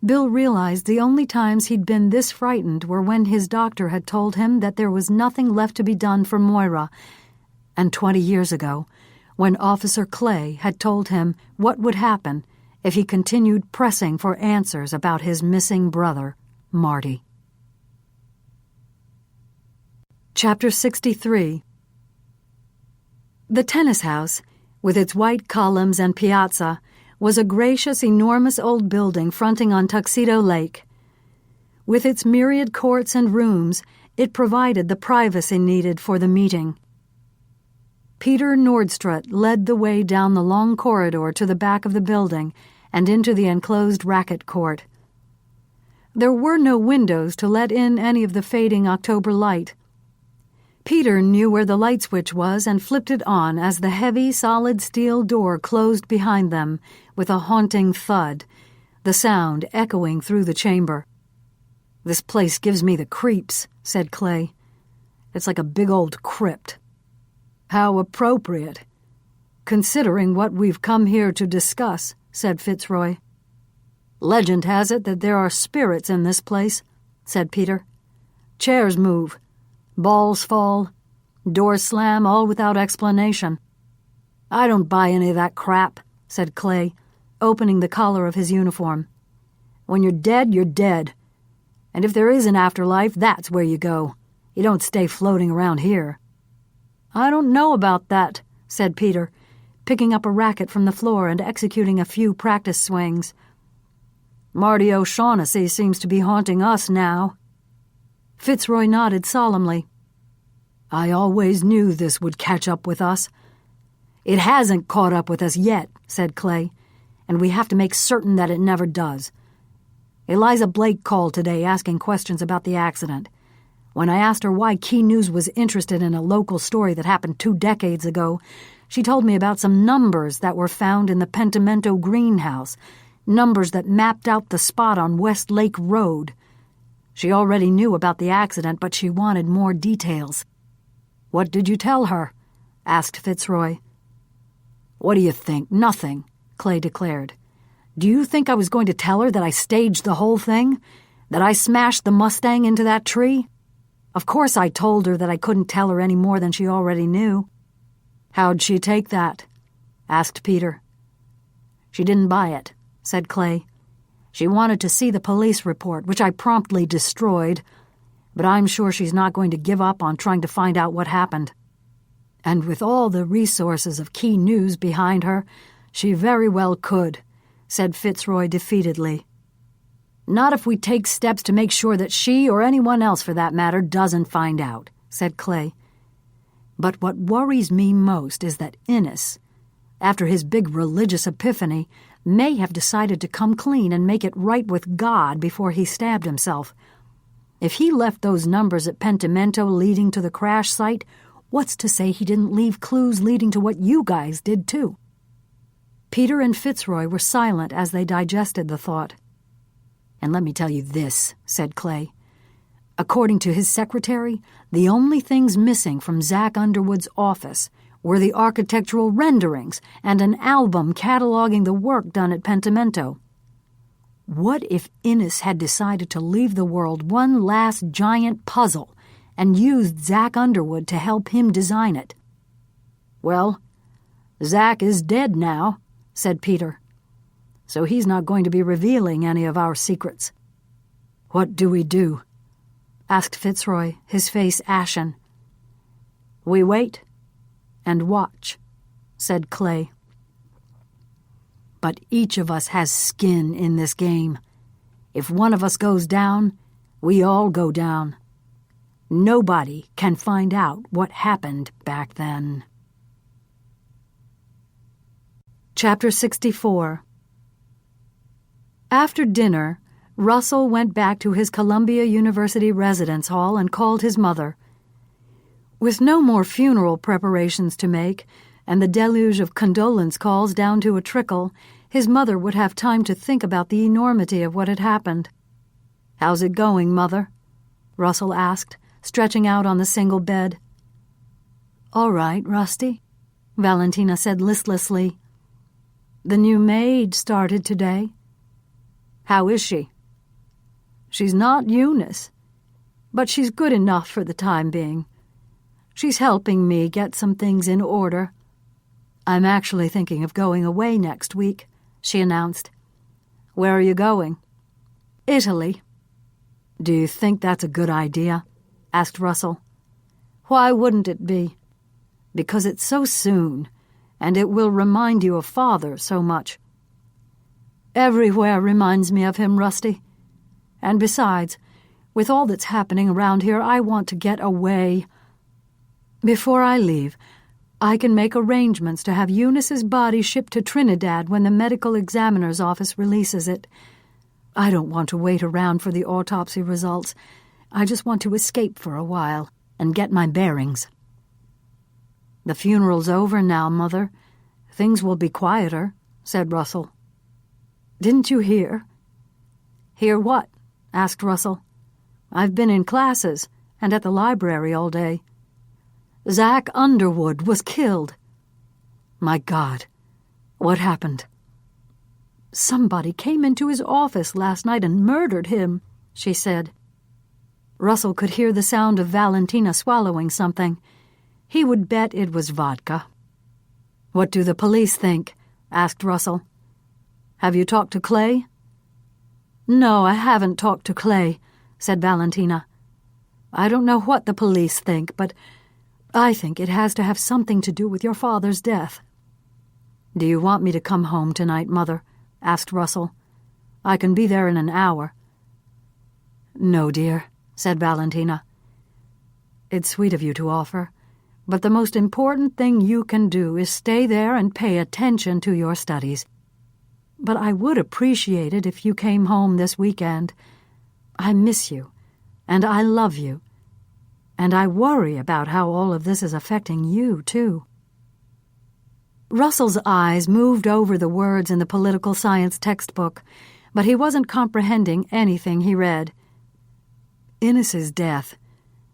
Bill realized the only times he'd been this frightened were when his doctor had told him that there was nothing left to be done for Moira, and 20 years ago, when Officer Clay had told him what would happen if he continued pressing for answers about his missing brother, Marty. Chapter 63. The tennis house, with its white columns and piazza, was a gracious, enormous old building fronting on Tuxedo Lake. With its myriad courts and rooms, it provided the privacy needed for the meeting. Peter Nordstrut led the way down the long corridor to the back of the building and into the enclosed racket court. There were no windows to let in any of the fading October light. Peter knew where the light switch was and flipped it on as the heavy, solid steel door closed behind them with a haunting thud, the sound echoing through the chamber. "This place gives me the creeps," said Clay. "It's like a big old crypt." "How appropriate, considering what we've come here to discuss," said Fitzroy. "Legend has it that there are spirits in this place," said Peter. "Chairs move, balls fall, doors slam, all without explanation." "I don't buy any of that crap," said Clay, opening the collar of his uniform. "When you're dead, you're dead. And if there is an afterlife, that's where you go. You don't stay floating around here." "I don't know about that," said Peter, picking up a racket from the floor and executing a few practice swings. "Marty O'Shaughnessy seems to be haunting us now." Fitzroy nodded solemnly. "I always knew this would catch up with us." "It hasn't caught up with us yet," said Clay, "and we have to make certain that it never does. Eliza Blake called today asking questions about the accident. When I asked her why Key News was interested in a local story that happened 2 decades ago, she told me about some numbers that were found in the Pentimento greenhouse, numbers that mapped out the spot on West Lake Road. She already knew about the accident, but she wanted more details."
"What did you tell her?" asked Fitzroy. "What do you think? Nothing," Clay declared. "Do you think I was going to tell her that I staged the whole thing? That I smashed the Mustang into that tree? Of course I told her that I couldn't tell her any more than she already knew." "How'd she take that?" asked Peter. "She didn't buy it," said Clay. "She wanted to see the police report, which I promptly destroyed, but I'm sure she's not going to give up on trying to find out what happened. And with all the resources of Key News behind her, she very well could," said Fitzroy defeatedly. "Not if we take steps to make sure that she, or anyone else for that matter, doesn't find out," said Clay. "But what worries me most is that Innes, after his big religious epiphany, may have decided to come clean and make it right with God before he stabbed himself. If he left those numbers at Pentimento leading to the crash site, what's to say he didn't leave clues leading to what you guys did too?" Peter and Fitzroy were silent as they digested the thought. "And let me tell you this," said Clay. "According to his secretary, the only things missing from Zach Underwood's office were the architectural renderings and an album cataloging the work done at Pentimento. What if Innes had decided to leave the world one last giant puzzle and used Zach Underwood to help him design it?" "Well, Zach is dead now," said Peter, "so he's not going to be revealing any of our secrets." "What do we do?" asked Fitzroy, his face ashen. "We wait and watch," said Clay. "But each of us has skin in this game. If one of us goes down, we all go down. Nobody can find out what happened back then." Chapter 64. After dinner, Russell went back to his Columbia University residence hall and called his mother. With no more funeral preparations to make, and the deluge of condolence calls down to a trickle, his mother would have time to think about the enormity of what had happened. "How's it going, Mother?" Russell asked, stretching out on the single bed. "All right, Rusty," Valentina said listlessly. "The new maid started today." "How is she?" "She's not Eunice, but she's good enough for the time being. She's helping me get some things in order. I'm actually thinking of going away next week," she announced. "Where are you going?" "Italy." "Do you think that's a good idea?" asked Russell. "Why wouldn't it be?" "Because it's so soon, and it will remind you of Father so much." "Everywhere reminds me of him, Rusty. And besides, with all that's happening around here, I want to get away. Before I leave, I can make arrangements to have Eunice's body shipped to Trinidad when the medical examiner's office releases it. I don't want to wait around for the autopsy results. I just want to escape for a while and get my bearings." "The funeral's over now, Mother. Things will be quieter," said Russell. "Didn't you hear?" "Hear what?" asked Russell. "I've been in classes and at the library all day. Zach Underwood was killed." "My God, what happened?" "Somebody came into his office last night and murdered him," she said. Russell could hear the sound of Valentina swallowing something. He would bet it was vodka. "What do the police think?" asked Russell. "Have you talked to Clay?" "No, I haven't talked to Clay," said Valentina. "I don't know what the police think, but I think it has to have something to do with your father's death." "Do you want me to come home tonight, Mother?" asked Russell. "I can be there in an hour." "No, dear," said Valentina. "It's sweet of you to offer, but the most important thing you can do is stay there and pay attention to your studies. But I would appreciate it if you came home this weekend. I miss you, and I love you, and I worry about how all of this is affecting you, too." Russell's eyes moved over the words in the political science textbook, but he wasn't comprehending anything he read. Innes's death,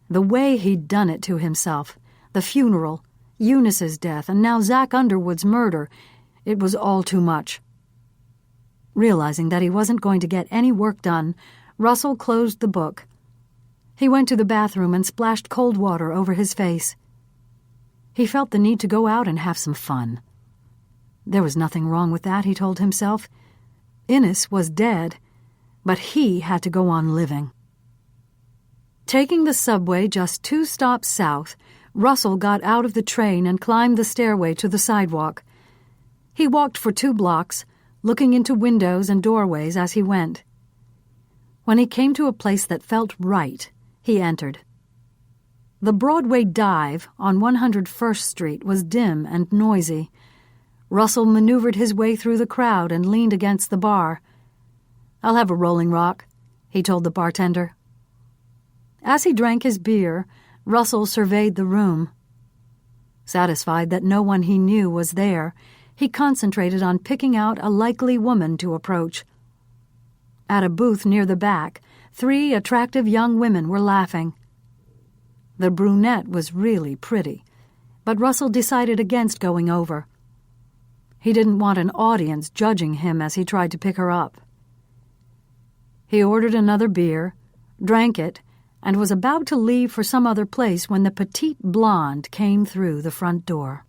the way he'd done it to himself,
The funeral, Eunice's death, and now Zach Underwood's murder. It was all too much. Realizing that he wasn't going to get any work done, Russell closed the book. He went to the bathroom and splashed cold water over his face. He felt the need to go out and have some fun. There was nothing wrong with that, he told himself. Innes was dead, but he had to go on living. Taking the subway just 2 stops south, Russell got out of the train and climbed the stairway to the sidewalk. He walked for 2 blocks, looking into windows and doorways as he went. When he came to a place that felt right, he entered. The Broadway dive on 101st Street was dim and noisy. Russell maneuvered his way through the crowd and leaned against the bar. "I'll have a Rolling Rock," he told the bartender. As he drank his beer, Russell surveyed the room. Satisfied that no one he knew was there, he concentrated on picking out a likely woman to approach. At a booth near the back, 3 attractive young women were laughing. The brunette was really pretty, but Russell decided against going over. He didn't want an audience judging him as he tried to pick her up. He ordered another beer, drank it, and was about to leave for some other place when the petite blonde came through the front door.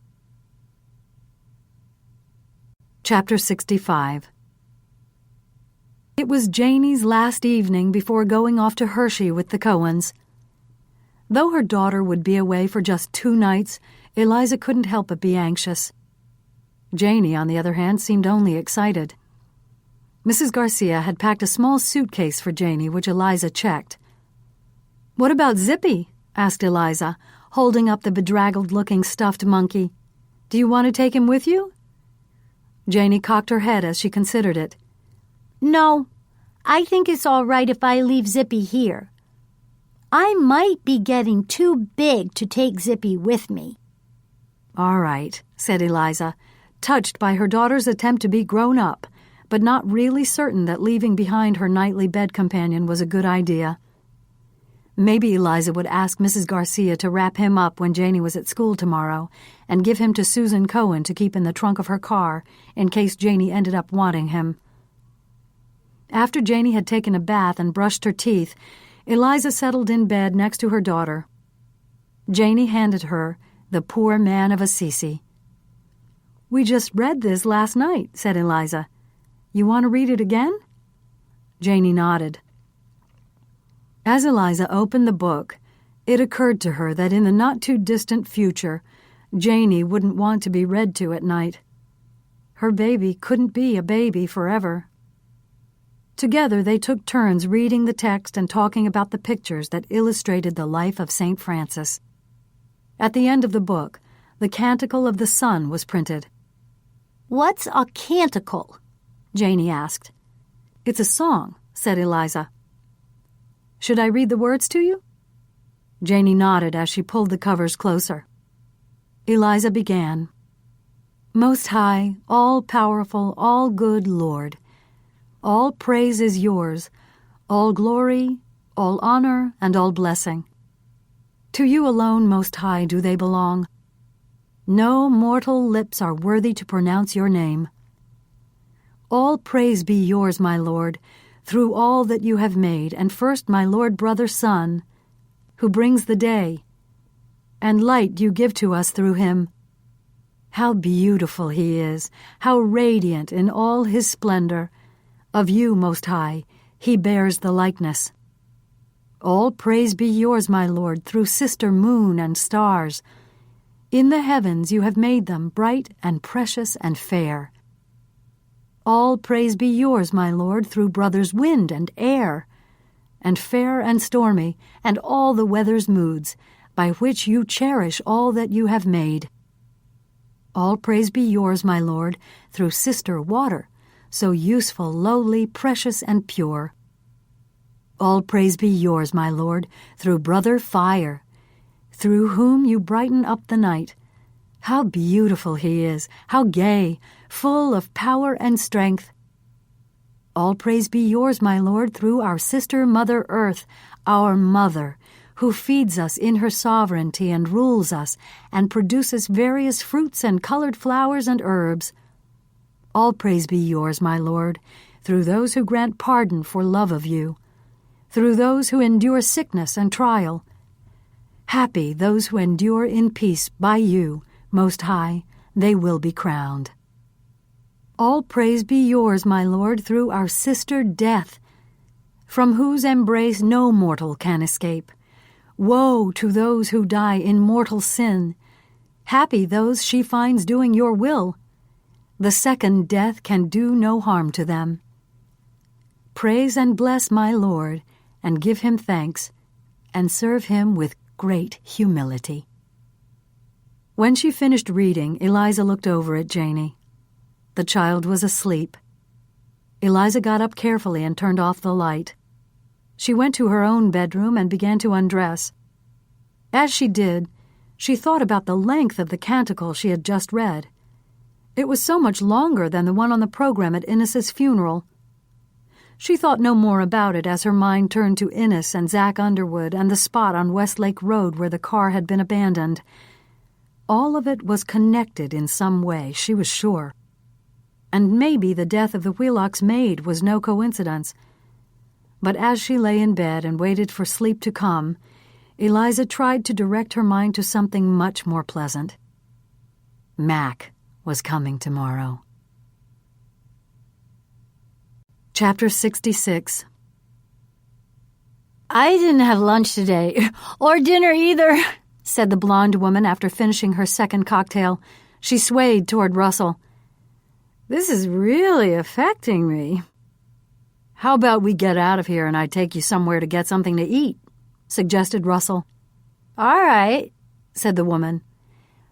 Chapter 65. It was Janie's last evening before going off to Hershey with the Cohens. Though her daughter would be away for just 2 nights, Eliza couldn't help but be anxious. Janie, on the other hand, seemed only excited. Mrs. Garcia had packed a small suitcase for Janie, which Eliza checked. "What about Zippy?" asked Eliza, holding up the bedraggled-looking stuffed monkey. "Do you want to take him with you?" Janie cocked her head as she considered it.
No, I think it's all right if I leave Zippy here. I might be getting too big to take Zippy with me.
"All right," said Eliza, touched by her daughter's attempt to be grown up, but not really certain that leaving behind her nightly bed companion was a good idea. Maybe Eliza would ask Mrs. Garcia to wrap him up when Janie was at school tomorrow and give him to Susan Cohen to keep in the trunk of her car in case Janie ended up wanting him. After Janie had taken a bath and brushed her teeth, Eliza settled in bed next to her daughter. Janie handed her The Poor Man of Assisi. "We just read this last night," said Eliza. "You want to read it again?" Janie nodded. As Eliza opened the book, it occurred to her that in the not-too-distant future, Janie wouldn't want to be read to at night. Her baby couldn't be a baby forever. Together they took turns reading the text and talking about the pictures that illustrated the life of St. Francis. At the end of the book, the Canticle of the Sun was printed.
"What's a canticle?"
Janie asked. "It's a song," said Eliza. "Should I read the words to you?" Janie nodded as she pulled the covers closer. Eliza began, "Most High, all-powerful, all-good Lord, all praise is yours, all glory, all honor, and all blessing. To you alone, Most High, do they belong. No mortal lips are worthy to pronounce your name. All praise be yours, my Lord, through all that you have made, and first my Lord brother Sun, who brings the day, and light you give to us through him. How beautiful he is, how radiant in all his splendor. Of you, Most High, he bears the likeness. All praise be yours, my Lord, through sister moon and stars. In the heavens you have made them bright and precious and fair. All praise be yours, my Lord, through brothers wind and air, and fair and stormy, and all the weather's moods, by which you cherish all that you have made. All praise be yours, my Lord, through sister water, so useful, lowly, precious, and pure. All praise be yours, my Lord, through brother fire, through whom you brighten up the night. How beautiful he is, how gay, full of power and strength. All praise be yours, my Lord, through our sister Mother Earth, our mother, who feeds us in her sovereignty and rules us, and produces various fruits and colored flowers and herbs. All praise be yours, my Lord, through those who grant pardon for love of you, through those who endure sickness and trial. Happy those who endure in peace by you, Most High, they will be crowned. All praise be yours, my Lord, through our sister Death, from whose embrace no mortal can escape. Woe to those who die in mortal sin. Happy those she finds doing your will. The second death can do no harm to them. Praise and bless my Lord, and give him thanks, and serve him with great humility. When she finished reading, Eliza looked over at Janey. The child was asleep. Eliza got up carefully and turned off the light. She went to her own bedroom and began to undress. As she did, she thought about the length of the canticle she had just read. It was so much longer than the one on the program at Innes's funeral. She thought no more about it as her mind turned to Innes and Zack Underwood and the spot on Westlake Road where the car had been abandoned. All of it was connected in some way, she was sure. And maybe the death of the Wheelock's maid was no coincidence. But as she lay in bed and waited for sleep to come, Eliza tried to direct her mind to something much more pleasant. Mac was coming tomorrow. Chapter 66.
I didn't have lunch today, or dinner either, said the blonde woman after finishing her second cocktail. She swayed toward Russell. This is really affecting me.
How about we get out of here and I take you somewhere to get something to eat? Suggested Russell.
All right,
said the woman.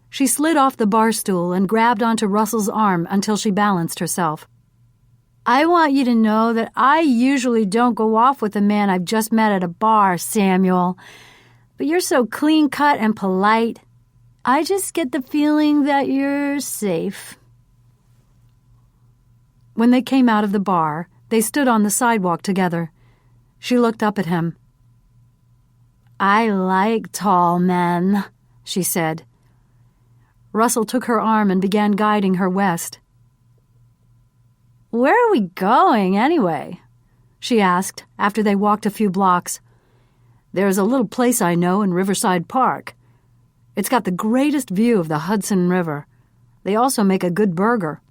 She slid off the bar stool and grabbed onto Russell's arm until she balanced herself.
I want you to know that I usually don't go off with a man I've just met at a bar, Samuel. But you're so clean-cut and polite. I just get the feeling that you're safe.
When they came out of the bar, they stood on the sidewalk together. She looked up at him.
I like tall men, she said.
Russell took her arm and began guiding her west.
Where are we going, anyway?
She asked after they walked a few blocks. There's a little place I know in Riverside Park. It's got the greatest view of the Hudson River. They also make a good burger.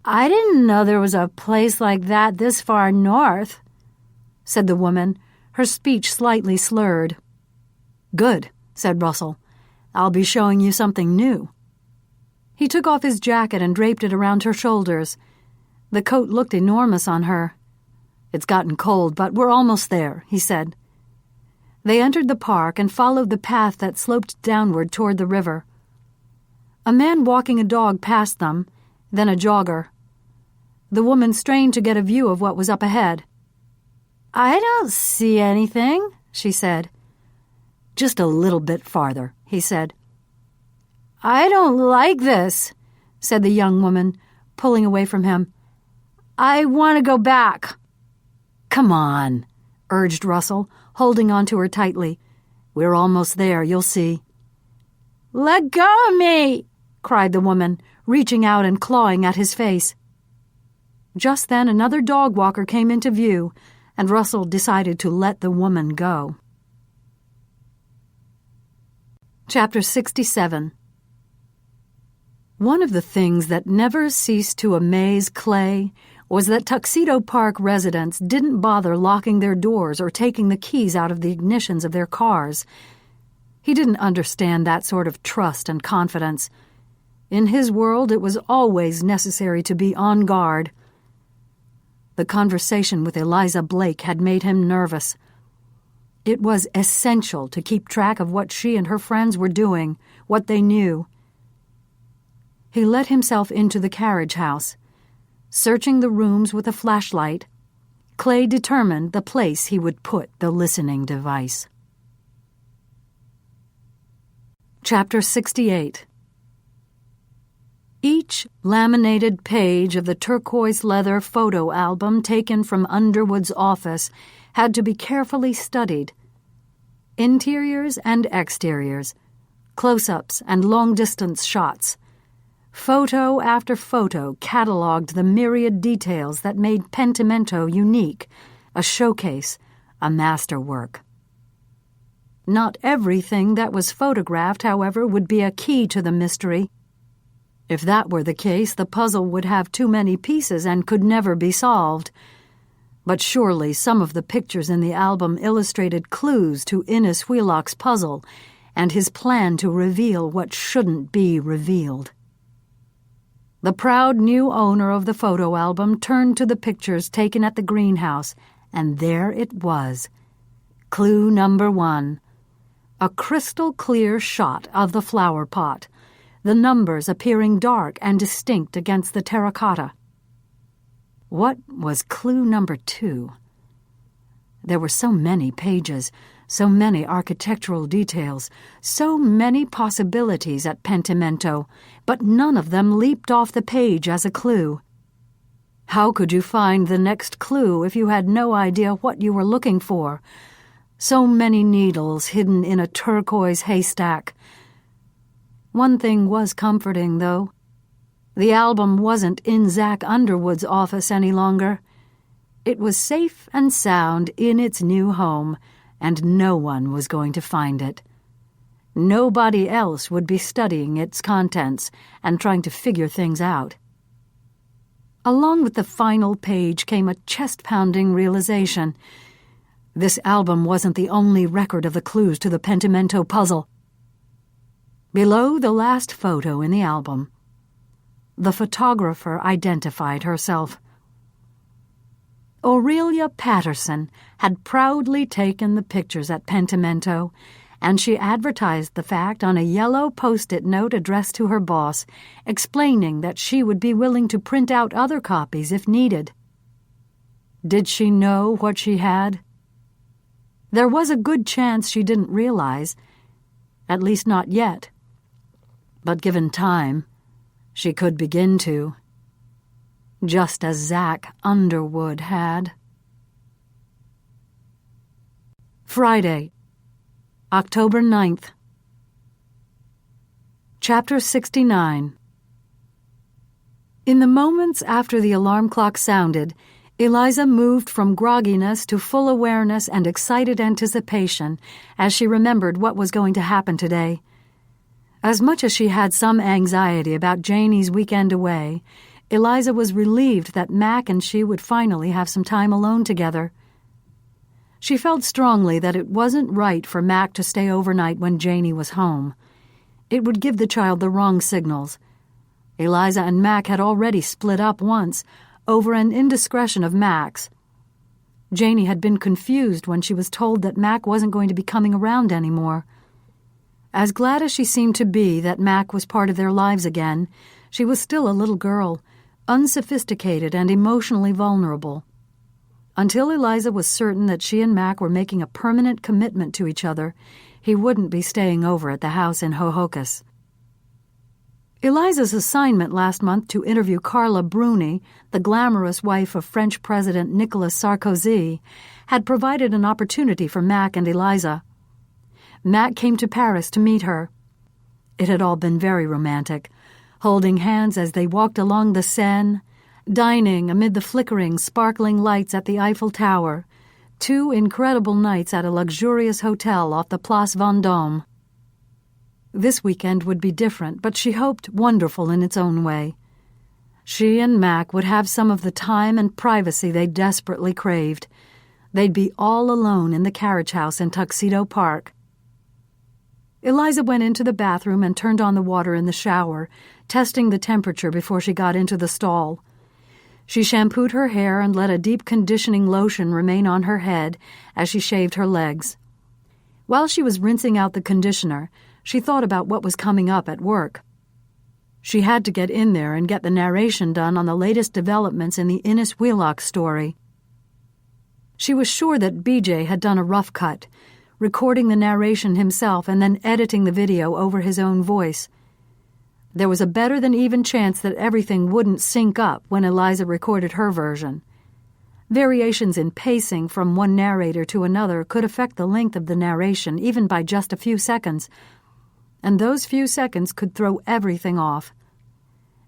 I didn't know there was a place like that this far north,
said the woman, her speech slightly slurred. Good, said Russell. I'll be showing you something new. He took off his jacket and draped it around her shoulders. The coat looked enormous on her. It's gotten cold, but we're almost there, he said. They entered the park and followed the path that sloped downward toward the river. A man walking a dog passed them, then a jogger. The woman strained to get a view of what was up ahead.
I don't see anything, she said.
Just a little bit farther, he said.
I don't like this, said the young woman, pulling away from him. I want to go back.
Come on, urged Russell, holding on to her tightly. We're almost there, you'll see.
Let go of me,
cried the woman, reaching out and clawing at his face. Just then another dog walker came into view, and Russell decided to let the woman go. Chapter 67. One of the things that never ceased to amaze Clay was that Tuxedo Park residents didn't bother locking their doors or taking the keys out of the ignitions of their cars. He didn't understand that sort of trust and confidence. In his world, it was always necessary to be on guard. The conversation with Eliza Blake had made him nervous. It was essential to keep track of what she and her friends were doing, what they knew. He let himself into the carriage house. Searching the rooms with a flashlight, Clay determined the place he would put the listening device. Chapter 68. Each laminated page of the turquoise leather photo album taken from Underwood's office had to be carefully studied. Interiors and exteriors, close-ups and long-distance shots. Photo after photo cataloged the myriad details that made Pentimento unique, a showcase, a masterwork. Not everything that was photographed, however, would be a key to the mystery. If that were the case, the puzzle would have too many pieces and could never be solved. But surely some of the pictures in the album illustrated clues to Innes Wheelock's puzzle and his plan to reveal what shouldn't be revealed. The proud new owner of the photo album turned to the pictures taken at the greenhouse, and there it was. Clue number 1. A crystal-clear shot of the flower pot, the numbers appearing dark and distinct against the terracotta. What was clue number 2? There were so many pages, so many architectural details, so many possibilities at Pentimento, but none of them leaped off the page as a clue. How could you find the next clue if you had no idea what you were looking for? So many needles hidden in a turquoise haystack. One thing was comforting, though. The album wasn't in Zach Underwood's office any longer. It was safe and sound in its new home, and no one was going to find it. Nobody else would be studying its contents and trying to figure things out. Along with the final page came a chest-pounding realization. This album wasn't the only record of the clues to the Pentimento puzzle. Below the last photo in the album, the photographer identified herself. Aurelia Patterson had proudly taken the pictures at Pentimento, and she advertised the fact on a yellow post-it note addressed to her boss, explaining that she would be willing to print out other copies if needed. Did she know what she had? There was a good chance she didn't realize, at least not yet. But given time, she could begin to, just as Zach Underwood had. Friday, October 9th. Chapter 69. In the moments after the alarm clock sounded, Eliza moved from grogginess to full awareness and excited anticipation as she remembered what was going to happen today. As much as she had some anxiety about Janie's weekend away, Eliza was relieved that Mac and she would finally have some time alone together. She felt strongly that it wasn't right for Mac to stay overnight when Janie was home. It would give the child the wrong signals. Eliza and Mac had already split up once, over an indiscretion of Mac's. Janie had been confused when she was told that Mac wasn't going to be coming around anymore. As glad as she seemed to be that Mac was part of their lives again, she was still a little girl, unsophisticated and emotionally vulnerable. Until Eliza was certain that she and Mac were making a permanent commitment to each other, he wouldn't be staying over at the house in Hohokus. Eliza's assignment last month to interview Carla Bruni, the glamorous wife of French President Nicolas Sarkozy, had provided an opportunity for Mac and Eliza. Mac came to Paris to meet her. It had all been very romantic, holding hands as they walked along the Seine, dining amid the flickering, sparkling lights at the Eiffel Tower, 2 incredible nights at a luxurious hotel off the Place Vendôme. This weekend would be different, but she hoped wonderful in its own way. She and Mac would have some of the time and privacy they desperately craved. They'd be all alone in the carriage house in Tuxedo Park. Eliza went into the bathroom and turned on the water in the shower, testing the temperature before she got into the stall. She shampooed her hair and let a deep conditioning lotion remain on her head as she shaved her legs. While she was rinsing out the conditioner, she thought about what was coming up at work. She had to get in there and get the narration done on the latest developments in the Innes Wheelock story. She was sure that BJ had done a rough cut, recording the narration himself and then editing the video over his own voice. There was a better-than-even chance that everything wouldn't sync up when Eliza recorded her version. Variations in pacing from one narrator to another could affect the length of the narration even by just a few seconds, and those few seconds could throw everything off.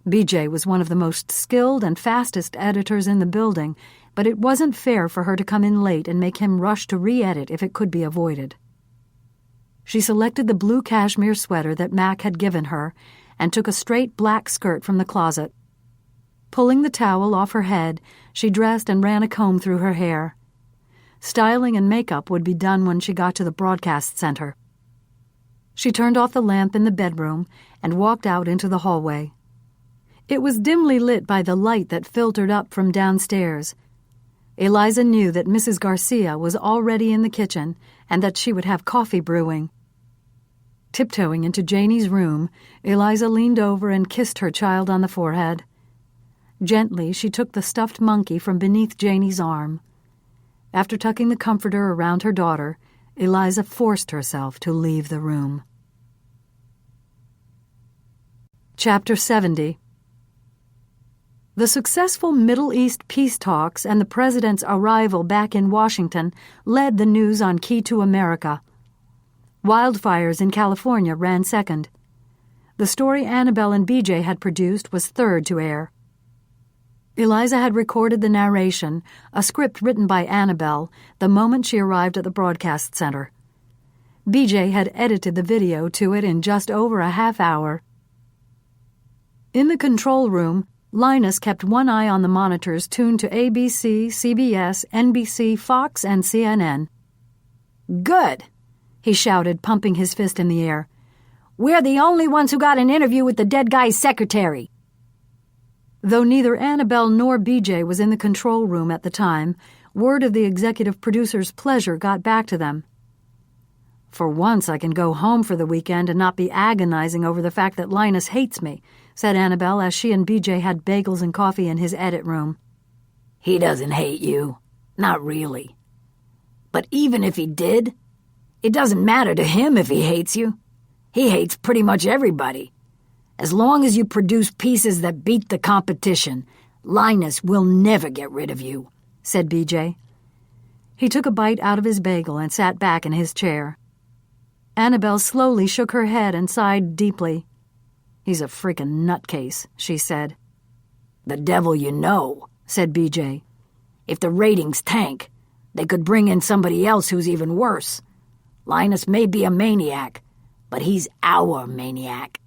BJ was one of the most skilled and fastest editors in the building, but it wasn't fair for her to come in late and make him rush to re-edit if it could be avoided. She selected the blue cashmere sweater that Mac had given her and took a straight black skirt from the closet. Pulling the towel off her head, she dressed and ran a comb through her hair. Styling and makeup would be done when she got to the broadcast center. She turned off the lamp in the bedroom and walked out into the hallway. It was dimly lit by the light that filtered up from downstairs. Eliza knew that Mrs. Garcia was already in the kitchen and that she would have coffee brewing. Tiptoeing into Janie's room, Eliza leaned over and kissed her child on the forehead. Gently, she took the stuffed monkey from beneath Janie's arm. After tucking the comforter around her daughter, Eliza forced herself to leave the room. Chapter 70. The successful Middle East peace talks and the president's arrival back in Washington led the news on Key to America. Wildfires in California ran second. The story Annabelle and BJ had produced was third to air. Eliza had recorded the narration, a script written by Annabelle, the moment she arrived at the broadcast center. BJ had edited the video to it in just over a half hour. In the control room, Linus kept one eye on the monitors tuned to ABC, CBS, NBC, Fox, and CNN.
"Good," he shouted, pumping his fist in the air. "We're the only ones who got an interview with the dead guy's secretary."
Though neither Annabelle nor BJ was in the control room at the time, word of the executive producer's pleasure got back to them. "For once I can go home for the weekend and not be agonizing over the fact that Linus hates me," said Annabelle as she and BJ had bagels and coffee in his edit room.
He doesn't hate you. Not really. But even if he did, it doesn't matter to him if he hates you. He hates pretty much everybody. As long as you produce pieces that beat the competition, Linus will never get rid of you,"
said BJ. He took a bite out of his bagel and sat back in his chair. Annabelle slowly shook her head and sighed deeply. "He's a freaking nutcase," she said.
"The devil you know," said BJ. "If the ratings tank, they could bring in somebody else who's even worse. Linus may be a maniac, but he's our maniac."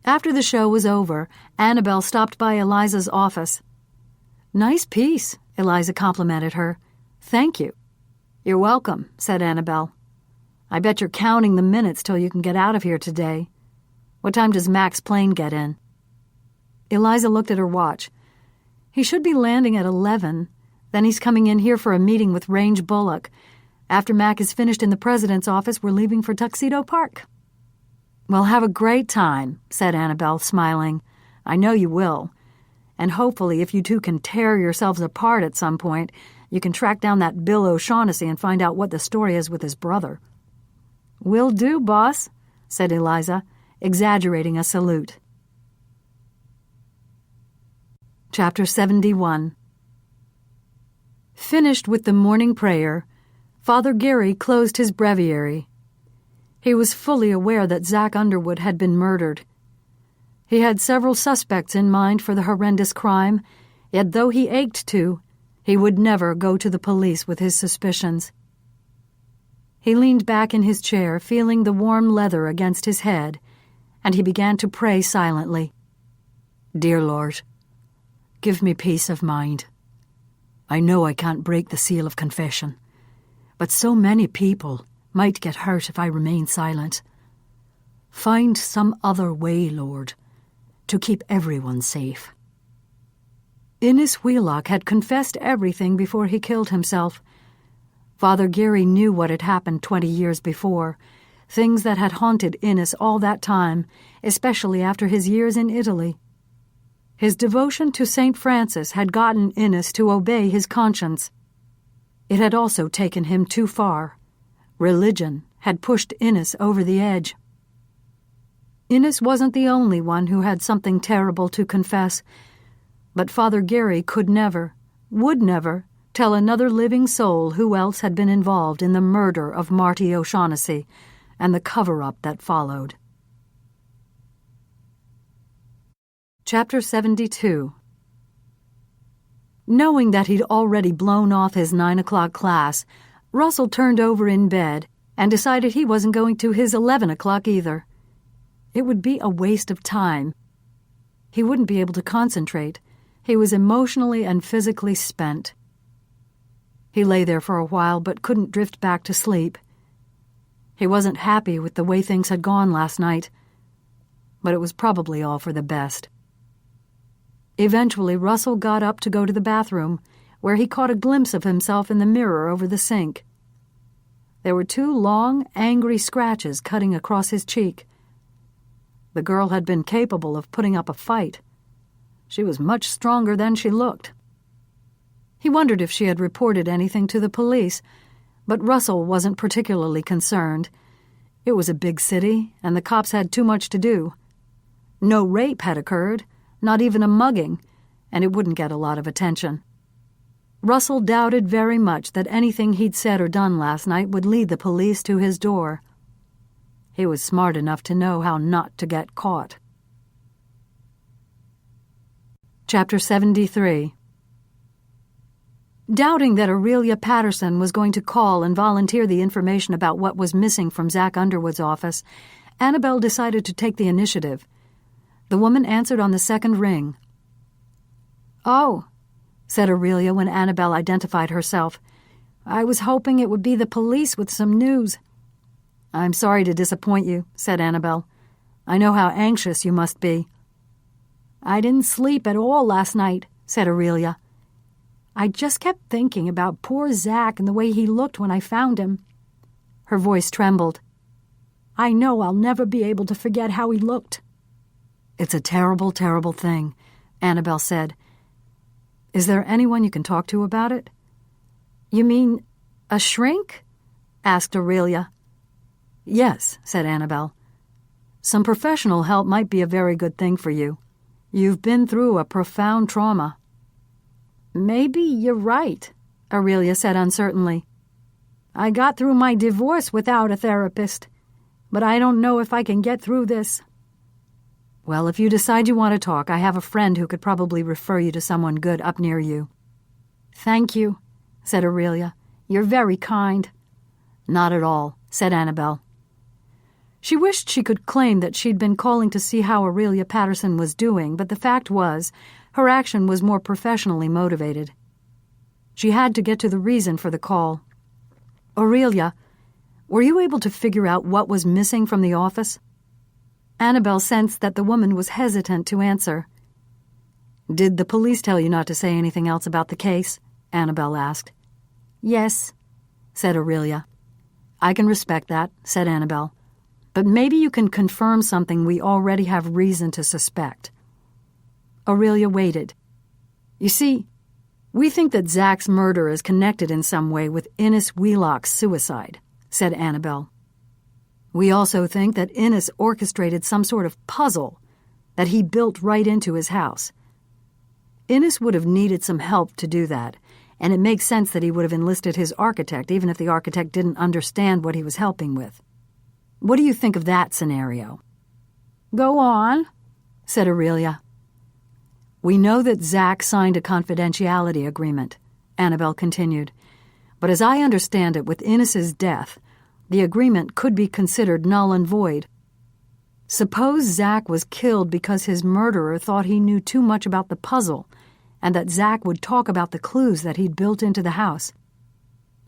After the show was over, Annabelle stopped by Eliza's office. "Nice piece," Eliza complimented her. "Thank you." "You're welcome," said Annabelle. "I bet you're counting the minutes till you can get out of here today. What time does Mac's plane get in?" Eliza looked at her watch. "He should be landing at 11. Then he's coming in here for a meeting with Range Bullock. After Mac is finished in the president's office, we're leaving for Tuxedo Park." "Well, have a great time," said Annabelle, smiling. "I know you will. And hopefully, if you two can tear yourselves apart at some point, you can track down that Bill O'Shaughnessy and find out what the story is with his brother." "Will do, boss," said Eliza, exaggerating a salute. Chapter 71. Finished with the morning prayer, Father Gary closed his breviary. He was fully aware that Zach Underwood had been murdered. He had several suspects in mind for the horrendous crime, yet though he ached to, he would never go to the police with his suspicions. He leaned back in his chair, feeling the warm leather against his head, and he began to pray silently. "Dear Lord, give me peace of mind. I know I can't break the seal of confession, but so many people might get hurt if I remain silent. Find some other way, Lord, to keep everyone safe." Innes Wheelock had confessed everything before he killed himself. Father Gary knew what had happened 20 years before, things that had haunted Innes all that time, especially after his years in Italy. His devotion to St. Francis had gotten Innes to obey his conscience. It had also taken him too far. Religion had pushed Innes over the edge. Innes wasn't the only one who had something terrible to confess, but Father Gary could never, would never, tell another living soul who else had been involved in the murder of Marty O'Shaughnessy and the cover-up that followed. Chapter 72. Knowing that he'd already blown off his 9 o'clock class, Russell turned over in bed and decided he wasn't going to his 11 o'clock either. It would be a waste of time. He wouldn't be able to concentrate. He was emotionally and physically spent. He lay there for a while but couldn't drift back to sleep. He wasn't happy with the way things had gone last night, but it was probably all for the best. Eventually, Russell got up to go to the bathroom, where he caught a glimpse of himself in the mirror over the sink. There were 2 long, angry scratches cutting across his cheek. The girl had been capable of putting up a fight. She was much stronger than she looked. He wondered if she had reported anything to the police, but Russell wasn't particularly concerned. It was a big city, and the cops had too much to do. No rape had occurred, not even a mugging, and it wouldn't get a lot of attention. Russell doubted very much that anything he'd said or done last night would lead the police to his door. He was smart enough to know how not to get caught. Chapter 73. Doubting that Aurelia Patterson was going to call and volunteer the information about what was missing from Zach Underwood's office, Annabelle decided to take the initiative. The woman answered on the second ring. "Oh," said Aurelia when Annabelle identified herself. "I was hoping it would be the police with some news." "I'm sorry to disappoint you," said Annabelle. "I know how anxious you must be." "I didn't sleep at all last night," said Aurelia. "I just kept thinking about poor Zach and the way he looked when I found him." Her voice trembled. "I know I'll never be able to forget how he looked." "It's a terrible, terrible thing," Annabelle said. "Is there anyone you can talk to about it?" "You mean a shrink?" asked Aurelia. "Yes," said Annabelle. "Some professional help might be a very good thing for you. You've been through a profound trauma." "Maybe you're right," Aurelia said uncertainly. "I got through my divorce without a therapist, but I don't know if I can get through this." "Well, if you decide you want to talk, I have a friend who could probably refer you to someone good up near you." "Thank you," said Aurelia. "You're very kind." "Not at all," said Annabelle. She wished she could claim that she'd been calling to see how Aurelia Patterson was doing, but the fact was, her action was more professionally motivated. She had to get to the reason for the call. "Aurelia, were you able to figure out what was missing from the office?" Annabelle sensed that the woman was hesitant to answer. "Did the police tell you not to say anything else about the case?" Annabelle asked. "Yes," said Aurelia. "I can respect that," said Annabelle. "But maybe you can confirm something we already have reason to suspect." Aurelia waited. "You see, we think that Zach's murder is connected in some way with Innes Wheelock's suicide," said Annabelle. "We also think that Innes orchestrated some sort of puzzle that he built right into his house. Innes would have needed some help to do that, and it makes sense that he would have enlisted his architect, even if the architect didn't understand what he was helping with. What do you think of that scenario?" "Go on," said Aurelia. "We know that Zach signed a confidentiality agreement," Annabelle continued. "But as I understand it, with Innes's death, the agreement could be considered null and void. Suppose Zach was killed because his murderer thought he knew too much about the puzzle, and that Zach would talk about the clues that he'd built into the house.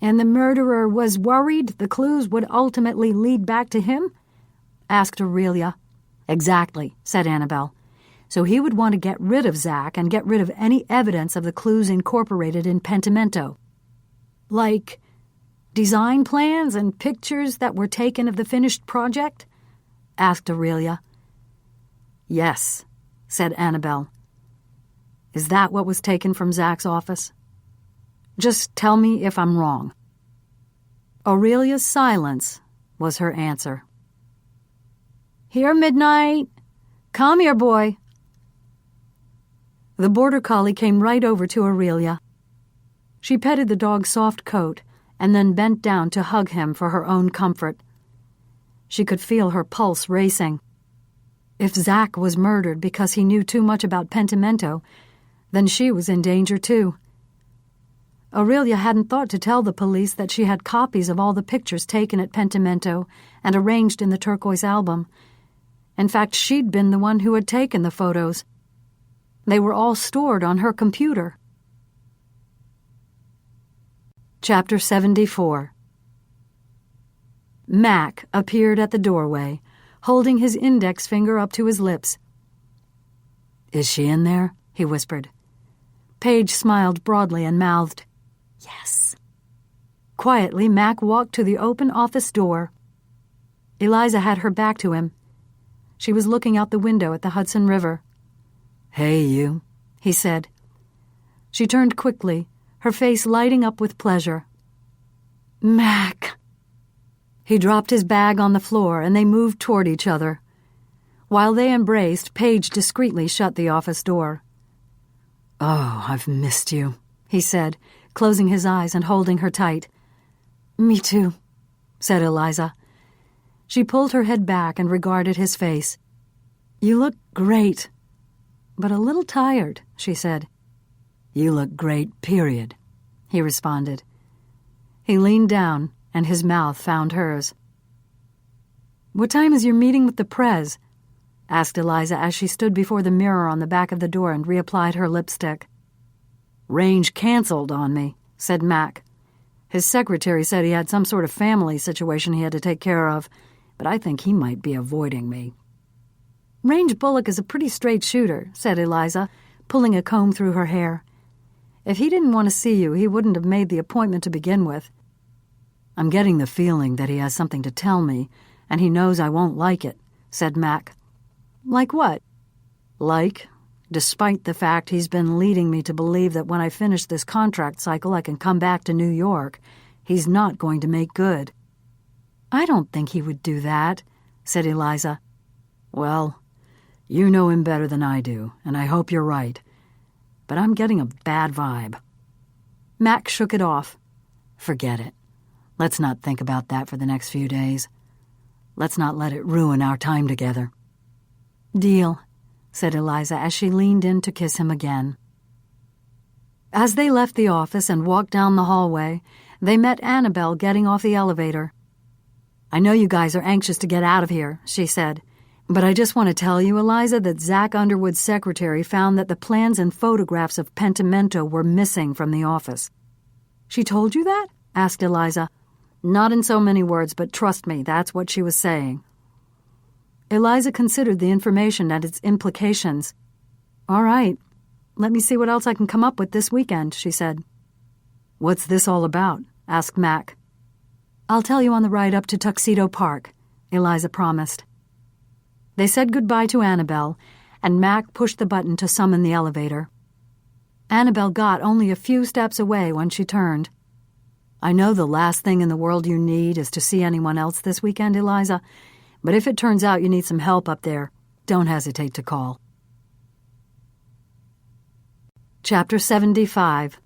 And the murderer was worried the clues would ultimately lead back to him?" asked Aurelia. "Exactly," said Annabelle. "So he would want to get rid of Zach and get rid of any evidence of the clues incorporated in Pentimento." "Like design plans and pictures that were taken of the finished project?" asked Aurelia. "Yes," said Annabelle. "Is that what was taken from Zach's office? Just tell me if I'm wrong." Aurelia's silence was her answer. "Here, Midnight. Come here, boy." The border collie came right over to Aurelia. She petted the dog's soft coat and then bent down to hug him for her own comfort. She could feel her pulse racing. If Zach was murdered because he knew too much about Pentimento, then she was in danger too. Aurelia hadn't thought to tell the police that she had copies of all the pictures taken at Pentimento and arranged in the turquoise album. In fact, she'd been the one who had taken the photos. They were all stored on her computer. Chapter 74. Mac appeared at the doorway, holding his index finger up to his lips. "Is she in there?" he whispered. Paige smiled broadly and mouthed, "Yes." Quietly, Mac walked to the open office door. Eliza had her back to him. She was looking out the window at the Hudson River. "Hey, you," he said. She turned quickly, her face lighting up with pleasure. "Mac." He dropped his bag on the floor, and they moved toward each other. While they embraced, Paige discreetly shut the office door. "Oh, I've missed you," he said, closing his eyes and holding her tight. "Me too," said Eliza. She pulled her head back and regarded his face. "You look great, but a little tired," she said. "You look great, period," he responded. He leaned down, and his mouth found hers. "What time is your meeting with the Prez?" asked Eliza as she stood before the mirror on the back of the door and reapplied her lipstick. "Range canceled on me," said Mac. "His secretary said he had some sort of family situation he had to take care of, but I think he might be avoiding me." "Range Bullock is a pretty straight shooter," said Eliza, pulling a comb through her hair. "If he didn't want to see you, he wouldn't have made the appointment to begin with." "I'm getting the feeling that he has something to tell me, and he knows I won't like it," said Mac. "Like what?" "Like, despite the fact he's been leading me to believe that when I finish this contract cycle I can come back to New York, he's not going to make good." "I don't think he would do that," said Eliza. "Well, you know him better than I do, and I hope you're right. But I'm getting a bad vibe." Mac shook it off. "Forget it. Let's not think about that for the next few days. Let's not let it ruin our time together." "Deal," said Eliza as she leaned in to kiss him again. As they left the office and walked down the hallway, they met Annabelle getting off the elevator. "I know you guys are anxious to get out of here," she said, "but I just want to tell you, Eliza, that Zach Underwood's secretary found that the plans and photographs of Pentimento were missing from the office." "She told you that?" asked Eliza. "Not in so many words, but trust me, that's what she was saying." Eliza considered the information and its implications. "All right, let me see what else I can come up with this weekend," she said. "What's this all about?" asked Mac. "I'll tell you on the ride up to Tuxedo Park," Eliza promised. They said goodbye to Annabelle, and Mac pushed the button to summon the elevator. Annabelle got only a few steps away when she turned. "I know the last thing in the world you need is to see anyone else this weekend, Eliza, but if it turns out you need some help up there, don't hesitate to call." Chapter 75.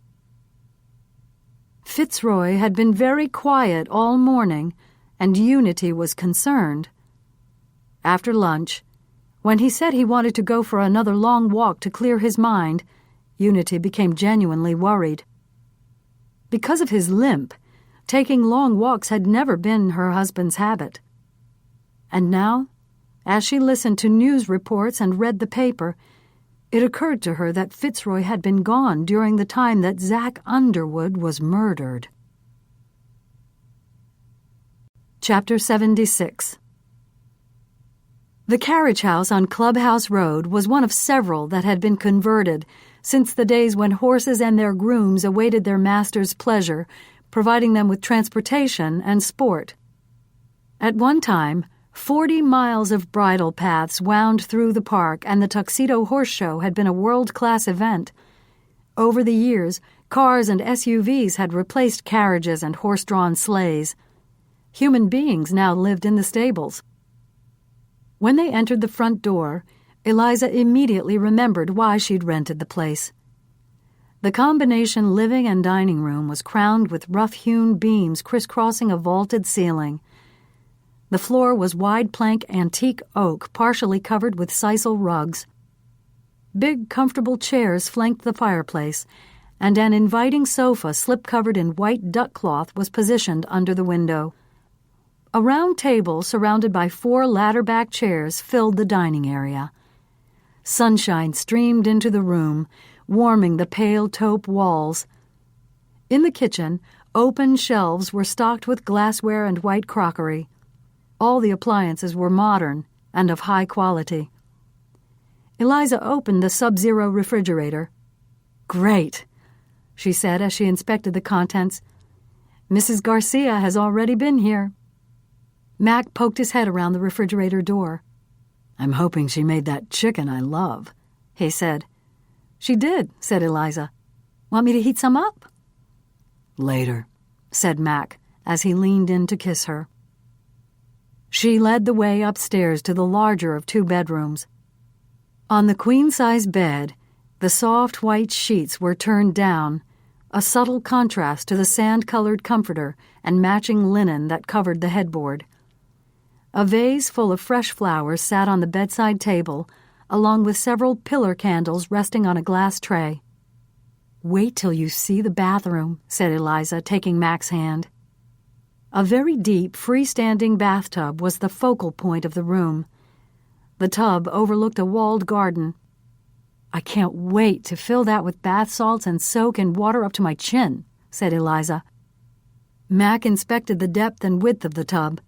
Fitzroy had been very quiet all morning, and Unity was concerned. After lunch, when he said he wanted to go for another long walk to clear his mind, Unity became genuinely worried. Because of his limp, taking long walks had never been her husband's habit. And now, as she listened to news reports and read the paper, it occurred to her that Fitzroy had been gone during the time that Zach Underwood was murdered. Chapter 76. The carriage house on Clubhouse Road was one of several that had been converted since the days when horses and their grooms awaited their master's pleasure, providing them with transportation and sport. At one time, 40 miles of bridle paths wound through the park, and the Tuxedo Horse Show had been a world-class event. Over the years, cars and SUVs had replaced carriages and horse-drawn sleighs. Human beings now lived in the stables. When they entered the front door, Eliza immediately remembered why she'd rented the place. The combination living and dining room was crowned with rough-hewn beams crisscrossing a vaulted ceiling. The floor was wide plank antique oak, partially covered with sisal rugs. Big, comfortable chairs flanked the fireplace, and an inviting sofa slip-covered in white duck cloth was positioned under the window. A round table surrounded by 4 ladder-back chairs filled the dining area. Sunshine streamed into the room, warming the pale taupe walls. In the kitchen, open shelves were stocked with glassware and white crockery. All the appliances were modern and of high quality. Eliza opened the Sub-Zero refrigerator. "Great," she said as she inspected the contents. "Mrs. Garcia has already been here." Mac poked his head around the refrigerator door. "I'm hoping she made that chicken I love," he said. "She did," said Eliza. "Want me to heat some up?" "Later," said Mac as he leaned in to kiss her. She led the way upstairs to the larger of 2 bedrooms. On the queen-size bed, the soft white sheets were turned down, a subtle contrast to the sand-colored comforter and matching linen that covered the headboard. A vase full of fresh flowers sat on the bedside table, along with several pillar candles resting on a glass tray. "Wait till you see the bathroom," said Eliza, taking Mac's hand. A very deep, freestanding bathtub was the focal point of the room. The tub overlooked a walled garden. "I can't wait to fill that with bath salts and soak in water up to my chin," said Eliza. Mac inspected the depth and width of the tub.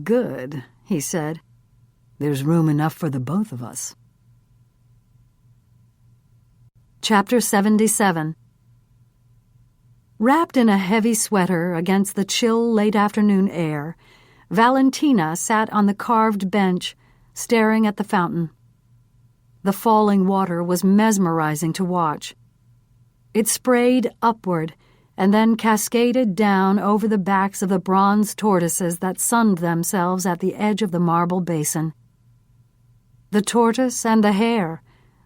"Good," he said. "There's room enough for the both of us." Chapter 77. Wrapped in a heavy sweater against the chill late-afternoon air, Valentina sat on the carved bench, staring at the fountain. The falling water was mesmerizing to watch. It sprayed upward and then cascaded down over the backs of the bronze tortoises that sunned themselves at the edge of the marble basin. "The tortoise and the hare,"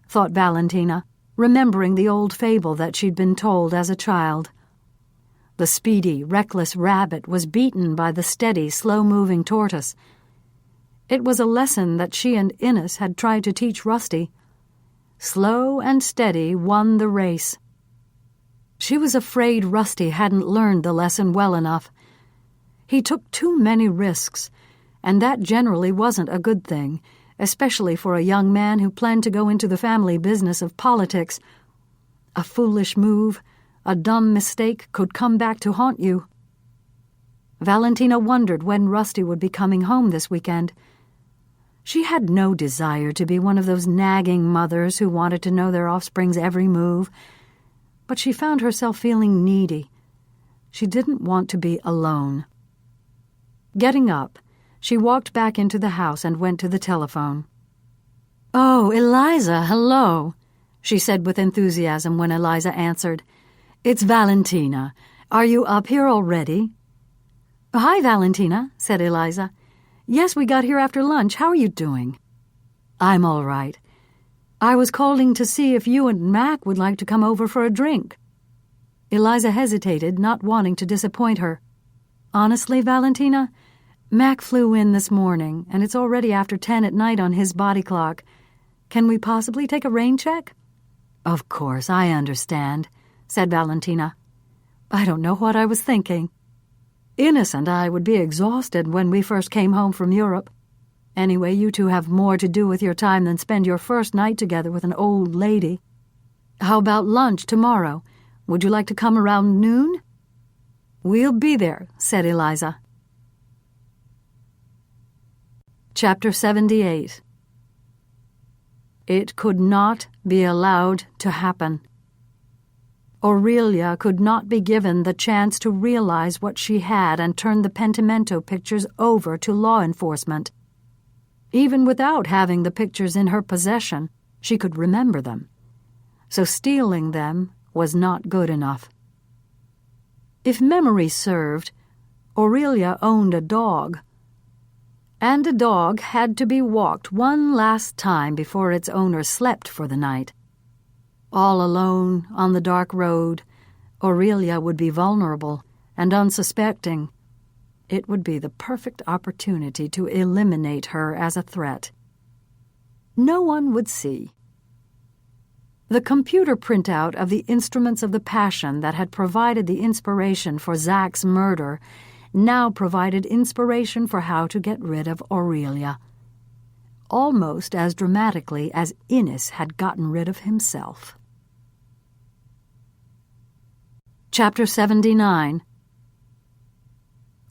thought Valentina, remembering the old fable that she'd been told as a child. The speedy, reckless rabbit was beaten by the steady, slow-moving tortoise. It was a lesson that she and Innes had tried to teach Rusty. Slow and steady won the race. She was afraid Rusty hadn't learned the lesson well enough. He took too many risks, and that generally wasn't a good thing, especially for a young man who planned to go into the family business of politics. A foolish move, a dumb mistake could come back to haunt you. Valentina wondered when Rusty would be coming home this weekend. She had no desire to be one of those nagging mothers who wanted to know their offspring's every move, but she found herself feeling needy. She didn't want to be alone. Getting up, she walked back into the house and went to the telephone. "Oh, Eliza, hello," she said with enthusiasm when Eliza answered. "It's Valentina. Are you up here already?" "Hi, Valentina," said Eliza. "Yes, we got here after lunch. How are you doing?" "I'm all right. I was calling to see if you and Mac would like to come over for a drink." Eliza hesitated, not wanting to disappoint her. "Honestly, Valentina, Mac flew in this morning, and it's already after 10 at night on his body clock. Can we possibly take a rain check?" "Of course, I understand," said Valentina. "I don't know what I was thinking. Innes and I would be exhausted when we first came home from Europe. Anyway, you two have more to do with your time than spend your first night together with an old lady. How about lunch tomorrow? Would you like to come around noon?" "We'll be there," said Eliza. Chapter 78. It could not be allowed to happen. Aurelia could not be given the chance to realize what she had and turn the Pentimento pictures over to law enforcement. Even without having the pictures in her possession, she could remember them. So stealing them was not good enough. If memory served, Aurelia owned a dog. And a dog had to be walked one last time before its owner slept for the night. All alone on the dark road, Aurelia would be vulnerable and unsuspecting. It would be the perfect opportunity to eliminate her as a threat. No one would see. The computer printout of the instruments of the passion that had provided the inspiration for Zach's murder now provided inspiration for how to get rid of Aurelia, almost as dramatically as Innes had gotten rid of himself. Chapter 79.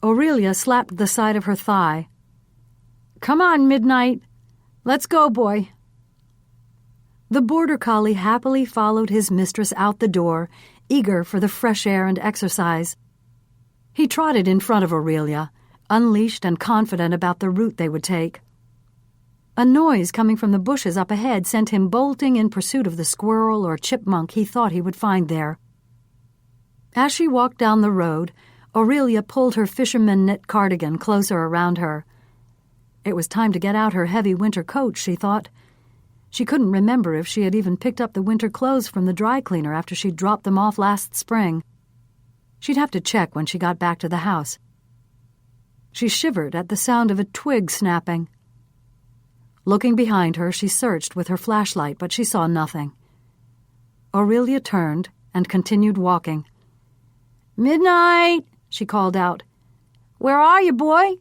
Aurelia slapped the side of her thigh. "Come on, Midnight. Let's go, boy." The border collie happily followed his mistress out the door, eager for the fresh air and exercise. He trotted in front of Aurelia, unleashed and confident about the route they would take. A noise coming from the bushes up ahead sent him bolting in pursuit of the squirrel or chipmunk he thought he would find there. As she walked down the road, Aurelia pulled her fisherman knit cardigan closer around her. It was time to get out her heavy winter coat, she thought. She couldn't remember if she had even picked up the winter clothes from the dry cleaner after she'd dropped them off last spring. She'd have to check when she got back to the house. She shivered at the sound of a twig snapping. Looking behind her, she searched with her flashlight, but she saw nothing. Aurelia turned and continued walking. "Midnight," she called out. "Where are you, boy?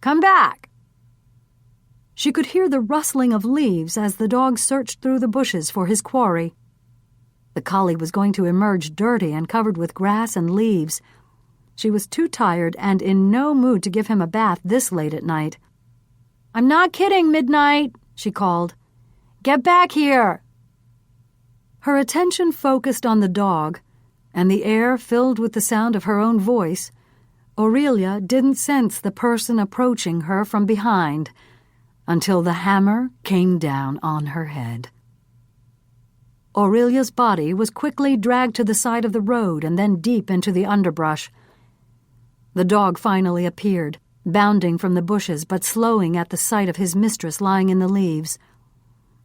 Come back." She could hear the rustling of leaves as the dog searched through the bushes for his quarry. The collie was going to emerge dirty and covered with grass and leaves. She was too tired and in no mood to give him a bath this late at night. "I'm not kidding, Midnight," she called. "Get back here." Her attention focused on the dog, and the air filled with the sound of her own voice. Aurelia didn't sense the person approaching her from behind until the hammer came down on her head. Aurelia's body was quickly dragged to the side of the road and then deep into the underbrush. The dog finally appeared, bounding from the bushes but slowing at the sight of his mistress lying in the leaves.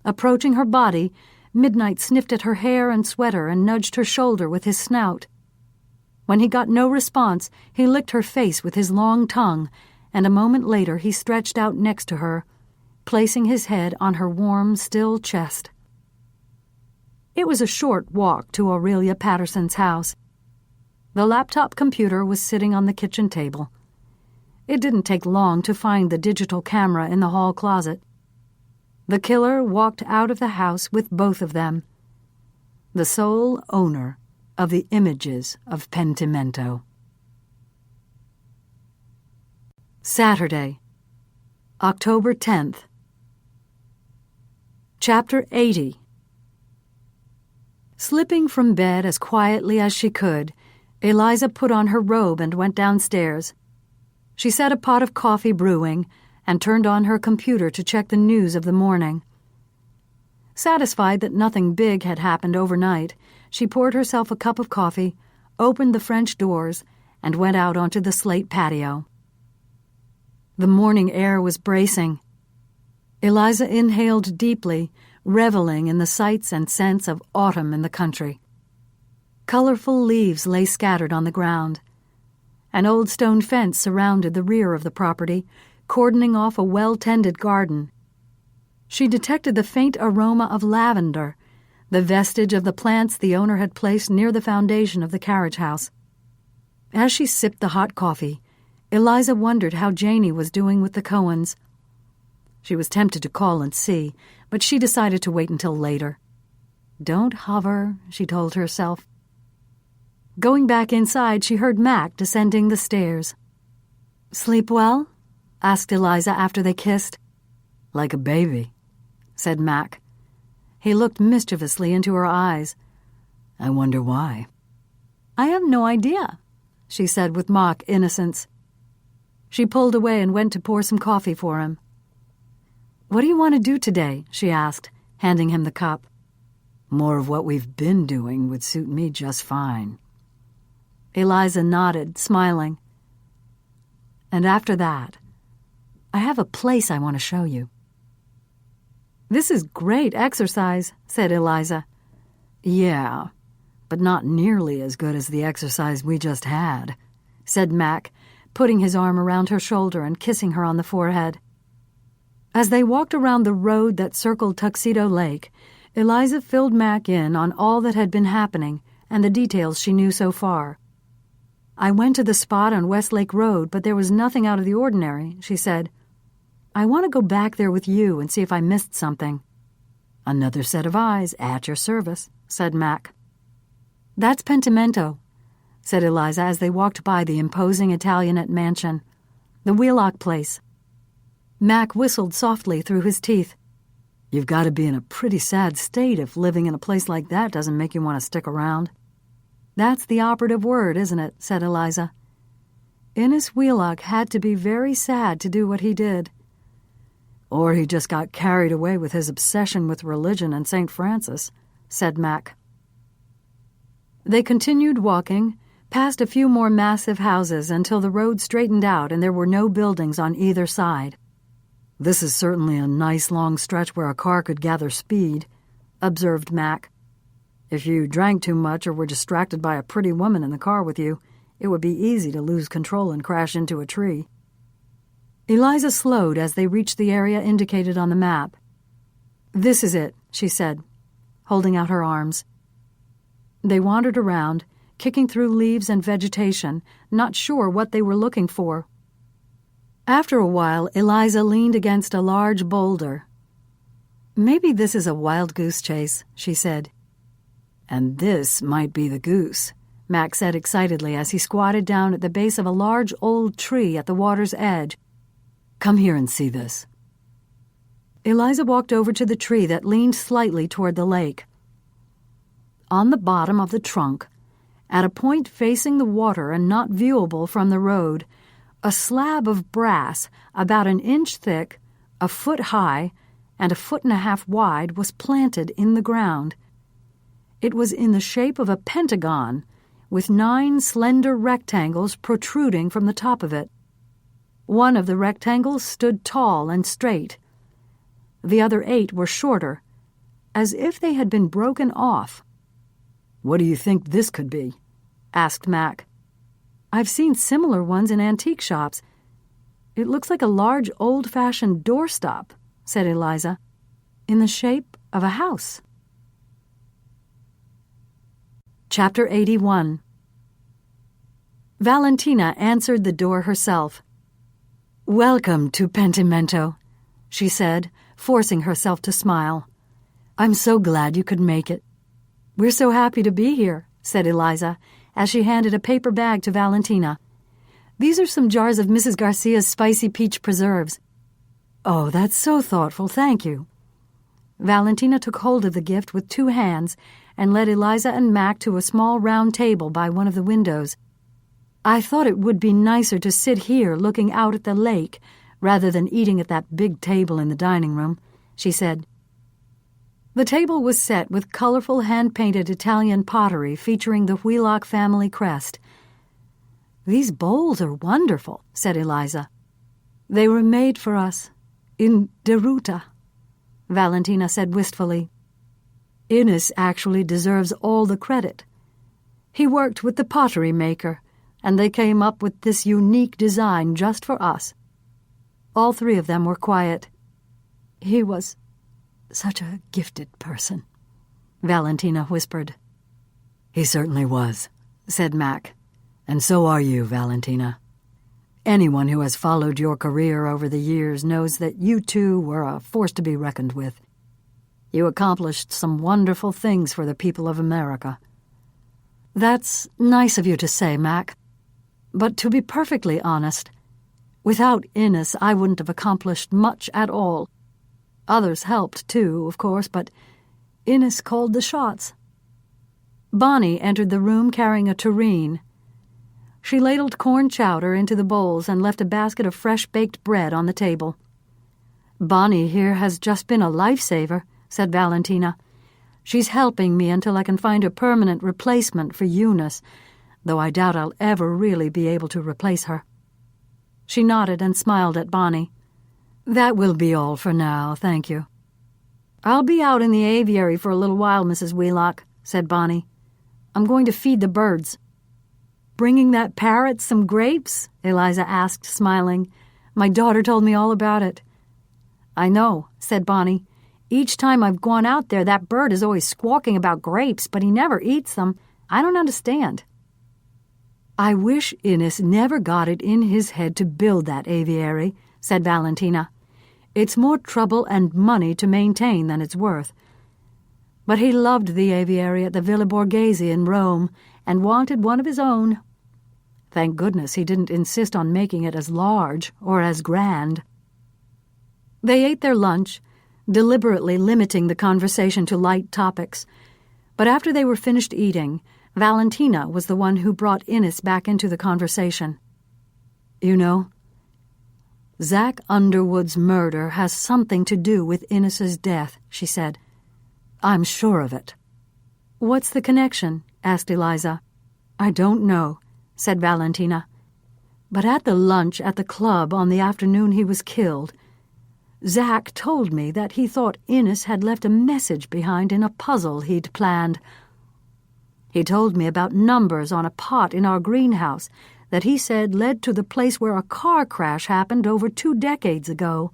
Approaching her body, Midnight sniffed at her hair and sweater and nudged her shoulder with his snout. When he got no response, he licked her face with his long tongue, and a moment later he stretched out next to her, placing his head on her warm, still chest. It was a short walk to Aurelia Patterson's house. The laptop computer was sitting on the kitchen table. It didn't take long to find the digital camera in the hall closet. The killer walked out of the house with both of them, the sole owner of the images of Pentimento. Saturday, October 10th. Chapter 80. Slipping from bed as quietly as she could, Eliza put on her robe and went downstairs. She set a pot of coffee brewing and turned on her computer to check the news of the morning. Satisfied that nothing big had happened overnight, she poured herself a cup of coffee, opened the French doors, and went out onto the slate patio. The morning air was bracing. Eliza inhaled deeply, reveling in the sights and scents of autumn in the country. Colorful leaves lay scattered on the ground. An old stone fence surrounded the rear of the property, cordoning off a well-tended garden. She detected the faint aroma of lavender, the vestige of the plants the owner had placed near the foundation of the carriage house. As she sipped the hot coffee, Eliza wondered how Janie was doing with the Cohens. She was tempted to call and see, but she decided to wait until later. "Don't hover," she told herself. Going back inside, she heard Mac descending the stairs. "Sleep well?" asked Eliza after they kissed. "Like a baby," said Mac. He looked mischievously into her eyes. "I wonder why." "I have no idea," she said with mock innocence. She pulled away and went to pour some coffee for him. "What do you want to do today?" she asked, handing him the cup. "More of what we've been doing would suit me just fine." Eliza nodded, smiling. "And after that, I have a place I want to show you." "This is great exercise," said Eliza.
"Yeah, but not nearly as good as the exercise we just had," said Mac, putting his arm around her shoulder and kissing her on the forehead. As they walked around the road that circled Tuxedo Lake, Eliza filled Mac in on all that had been happening and the details she knew so far. "I went to the spot on Westlake Road, but there was nothing out of the ordinary," she said. "I want to go back there with you and see if I missed something." "Another set of eyes at your service," said Mac. "That's Pentimento," said Eliza as they walked by the imposing Italianate mansion, the Wheelock place. Mac whistled softly through his teeth. "You've got to be in a pretty sad state if living in a place like that doesn't make you want to stick around." "That's the operative word, isn't it?" said Eliza. "Innes Wheelock had to be very sad to do what he did." "Or he just got carried away with his obsession with religion and St. Francis," said Mac. They continued walking, past a few more massive houses until the road straightened out and there were no buildings on either side. "This is certainly a nice long stretch where a car could gather speed," observed Mac. "If you drank too much or were distracted by a pretty woman in the car with you, it would be easy to lose control and crash into a tree." Eliza slowed as they reached the area indicated on the map. "This is it," she said, holding out her arms. They wandered around, kicking through leaves and vegetation, not sure what they were looking for. After a while, Eliza leaned against a large boulder. "Maybe this is a wild goose chase," she said. "And this might be the goose," Mac said excitedly as he squatted down at the base of a large old tree at the water's edge. "Come here and see this." Eliza walked over to the tree that leaned slightly toward the lake. On the bottom of the trunk, at a point facing the water and not viewable from the road, a slab of brass about an inch thick, a foot high, and a foot and a half wide was planted in the ground. It was in the shape of a pentagon, with 9 slender rectangles protruding from the top of it. One of the rectangles stood tall and straight. The other 8 were shorter, as if they had been broken off. "What do you think this could be?" asked Mac. "I've seen similar ones in antique shops. It looks like a large old-fashioned doorstop," said Eliza, "in the shape of a house." Chapter 81. Valentina answered the door herself. "Welcome to Pentimento," she said, forcing herself to smile. "I'm so glad you could make it." "We're so happy to be here," said Eliza, as she handed a paper bag to Valentina. "These are some jars of Mrs. Garcia's spicy peach preserves." "Oh, that's so thoughtful, thank you." Valentina took hold of the gift with 2 hands and led Eliza and Mac to a small round table by one of the windows. "I thought it would be nicer to sit here looking out at the lake rather than eating at that big table in the dining room," she said. The table was set with colorful hand-painted Italian pottery featuring the Wheelock family crest. "These bowls are wonderful," said Eliza. "They were made for us, in Deruta," Valentina said wistfully. "Innes actually deserves all the credit. He worked with the pottery maker, and they came up with this unique design just for us." All 3 of them were quiet. "He was such a gifted person," Valentina whispered. "He certainly was," said Mac. "And so are you, Valentina. Anyone who has followed your career over the years knows that you two were a force to be reckoned with. You accomplished some wonderful things for the people of America." "That's nice of you to say, Mac. But to be perfectly honest, without Innes I wouldn't have accomplished much at all. Others helped, too, of course, but Innes called the shots." Bonnie entered the room carrying a tureen. She ladled corn chowder into the bowls and left a basket of fresh-baked bread on the table. "Bonnie here has just been a lifesaver," said Valentina. "She's helping me until I can find a permanent replacement for Eunice, though I doubt I'll ever really be able to replace her." She nodded and smiled at Bonnie. "That will be all for now, thank you." "I'll be out in the aviary for a little while, Mrs. Wheelock,"
said Bonnie. "I'm going to feed the birds." "Bringing that parrot some grapes?" Eliza asked, smiling. "My daughter told me all about it." "I know," said Bonnie. "Each time I've gone out there, that bird is always squawking about grapes, but he never eats them. I don't understand." "I wish Innes never got it in his head to build that aviary," said Valentina. "It's more trouble and money to maintain than it's worth." But he loved the aviary at the Villa Borghese in Rome and wanted one of his own. Thank goodness he didn't insist on making it as large or as grand. They ate their lunch, deliberately limiting the conversation to light topics. But after they were finished eating, Valentina was the one who brought Innes back into the conversation. "You know, Zach Underwood's murder has something to do with Innes's death," she said. "I'm sure of it." "What's the connection?" asked Eliza. "I don't know," said Valentina. "But at the lunch at the club on the afternoon he was killed, Zach told me that he thought Innes had left a message behind in a puzzle he'd planned. He told me about numbers on a pot in our greenhouse that he said led to the place where a car crash happened over 2 decades ago."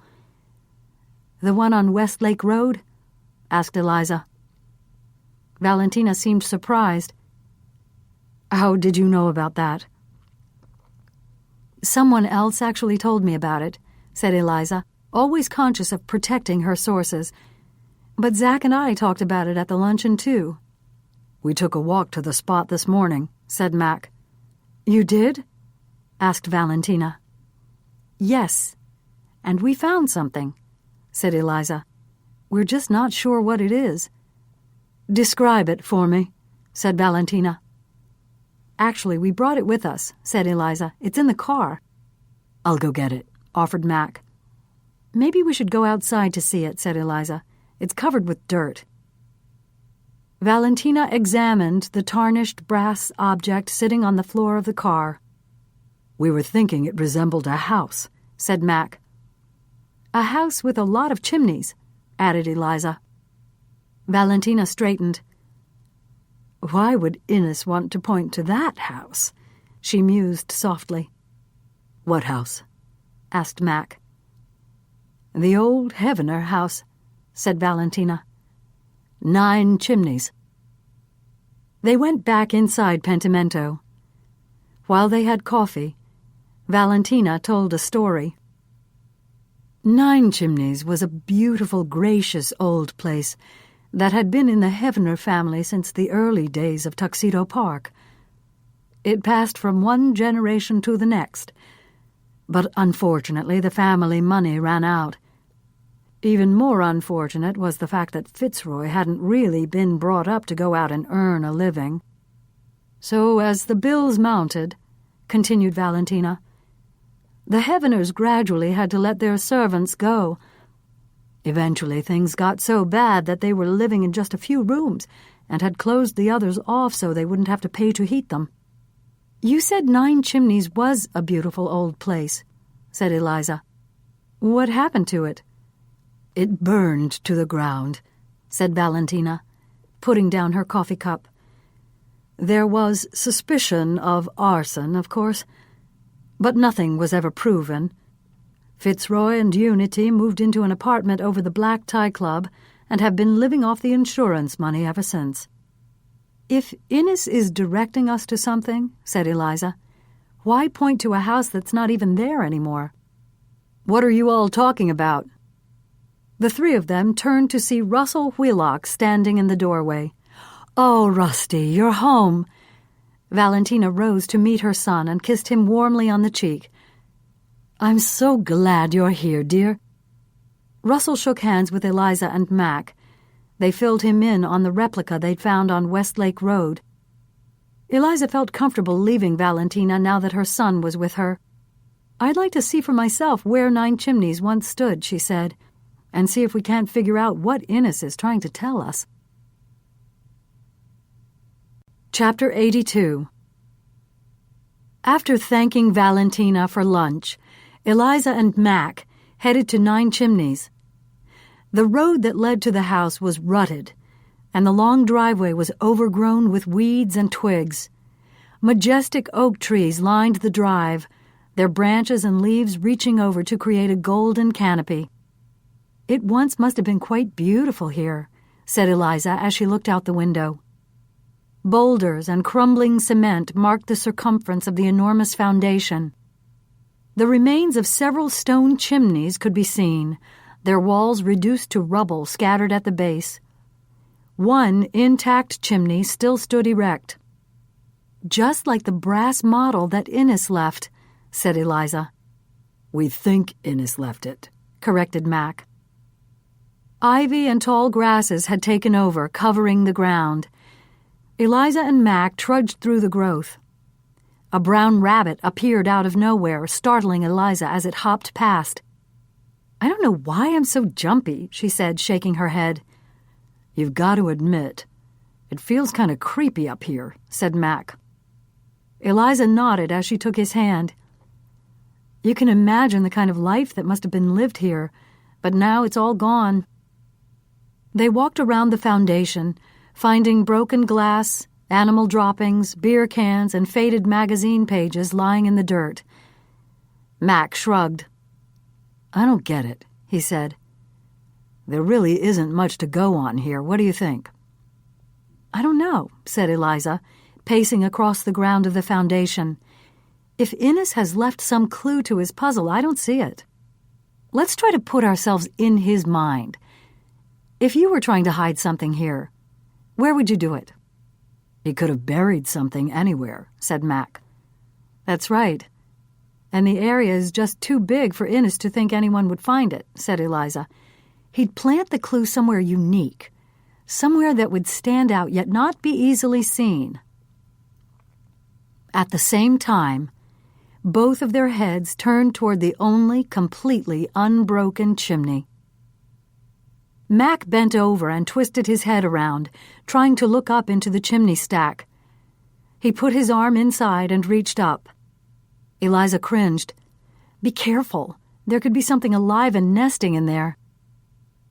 "The one on Westlake Road?" asked Eliza. Valentina seemed surprised. "How did you know about that?" "Someone else actually told me about it," said Eliza, always conscious of protecting her sources. "But Zach and I talked about it at the luncheon, too." "We took a walk to the spot this morning," said Mac. "You did?" asked Valentina. "Yes, and we found something," said Eliza. "We're just not sure what it is." "Describe it for me," said Valentina. "Actually, we brought it with us," said Eliza. "It's in the car." "I'll go get it," offered Mac. "Maybe we should go outside to see it," said Eliza. "It's covered with dirt." Valentina examined the tarnished brass object sitting on the floor of the car. "We were thinking it resembled a house," said Mac. "A house with a lot of chimneys," added Eliza. Valentina straightened. "Why would Innes want to point to that house?" she mused softly. "What house?" asked Mac. "The old Heavener house," said Valentina. 9 chimneys. They went back inside Pentimento. While they had coffee, Valentina told a story. 9 Chimneys was a beautiful, gracious old place that had been in the Heavener family since the early days of Tuxedo Park. It passed from one generation to the next, but unfortunately the family money ran out. Even more unfortunate was the fact that Fitzroy hadn't really been brought up to go out and earn a living. So as the bills mounted, continued Valentina, the Heaveners gradually had to let their servants go. Eventually things got so bad that they were living in just a few rooms and had closed the others off so they wouldn't have to pay to heat them. "You said 9 Chimneys was a beautiful old place," said Eliza. "What happened to it?" "It burned to the ground," said Valentina, putting down her coffee cup. "There was suspicion of arson, of course, but nothing was ever proven. Fitzroy and Unity moved into an apartment over the Black Tie Club and have been living off the insurance money ever since." "If Innes is directing us to something," said Eliza, "why point to a house that's not even there anymore?" "What are you all talking about?" The 3 of them turned to see Russell Wheelock standing in the doorway. "Oh, Rusty, you're home." Valentina rose to meet her son and kissed him warmly on the cheek. "I'm so glad you're here, dear." Russell shook hands with Eliza and Mac. They filled him in on the replica they'd found on Westlake Road. Eliza felt comfortable leaving Valentina now that her son was with her. "I'd like to see for myself where 9 Chimneys once stood," she said, "and see if we can't figure out what Innes is trying to tell us." Chapter 82. After thanking Valentina for lunch, Eliza and Mac headed to 9 Chimneys. The road that led to the house was rutted, and the long driveway was overgrown with weeds and twigs. Majestic oak trees lined the drive, their branches and leaves reaching over to create a golden canopy. "It once must have been quite beautiful here," said Eliza as she looked out the window. Boulders and crumbling cement marked the circumference of the enormous foundation. The remains of several stone chimneys could be seen, their walls reduced to rubble scattered at the base. One intact chimney still stood erect. "Just like the brass model that Innes left," said Eliza.
"We think Innes left it,"
corrected Mac. Ivy and tall grasses had taken over, covering the ground. Eliza and Mac trudged through the growth. A brown rabbit appeared out of nowhere, startling Eliza as it hopped past. "I don't know why I'm so jumpy," she said, shaking her head.
"You've got to admit, it feels kind of creepy up here," said Mac.
Eliza nodded as she took his hand. "You can imagine the kind of life that must have been lived here, but now it's all gone." They walked around the foundation, finding broken glass, animal droppings, beer cans, and faded magazine pages lying in the dirt. Mac shrugged.
"I don't get it," he said. "There really isn't much to go on here. What do you think?"
"I don't know," said Eliza, pacing across the ground of the foundation. "If Innes has left some clue to his puzzle, I don't see it. Let's try to put ourselves in his mind. If you were trying to hide something here, where would you do it?"
"He could have buried something anywhere," said Mac.
"That's right. And the area is just too big for Innes to think anyone would find it," said Eliza. "He'd plant the clue somewhere unique, somewhere that would stand out yet not be easily seen." At the same time, both of their heads turned toward the only completely unbroken chimney. Mac bent over and twisted his head around, trying to look up into the chimney stack. He put his arm inside and reached up. Eliza cringed. "Be careful. There could be something alive and nesting in there."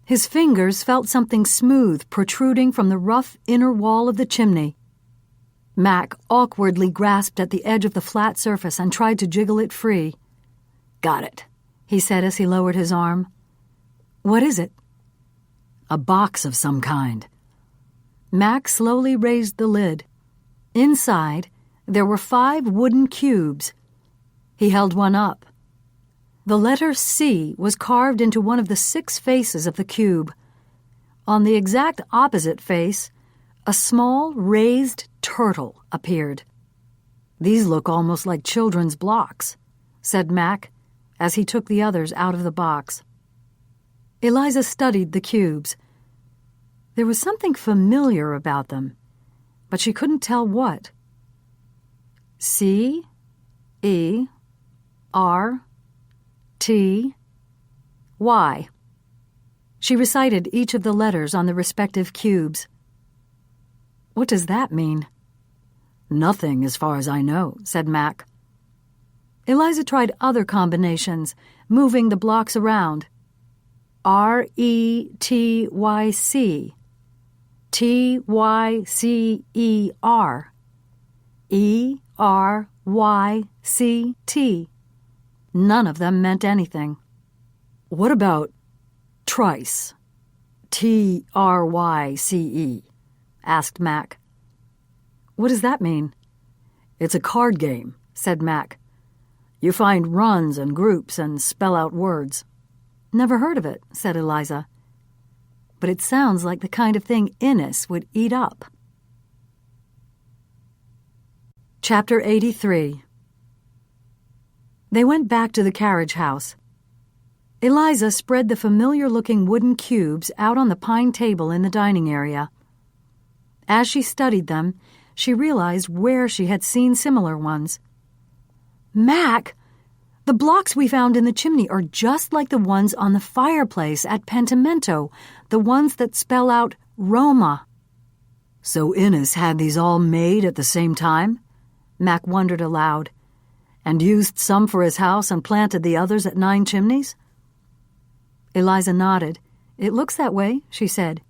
His fingers felt something smooth protruding from the rough inner wall of the chimney. Mac awkwardly grasped at the edge of the flat surface and tried to jiggle it free. "Got it," he said as he lowered his arm. "What is it?"
"A box of some kind."
Mac slowly raised the lid. Inside, there were 5 wooden cubes. He held one up. The letter C was carved into one of the 6 faces of the cube. On the exact opposite face, a small, raised turtle appeared.
"These look almost like children's blocks," said Mac, as he took the others out of the box.
Eliza studied the cubes. There was something familiar about them, but she couldn't tell what. C, E, R, T, Y. She recited each of the letters on the respective cubes. "What does that mean?"
"Nothing, as far as I know," said Mac.
Eliza tried other combinations, moving the blocks around. R-E-T-Y-C, T-Y-C-E-R, E-R-Y-C-T. None of them meant anything.
"What about trice? T-R-Y-C-E?" asked Mac.
"What does that mean?"
"It's a card game," said Mac. "You find runs and groups and spell out words."
"Never heard of it," said Eliza. "But it sounds like the kind of thing Innes would eat up." Chapter 83. They went back to the carriage house. Eliza spread the familiar-looking wooden cubes out on the pine table in the dining area. As she studied them, she realized where she had seen similar ones. "Mac, the blocks we found in the chimney are just like the ones on the fireplace at Pentimento, the ones that spell out Roma."
"So Innes had these all made at the same time?" Mac wondered aloud. "And used some for his house and planted the others at 9 Chimneys?"
Eliza nodded. "It looks that way," she said.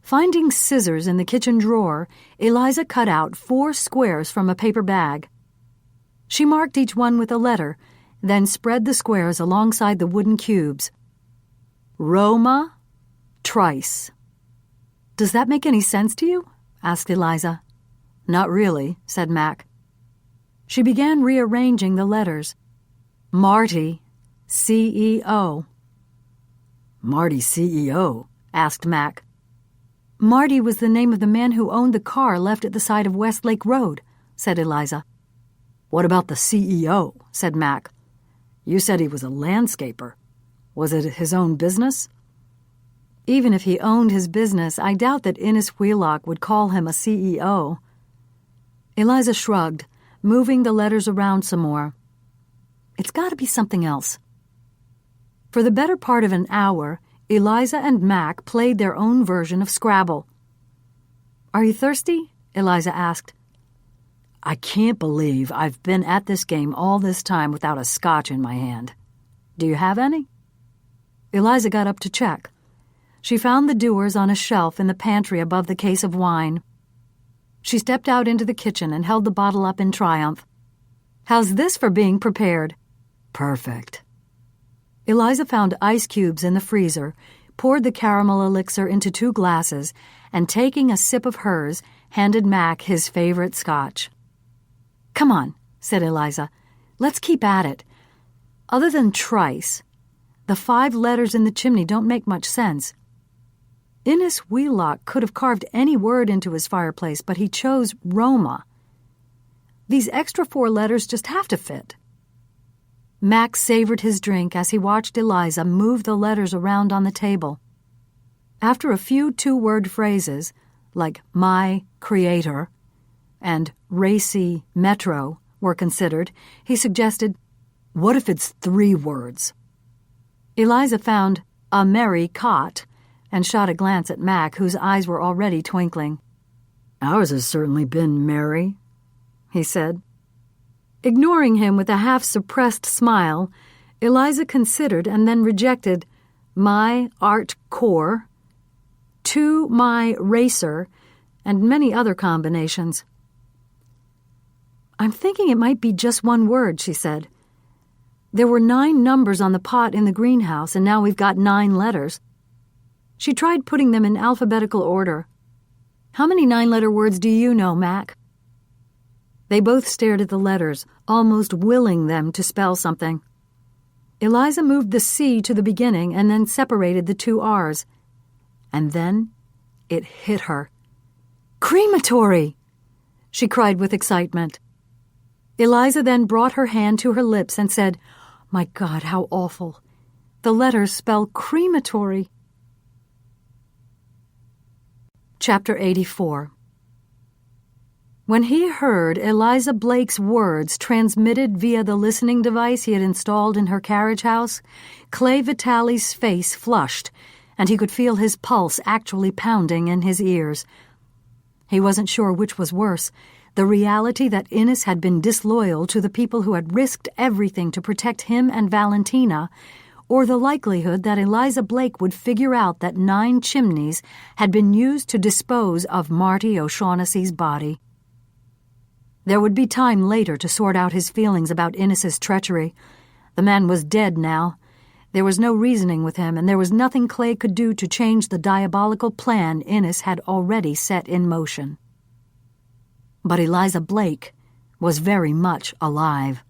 Finding scissors in the kitchen drawer, Eliza cut out 4 squares from a paper bag. She marked each one with a letter, then spread the squares alongside the wooden cubes. Roma, Trice. "Does that make any sense to you?" asked Eliza. "Not really," said Mac. She began rearranging the letters. Marty, CEO. "Marty CEO?" asked Mac. "Marty was the name of the man who owned the car left at the side of Westlake Road," said Eliza. "What about the CEO?" said Mac. "You said he was a landscaper. Was it his own business?" "Even if he owned his business, I doubt that Innes Wheelock would call him a CEO." Eliza shrugged, moving the letters around some more. "It's got to be something else." For the better part of an hour, Eliza and Mac played their own version of Scrabble. "Are you thirsty?" Eliza asked. "I can't believe I've been at this game all this time without a scotch in my hand. Do you have any?" Eliza got up to check. She found the Dewar's on a shelf in the pantry above the case of wine. She stepped out into the kitchen and held the bottle up in triumph. "How's this for being prepared?" "Perfect." Eliza found ice cubes in the freezer, poured the caramel elixir into 2 glasses, and taking a sip of hers, handed Mac his favorite scotch. "Come on," said Eliza. "Let's keep at it. Other than Trice, the 5 letters in the chimney don't make much sense. Innes Wheelock could have carved any word into his fireplace, but he chose Roma. These extra 4 letters just have to fit." Mac savored his drink as he watched Eliza move the letters around on the table. After a few 2-word phrases, like my creator and racy metro, were considered, he suggested, "What if it's 3 words?" Eliza found a merry cot and shot a glance at Mac, whose eyes were already twinkling. "Ours has certainly been merry," he said. Ignoring him with a half-suppressed smile, Eliza considered and then rejected my art core, to my racer, and many other combinations. "I'm thinking it might be just 1 word," she said. "There were 9 numbers on the pot in the greenhouse, and now we've got 9 letters." She tried putting them in alphabetical order. "How many 9-letter words do you know, Mac?" They both stared at the letters, almost willing them to spell something. Eliza moved the C to the beginning and then separated the 2 R's. And then it hit her. "Crematory!" she cried with excitement. Eliza then brought her hand to her lips and said, "My God, how awful. The letters spell crematory." Chapter 84. When he heard Eliza Blake's words transmitted via the listening device he had installed in her carriage house, Clay Vitale's face flushed, and he could feel his pulse actually pounding in his ears. He wasn't sure which was worse, the reality that Innes had been disloyal to the people who had risked everything to protect him and Valentina, or the likelihood that Eliza Blake would figure out that 9 chimneys had been used to dispose of Marty O'Shaughnessy's body. There would be time later to sort out his feelings about Innes's treachery. The man was dead now. There was no reasoning with him, and there was nothing Clay could do to change the diabolical plan Innes had already set in motion. But Eliza Blake was very much alive.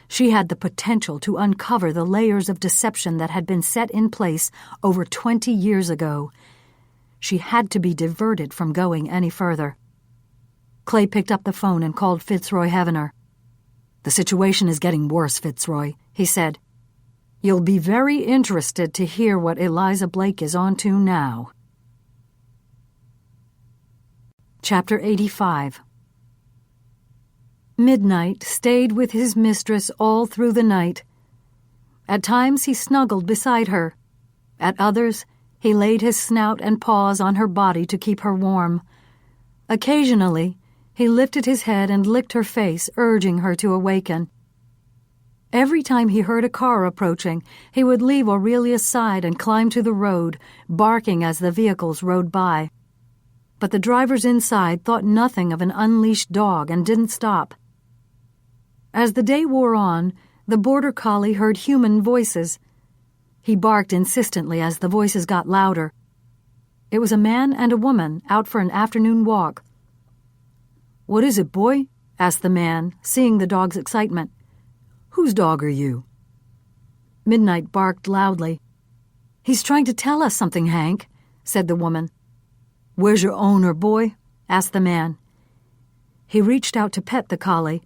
She had the potential to uncover the layers of deception that had been set in place over 20 years ago. She had to be diverted from going any further. Clay picked up the phone and called Fitzroy Heavener. "The situation is getting worse, Fitzroy," he said. "You'll be very interested to hear what Eliza Blake is on to now." Chapter 85. Midnight stayed with his mistress all through the night. At times he snuggled beside her. At others, he laid his snout and paws on her body to keep her warm. Occasionally, he lifted his head and licked her face, urging her to awaken. Every time he heard a car approaching, he would leave Aurelia's side and climb to the road, barking as the vehicles rode by. but the drivers inside thought nothing of an unleashed dog and didn't stop. As the day wore on, the border collie heard human voices. He barked insistently as the voices got louder. It was a man and a woman out for an afternoon walk. "What is it, boy?" asked the man, seeing the dog's excitement. "Whose dog are you?" Midnight barked loudly. "He's trying to tell us something, Hank," said the woman. "Where's your owner, boy?" asked the man. He reached out to pet the collie,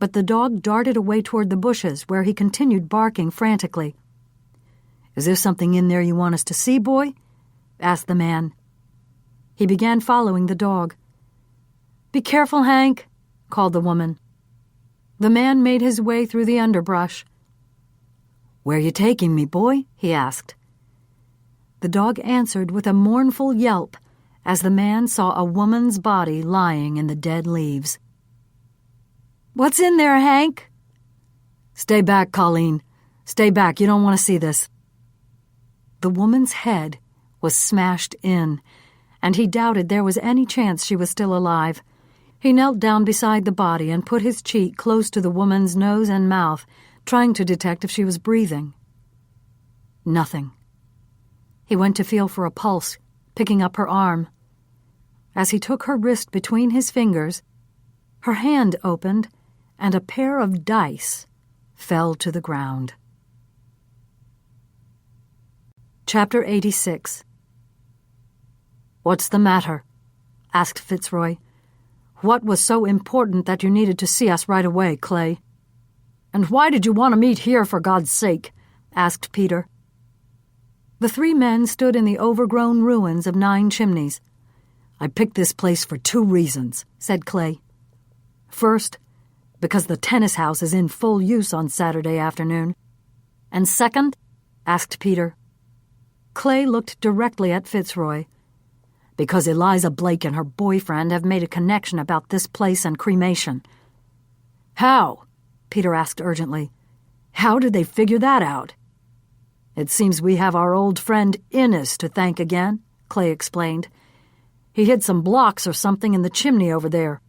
but the dog darted away toward the bushes, where he continued barking frantically. "Is there something in there you want us to see, boy?" asked the man. He began following the dog. "Be careful, Hank," called the woman. The man made his way through the underbrush. "Where you taking me, boy?" he asked. The dog answered with a mournful yelp as the man saw a woman's body lying in the dead leaves. "What's in there, Hank?" "Stay back, Colleen. Stay back. You don't want to see this." The woman's head was smashed in, and he doubted there was any chance she was still alive. He knelt down beside the body and put his cheek close to the woman's nose and mouth, trying to detect if she was breathing. Nothing. He went to feel for a pulse, picking up her arm. As he took her wrist between his fingers, her hand opened, and a pair of dice fell to the ground. Chapter 86. "What's the matter?" asked Fitzroy. "What was so important that you needed to see us right away, Clay?" "And why did you want to meet here, for God's sake?" asked Peter. The three men stood in the overgrown ruins of 9 Chimneys. "I picked this place for 2 reasons," said Clay. "First, because the tennis house is in full use on Saturday afternoon. And second?" asked Peter. Clay looked directly at Fitzroy. "Because Eliza Blake and her boyfriend have made a connection about this place and cremation." "How?" Peter asked urgently. "How did they figure that out?" "It seems we have our old friend Innes to thank again," Clay explained. "He hid some blocks or something in the chimney over there."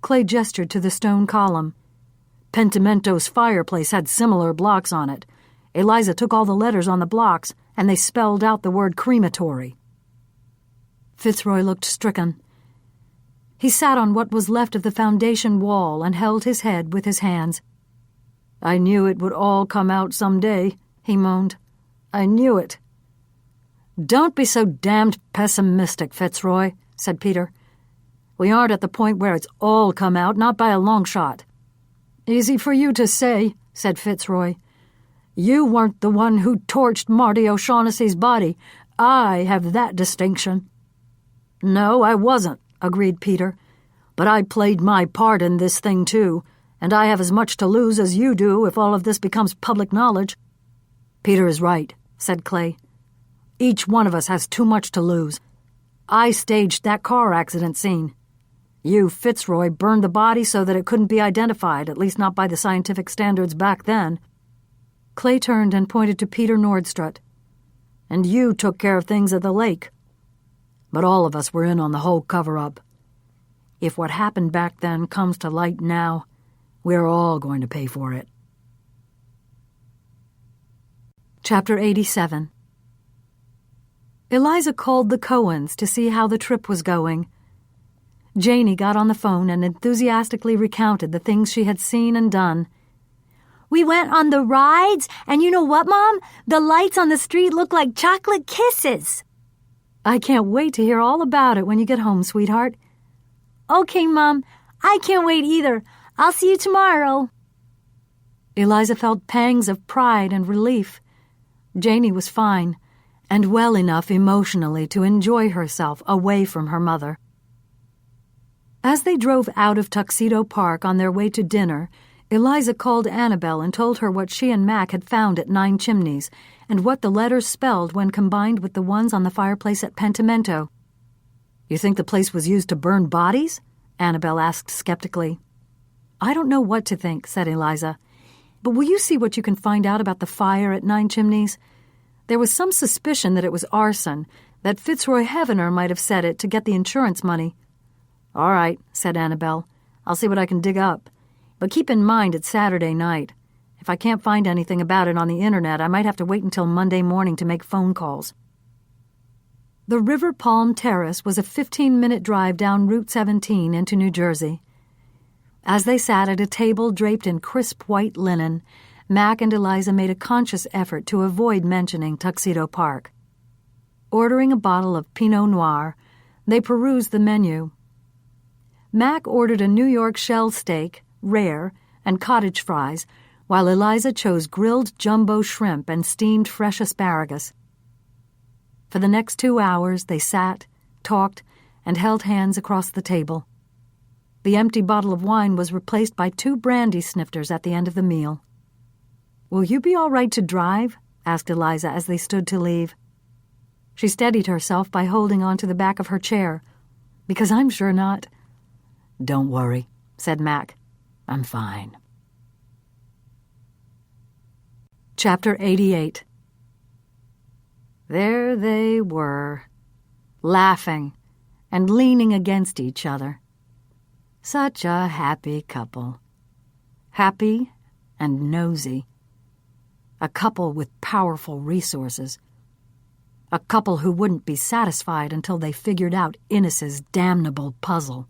Clay gestured to the stone column. "Pentimento's fireplace had similar blocks on it. Eliza took all the letters on the blocks, and they spelled out the word crematory." Fitzroy looked stricken. He sat on what was left of the foundation wall and held his head with his hands. "I knew it would all come out some day," he moaned. "I knew it." "Don't be so damned pessimistic, Fitzroy," said Peter. "We aren't at the point where it's all come out, not by a long shot." "Easy for you to say," said Fitzroy. "You weren't the one who torched Marty O'Shaughnessy's body. I have that distinction." "No, I wasn't," agreed Peter. "But I played my part in this thing, too, and I have as much to lose as you do if all of this becomes public knowledge." "Peter is right," said Clay. "Each one of us has too much to lose. I staged that car accident scene. You, Fitzroy, burned the body so that it couldn't be identified, at least not by the scientific standards back then." Clay turned and pointed to Peter Nordstrut. "And you took care of things at the lake. But all of us were in on the whole cover-up. If what happened back then comes to light now, we're all going to pay for it." Chapter 87. Eliza called the Cohens to see how the trip was going. Janie got on the phone and enthusiastically recounted the things she had seen and done.
"We went on the rides, and you know what, Mom? The lights on the street look like chocolate kisses."
"I can't wait to hear all about it when you get home, sweetheart."
"Okay, Mom. I can't wait either. I'll see you tomorrow."
Eliza felt pangs of pride and relief. Janie was fine, and well enough emotionally to enjoy herself away from her mother. As they drove out of Tuxedo Park on their way to dinner, Eliza called Annabelle and told her what she and Mac had found at 9 Chimneys, and what the letters spelled when combined with the ones on the fireplace at Pentimento. "You think the place was used to burn bodies?" Annabelle asked skeptically. "I don't know what to think," said Eliza. "But will you see what you can find out about the fire at 9 Chimneys? There was some suspicion that it was arson, that Fitzroy Heavener might have said it to get the insurance money. "All right," said Annabelle. "I'll see what I can dig up. But keep in mind it's Saturday night. If I can't find anything about it on the internet, I might have to wait until Monday morning to make phone calls." The River Palm Terrace was a 15-minute drive down Route 17 into New Jersey. As they sat at a table draped in crisp white linen, Mac and Eliza made a conscious effort to avoid mentioning Tuxedo Park. Ordering a bottle of Pinot Noir, they perused the menu. Mac ordered a New York shell steak, rare, and cottage fries, while Eliza chose grilled jumbo shrimp and steamed fresh asparagus. For the next 2 hours they sat, talked, and held hands across the table. The empty bottle of wine was replaced by 2 brandy snifters at the end of the meal. "Will you be all right to drive?" asked Eliza as they stood to leave. She steadied herself by holding on to the back of her chair. "Because I'm sure not." "Don't worry," said Mac. "I'm fine." Chapter 88. There they were, laughing and leaning against each other. Such a happy couple. Happy and nosy. A couple with powerful resources. A couple who wouldn't be satisfied until they figured out Innes's damnable puzzle.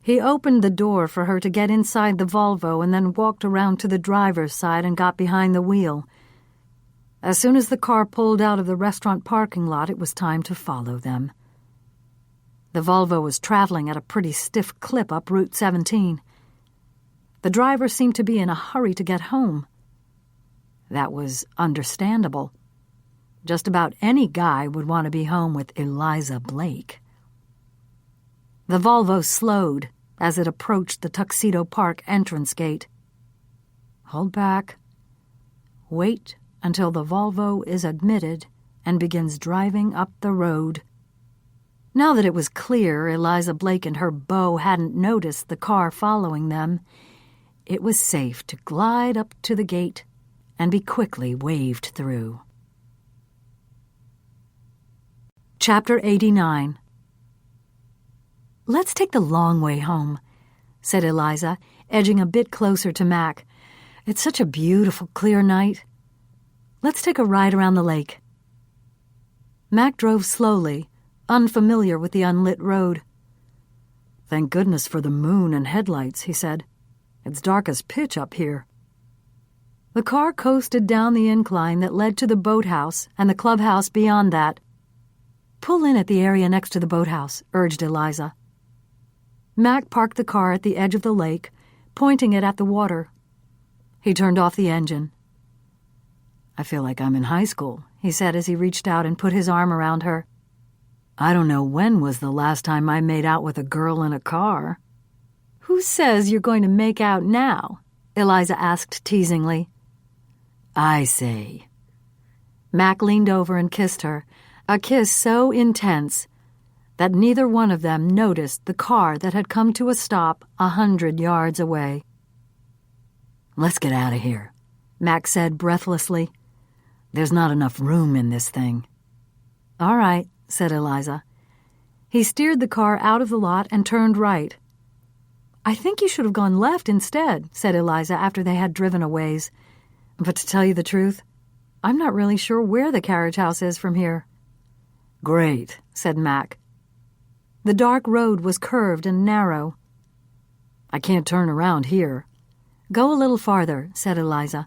He opened the door for her to get inside the Volvo and then walked around to the driver's side and got behind the wheel. As soon as the car pulled out of the restaurant parking lot, it was time to follow them. The Volvo was traveling at a pretty stiff clip up Route 17. The driver seemed to be in a hurry to get home. That was understandable. Just about any guy would want to be home with Eliza Blake. The Volvo slowed as it approached the Tuxedo Park entrance gate. Hold back. Wait until the Volvo is admitted and begins driving up the road. Now that it was clear Eliza Blake and her beau hadn't noticed the car following them, it was safe to glide up to the gate and be quickly waved through. Chapter 89. "Let's take the long way home," said Eliza, edging a bit closer to Mac. "It's such a beautiful, clear night. Let's take a ride around the lake." Mac drove slowly, unfamiliar with the unlit road. "Thank goodness for the moon and headlights," he said. "It's dark as pitch up here." The car coasted down the incline that led to the boathouse and the clubhouse beyond that. "Pull in at the area next to the boathouse," urged Eliza. Mac parked the car at the edge of the lake, pointing it at the water. He turned off the engine. "I feel like I'm in high school," he said as he reached out and put his arm around her. "I don't know when was the last time I made out with a girl in a car." "Who says you're going to make out now?" Eliza asked teasingly. "I say." Mac leaned over and kissed her, a kiss so intense that neither one of them noticed the car that had come to a stop 100 yards away. "Let's get out of here," Mac said breathlessly. "There's not enough room in this thing." "All right," said Eliza. He steered the car out of the lot and turned right. "I think you should have gone left instead," said Eliza after they had driven a ways. "But to tell you the truth, I'm not really sure where the carriage house is from here." "Great," said Mac. The dark road was curved and narrow. "I can't turn around here." "Go a little farther," said Eliza.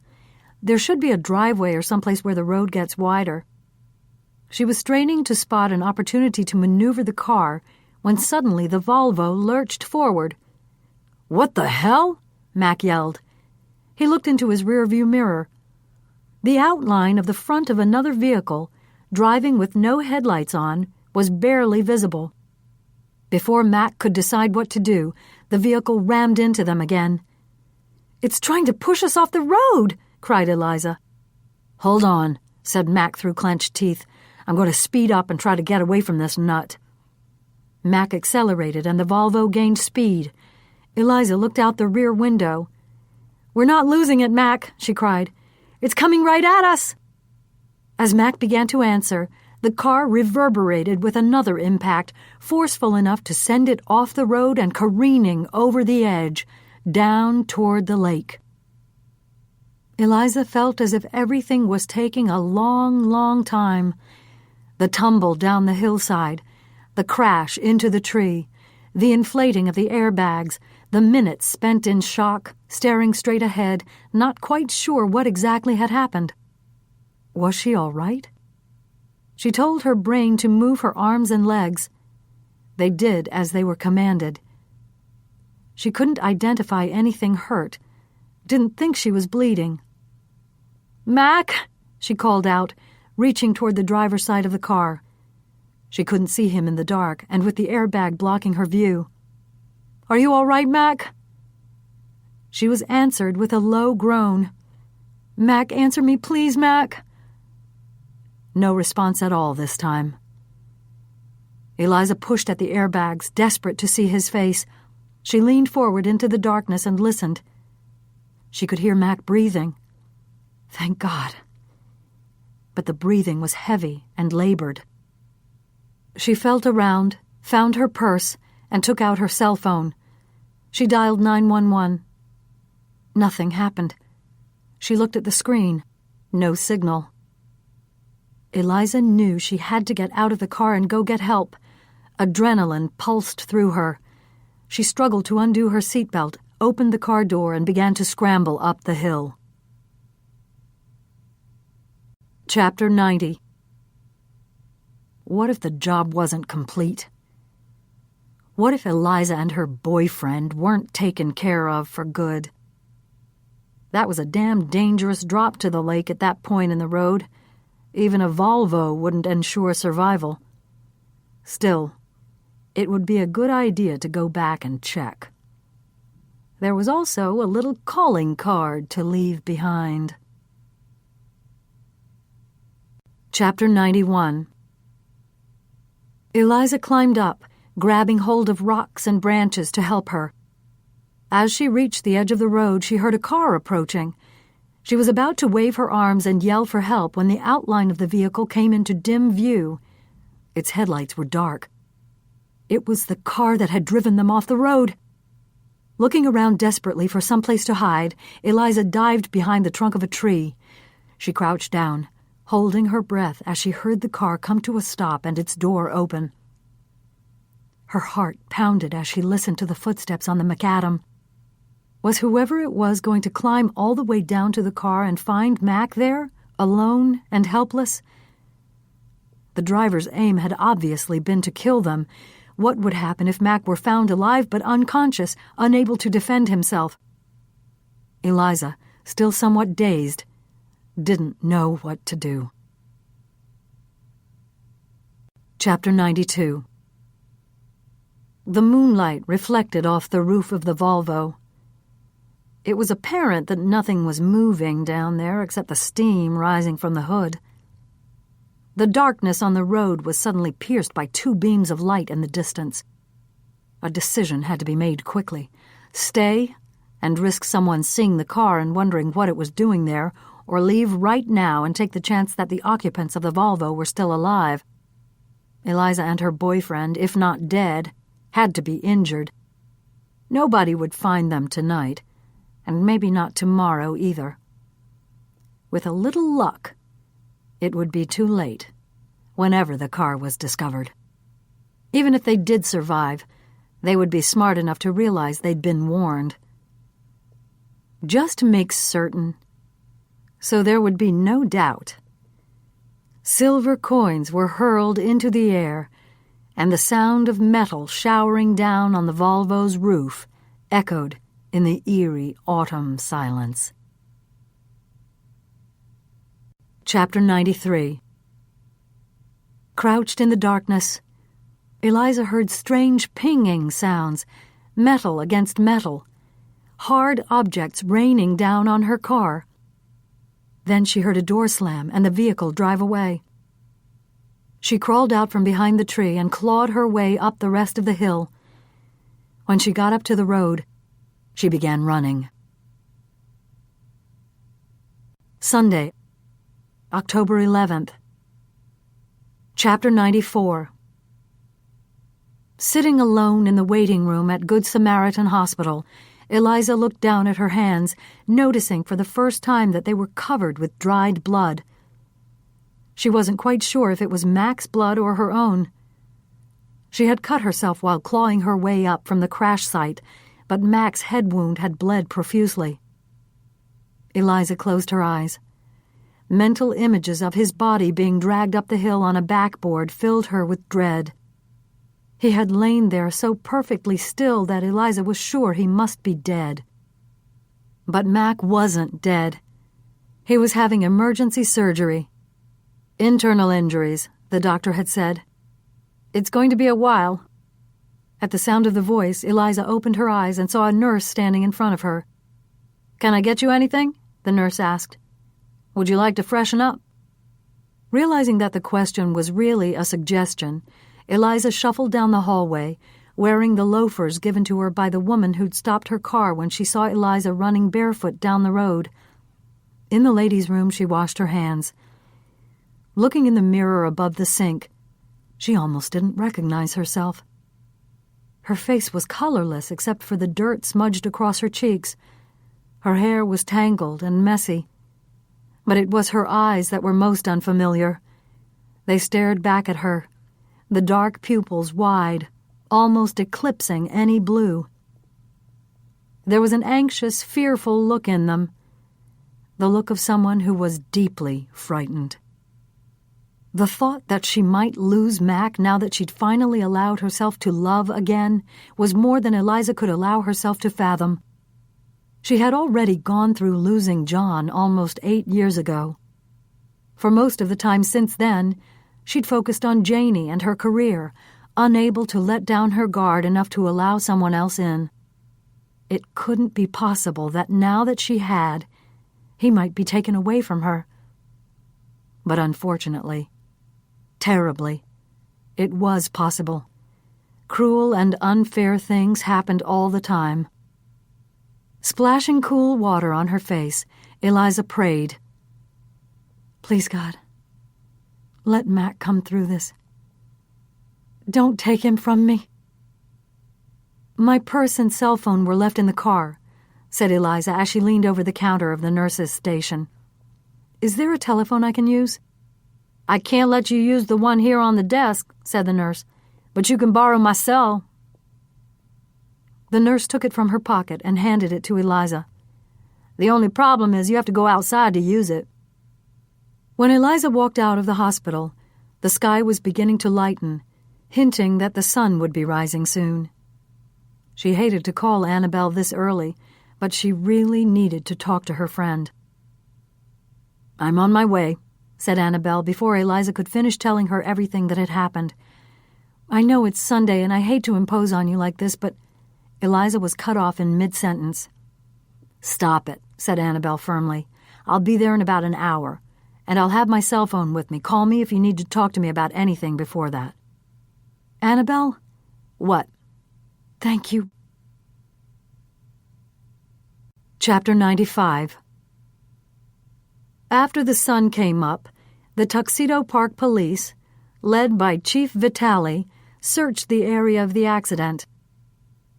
"There should be a driveway or someplace where the road gets wider." She was straining to spot an opportunity to maneuver the car when suddenly the Volvo lurched forward. "What the hell?" Mac yelled. He looked into his rearview mirror. The outline of the front of another vehicle, driving with no headlights on, was barely visible. Before Mac could decide what to do, the vehicle rammed into them again. "It's trying to push us off the road!" cried Eliza. "Hold on," said Mac through clenched teeth. "I'm going to speed up and try to get away from this nut." Mac accelerated and the Volvo gained speed. Eliza looked out the rear window. "We're not losing it, Mac," she cried. "It's coming right at us." As Mac began to answer, The car reverberated with another impact, forceful enough to send it off the road and careening over the edge, down toward the lake. Eliza felt as if everything was taking a long, long time. The tumble down the hillside, the crash into the tree, the inflating of the airbags, the minutes spent in shock, staring straight ahead, not quite sure what exactly had happened. Was she all right? She told her brain to move her arms and legs. They did as they were commanded. She couldn't identify anything hurt, didn't think she was bleeding. "Mac," she called out, reaching toward the driver's side of the car. She couldn't see him in the dark, and with the airbag blocking her view. "Are you all right, Mac?" She was answered with a low groan. "Mac, answer me, please, Mac." No response at all this time. Eliza pushed at the airbags, desperate to see his face. She leaned forward into the darkness and listened. She could hear Mac breathing. Thank God. But the breathing was heavy and labored. She felt around, found her purse, and took out her cell phone. She dialed 911. Nothing happened. She looked at the screen. No signal. Eliza knew she had to get out of the car and go get help. Adrenaline pulsed through her. She struggled to undo her seatbelt, opened the car door, and began to scramble up the hill. Chapter 90. What if the job wasn't complete? What if Eliza and her boyfriend weren't taken care of for good? That was a damn dangerous drop to the lake at that point in the road. Even a Volvo wouldn't ensure survival. Still, it would be a good idea to go back and check. There was also a little calling card to leave behind. Chapter 91. Eliza climbed up, grabbing hold of rocks and branches to help her. As she reached the edge of the road, she heard a car approaching. She was about to wave her arms and yell for help when the outline of the vehicle came into dim view. Its headlights were dark. It was the car that had driven them off the road. Looking around desperately for someplace to hide, Eliza dived behind the trunk of a tree. She crouched down, holding her breath as she heard the car come to a stop and its door open. Her heart pounded as she listened to the footsteps on the macadam. Was whoever it was going to climb all the way down to the car and find Mac there, alone and helpless? The driver's aim had obviously been to kill them. What would happen if Mac were found alive but unconscious, unable to defend himself? Eliza, still somewhat dazed, didn't know what to do. Chapter 92. The moonlight reflected off the roof of the Volvo. It was apparent that nothing was moving down there except the steam rising from the hood. The darkness on the road was suddenly pierced by two beams of light in the distance. A decision had to be made quickly. Stay and risk someone seeing the car and wondering what it was doing there, or leave right now and take the chance that the occupants of the Volvo were still alive. Eliza and her boyfriend, if not dead, had to be injured. Nobody would find them tonight, and maybe not tomorrow either. With a little luck, it would be too late whenever the car was discovered. Even if they did survive, they would be smart enough to realize they'd been warned. Just to make certain, so there would be no doubt. Silver coins were hurled into the air, and the sound of metal showering down on the Volvo's roof echoed in the eerie autumn silence. Chapter 93. Crouched in the darkness, Eliza heard strange pinging sounds, metal against metal, hard objects raining down on her car. Then she heard a door slam and the vehicle drive away. She crawled out from behind the tree and clawed her way up the rest of the hill. When she got up to the road, she began running. Sunday, October 11th. Chapter 94. Sitting alone in the waiting room at Good Samaritan Hospital, Eliza looked down at her hands, noticing for the first time that they were covered with dried blood. She wasn't quite sure if it was Mac's blood or her own. She had cut herself while clawing her way up from the crash site, but Mac's head wound had bled profusely. Eliza closed her eyes. Mental images of his body being dragged up the hill on a backboard filled her with dread. He had lain there so perfectly still that Eliza was sure he must be dead. But Mac wasn't dead. He was having emergency surgery. Internal injuries, the doctor had said. It's going to be a while. At the sound of the voice, Eliza opened her eyes and saw a nurse standing in front of her. "Can I get you anything?" the nurse asked. "Would you like to freshen up?" Realizing that the question was really a suggestion, Eliza shuffled down the hallway, wearing the loafers given to her by the woman who'd stopped her car when she saw Eliza running barefoot down the road. In the ladies' room, she washed her hands. Looking in the mirror above the sink, she almost didn't recognize herself. Her face was colorless except for the dirt smudged across her cheeks. Her hair was tangled and messy. But it was her eyes that were most unfamiliar. They stared back at her, the dark pupils wide, almost eclipsing any blue. There was an anxious, fearful look in them, the look of someone who was deeply frightened. The thought that she might lose Mac now that she'd finally allowed herself to love again was more than Eliza could allow herself to fathom. She had already gone through losing John almost 8 years ago. For most of the time since then, she'd focused on Janie and her career, unable to let down her guard enough to allow someone else in. It couldn't be possible that now that she had, he might be taken away from her. But unfortunately, terribly, it was possible. Cruel and unfair things happened all the time. Splashing cool water on her face, Eliza prayed, "Please, God, let Mac come through this. Don't take him from me." "My purse and cell phone were left in the car," said Eliza as she leaned over the counter of the nurse's station. "Is there a telephone I can use?" "I can't let you use the one here on the desk," said the nurse, "but you can borrow my cell." The nurse took it from her pocket and handed it to Eliza. "The only problem is you have to go outside to use it." When Eliza walked out of the hospital, the sky was beginning to lighten, hinting that the sun would be rising soon. She hated to call Annabelle this early, but she really needed to talk to her friend. "I'm on my way," said Annabelle before Eliza could finish telling her everything that had happened. "I know it's Sunday and I hate to impose on you like this, but—" Eliza was cut off in mid-sentence. "Stop it," said Annabelle firmly. "I'll be there in about an hour, and I'll have my cell phone with me. Call me if you need to talk to me about anything before that." "Annabelle?" "What?" "Thank you." Chapter 95. After the sun came up, the Tuxedo Park police, led by Chief Vitale, searched the area of the accident.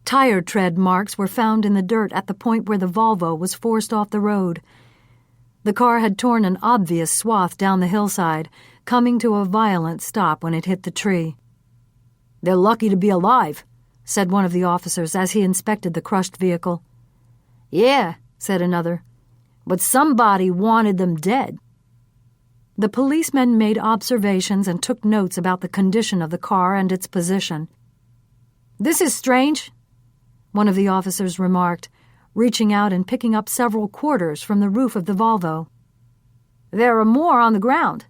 Tire tread marks were found in the dirt at the point where the Volvo was forced off the road. The car had torn an obvious swath down the hillside, coming to a violent stop when it hit the tree. "They're lucky to be alive," said one of the officers as he inspected the crushed vehicle. "Yeah," said another, "but somebody wanted them dead." The policemen made observations and took notes about the condition of the car and its position. "This is strange," one of the officers remarked, reaching out and picking up several quarters from the roof of the Volvo. "There are more on the ground."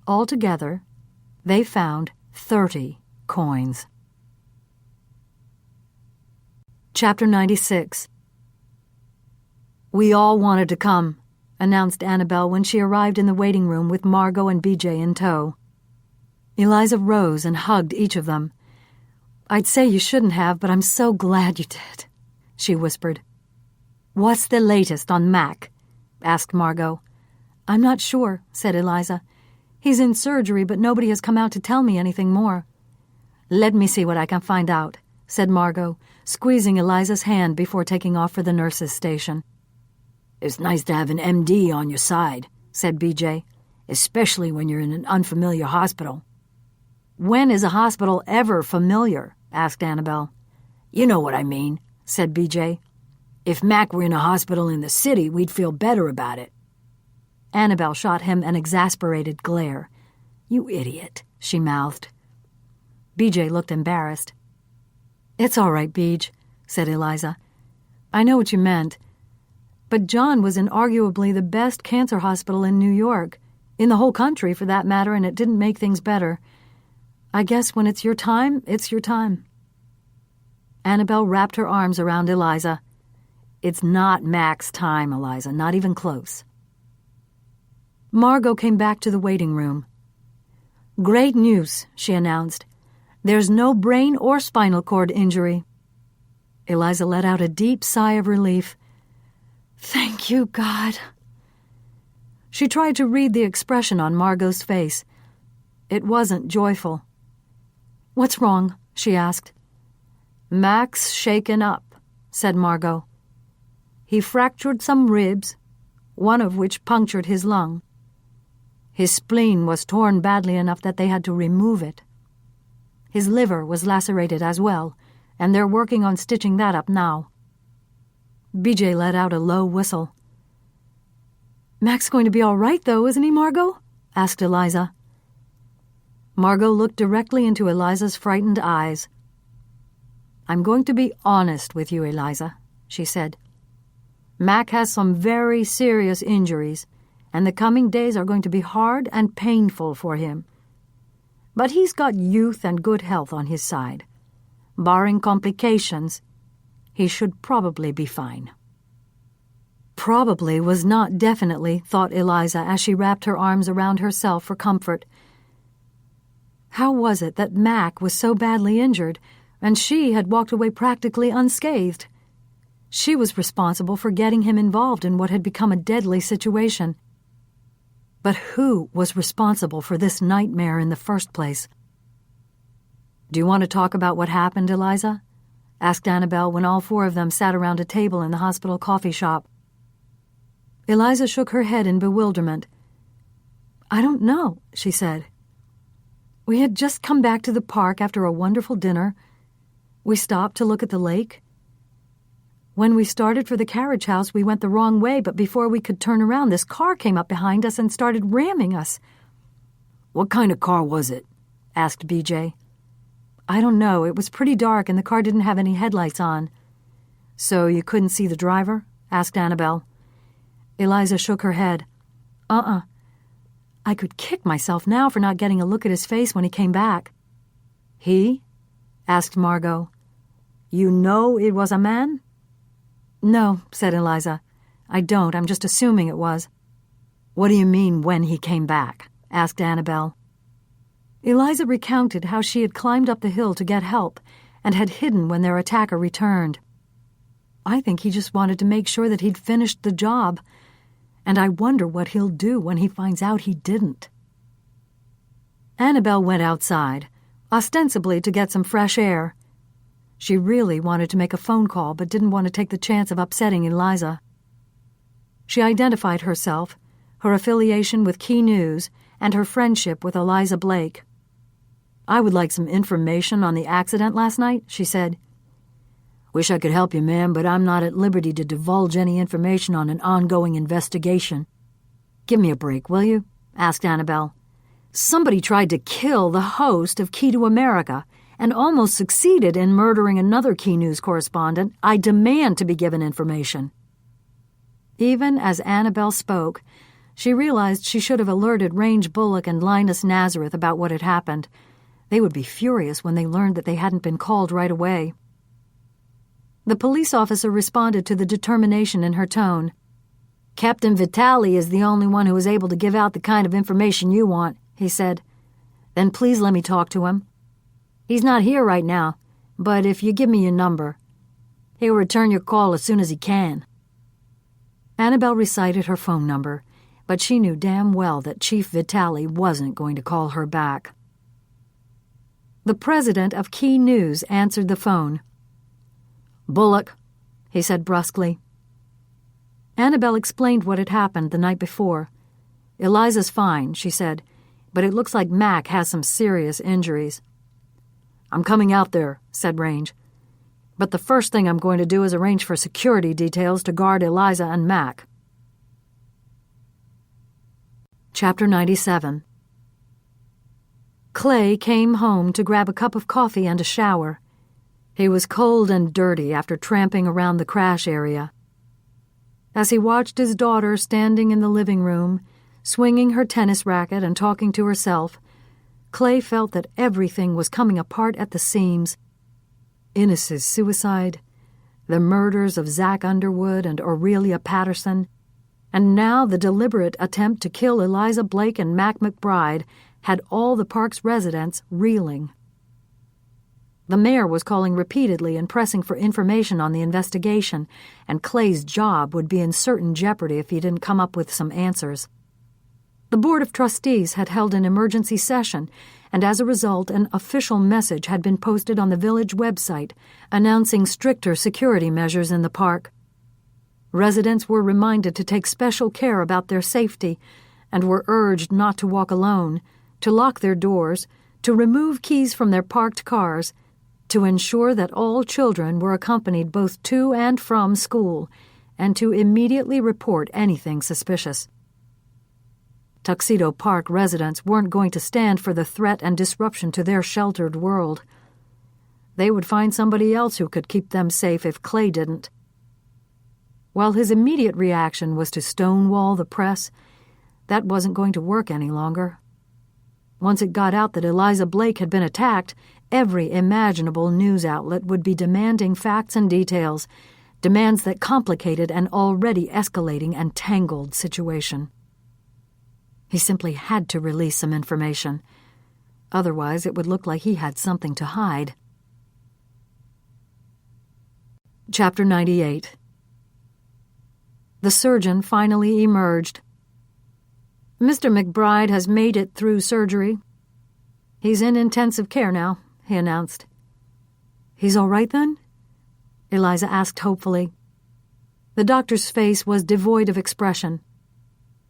Altogether, they found 30 coins. Chapter 96. "We all wanted to come," announced Annabelle when she arrived in the waiting room with Margot and BJ in tow. Eliza rose and hugged each of them. "I'd say you shouldn't have, but I'm so glad you did," she whispered. "What's the latest on Mac?" asked Margot. "I'm not sure," said Eliza. He's in surgery, but nobody has come out to tell me anything more." "Let me see what I can find out," said Margot, squeezing Eliza's hand before taking off for the nurse's station.
"It's nice to have an MD on your side," said BJ, "especially when you're in an unfamiliar hospital."
"When is a hospital ever familiar?" asked Annabelle.
"You know what I mean," said BJ. "If Mac were in a hospital in the city, we'd feel better about it."
Annabelle shot him an exasperated glare.
"You idiot," she mouthed.
BJ looked embarrassed. "It's all right, Beej," said Eliza. "I know what you meant. But John was in arguably the best cancer hospital in New York, in the whole country for that matter, and it didn't make things better. I guess when it's your time, it's your time." Annabelle wrapped her arms around Eliza. "It's not Mac's time, Eliza, not even close." Margot came back to the waiting room. "Great news," she announced. "There's no brain or spinal cord injury." Eliza let out a deep sigh of relief. "Thank you, God." She tried to read the expression on Margot's face. It wasn't joyful. "What's wrong?" she asked. "Mac's shaken up," said Margot. "He fractured some ribs, one of which punctured his lung. His spleen was torn badly enough that they had to remove it. His liver was lacerated as well, and they're working on stitching that up now." BJ let out a low whistle. "Mac's going to be all right, though, isn't he, Margot?" asked Eliza. Margot looked directly into Eliza's frightened eyes. "I'm going to be honest with you, Eliza," she said. "Mac has some very serious injuries, and the coming days are going to be hard and painful for him. But he's got youth and good health on his side. Barring complications, he should probably be fine." Probably was not definitely, thought Eliza as she wrapped her arms around herself for comfort. How was it that Mac was so badly injured, and she had walked away practically unscathed? She was responsible for getting him involved in what had become a deadly situation. But who was responsible for this nightmare in the first place? "Do you want to talk about what happened, Eliza?" asked Annabelle when all four of them sat around a table in the hospital coffee shop. Eliza shook her head in bewilderment. "I don't know," she said. "We had just come back to the park after a wonderful dinner. We stopped to look at the lake. When we started for the carriage house, we went the wrong way, but before we could turn around, this car came up behind us and started ramming us."
"What kind of car was it?" asked BJ.
"I don't know. It was pretty dark and the car didn't have any headlights on." "So you couldn't see the driver?" asked Annabelle. Eliza shook her head. I could kick myself now for not getting a look at his face when he came back."
"He?"
asked Margot.
"You know it was a man?"
"No," said Eliza. "I don't. I'm just assuming it was."
"What do you mean, when he came back?" asked Annabelle.
Eliza recounted how she had climbed up the hill to get help and had hidden when their attacker returned. "I think he just wanted to make sure that he'd finished the job, and I wonder what he'll do when he finds out he didn't." Annabelle went outside, ostensibly to get some fresh air. She really wanted to make a phone call but didn't want to take the chance of upsetting Eliza. She identified herself, her affiliation with Key News, and her friendship with Eliza Blake. "I would like some information on the accident last night," she said.
"Wish I could help you, ma'am, but I'm not at liberty to divulge any information on an ongoing investigation."
"Give me a break, will you?" asked Annabelle. "Somebody tried to kill the host of Key to America and almost succeeded in murdering another Key News correspondent. I demand to be given information." Even as Annabelle spoke, she realized she should have alerted Range Bullock and Linus Nazareth about what had happened. They would be furious when they learned that they hadn't been called right away. The police officer responded to the determination in her tone.
"Captain Vitale is the only one who is able to give out the kind of information you want," he said.
"Then please let me talk to him."
"He's not here right now, but if you give me your number, he'll return your call as soon as he can."
Annabelle recited her phone number, but she knew damn well that Chief Vitale wasn't going to call her back. The president of Key News answered the phone. "Bullock," he said brusquely. Annabelle explained what had happened the night before. "Eliza's fine," she said, "but it looks like Mac has some serious injuries." "I'm coming out there," said Range. "But the first thing I'm going to do is arrange for security details to guard Eliza and Mac." Chapter 97. Clay came home to grab a cup of coffee and a shower. He was cold and dirty after tramping around the crash area. As he watched his daughter standing in the living room, swinging her tennis racket and talking to herself, Clay felt that everything was coming apart at the seams. Innes's suicide, the murders of Zach Underwood and Aurelia Patterson, and now the deliberate attempt to kill Eliza Blake and Mac McBride had all the park's residents reeling. The mayor was calling repeatedly and pressing for information on the investigation, and Clay's job would be in certain jeopardy if he didn't come up with some answers. The Board of Trustees had held an emergency session, and as a result, an official message had been posted on the village website announcing stricter security measures in the park. Residents were reminded to take special care about their safety and were urged not to walk alone, to lock their doors, to remove keys from their parked cars, to ensure that all children were accompanied both to and from school, and to immediately report anything suspicious. Tuxedo Park residents weren't going to stand for the threat and disruption to their sheltered world. They would find somebody else who could keep them safe if Clay didn't. While his immediate reaction was to stonewall the press, that wasn't going to work any longer. Once it got out that Eliza Blake had been attacked, every imaginable news outlet would be demanding facts and details, demands that complicated an already escalating and tangled situation. He simply had to release some information. Otherwise, it would look like he had something to hide. Chapter 98. The surgeon finally emerged. "Mr. McBride has made it through surgery. He's in intensive care now," he announced. "He's all right then?" Eliza asked hopefully. The doctor's face was devoid of expression.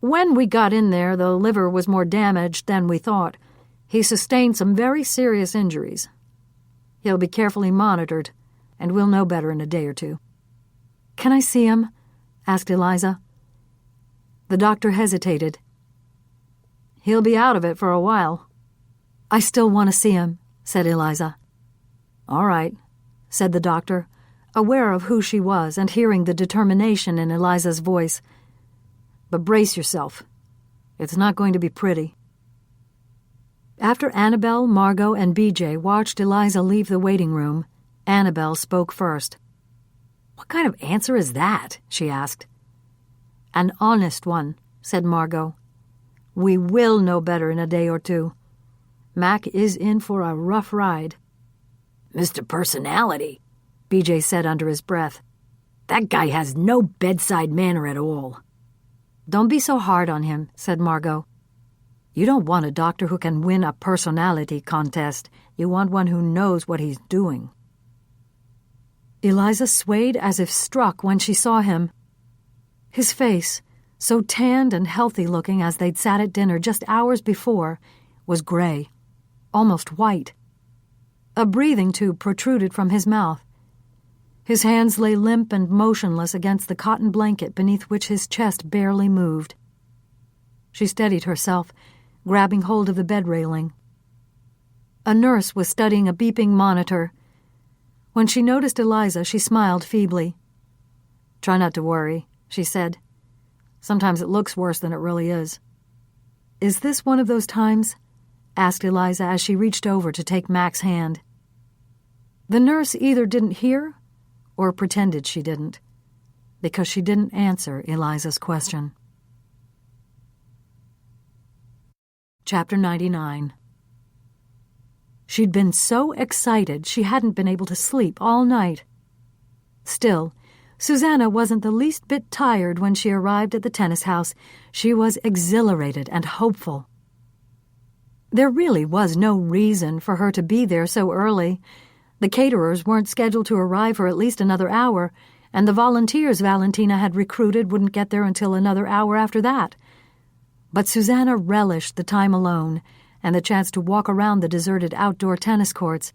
"When we got in there, the liver was more damaged than we thought. He sustained some very serious injuries. He'll be carefully monitored, and we'll know better in a day or two." "Can I see him?" asked Eliza. The doctor hesitated. "He'll be out of it for a while." "I still want to see him," said Eliza. "All right," said the doctor, aware of who she was and hearing the determination in Eliza's voice. "But brace yourself. It's not going to be pretty." After Annabelle, Margot, and BJ watched Eliza leave the waiting room, Annabelle spoke first. "What kind of answer is that?" she asked. "An honest one," said Margot. "We will know better in a day or two. Mac is in for a rough ride." "Mr. Personality," BJ said under his breath. "That guy has no bedside manner at all." "Don't be so hard on him," said Margot. "You don't want a doctor who can win a personality contest. You want one who knows what he's doing." Eliza swayed as if struck when she saw him. His face, so tanned and healthy-looking as they'd sat at dinner just hours before, was gray, almost white. A breathing tube protruded from his mouth. His hands lay limp and motionless against the cotton blanket beneath which his chest barely moved. She steadied herself, grabbing hold of the bed railing. A nurse was studying a beeping monitor. When she noticed Eliza, she smiled feebly. "Try not to worry," she said. "Sometimes it looks worse than it really is." "Is this one of those times?" asked Eliza as she reached over to take Mac's hand. The nurse either didn't hear or pretended she didn't, because she didn't answer Eliza's question. Chapter 99. She'd been so excited she hadn't been able to sleep all night. Still, Susanna wasn't the least bit tired when she arrived at the tennis house. She was exhilarated and hopeful. There really was no reason for her to be there so early. The caterers weren't scheduled to arrive for at least another hour, and the volunteers Valentina had recruited wouldn't get there until another hour after that. But Susanna relished the time alone and the chance to walk around the deserted outdoor tennis courts.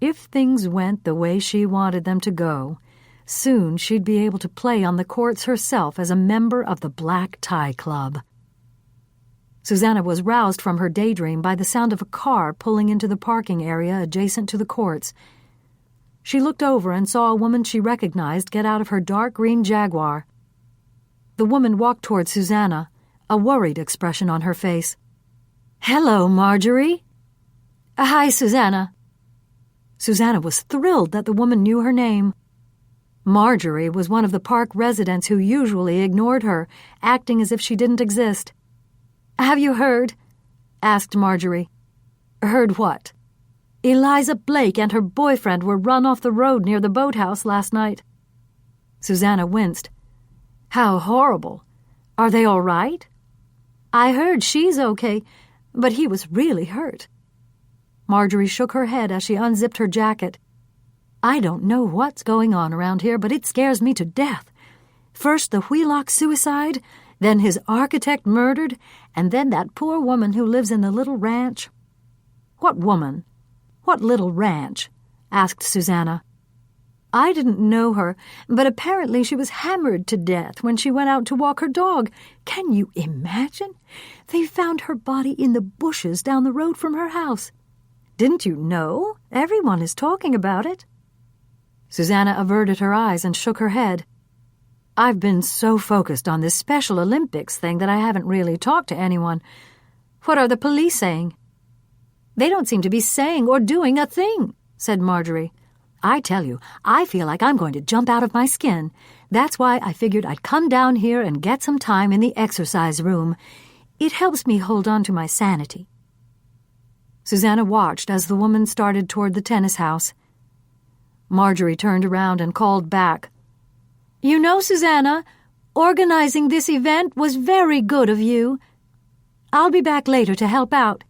If things went the way she wanted them to go, soon she'd be able to play on the courts herself as a member of the Black Tie Club. Susanna was roused from her daydream by the sound of a car pulling into the parking area adjacent to the courts. She looked over and saw a woman she recognized get out of her dark green Jaguar. The woman walked toward Susanna, a worried expression on her face. "Hello, Marjorie."
"Hi, Susanna."
Susanna was thrilled that the woman knew her name. Marjorie was one of the park residents who usually ignored her, acting as if she didn't exist.
"Have you heard?"
asked Marjorie.
"Heard what?"
"Eliza Blake and her boyfriend were run off the road near the boathouse last night." Susanna winced. "How horrible. Are they all right?"
"I heard she's okay, but he was really hurt."
Marjorie shook her head as she unzipped her jacket. "I don't know what's going on around here, but it scares me to death. First the Wheelock suicide, then his architect murdered, and then that poor woman who lives in the little ranch." "What woman? What little ranch?" asked Susanna.
"I didn't know her, but apparently she was hammered to death when she went out to walk her dog. Can you imagine? They found her body in the bushes down the road from her house. Didn't you know? Everyone is talking about it."
Susanna averted her eyes and shook her head. "I've been so focused on this Special Olympics thing that I haven't really talked to anyone. What are the police saying?"
"They don't seem to be saying or doing a thing," said Marjorie.
"I tell you, I feel like I'm going to jump out of my skin. That's why I figured I'd come down here and get some time in the exercise room. It helps me hold on to my sanity." Susanna watched as the woman started toward the tennis house. Marjorie turned around and called back.
"You know, Susanna, organizing this event was very good of you. I'll be back later to help out."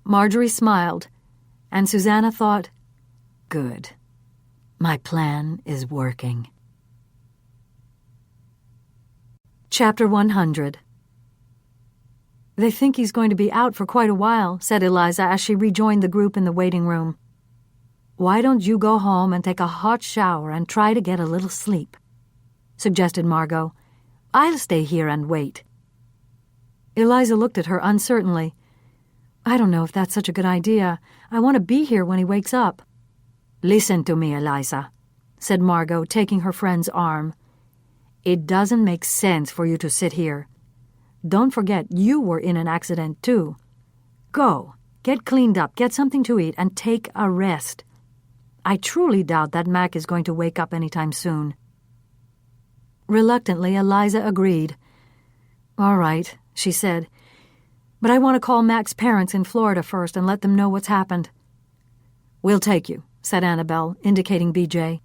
Marjorie smiled, and Susanna thought, "Good. My plan is working." Chapter 100. "They think he's going to be out for quite a while," said Eliza as she rejoined the group in the waiting room. "Why don't you go home and take a hot shower and try to get a little sleep?" suggested Margot. "I'll stay here and wait." Eliza looked at her uncertainly. "I don't know if that's such a good idea. I want to be here when he wakes up." "Listen to me, Eliza," said Margot, taking her friend's arm. "It doesn't make sense for you to sit here. Don't forget you were in an accident, too. Go, get cleaned up, get something to eat, and take a rest. I truly doubt that Mac is going to wake up anytime soon." Reluctantly, Eliza agreed. "All right," she said, "but I want to call Mac's parents in Florida first and let them know what's happened." "We'll take you," said Annabelle, indicating BJ.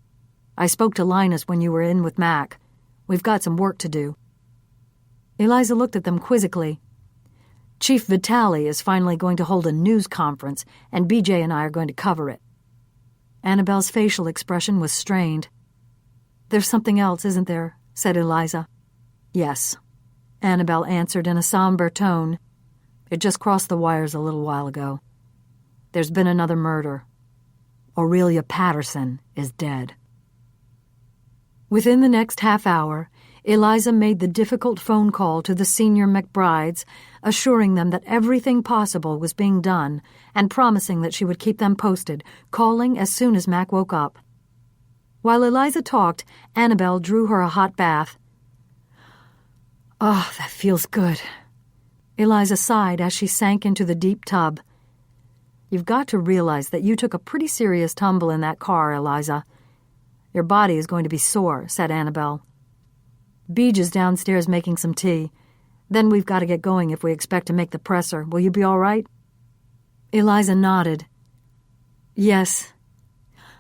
"I spoke to Linus when you were in with Mac. We've got some work to do." Eliza looked at them quizzically. "Chief Vitale is finally going to hold a news conference, and BJ and I are going to cover it." Annabelle's facial expression was strained. "There's something else, isn't there?" said Eliza. "Yes," Annabelle answered in a somber tone. "It just crossed the wires a little while ago. There's been another murder. Aurelia Patterson is dead." Within the next half hour, Eliza made the difficult phone call to the senior McBrides, assuring them that everything possible was being done and promising that she would keep them posted, calling as soon as Mac woke up. While Eliza talked, Annabelle drew her a hot bath. "Oh, that feels good." Eliza sighed as she sank into the deep tub. "You've got to realize that you took a pretty serious tumble in that car, Eliza. Your body is going to be sore," said Annabelle. "Beej is downstairs making some tea. Then we've got to get going if we expect to make the presser. Will you be all right?" Eliza nodded. "Yes.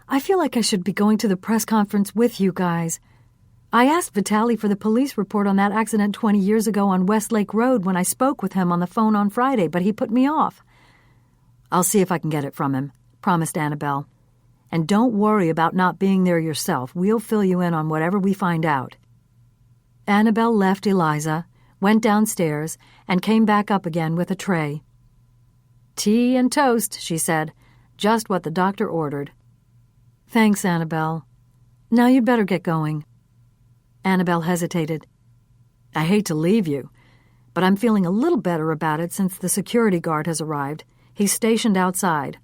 I feel like I should be going to the press conference with you guys. I asked Vitaly for the police report on that accident 20 years ago on Westlake Road when I spoke with him on the phone on Friday, but he put me off. I'll see if I can get it from him, promised Annabelle. And don't worry about not being there yourself. We'll fill you in on whatever we find out. Annabelle left Eliza, went downstairs, and came back up again with a tray. "Tea and toast," she said, "just what the doctor ordered." "Thanks, Annabelle. Now you'd better get going." Annabelle hesitated. "I hate to leave you, but I'm feeling a little better about it since the security guard has arrived. He's stationed outside."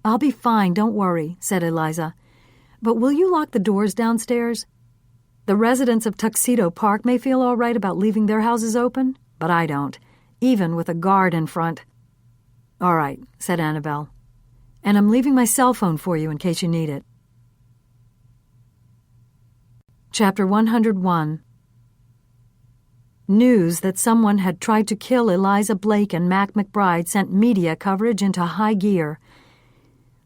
"I'll be fine, don't worry," said Eliza. "But will you lock the doors downstairs? The residents of Tuxedo Park may feel all right about leaving their houses open, but I don't, even with a guard in front." "All right," said Annabelle. "And I'm leaving my cell phone for you in case you need it." Chapter 101. News that someone had tried to kill Eliza Blake and Mac McBride sent media coverage into high gear.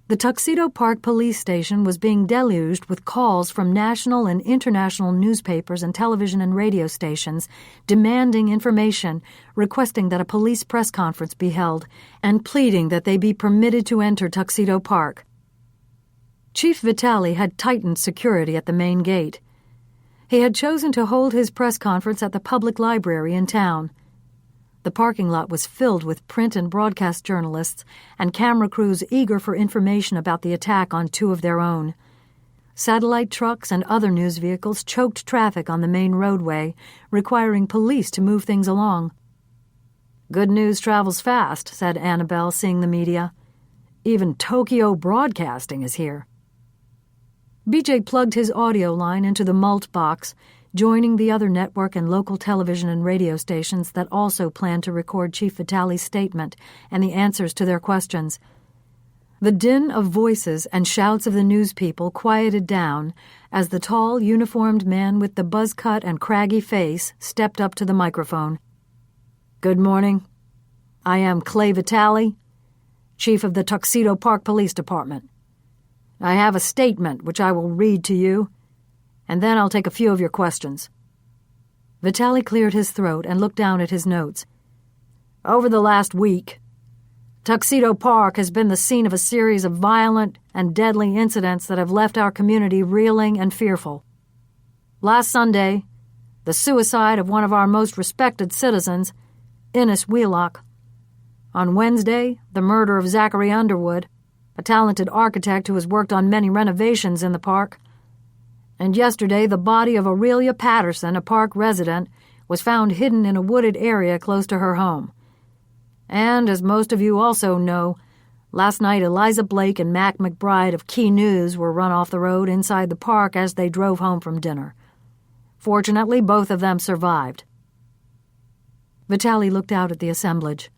The Tuxedo Park police station was being deluged with calls from national and international newspapers and television and radio stations demanding information, requesting that a police press conference be held, and pleading that they be permitted to enter Tuxedo Park. Chief Vitaly had tightened security at the main gate. He had chosen to hold his press conference at the public library in town. The parking lot was filled with print and broadcast journalists and camera crews eager for information about the attack on two of their own. Satellite trucks and other news vehicles choked traffic on the main roadway, requiring police to move things along. "Good news travels fast," said Annabelle, seeing the media. "Even Tokyo Broadcasting is here." BJ plugged his audio line into the mult box, joining the other network and local television and radio stations that also planned to record Chief Vitaly's statement and the answers to their questions. The din of voices and shouts of the news people quieted down as the tall, uniformed man with the buzz cut and craggy face stepped up to the microphone. "Good morning. I am Clay Vitaly, Chief of the Tuxedo Park Police Department. I have a statement which I will read to you, and then I'll take a few of your questions." Vitaly cleared his throat and looked down at his notes. "Over the last week, Tuxedo Park has been the scene of a series of violent and deadly incidents that have left our community reeling and fearful. Last Sunday, the suicide of one of our most respected citizens, Innes Wheelock. On Wednesday, the murder of Zachary Underwood, a talented architect who has worked on many renovations in the park. And yesterday, the body of Aurelia Patterson, a park resident, was found hidden in a wooded area close to her home. And, as most of you also know, last night Eliza Blake and Mac McBride of Key News were run off the road inside the park as they drove home from dinner. Fortunately, both of them survived." Vitaly looked out at the assemblage.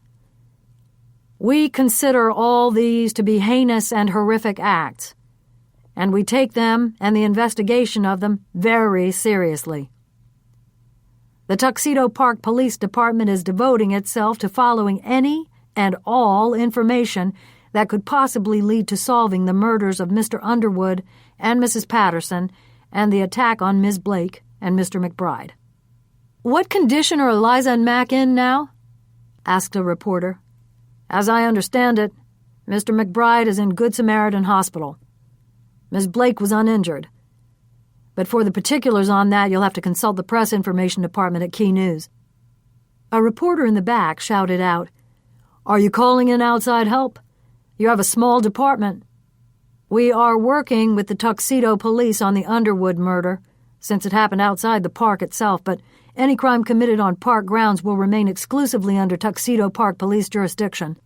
"We consider all these to be heinous and horrific acts, and we take them and the investigation of them very seriously. The Tuxedo Park Police Department is devoting itself to following any and all information that could possibly lead to solving the murders of Mr. Underwood and Mrs. Patterson and the attack on Ms. Blake and Mr. McBride." "What condition are Eliza and Mac in now?" asked a reporter. "As I understand it, Mr. McBride is in Good Samaritan Hospital. Ms. Blake was uninjured. But for the particulars on that, you'll have to consult the press information department at Key News." A reporter in the back shouted out, "Are you calling in outside help? You have a small department." "We are working with the Tuxedo Police on the Underwood murder, since it happened outside the park itself, but any crime committed on park grounds will remain exclusively under Tuxedo Park Police jurisdiction."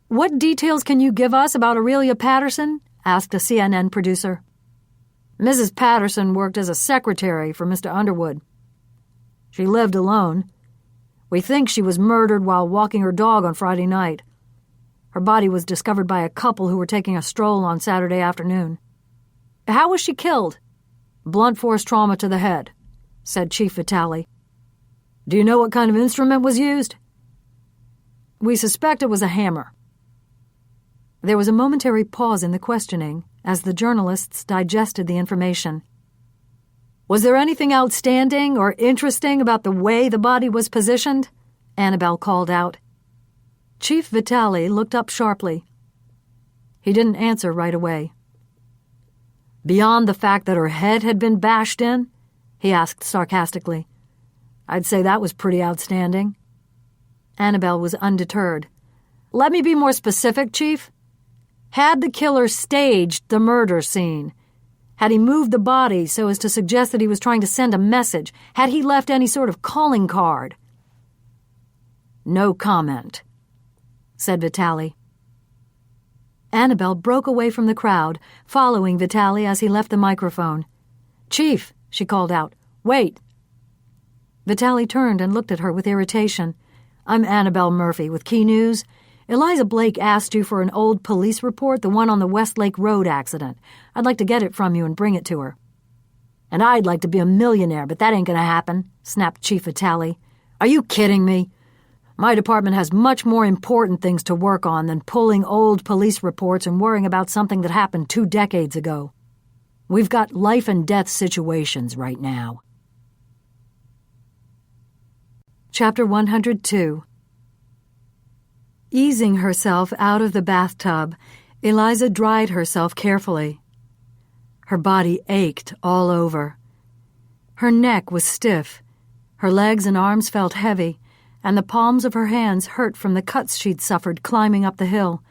"What details can you give us about Aurelia Patterson?" asked a CNN producer. "Mrs. Patterson worked as a secretary for Mr. Underwood. She lived alone. We think she was murdered while walking her dog on Friday night. Her body was discovered by a couple who were taking a stroll on Saturday afternoon." "How was she killed?" "Blunt force trauma to the head," said Chief Vitaly. "Do you know what kind of instrument was used?" "We suspect it was a hammer."
There was a momentary pause in the questioning as the journalists digested the information. "Was there anything outstanding or interesting about the way the body was positioned?" Annabelle called out. Chief Vitale looked up sharply. He didn't answer right away. "Beyond the fact that her head had been bashed in?" he asked sarcastically. "I'd say that was pretty outstanding." Annabelle was undeterred. "Let me be more specific, Chief. Had the killer staged the murder scene? Had he moved the body so as to suggest that he was trying to send a message? Had he left any sort of calling card?" "No comment," said Vitale. Annabelle broke away from the crowd, following Vitale as he left the microphone. "Chief," she called out, "wait." Vitale turned and looked at her with irritation. "I'm Annabelle Murphy with Key News. Eliza Blake asked you for an old police report, the one on the Westlake Road accident. I'd like to get it from you and bring it to her." "And I'd like to be a millionaire, but that ain't gonna happen," snapped Chief Vitale. "Are you kidding me? My department has much more important things to work on than pulling old police reports and worrying about something that happened 2 decades ago. We've got life and death situations right now." Chapter 102. Easing herself out of the bathtub, Eliza dried herself carefully. Her body ached all over. Her neck was stiff, her legs and arms felt heavy, and the palms of her hands hurt from the cuts she'd suffered climbing up the hill.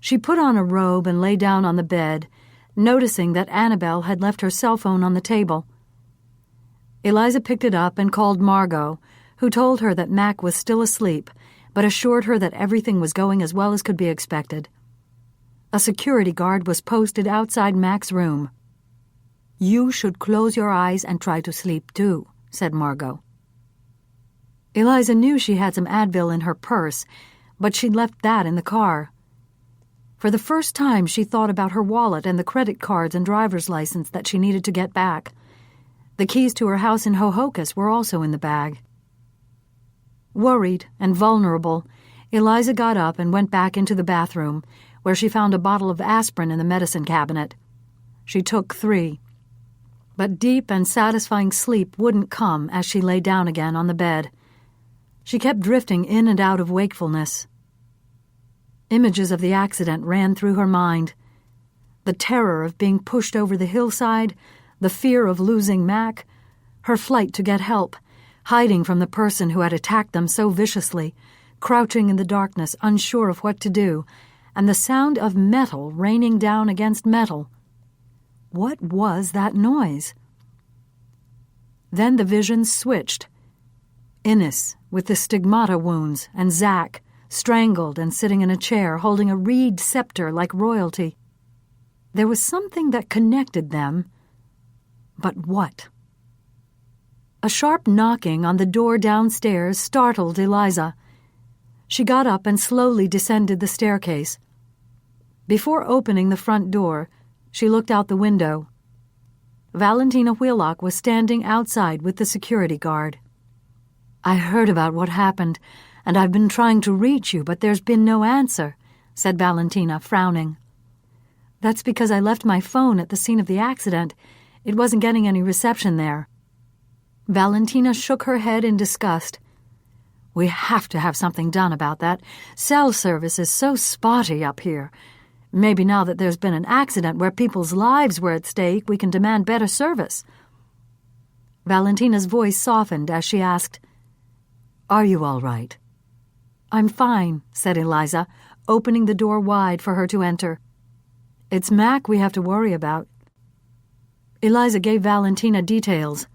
She put on a robe and lay down on the bed, noticing that Annabelle had left her cell phone on the table. Eliza picked it up and called Margot, who told her that Mac was still asleep, but assured her that everything was going as well as could be expected. A security guard was posted outside Mac's room. "You should close your eyes and try to sleep too," said Margot. Eliza knew she had some Advil in her purse, but she'd left that in the car. For the first time, she thought about her wallet and the credit cards and driver's license that she needed to get back. The keys to her house in Hohokus were also in the bag. Worried and vulnerable, Eliza got up and went back into the bathroom, where she found a bottle of aspirin in the medicine cabinet. She took 3. But deep and satisfying sleep wouldn't come as she lay down again on the bed. She kept drifting in and out of wakefulness. Images of the accident ran through her mind. The terror of being pushed over the hillside, the fear of losing Mac, her flight to get help, hiding from the person who had attacked them so viciously, crouching in the darkness, unsure of what to do, and the sound of metal raining down against metal. What was that noise? Then the visions switched. Innes, with the stigmata wounds, and Zack, strangled and sitting in a chair, holding a reed scepter like royalty. There was something that connected them. But what? A sharp knocking on the door downstairs startled Eliza. She got up and slowly descended the staircase. Before opening the front door, she looked out the window. Valentina Wheelock was standing outside with the security guard. "I heard about what happened, and I've been trying to reach you, but there's been no answer," said Valentina, frowning. "That's because I left my phone at the scene of the accident. It wasn't getting any reception there." Valentina shook her head in disgust. "We have to have something done about that. Cell service is so spotty up here. Maybe now that there's been an accident where people's lives were at stake, we can demand better service." Valentina's voice softened as she asked, "Are you all right?" "I'm fine," said Eliza, opening the door wide for her to enter. "It's Mac we have to worry about." Eliza gave Valentina details.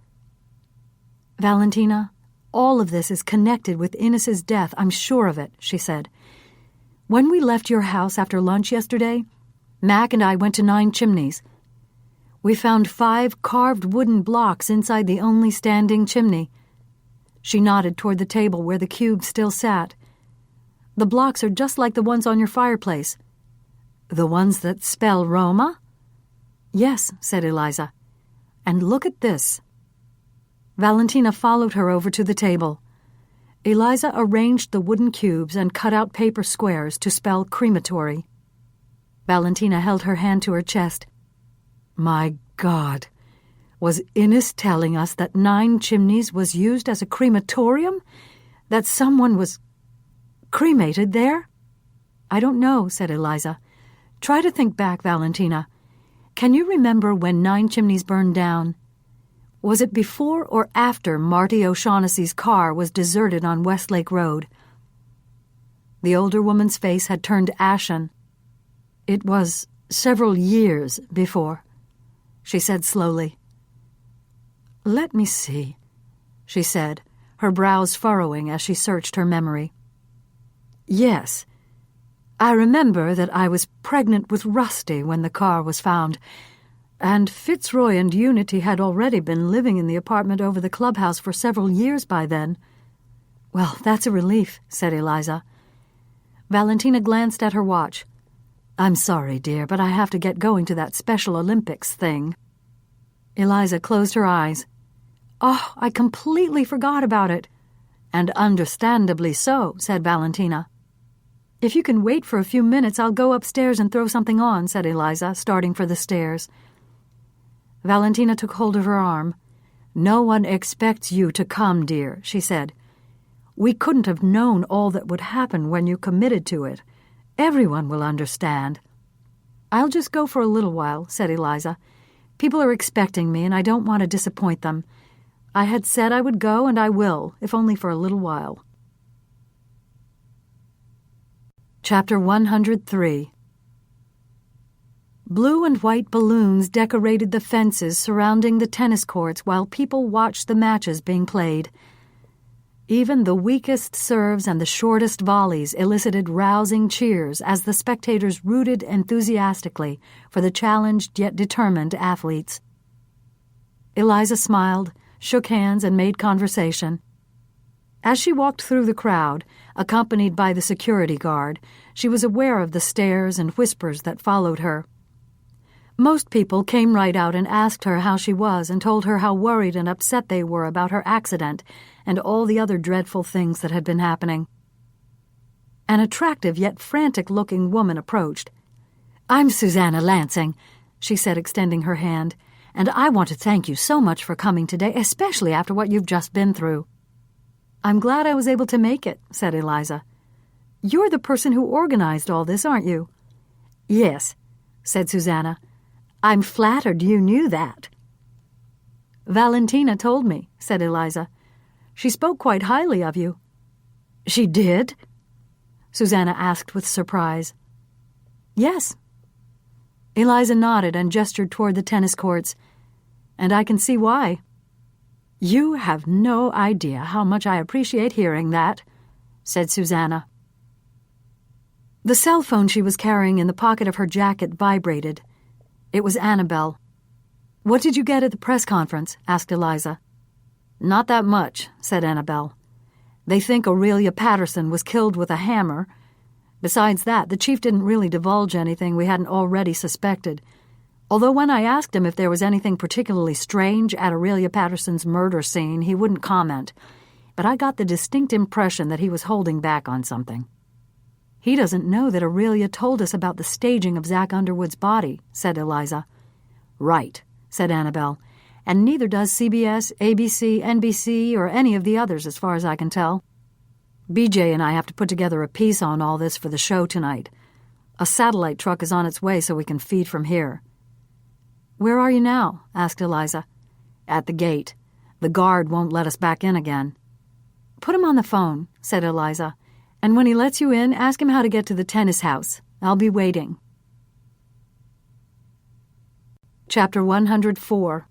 "Valentina, all of this is connected with Innes's death, I'm sure of it," she said. "When we left your house after lunch yesterday, Mac and I went to 9 Chimneys. We found 5 carved wooden blocks inside the only standing chimney." She nodded toward the table where the cubes still sat. "The blocks are just like the ones on your fireplace." "The ones that spell Roma?" "Yes," said Eliza. "And look at this." Valentina followed her over to the table. Eliza arranged the wooden cubes and cut out paper squares to spell crematory. Valentina held her hand to her chest. My God, was Innes telling us that Nine Chimneys was used as a crematorium? That someone was cremated there? I don't know, said Eliza. Try to think back, Valentina. Can you remember when Nine Chimneys burned down? Was it before or after Marty O'Shaughnessy's car was deserted on Westlake Road? The older woman's face had turned ashen. It was several years before, she said slowly. Let me see, she said, her brows furrowing as she searched her memory. Yes, I remember that I was pregnant with Rusty when the car was found, and Fitzroy and Unity had already been living in the apartment over the clubhouse for several years by then. Well, that's a relief, said Eliza. Valentina glanced at her watch. I'm sorry, dear, but I have to get going to that Special Olympics thing. Eliza closed her eyes. Oh, I completely forgot about it. And understandably so, said Valentina. If you can wait for a few minutes, I'll go upstairs and throw something on, said Eliza, starting for the stairs. Valentina took hold of her arm. No one expects you to come, dear, she said. We couldn't have known all that would happen when you committed to it. Everyone will understand. I'll just go for a little while, said Eliza. People are expecting me, and I don't want to disappoint them. I had said I would go, and I will, if only for a little while. Chapter 103. Blue and white balloons decorated the fences surrounding the tennis courts while people watched the matches being played. Even the weakest serves and the shortest volleys elicited rousing cheers as the spectators rooted enthusiastically for the challenged yet determined athletes. Eliza smiled, shook hands, and made conversation. As she walked through the crowd, accompanied by the security guard, she was aware of the stares and whispers that followed her. Most people came right out and asked her how she was and told her how worried and upset they were about her accident and all the other dreadful things that had been happening. An attractive yet frantic-looking woman approached. I'm Susanna Lansing, she said, extending her hand, and I want to thank you so much for coming today, especially after what you've just been through. I'm glad I was able to make it, said Eliza. You're the person who organized all this, aren't you? Yes, said Susanna. I'm flattered you knew that. Valentina told me, said Eliza. She spoke quite highly of you. She did? Susanna asked with surprise. Yes. Eliza nodded and gestured toward the tennis courts. And I can see why. You have no idea how much I appreciate hearing that, said Susanna. The cell phone she was carrying in the pocket of her jacket vibrated. It was Annabelle. What did you get at the press conference? Asked Eliza. Not that much, said Annabelle. They think Aurelia Patterson was killed with a hammer. Besides that, the chief didn't really divulge anything we hadn't already suspected. Although when I asked him if there was anything particularly strange at Aurelia Patterson's murder scene, he wouldn't comment. But I got the distinct impression that he was holding back on something. He doesn't know that Aurelia told us about the staging of Zach Underwood's body, said Eliza. Right, said Annabelle, and neither does CBS, ABC, NBC, or any of the others as far as I can tell. BJ and I have to put together a piece on all this for the show tonight. A satellite truck is on its way so we can feed from here. Where are you now? Asked Eliza. At the gate. The guard won't let us back in again. Put him on the phone, said Eliza. And when he lets you in, ask him how to get to the tennis house. I'll be waiting. Chapter 104.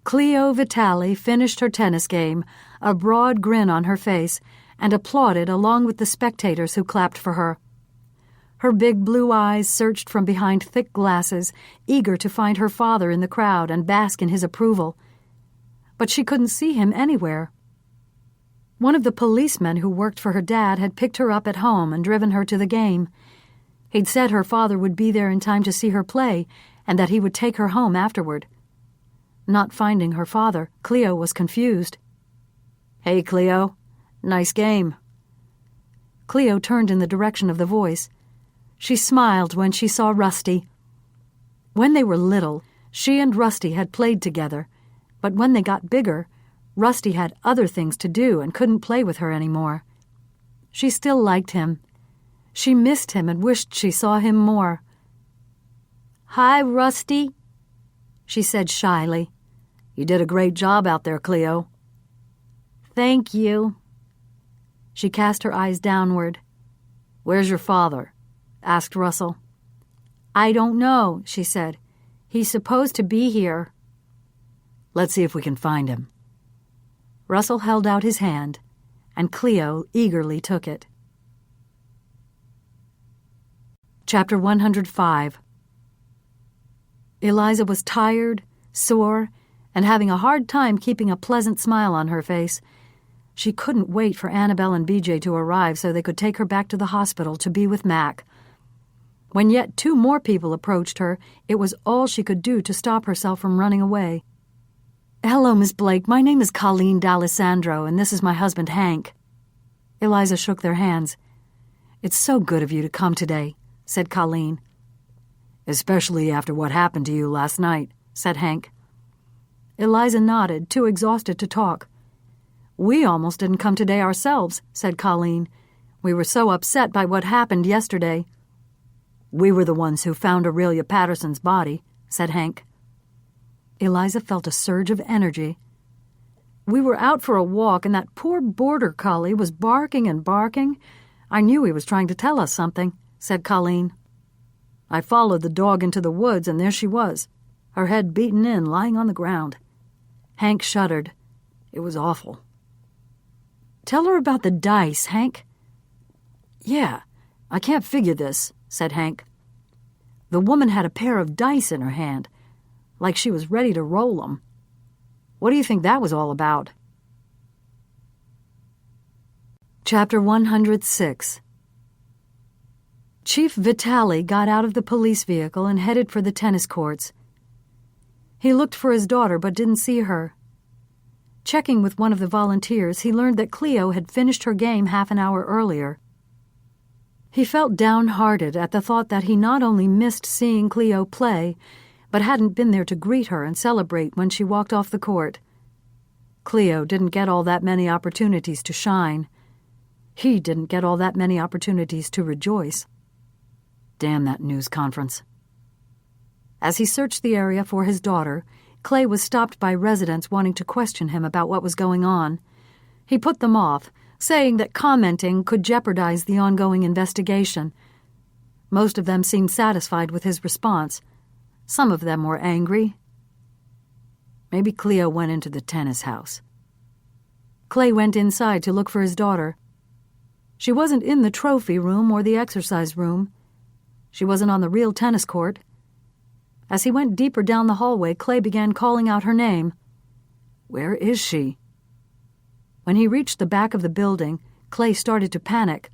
Cleo Vitale finished her tennis game, a broad grin on her face, and applauded along with the spectators who clapped for her. Her big blue eyes searched from behind thick glasses, eager to find her father in the crowd and bask in his approval. But she couldn't see him anywhere. One of the policemen who worked for her dad had picked her up at home and driven her to the game. He'd said her father would be there in time to see her play and that he would take her home afterward. Not finding her father, Cleo was confused. Hey, Cleo. Nice game. Cleo turned in the direction of the voice. She smiled when she saw Rusty. When they were little, she and Rusty had played together, but when they got bigger, Rusty had other things to do and couldn't play with her anymore. She still liked him. She missed him and wished she saw him more. "Hi, Rusty," she said shyly. "You did a great job out there, Cleo." "Thank you." She cast her eyes downward. "Where's your father?" asked Russell. "I don't know," she said. "He's supposed to be here." "Let's see if we can find him." Russell held out his hand, and Cleo eagerly took it. Chapter 105. Eliza was tired, sore, and having a hard time keeping a pleasant smile on her face. She couldn't wait for Annabelle and BJ to arrive so they could take her back to the hospital to be with Mac. When yet 2 more people approached her, it was all she could do to stop herself from running away. "Hello, Miss Blake. My name is Colleen D'Alessandro, and this is my husband, Hank." Eliza shook their hands. "It's so good of you to come today," said Colleen. "Especially after what happened to you last night," said Hank. Eliza nodded, too exhausted to talk. "We almost didn't come today ourselves," said Colleen. "We were so upset by what happened yesterday." "We were the ones who found Aurelia Patterson's body," said Hank. Eliza felt a surge of energy. "We were out for a walk, and that poor border collie was barking and barking. I knew he was trying to tell us something," said Colleen. "I followed the dog into the woods, and there she was, her head beaten in, lying on the ground." Hank shuddered. It was awful. "Tell her about the dice, Hank." "Yeah, I can't figure this," said Hank. "The woman had a pair of dice in her hand, like she was ready to roll them. What do you think that was all about?" Chapter 106. Chief Vitale got out of the police vehicle and headed for the tennis courts. He looked for his daughter but didn't see her. Checking with one of the volunteers, he learned that Cleo had finished her game half an hour earlier. He felt downhearted at the thought that he not only missed seeing Cleo play, but hadn't been there to greet her and celebrate when she walked off the court. Cleo didn't get all that many opportunities to shine. He didn't get all that many opportunities to rejoice. Damn that news conference. As he searched the area for his daughter, Clay was stopped by residents wanting to question him about what was going on. He put them off, saying that commenting could jeopardize the ongoing investigation. Most of them seemed satisfied with his response. Some of them were angry. Maybe Cleo went into the tennis house. Clay went inside to look for his daughter. She wasn't in the trophy room or the exercise room. She wasn't on the real tennis court. As he went deeper down the hallway, Clay began calling out her name. Where is she? When he reached the back of the building, Clay started to panic.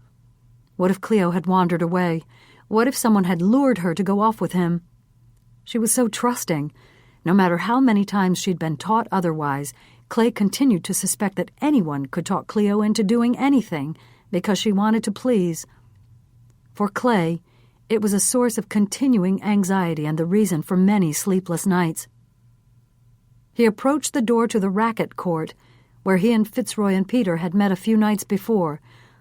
What if Cleo had wandered away? What if someone had lured her to go off with him? She was so trusting. No matter how many times she'd been taught otherwise, Clay continued to suspect that anyone could talk Cleo into doing anything because she wanted to please. For Clay, it was a source of continuing anxiety and the reason for many sleepless nights. He approached the door to the racket court, where he and Fitzroy and Peter had met a few nights before,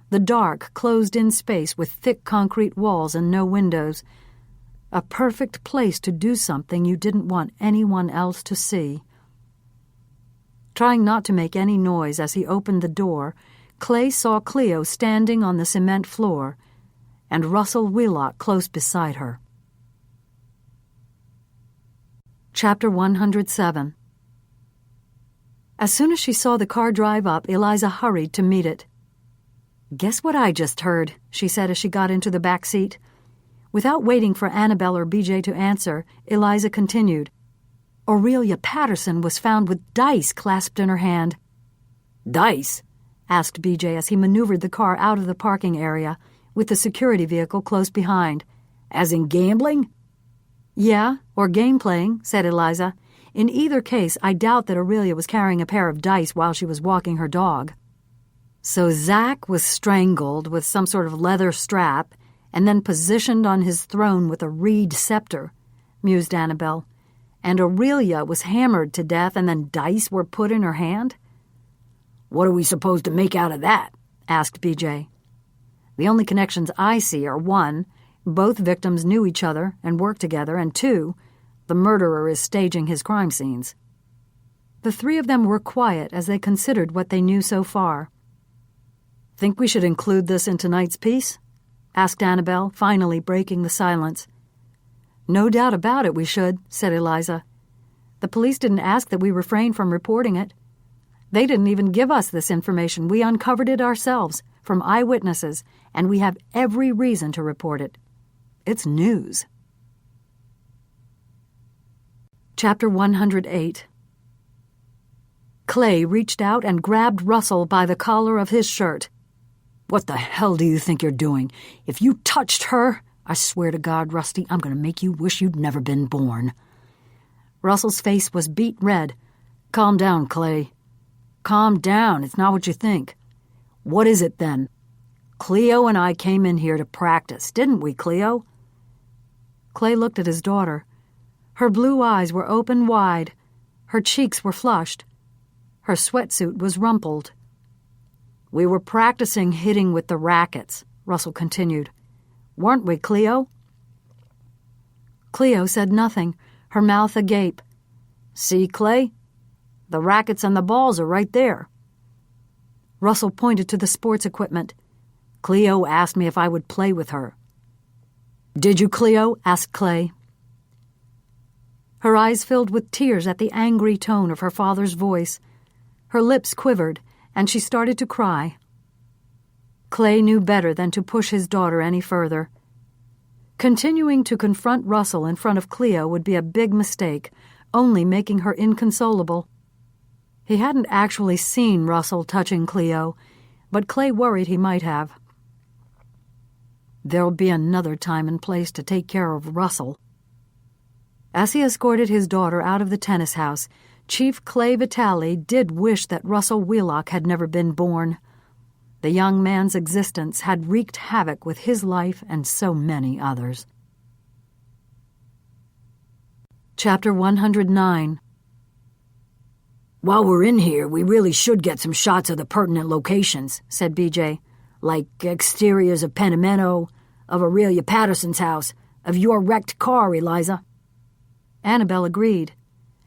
the dark, closed-in space with thick concrete walls and no windows. A perfect place to do something you didn't want anyone else to see. Trying not to make any noise as he opened the door, Clay saw Cleo standing on the cement floor and Russell Wheelock close beside her. Chapter 107. As soon as she saw the car drive up, Eliza hurried to meet it. "Guess what I just heard," she said as she got into the back seat. Without waiting for Annabelle or BJ to answer, Eliza continued. "Aurelia Patterson was found with dice clasped in her hand." "Dice?" asked BJ as he maneuvered the car out of the parking area, with the security vehicle close behind. "As in gambling?" "Yeah, or game playing," said Eliza. "In either case, I doubt that Aurelia was carrying a pair of dice while she was walking her dog." So Zach was strangled with some sort of leather strap, and then positioned on his throne with a reed scepter, mused Annabel. And Aurelia was hammered to death and then dice were put in her hand?
What are we supposed to make out of that?
Asked BJ. The only connections I see are 1, both victims knew each other and worked together, and 2, the murderer is staging his crime scenes. The 3 of them were quiet as they considered what they knew so far. Think we should include this in tonight's piece? Asked Annabel, finally breaking the silence. No doubt about it we should, said Eliza. The police didn't ask that we refrain from reporting it. They didn't even give us this information. We uncovered it ourselves, from eyewitnesses, and we have every reason to report it. It's news. Chapter 108. Clay reached out and grabbed Russell by the collar of his shirt.
What the hell do you think you're doing? If you touched her, I swear to God, Rusty, I'm going to make you wish you'd never been born.
Russell's face was beet red.
Calm down, Clay. Calm down. It's not what you think. What is it, then? Cleo and I came in here to practice, didn't we, Cleo?
Clay looked at his daughter. Her blue eyes were open wide. Her cheeks were flushed. Her sweatsuit was rumpled.
We were practicing hitting with the rackets, Russell continued. Weren't we, Cleo?
Cleo said nothing, her mouth agape.
See, Clay? The rackets and the balls are right there.
Russell pointed to the sports equipment.
Cleo asked me if I would play with her. Did you, Cleo? Asked Clay.
Her eyes filled with tears at the angry tone of her father's voice. Her lips quivered, and she started to cry. Clay knew better than to push his daughter any further. Continuing to confront Russell in front of Cleo would be a big mistake, only making her inconsolable. He hadn't actually seen Russell touching Cleo, but Clay worried he might have. There'll be another time and place to take care of Russell. As he escorted his daughter out of the tennis house, Chief Clay Vitale did wish that Russell Wheelock had never been born. The young man's existence had wreaked havoc with his life and so many others. Chapter 109.
While we're in here, we really should get some shots of the pertinent locations, said BJ. Like exteriors of Penimento, of Aurelia Patterson's house, of your wrecked car, Eliza.
Annabel agreed.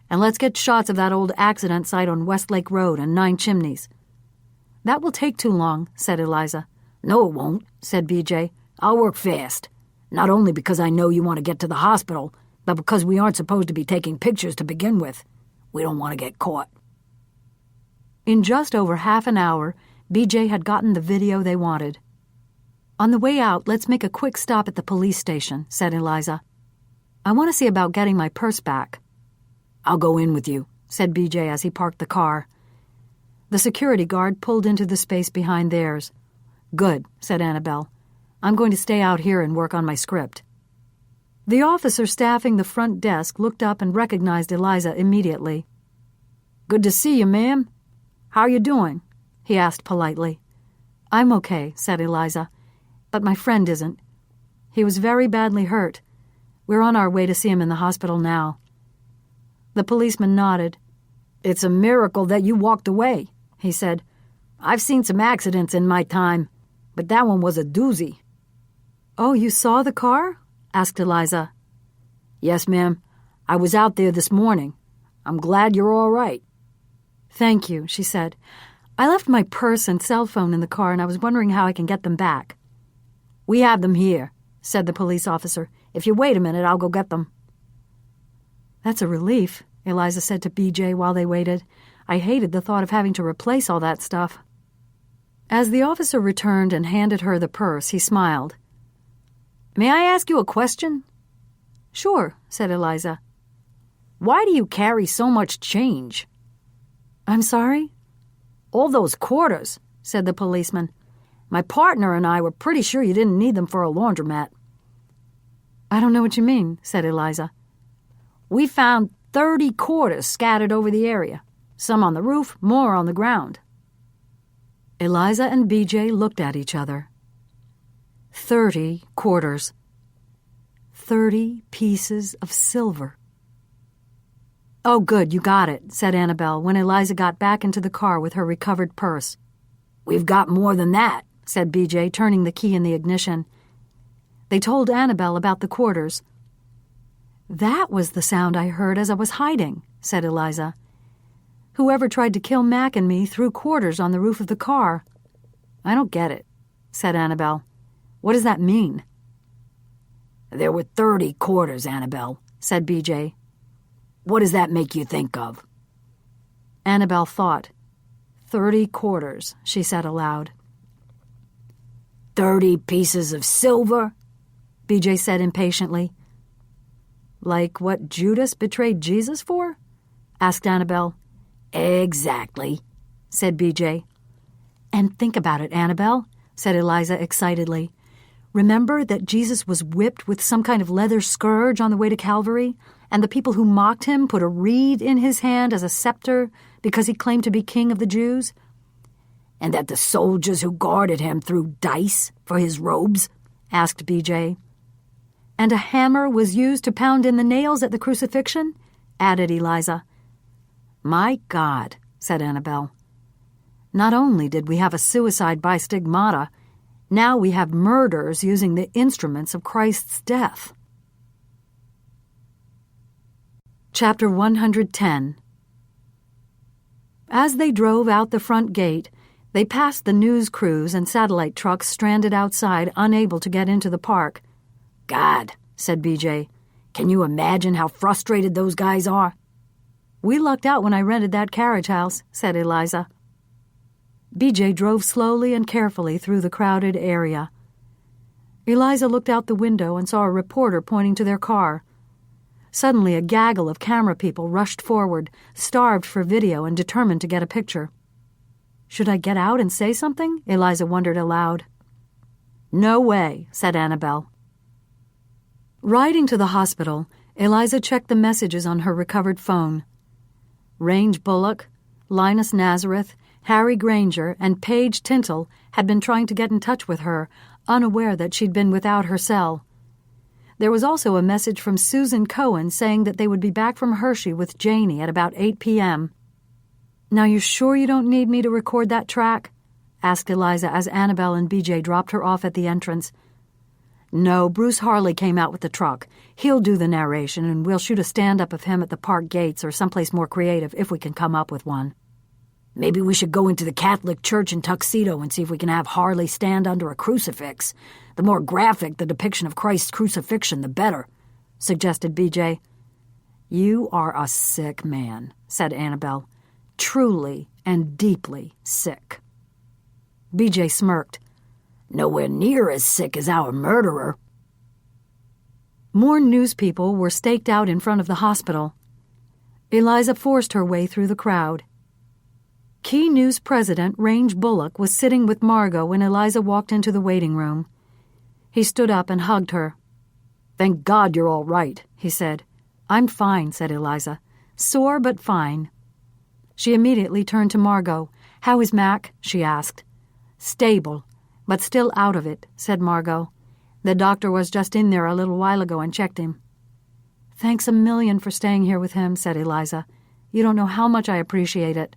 And let's get shots of that old accident site on Westlake Road and 9 Chimneys. That will take too long, said Eliza.
No, it won't, said BJ. I'll work fast. Not only because I know you want to get to the hospital, but because we aren't supposed to be taking pictures to begin with. We don't want to get caught.
In just over half an hour, BJ had gotten the video they wanted. On the way out, let's make a quick stop at the police station, said Eliza. I want to see about getting my purse back.
I'll go in with you,
said BJ as he parked the car. The security guard pulled into the space behind theirs. Good, said Annabel. I'm going to stay out here and work on my script. The officer staffing the front desk looked up and recognized Eliza immediately.
Good to see you, ma'am. How are you doing?
He asked politely. I'm okay, said Eliza, but my friend isn't. He was very badly hurt. We're on our way to see him in the hospital now. The policeman nodded.
It's a miracle that you walked away, he said. I've seen some accidents in my time, but that one was a doozy.
Oh, you saw the car? Asked Eliza.
Yes, ma'am. I was out there this morning. I'm glad you're all right.
Thank you, she said. I left my purse and cell phone in the car, and I was wondering how I can get them back.
We have them here, said the police officer. If you wait a minute, I'll go get them.
That's a relief, Eliza said to BJ while they waited. I hated the thought of having to replace all that stuff. As the officer returned and handed her the purse, he smiled.
May I ask you a question?
Sure, said Eliza.
Why do you carry so much change?
I'm sorry?
All those quarters, said the policeman. My partner and I were pretty sure you didn't need them for a laundromat.
I don't know what you mean, said Eliza.
We found 30 quarters scattered over the area. Some on the roof, more on the ground.
Eliza and BJ looked at each other. 30 quarters. 30 pieces of silver. "Oh, good, you got it," said Annabelle when Eliza got back into the car with her recovered purse.
"We've got more than that,"
said BJ, turning the key in the ignition. They told Annabelle about the quarters. "That was the sound I heard as I was hiding," said Eliza. "Whoever tried to kill Mac and me threw quarters on the roof of the car." "I don't get it," said Annabelle. "What does that mean?"
"There were 30 quarters, Annabelle," said BJ. "What does that make you think of?"
Annabelle thought. 30 quarters, she said aloud.
30 pieces of silver?
BJ said impatiently. "Like what Judas betrayed Jesus for?" asked Annabelle.
"Exactly," said BJ.
"And think about it, Annabelle," said Eliza excitedly. "Remember that Jesus was whipped with some kind of leather scourge on the way to Calvary, and the people who mocked him put a reed in his hand as a scepter because he claimed to be king of the Jews?
And that the soldiers who guarded him threw dice for his robes?" asked BJ.
"And a hammer was used to pound in the nails at the crucifixion?" added Eliza. "My God," said Annabelle. "Not only did we have a suicide by stigmata, now we have murders using the instruments of Christ's death." Chapter 110. As they drove out the front gate, they passed the news crews and satellite trucks stranded outside, unable to get into the park.
"God," said BJ, "can you imagine how frustrated those guys are?"
"We lucked out when I rented that carriage house," said Eliza. BJ drove slowly and carefully through the crowded area. Eliza looked out the window and saw a reporter pointing to their car. Suddenly a gaggle of camera people rushed forward, starved for video and determined to get a picture. "Should I get out and say something?" Eliza wondered aloud. "No way," said Annabelle. Riding to the hospital, Eliza checked the messages on her recovered phone. Range Bullock, Linus Nazareth, Harry Granger, and Paige Tintle had been trying to get in touch with her, unaware that she'd been without her cell. There was also a message from Susan Cohen saying that they would be back from Hershey with Janie at about 8 p.m. "Now you sure you don't need me to record that track?" asked Eliza as Annabelle and BJ dropped her off at the entrance. "No, Bruce Harley came out with the truck. He'll do the narration, and we'll shoot a stand-up of him at the park gates or someplace more creative if we can come up with one."
"Maybe we should go into the Catholic Church in Tuxedo and see if we can have Harley stand under a crucifix. The more graphic the depiction of Christ's crucifixion, the better," suggested BJ.
"You are a sick man," said Annabelle. "Truly and deeply sick." BJ smirked.
"Nowhere near as sick as our murderer."
More newspeople were staked out in front of the hospital. Eliza forced her way through the crowd. Key News President Range Bullock was sitting with Margot when Eliza walked into the waiting room. He stood up and hugged her. "Thank God you're all right," he said. "I'm fine," said Eliza. "Sore but fine." She immediately turned to Margot. "How is Mac?" she asked. "Stable, but still out of it," said Margot. "The doctor was just in there a little while ago and checked him." "Thanks a million for staying here with him," said Eliza. "You don't know how much I appreciate it."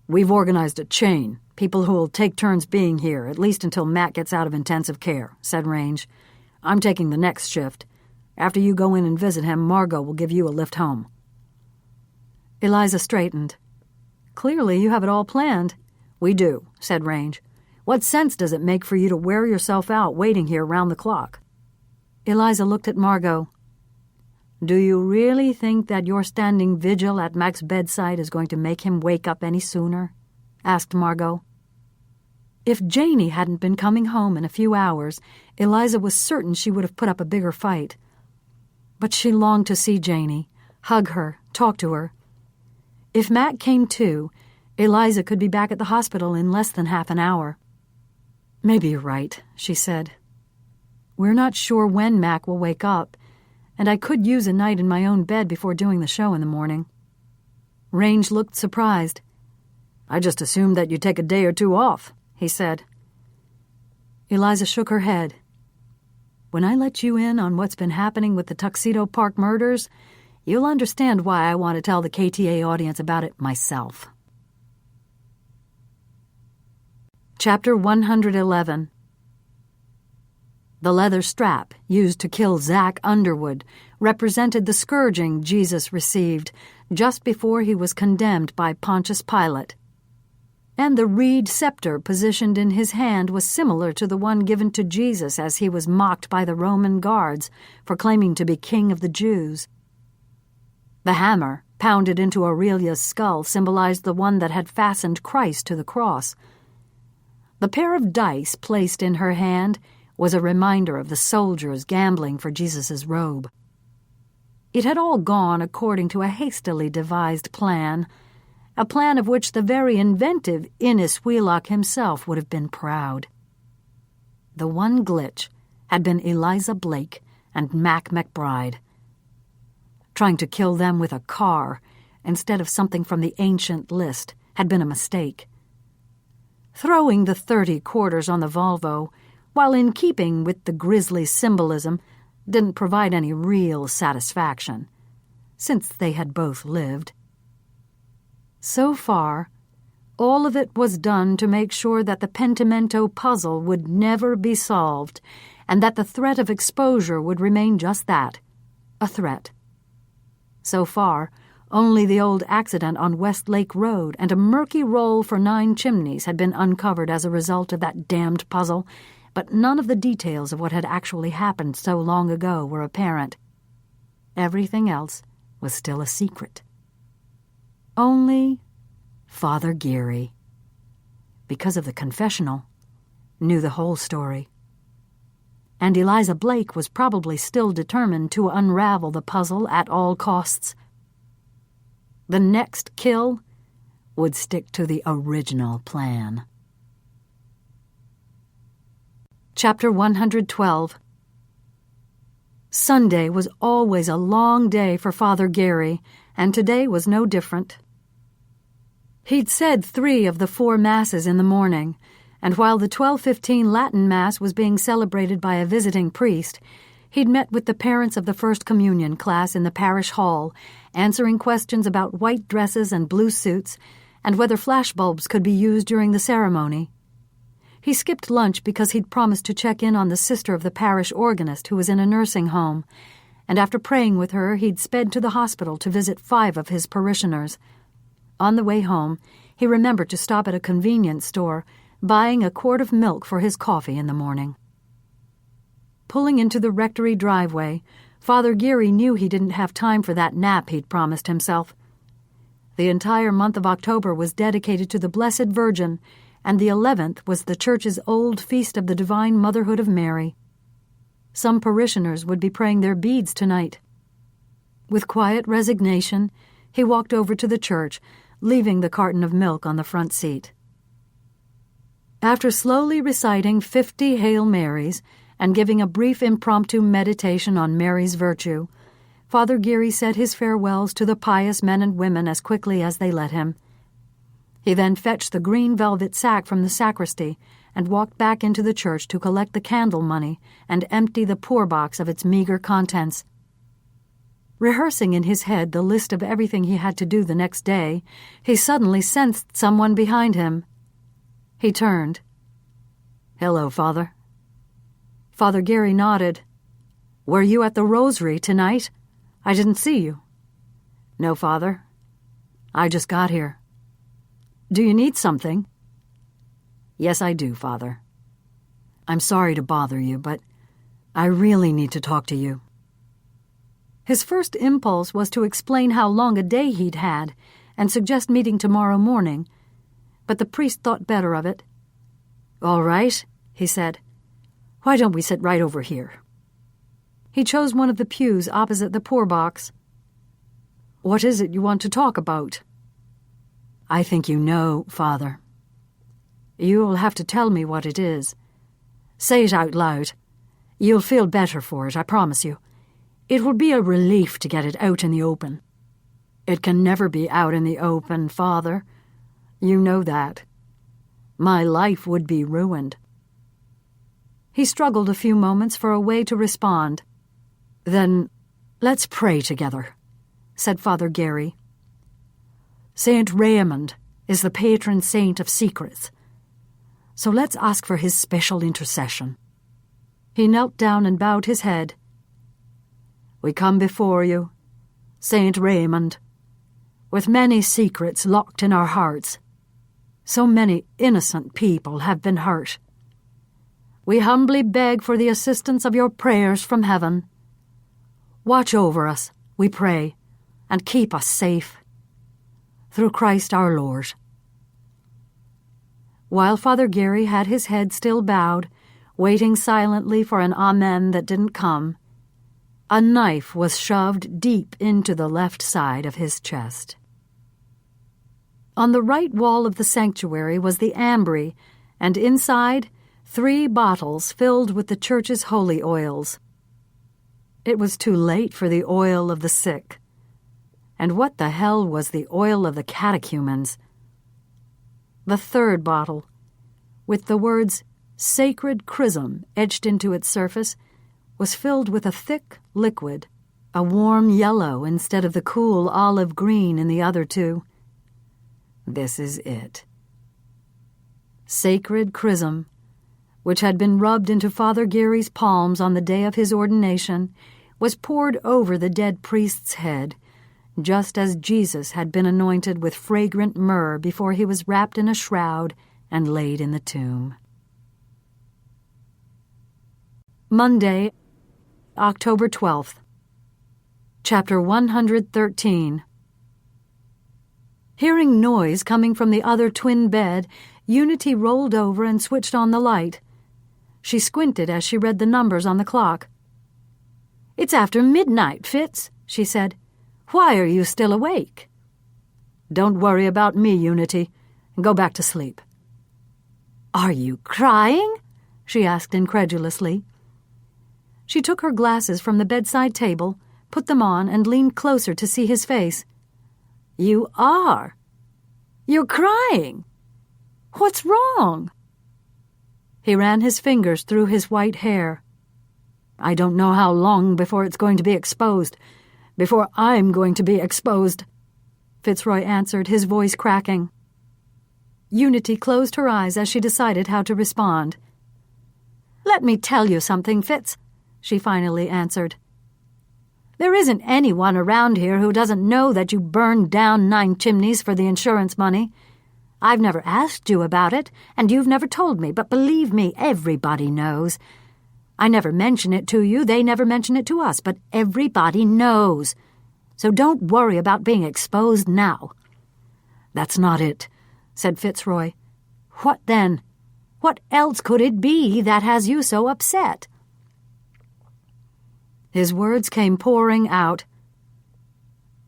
"We've organized a chain, people who'll take turns being here, at least until Matt gets out of intensive care," said Range. "I'm taking the next shift. After you go in and visit him, Margot will give you a lift home." Eliza straightened. "Clearly you have it all planned." "We do," said Range. "What sense does it make for you to wear yourself out waiting here round the clock?" Eliza looked at Margot. "Do you really think that your standing vigil at Mac's bedside is going to make him wake up any sooner?" asked Margot. If Janie hadn't been coming home in a few hours, Eliza was certain she would have put up a bigger fight. But she longed to see Janie, hug her, talk to her. If Mac came too, Eliza could be back at the hospital in less than half an hour. "Maybe you're right," she said. "We're not sure when Mac will wake up, and I could use a night in my own bed before doing the show in the morning." Range looked surprised. "I just assumed that you'd take a day or two off," he said. Eliza shook her head. When I let you in on what's been happening with the Tuxedo Park murders, you'll understand why I want to tell the KTA audience about it myself. Chapter 111. The leather strap used to kill Zach Underwood represented the scourging Jesus received just before he was condemned by Pontius Pilate. And the reed scepter positioned in his hand was similar to the one given to Jesus as he was mocked by the Roman guards for claiming to be king of the Jews. The hammer, pounded into Aurelia's skull, symbolized the one that had fastened Christ to the cross. The pair of dice placed in her hand was a reminder of the soldiers gambling for Jesus' robe. It had all gone according to a hastily devised plan, a plan of which the very inventive Innes Wheelock himself would have been proud. The one glitch had been Eliza Blake and Mac McBride. Trying to kill them with a car instead of something from the ancient list had been a mistake. Throwing the 30 quarters on the Volvo, while in keeping with the grisly symbolism, didn't provide any real satisfaction, since they had both lived. So far, all of it was done to make sure that the Pentimento puzzle would never be solved, and that the threat of exposure would remain just that, a threat. So far, only the old accident on West Lake Road and a murky roll for 9 Chimneys had been uncovered as a result of that damned puzzle, but none of the details of what had actually happened so long ago were apparent. Everything else was still a secret. Only Father Geary, because of the confessional, knew the whole story. And Eliza Blake was probably still determined to unravel the puzzle at all costs. The next kill would stick to the original plan. Chapter 112. Sunday was always a long day for Father Geary, and today was no different. He'd said 3 of the 4 masses in the morning, and while the 12:15 Latin Mass was being celebrated by a visiting priest, he'd met with the parents of the First Communion class in the parish hall, answering questions about white dresses and blue suits, and whether flashbulbs could be used during the ceremony. He skipped lunch because he'd promised to check in on the sister of the parish organist who was in a nursing home, and after praying with her, he'd sped to the hospital to visit 5 of his parishioners. On the way home, he remembered to stop at a convenience store, buying a quart of milk for his coffee in the morning. Pulling into the rectory driveway, Father Geary knew he didn't have time for that nap he'd promised himself. The entire month of October was dedicated to the Blessed Virgin, and the 11th was the church's old feast of the Divine Motherhood of Mary. Some parishioners would be praying their beads tonight. With quiet resignation, he walked over to the church, leaving the carton of milk on the front seat. After slowly reciting 50 Hail Marys and giving a brief impromptu meditation on Mary's virtue, Father Geary said his farewells to the pious men and women as quickly as they let him. He then fetched the green velvet sack from the sacristy and walked back into the church to collect the candle money and empty the poor box of its meager contents. Rehearsing in his head the list of everything he had to do the next day, he suddenly sensed someone behind him. He turned. "Hello, Father." Father Geary nodded. "Were you at the Rosary tonight? I didn't see you." "No, Father. I just got here." "Do you need something?" "Yes, I do, Father. I'm sorry to bother you, but I really need to talk to you." His first impulse was to explain how long a day he'd had and suggest meeting tomorrow morning, but the priest thought better of it. "All right," he said. "Why don't we sit right over here?" He chose one of the pews opposite the poor box. "What is it you want to talk about?" "I think you know, Father." "You'll have to tell me what it is. Say it out loud. You'll feel better for it, I promise you. It will be a relief to get it out in the open." "It can never be out in the open, Father. You know that. My life would be ruined." He struggled a few moments for a way to respond.
"Then let's pray together," said Father Gary. "Saint Raymond is the patron saint of secrets, so let's ask for his special intercession."
He knelt down and bowed his head.
"We come before you, Saint Raymond, with many secrets locked in our hearts. So many innocent people have been hurt. We humbly beg for the assistance of your prayers from heaven. Watch over us, we pray, and keep us safe. Through Christ our Lord."
While Father Gary had his head still bowed, waiting silently for an amen that didn't come, a knife was shoved deep into the left side of his chest. On the right wall of the sanctuary was the ambry, and inside 3 bottles filled with the church's holy oils. It was too late for the oil of the sick. And what the hell was the oil of the catechumens? The 3rd bottle, with the words "Sacred Chrism" etched into its surface, was filled with a thick liquid, a warm yellow instead of the cool olive green in the other 2. This is it. Sacred Chrism, which had been rubbed into Father Gary's palms on the day of his ordination, was poured over the dead priest's head, just as Jesus had been anointed with fragrant myrrh before he was wrapped in a shroud and laid in the tomb. Monday, October 12th. Chapter 113. Hearing noise coming from the other twin bed, Unity rolled over and switched on the light. She squinted as she read the numbers on the clock. "It's after midnight, Fitz," she said. "Why are you still awake?" "Don't worry about me, Unity. Go back to sleep." "Are you crying?" she asked incredulously. She took her glasses from the bedside table, put them on, and leaned closer to see his face. "You are. You're crying. What's wrong?" He ran his fingers through his white hair. "I don't know how long before it's going to be exposed. Before I'm going to be exposed," Fitzroy answered, his voice cracking. Unity closed her eyes as she decided how to respond. "Let me tell you something, Fitz," she finally answered. "There isn't anyone around here who doesn't know that you burned down 9 Chimneys for the insurance money. I've never asked you about it, and you've never told me, but believe me, everybody knows. I never mention it to you, they never mention it to us, but everybody knows. So don't worry about being exposed now." "That's not it," said Fitzroy. "What then? What else could it be that has you so upset?" His words came pouring out.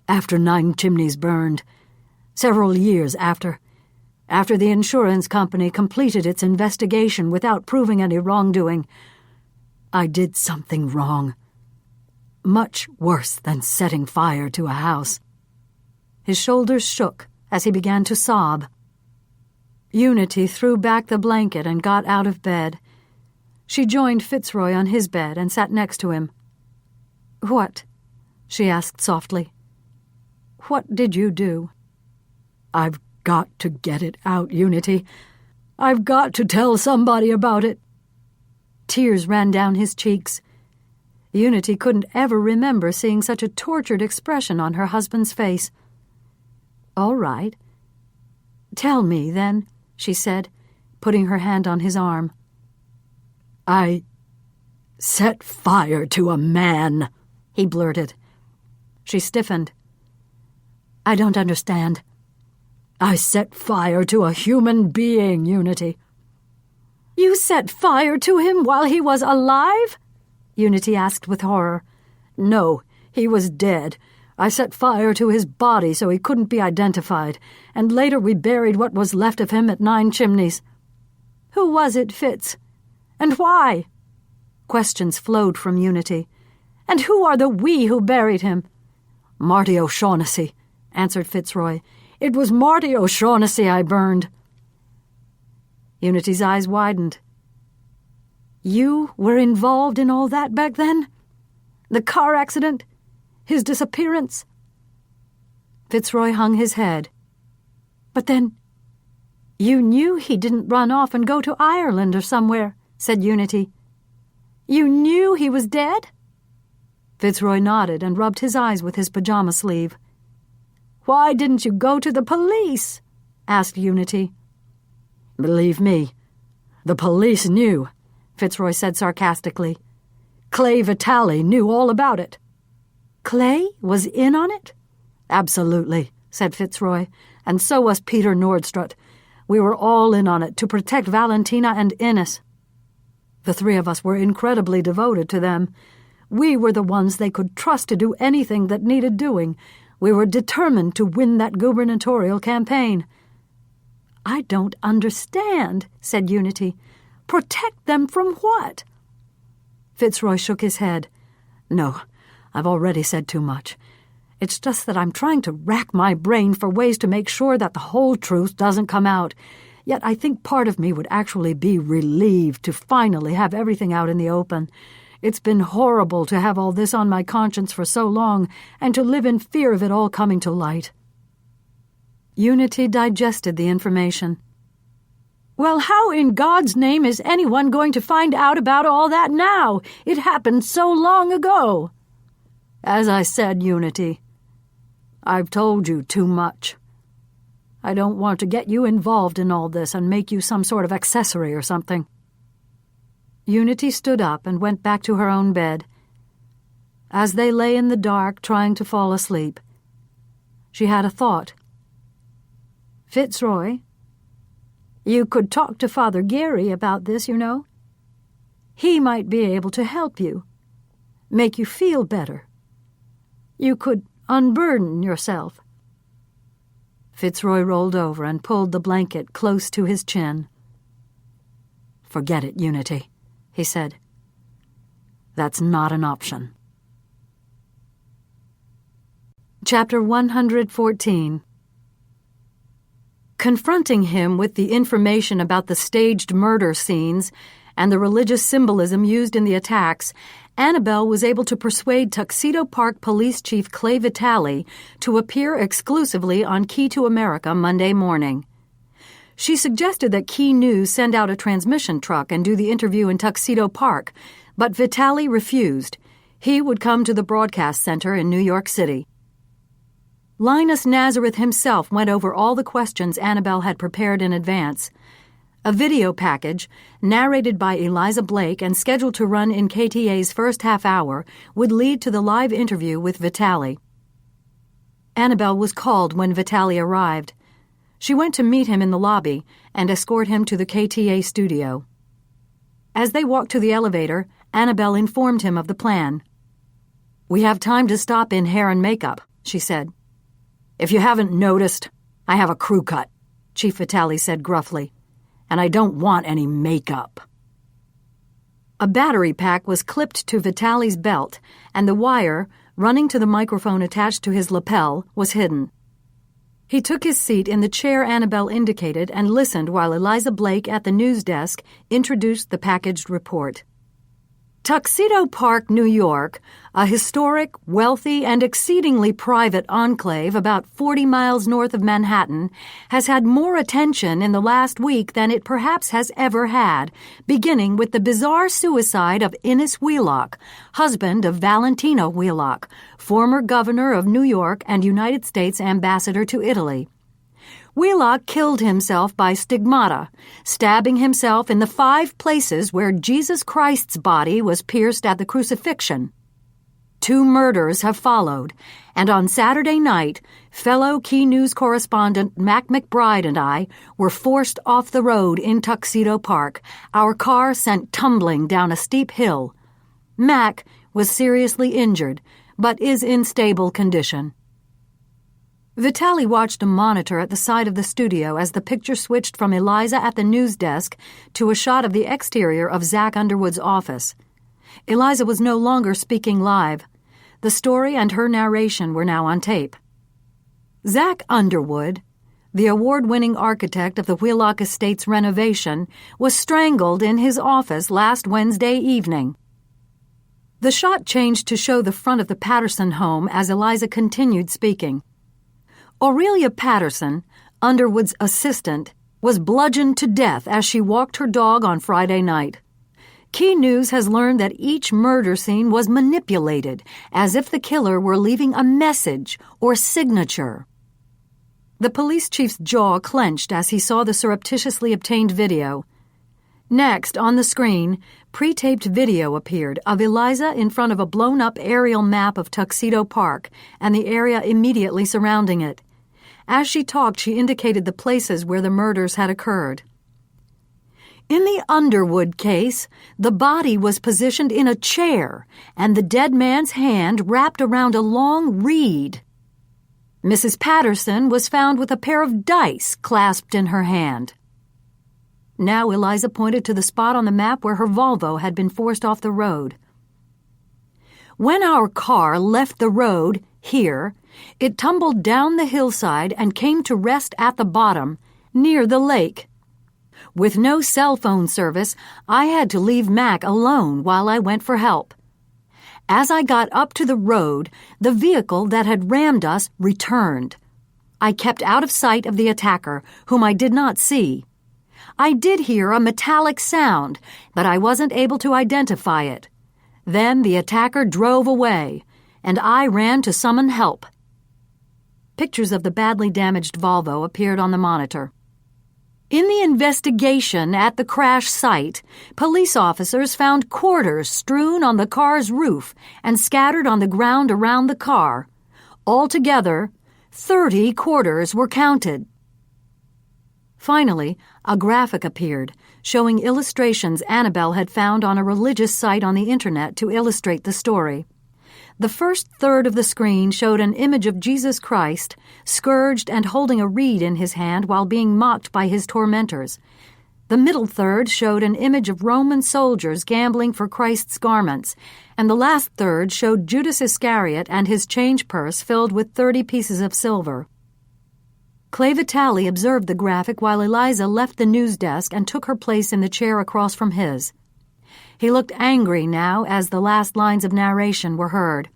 "After 9 Chimneys burned, several years after the insurance company completed its investigation without proving any wrongdoing, I did something wrong. Much worse than setting fire to a house." His shoulders shook as he began to sob. Unity threw back the blanket and got out of bed. She joined Fitzroy on his bed and sat next to him. "What?" she asked softly. "What did you do?" "I've got to get it out, Unity. I've got to tell somebody about it." Tears ran down his cheeks. Unity couldn't ever remember seeing such a tortured expression on her husband's face. "All right. Tell me, then," she said, putting her hand on his arm. "I set fire to a man," he blurted. She stiffened. "I don't understand." "I set fire to a human being, Unity." "You set fire to him while he was alive?" Unity asked with horror. "No, he was dead. I set fire to his body so he couldn't be identified, and later we buried what was left of him at 9 Chimneys. "Who was it, Fitz? And why?" Questions flowed from Unity. "And who are the we who buried him?" "Marty O'Shaughnessy," answered Fitzroy. "It was Marty O'Shaughnessy I burned." Unity's eyes widened.
You were involved in all that back then? The car accident? His disappearance?
Fitzroy hung his head.
But then, you knew he didn't run off and go to Ireland or somewhere, said Unity. You knew he was dead?
Fitzroy nodded and rubbed his eyes with his pajama sleeve.
Why didn't you go to the police? Asked Unity.
Believe me, the police knew, Fitzroy said sarcastically. Clay Vitale knew all about it.
Clay was in on it?
Absolutely, said Fitzroy, and so was Peter Nordstrut. We were all in on it to protect Valentina and Innes. The three of us were incredibly devoted to them. We were the ones they could trust to do anything that needed doing. We were determined to win that gubernatorial campaign.
I don't understand, said Unity. Protect them from what?
Fitzroy shook his head. No, I've already said too much. It's just that I'm trying to rack my brain for ways to make sure that the whole truth doesn't come out. Yet I think part of me would actually be relieved to finally have everything out in the open. It's been horrible to have all this on my conscience for so long and to live in fear of it all coming to light. Unity digested the information.
Well, how in God's name is anyone going to find out about all that now? It happened so long ago.
As I said, Unity, I've told you too much. I don't want to get you involved in all this and make you some sort of accessory or something. Unity stood up and went back to her own bed. As they lay in the dark trying to fall asleep, she had a thought.
Fitzroy, you could talk to Father Gary about this, you know. He might be able to help you, make you feel better. You could unburden yourself.
Fitzroy rolled over and pulled the blanket close to his chin. Forget it, Unity, he said. That's not an option. Chapter 114. Confronting him with the information about the staged murder scenes and the religious symbolism used in the attacks, Annabelle was able to persuade Tuxedo Park Police Chief Clay Vitale to appear exclusively on Key to America Monday morning. She suggested that Key News send out a transmission truck and do the interview in Tuxedo Park, but Vitale refused. He would come to the broadcast center in New York City. Linus Nazareth himself went over all the questions Annabelle had prepared in advance. A video package, narrated by Eliza Blake and scheduled to run in KTA's first half hour, would lead to the live interview with Vitale. Annabelle was called when Vitale arrived. She went to meet him in the lobby and escort him to the KTA studio. As they walked to the elevator, Annabelle informed him of the plan. "We have time to stop in hair and makeup," she said. "If you haven't noticed, I have a crew cut," Chief Vitale said gruffly. "And I don't want any makeup." A battery pack was clipped to Vitale's belt, and the wire, running to the microphone attached to his lapel, was hidden. He took his seat in the chair Annabelle indicated and listened while Eliza Blake at the news desk introduced the packaged report. Tuxedo Park, New York, a historic, wealthy, and exceedingly private enclave about 40 miles north of Manhattan, has had more attention in the last week than it perhaps has ever had, beginning with the bizarre suicide of Innes Wheelock, husband of Valentina Wheelock, former governor of New York and United States ambassador to Italy. Wheelock killed himself by stigmata, stabbing himself in the 5 places where Jesus Christ's body was pierced at the crucifixion. 2 murders have followed, and on Saturday night, fellow Key News correspondent Mac McBride and I were forced off the road in Tuxedo Park, our car sent tumbling down a steep hill. Mac was seriously injured, but is in stable condition. Vitale watched a monitor at the side of the studio as the picture switched from Eliza at the news desk to a shot of the exterior of Zach Underwood's office. Eliza was no longer speaking live. The story and her narration were now on tape. Zach Underwood, The award-winning architect of the Wheelock Estates renovation was strangled in his office last Wednesday evening. The shot changed to show the front of the Patterson home as Eliza continued speaking. Aurelia Patterson, Underwood's assistant, was bludgeoned to death as she walked her dog on Friday night. Key News has learned that each murder scene was manipulated, as if the killer were leaving a message or signature. The police chief's jaw clenched as he saw the surreptitiously obtained video. Next, on the screen, pre-taped video appeared of Eliza in front of a blown-up aerial map of Tuxedo Park and the area immediately surrounding it. As she talked, she indicated the places where the murders had occurred. In the Underwood case, the body was positioned in a chair and the dead man's hand wrapped around a long reed. Mrs. Patterson was found with a pair of dice clasped in her hand. Now Eliza pointed to the spot on the map where her Volvo had been forced off the road. When our car left the road, here, it tumbled down the hillside and came to rest at the bottom, near the lake. With no cell phone service, I had to leave Mac alone while I went for help. As I got up to the road, the vehicle that had rammed us returned. I kept out of sight of the attacker, whom I did not see. I did hear a metallic sound, but I wasn't able to identify it. Then the attacker drove away, and I ran to summon help. Pictures of the badly damaged Volvo appeared on the monitor. In the investigation at the crash site, police officers found quarters strewn on the car's roof and scattered on the ground around the car. Altogether, 30 quarters were counted. Finally, a graphic appeared, showing illustrations Annabelle had found on a religious site on the internet to illustrate the story. The first third of the screen showed an image of Jesus Christ, scourged and holding a reed in his hand while being mocked by his tormentors. The middle third showed an image of Roman soldiers gambling for Christ's garments, and the last third showed Judas Iscariot and his change purse filled with 30 pieces of silver. Clay Vitale observed the graphic while Eliza left the news desk and took her place in the chair across from his. He looked angry now as the last lines of narration were heard.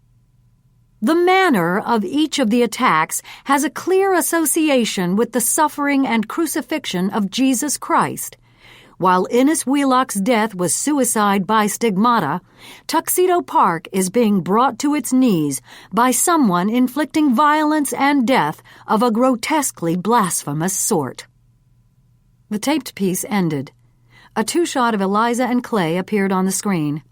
The manner of each of the attacks has a clear association with the suffering and crucifixion of Jesus Christ. While Innes Wheelock's death was suicide by stigmata, Tuxedo Park is being brought to its knees by someone inflicting violence and death of a grotesquely blasphemous sort. The taped piece ended. A two-shot of Eliza and Clay appeared on the screen.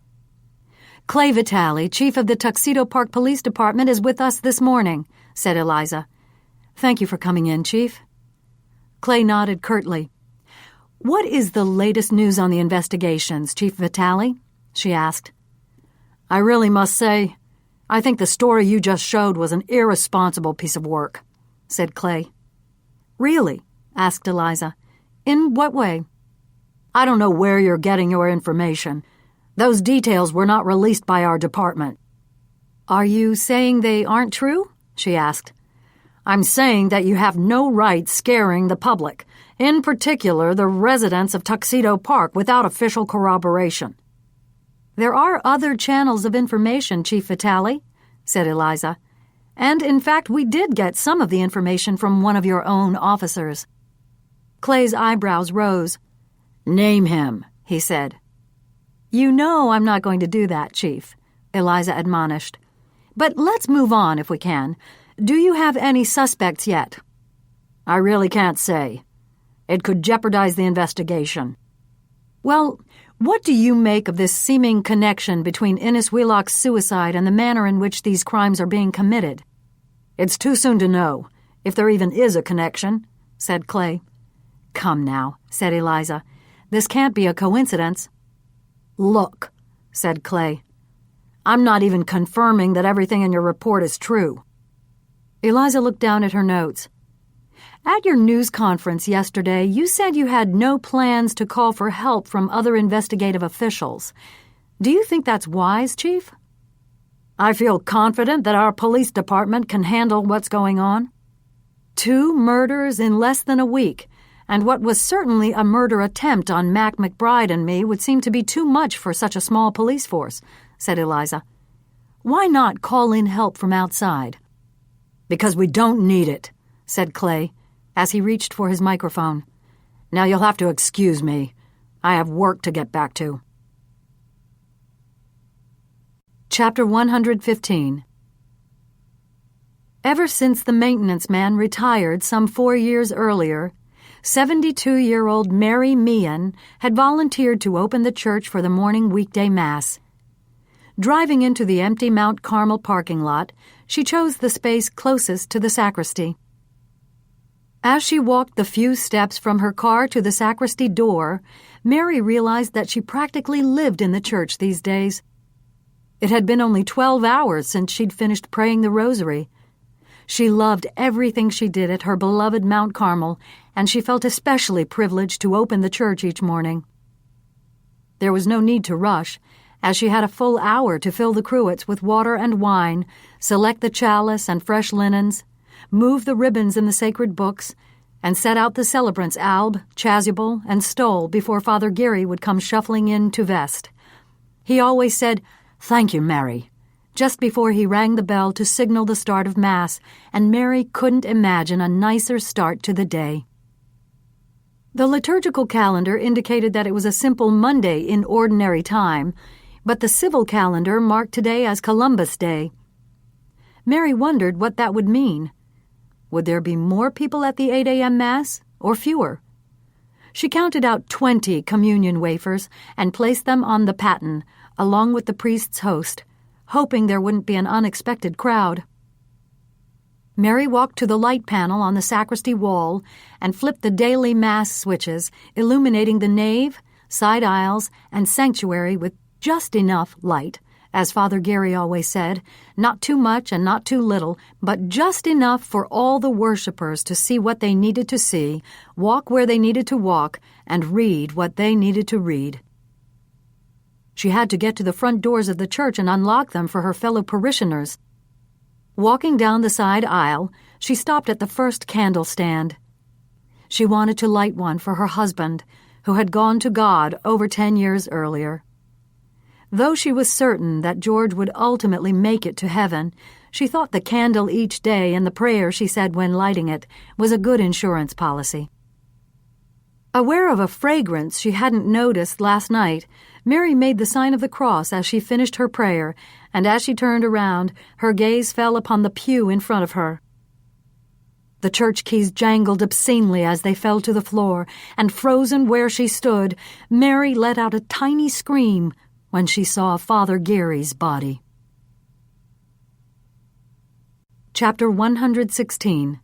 Clay Vitale, chief of the Tuxedo Park Police Department, is with us this morning, said Eliza. Thank you for coming in, Chief. Clay nodded curtly. What is the latest news on the investigations, Chief Vitale? She asked. I really must say, I think the story you just showed was an irresponsible piece of work, said Clay. Really? Asked Eliza. In what way? I don't know where you're getting your information. Those details were not released by our department. Are you saying they aren't true? She asked. I'm saying that you have no right scaring the public, in particular the residents of Tuxedo Park, without official corroboration. There are other channels of information, Chief Vitale, said Eliza. And, in fact, we did get some of the information from one of your own officers. Clay's eyebrows rose. Name him, he said. You know I'm not going to do that, Chief, Eliza admonished. But let's move on if we can. Do you have any suspects yet? I really can't say. It could jeopardize the investigation. Well, what do you make of this seeming connection between Innes Wheelock's suicide and the manner in which these crimes are being committed? It's too soon to know, if there even is a connection, said Clay. Come now, said Eliza. This can't be a coincidence. Look, said Clay. I'm not even confirming that everything in your report is true. Eliza looked down at her notes. At your news conference yesterday, you said you had no plans to call for help from other investigative officials. Do you think that's wise, Chief? I feel confident that our police department can handle what's going on. 2 murders in less than a week, and what was certainly a murder attempt on Mac McBride and me would seem to be too much for such a small police force, said Eliza. Why not call in help from outside? Because we don't need it, said Clay, as he reached for his microphone. Now you'll have to excuse me. I have work to get back to. Chapter 115. Ever since the maintenance man retired some 4 years earlier, 72-year-old Mary Meehan had volunteered to open the church for the morning weekday mass. Driving into the empty Mount Carmel parking lot, she chose the space closest to the sacristy. As she walked the few steps from her car to the sacristy door, Mary realized that she practically lived in the church these days. It had been only 12 hours since she'd finished praying the rosary. She loved everything she did at her beloved Mount Carmel, and she felt especially privileged to open the church each morning. There was no need to rush, as she had a full hour to fill the cruets with water and wine, select the chalice and fresh linens, move the ribbons in the sacred books, and set out the celebrants' alb, chasuble, and stole before Father Geary would come shuffling in to vest. He always said, "Thank you, Mary," just before he rang the bell to signal the start of Mass, and Mary couldn't imagine a nicer start to the day. The liturgical calendar indicated that it was a simple Monday in ordinary time, but the civil calendar marked today as Columbus Day. Mary wondered what that would mean. Would there be more people at the 8 a.m. Mass, or fewer? She counted out 20 communion wafers and placed them on the paten, along with the priest's host, hoping there wouldn't be an unexpected crowd. Mary walked to the light panel on the sacristy wall and flipped the daily Mass switches, illuminating the nave, side aisles, and sanctuary with just enough light, as Father Geary always said, not too much and not too little, but just enough for all the worshippers to see what they needed to see, walk where they needed to walk, and read what they needed to read. She had to get to the front doors of the church and unlock them for her fellow parishioners. Walking down the side aisle, she stopped at the first candle stand. She wanted to light one for her husband, who had gone to God over 10 years earlier. Though she was certain that George would ultimately make it to heaven, she thought the candle each day and the prayer she said when lighting it was a good insurance policy. Aware of a fragrance she hadn't noticed last night, Mary made the sign of the cross as she finished her prayer, and as she turned around, her gaze fell upon the pew in front of her. The church keys jangled obscenely as they fell to the floor, and frozen where she stood, Mary let out a tiny scream when she saw Father Geary's body. Chapter 116.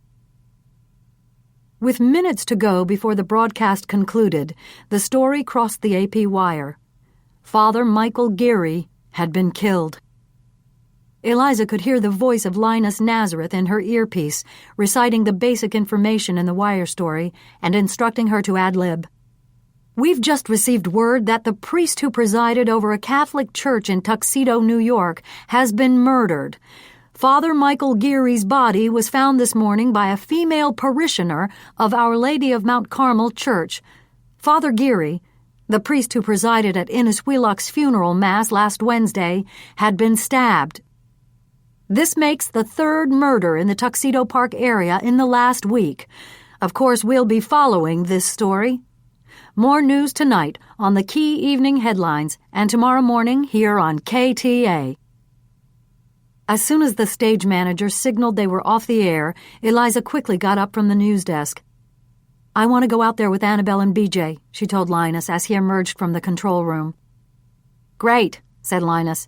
With minutes to go before the broadcast concluded, the story crossed the AP wire. Father Michael Geary had been killed. Eliza could hear the voice of Linus Nazareth in her earpiece, reciting the basic information in the wire story and instructing her to ad-lib. "We've just received word that the priest who presided over a Catholic church in Tuxedo, New York, has been murdered. Father Michael Geary's body was found this morning by a female parishioner of Our Lady of Mount Carmel Church. Father Geary, the priest who presided at Innes Wheelock's funeral mass last Wednesday, had been stabbed. This makes the 3rd murder in the Tuxedo Park area in the last week. Of course, we'll be following this story. More news tonight on the key evening headlines and tomorrow morning here on KTA." As soon as the stage manager signaled they were off the air, Eliza quickly got up from the news desk. "I want to go out there with Annabelle and BJ," she told Linus as he emerged from the control room. "Great," said Linus.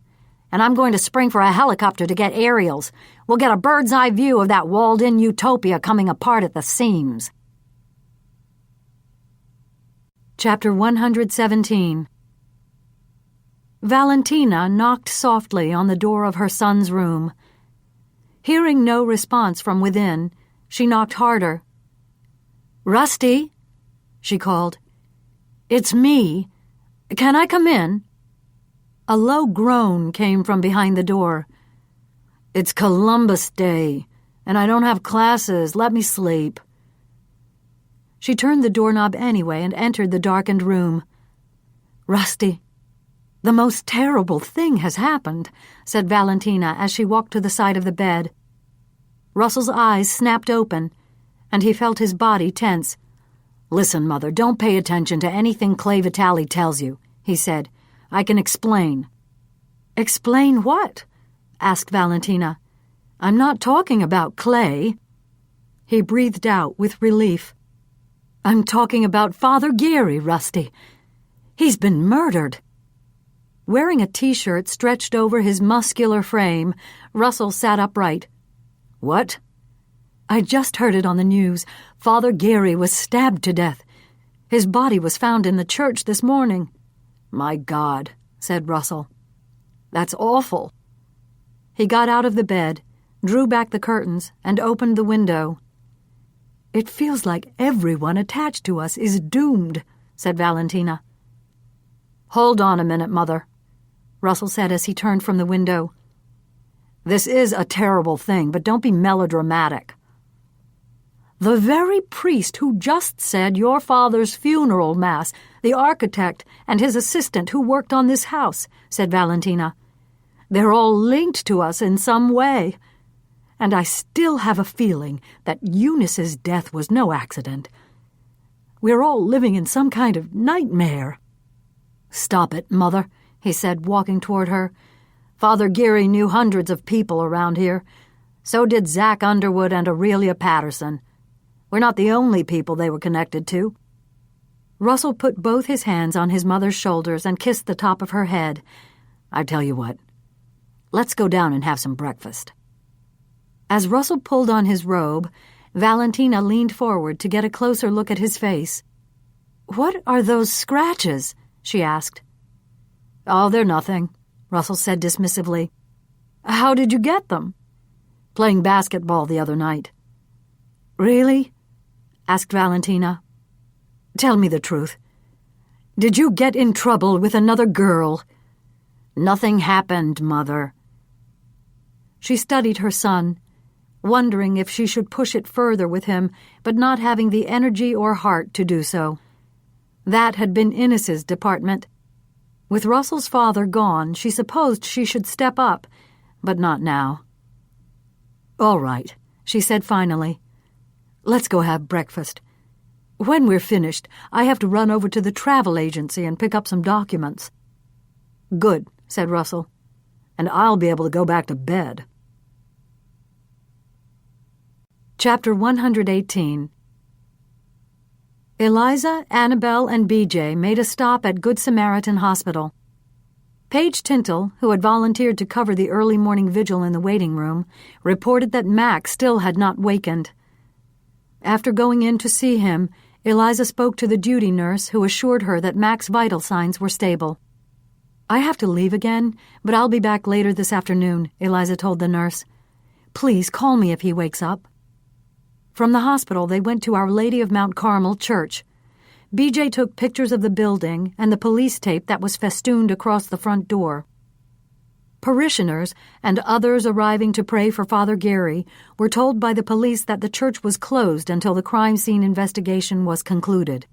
"And I'm going to spring for a helicopter to get aerials. We'll get a bird's-eye view of that walled-in utopia coming apart at the seams." Chapter 117. Valentina knocked softly on the door of her son's room. Hearing no response from within, she knocked harder. "Rusty," she called. "It's me. Can I come in?" A low groan came from behind the door. "It's Columbus Day,"
And I don't have classes. Let me sleep."
She turned the doorknob anyway and entered the darkened room.
"Rusty, the most terrible thing has happened," said Valentina as she walked to the side of the bed. Russell's eyes snapped open, and he felt his body tense.
"Listen, Mother, don't pay attention to anything Clay Vitale tells you," he said. "I can explain."
"Explain what?" asked Valentina. "I'm not talking about Clay." He breathed out with relief. "I'm talking about Father Geary, Rusty. He's been murdered." Wearing a T-shirt stretched over his muscular frame, Russell sat upright. "What?" "I just heard it on the news. Father Geary was stabbed to death. His body was found in the church this morning."
"My God," said Russell.
"That's awful." He got out of the bed, drew back the curtains, and opened the window. "It feels like everyone attached to us is doomed," said Valentina.
"Hold on a minute, Mother,"
Russell said as he turned from the window.
"This is a terrible thing, but don't be melodramatic."
"The very priest who just said your father's funeral mass, the architect and his assistant who worked on this house," said Valentina. "They're all linked to us in some way. And I still have a feeling that Eunice's death was no accident. We're all living in some kind of nightmare."
"Stop it, Mother," he said, walking toward her. "Father Geary knew hundreds of people around here. So did Zach Underwood and Aurelia Patterson. We're not the only people they were connected to."
Russell put both his hands on his mother's shoulders and kissed the top of her head.
"I tell you what, let's go down and have some breakfast."
As Russell pulled on his robe, Valentina leaned forward to get a closer look at his face. "What are those scratches?" she asked.
"Oh, they're nothing," Russell said dismissively.
"How did you get them?"
"Playing basketball the other night."
"Really?" asked Valentina. "Tell me the truth. Did you get in trouble with another girl?"
"Nothing happened, Mother."
She studied her son, wondering if she should push it further with him, but not having the energy or heart to do so. That had been Innes's department. With Russell's father gone, she supposed she should step up, but not now. "All right," she said finally. "Let's go have breakfast. When we're finished, I have to run over to the travel agency and pick up some documents."
"Good," said Russell. "And I'll be able to go back to bed."
Chapter 118. Eliza, Annabelle, and BJ made a stop at Good Samaritan Hospital. Paige Tintle, who had volunteered to cover the early morning vigil in the waiting room, reported that Mac still had not wakened. After going in to see him, Eliza spoke to the duty nurse, who assured her that Mac's vital signs were stable. "I have to leave again, but I'll be back later this afternoon," Eliza told the nurse. "Please call me if he wakes up." From the hospital, they went to Our Lady of Mount Carmel Church. BJ took pictures of the building and the police tape that was festooned across the front door. Parishioners and others arriving to pray for Father Geary were told by the police that the church was closed until the crime scene investigation was concluded.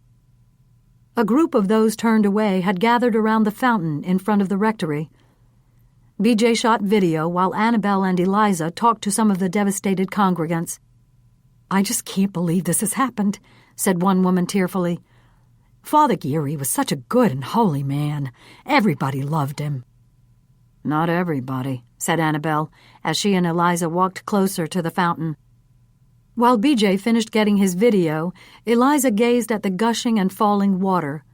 A group of those turned away had gathered around the fountain in front of the rectory. BJ shot video while Annabelle and Eliza talked to some of the devastated congregants. "I just can't believe this has happened," said one woman tearfully. "Father Geary was such a good and holy man. Everybody loved him."
"Not everybody," said Annabelle, as she and Eliza walked closer to the fountain.
While BJ finished getting his video, Eliza gazed at the gushing and falling water.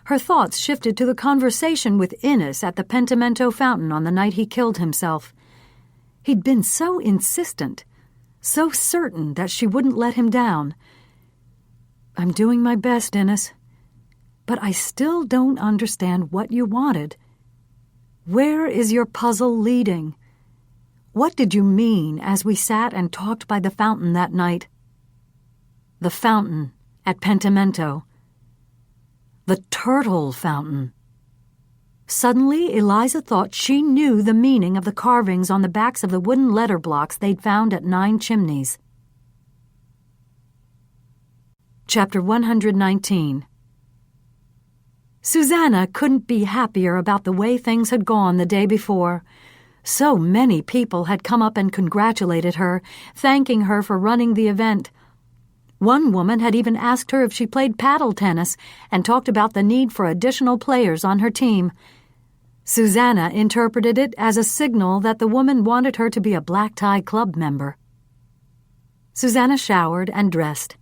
Her thoughts shifted to the conversation with Innes at the Pentimento fountain on the night he killed himself. He'd been so insistent, so certain that she wouldn't let him down. "I'm doing my best, Innes, but I still don't understand what you wanted. Where is your puzzle leading? What did you mean as we sat and talked by the fountain that night?" The fountain at Pentimento. The turtle fountain. Suddenly, Eliza thought she knew the meaning of the carvings on the backs of the wooden letter blocks they'd found at 9 Chimneys. Chapter 119. Susanna couldn't be happier about the way things had gone the day before. So many people had come up and congratulated her, thanking her for running the event. One woman had even asked her if she played paddle tennis and talked about the need for additional players on her team. Susanna interpreted it as a signal that the woman wanted her to be a black tie club member. Susanna showered and dressed.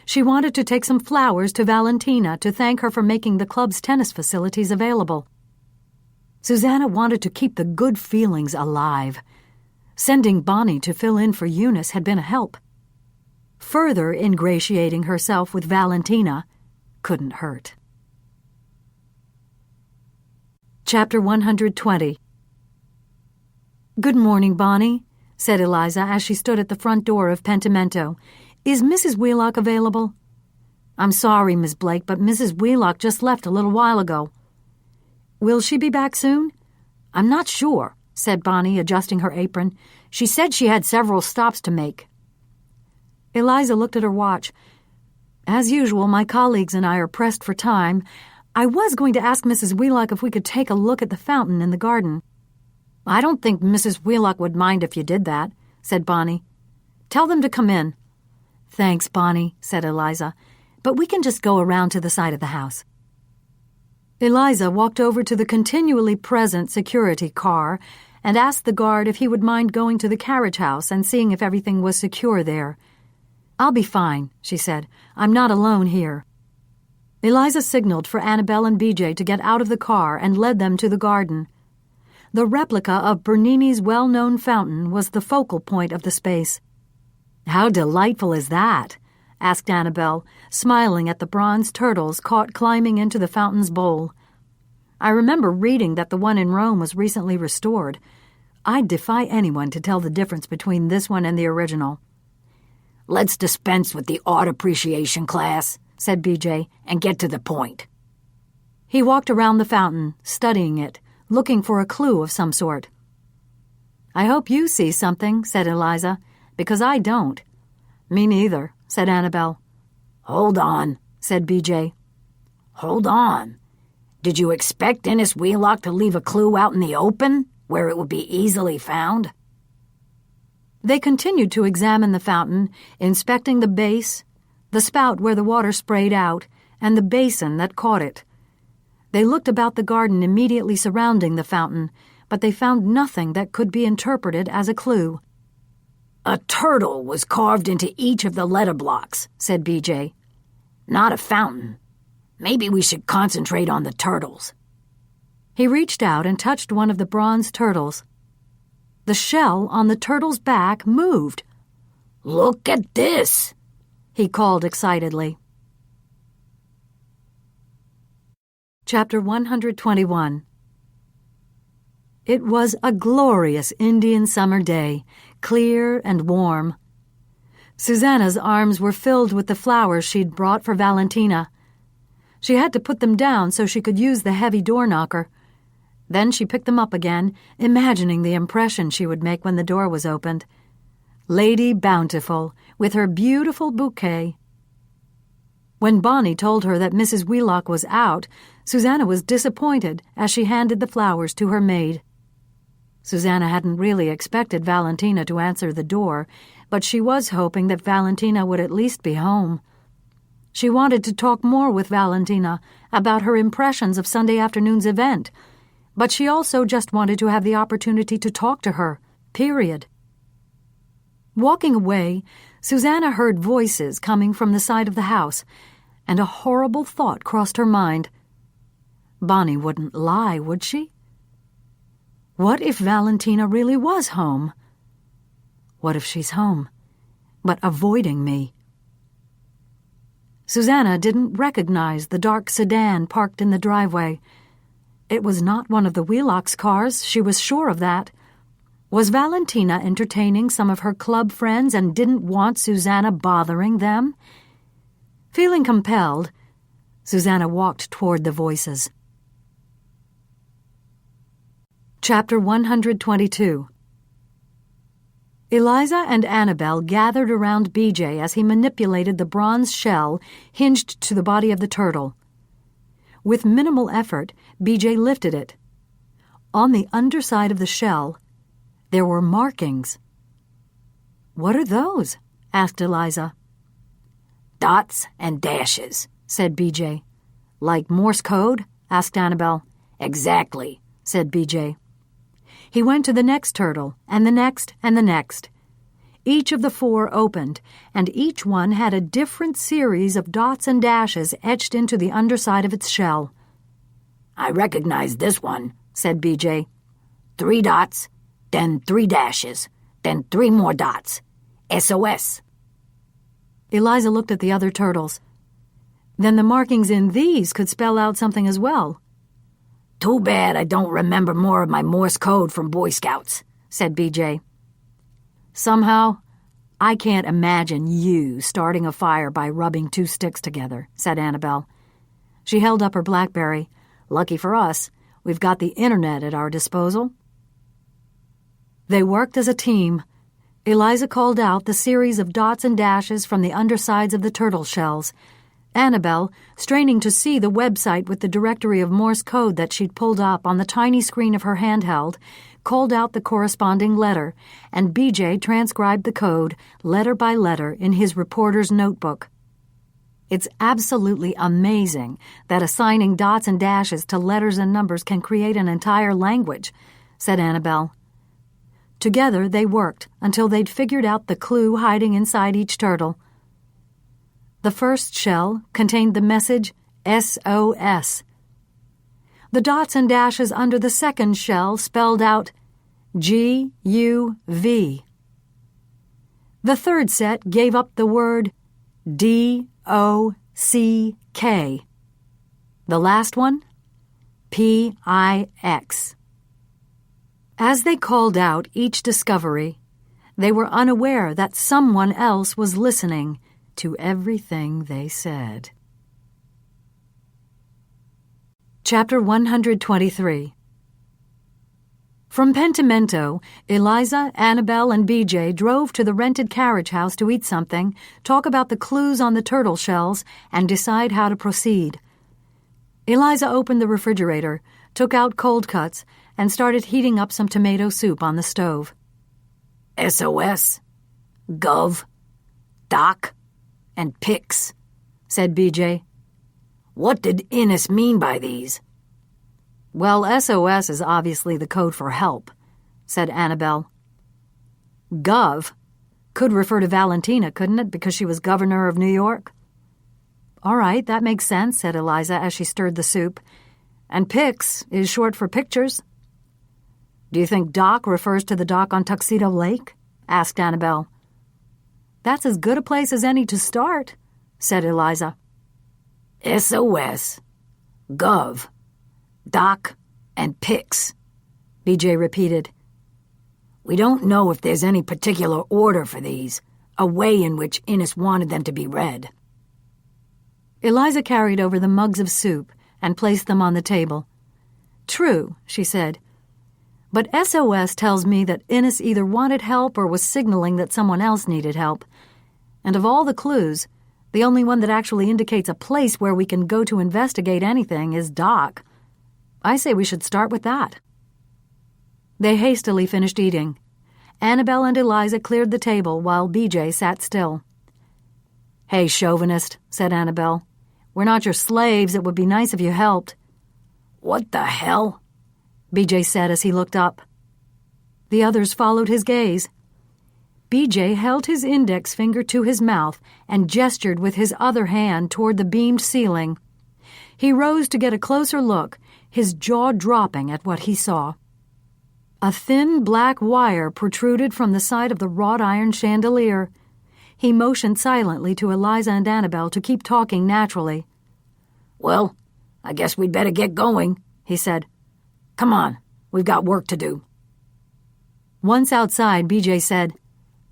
She wanted to take some flowers to Valentina to thank her for making the club's tennis facilities available. Susanna wanted to keep the good feelings alive. Sending Bonnie to fill in for Eunice had been a help. Further ingratiating herself with Valentina couldn't hurt. Chapter 120. "Good morning, Bonnie," said Eliza as she stood at the front door of Pentimento. "Is Mrs. Wheelock available?" "I'm sorry, Miss Blake, but Mrs. Wheelock just left a little while ago." "Will she be back soon?" "I'm not sure," said Bonnie, adjusting her apron. "She said she had several stops to make." Eliza looked at her watch. "As usual, my colleagues and I are pressed for time. I was going to ask Mrs. Wheelock if we could take a look at the fountain in the garden." "I don't think Mrs. Wheelock would mind if you did that," said Bonnie. "Tell them to come in." "Thanks, Bonnie," said Eliza, "but we can just go around to the side of the house." Eliza walked over to the continually present security car and asked the guard if he would mind going to the carriage house and seeing if everything was secure there. "I'll be fine," she said. "I'm not alone here." Eliza signaled for Annabelle and BJ to get out of the car and led them to the garden. The replica of Bernini's well-known fountain was the focal point of the space. "How delightful is that?" asked Annabelle, smiling at the bronze turtles caught climbing into the fountain's bowl. "I remember reading that the one in Rome was recently restored. I'd defy anyone to tell the difference between this one and the original."
"Let's dispense with the art appreciation class," said BJ, "and get to the point."
He walked around the fountain, studying it, looking for a clue of some sort. "I hope you see something," said Eliza, "because I don't." "Me neither," said Annabelle.
"Hold on," said BJ. "Hold on. Did you expect Dennis Wheelock to leave a clue out in the open, where it would be easily found?"
They continued to examine the fountain, inspecting the base, the spout where the water sprayed out, and the basin that caught it. They looked about the garden immediately surrounding the fountain, but they found nothing that could be interpreted as a clue.
"A turtle was carved into each of the letter blocks," said BJ. "Not a fountain. Maybe we should concentrate on the turtles."
He reached out and touched one of the bronze turtles. The shell on the turtle's back moved.
"Look at this,"
he called excitedly. Chapter 121. It was a glorious Indian summer day, clear and warm. Susanna's arms were filled with the flowers she'd brought for Valentina. She had to put them down so she could use the heavy door knocker. Then she picked them up again, imagining the impression she would make when the door was opened. Lady Bountiful, with her beautiful bouquet. When Bonnie told her that Mrs. Wheelock was out, Susanna was disappointed as she handed the flowers to her maid. Susanna hadn't really expected Valentina to answer the door, but she was hoping that Valentina would at least be home. She wanted to talk more with Valentina about her impressions of Sunday afternoon's event, but she also just wanted to have the opportunity to talk to her, period. Walking away, Susanna heard voices coming from the side of the house, and a horrible thought crossed her mind. Bonnie wouldn't lie, would she? What if Valentina really was home? What if she's home, but avoiding me? Susanna didn't recognize the dark sedan parked in the driveway. It was not one of the Wheelocks' cars, she was sure of that. Was Valentina entertaining some of her club friends and didn't want Susanna bothering them? Feeling compelled, Susanna walked toward the voices. Chapter 122. Eliza and Annabel gathered around BJ as he manipulated the bronze shell hinged to the body of the turtle. With minimal effort, BJ lifted it. On the underside of the shell, there were markings. "What are those?" asked Eliza.
"Dots and dashes," said BJ.
"Like Morse code?" asked Annabel.
"Exactly," said BJ.
He went to the next turtle, and the next, and the next. Each of the 4 opened, and each one had a different series of dots and dashes etched into the underside of its shell.
"I recognize this one," said BJ. 3 dots, then 3 dashes, then 3 more dots. SOS.
Eliza looked at the other turtles. Then the markings in these could spell out something as well.
"Too bad I don't remember more of my Morse code from Boy Scouts," said BJ.
"Somehow, I can't imagine you starting a fire by rubbing 2 sticks together," said Annabel. She held up her BlackBerry. "Lucky for us, we've got the internet at our disposal." They worked as a team. Eliza called out the series of dots and dashes from the undersides of the turtle shells. Annabel, straining to see the website with the directory of Morse code that she'd pulled up on the tiny screen of her handheld, called out the corresponding letter, and BJ transcribed the code, letter by letter, in his reporter's notebook. "It's absolutely amazing that assigning dots and dashes to letters and numbers can create an entire language," said Annabel. Together they worked until they'd figured out the clue hiding inside each turtle. The first shell contained the message SOS. The dots and dashes under the second shell spelled out GUV. The third set gave up the word DOCK. The last one, PIX. As they called out each discovery, they were unaware that someone else was listening to everything they said. Chapter 123. From Pentimento, Eliza, Annabel, and BJ drove to the rented carriage house to eat something, talk about the clues on the turtle shells, and decide how to proceed. Eliza opened the refrigerator, took out cold cuts, and started heating up some tomato soup on the stove.
SOS, Gov, Doc, and PIX, said BJ. What did Innes mean by these?
Well, SOS is obviously the code for help, said Annabel. Gov could refer to Valentina, couldn't it, because she was governor of New York? All right, that makes sense, said Eliza as she stirred the soup. And PIX is short for pictures. Do you think Doc refers to the dock on Tuxedo Lake? Asked Annabel. That's as good a place as any to start, said Eliza.
SOS, Gov, Doc, and PIX, BJ repeated. We don't know if there's any particular order for these, a way in which Innes wanted them to be read.
Eliza carried over the mugs of soup and placed them on the table. True, she said. But SOS tells me that Innes either wanted help or was signaling that someone else needed help. And of all the clues, the only one that actually indicates a place where we can go to investigate anything is Doc. I say we should start with that. They hastily finished eating. Annabel and Eliza cleared the table while BJ sat still. Hey, chauvinist, said Annabel. We're not your slaves. It would be nice if you helped.
What the hell?
BJ said as he looked up. The others followed his gaze. BJ held his index finger to his mouth and gestured with his other hand toward the beamed ceiling. He rose to get a closer look, his jaw dropping at what he saw. A thin black wire protruded from the side of the wrought iron chandelier. He motioned silently to Eliza and Annabel to keep talking naturally.
Well, I guess we'd better get going, he said. Come on, we've got work to do.
Once outside, BJ said,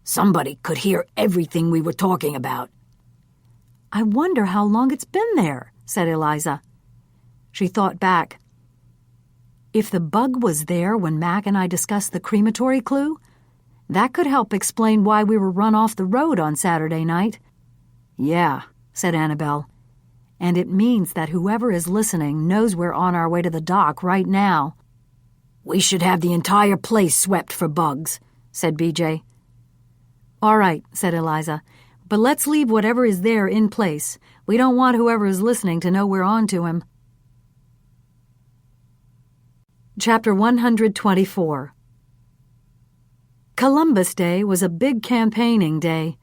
Somebody could hear everything we were talking about.
I wonder how long it's been there, said Eliza. She thought back. If the bug was there when Mac and I discussed the crematory clue, that could help explain why we were run off the road on Saturday night.
Yeah, said Annabelle.
And it means that whoever is listening knows we're on our way to the dock right now.
We should have the entire place swept for bugs, said BJ.
All right, said Eliza, but let's leave whatever is there in place. We don't want whoever is listening to know we're on to him. Chapter 124. Columbus Day was a big campaigning day.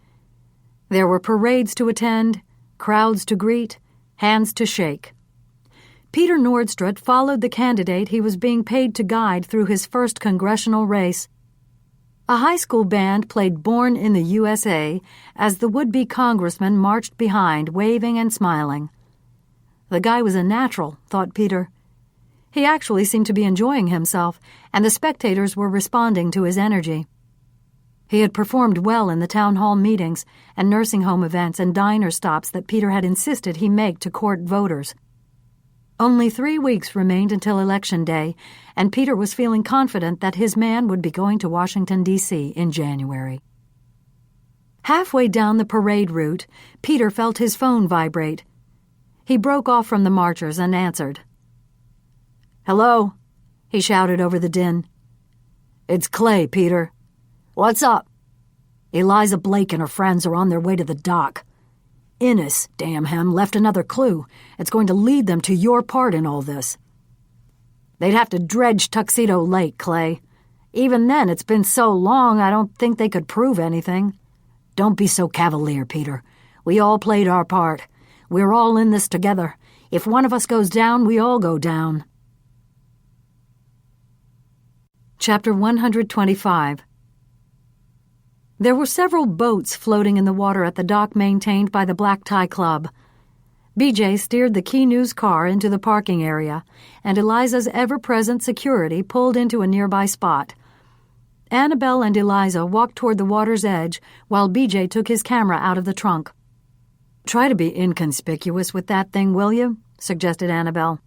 There were parades to attend, crowds to greet, hands to shake. Peter Nordstrom followed the candidate he was being paid to guide through his first congressional race. A high school band played Born in the USA as the would-be congressman marched behind, waving and smiling. The guy was a natural, thought Peter. He actually seemed to be enjoying himself, and the spectators were responding to his energy. He had performed well in the town hall meetings and nursing home events and diner stops that Peter had insisted he make to court voters. Only 3 weeks remained until Election Day, and Peter was feeling confident that his man would be going to Washington, D.C. in January. Halfway down the parade route, Peter felt his phone vibrate. He broke off from the marchers and answered. "Hello," he shouted over the din.
"It's Clay, Peter."
"What's up?"
"Eliza Blake and her friends are on their way to the dock. Innes, damn him, left another clue. It's going to lead them to your part in all this."
"They'd have to dredge Tuxedo Lake, Clay. Even then, it's been so long I don't think they could prove anything."
"Don't be so cavalier, Peter. We all played our part. We're all in this together. If one of us goes down, we all go down."
Chapter 125. There were several boats floating in the water at the dock maintained by the Black Tie Club. BJ steered the Key News car into the parking area, and Eliza's ever-present security pulled into a nearby spot. Annabelle and Eliza walked toward the water's edge while BJ took his camera out of the trunk. "Try to be inconspicuous with that thing, will you?" suggested Annabelle.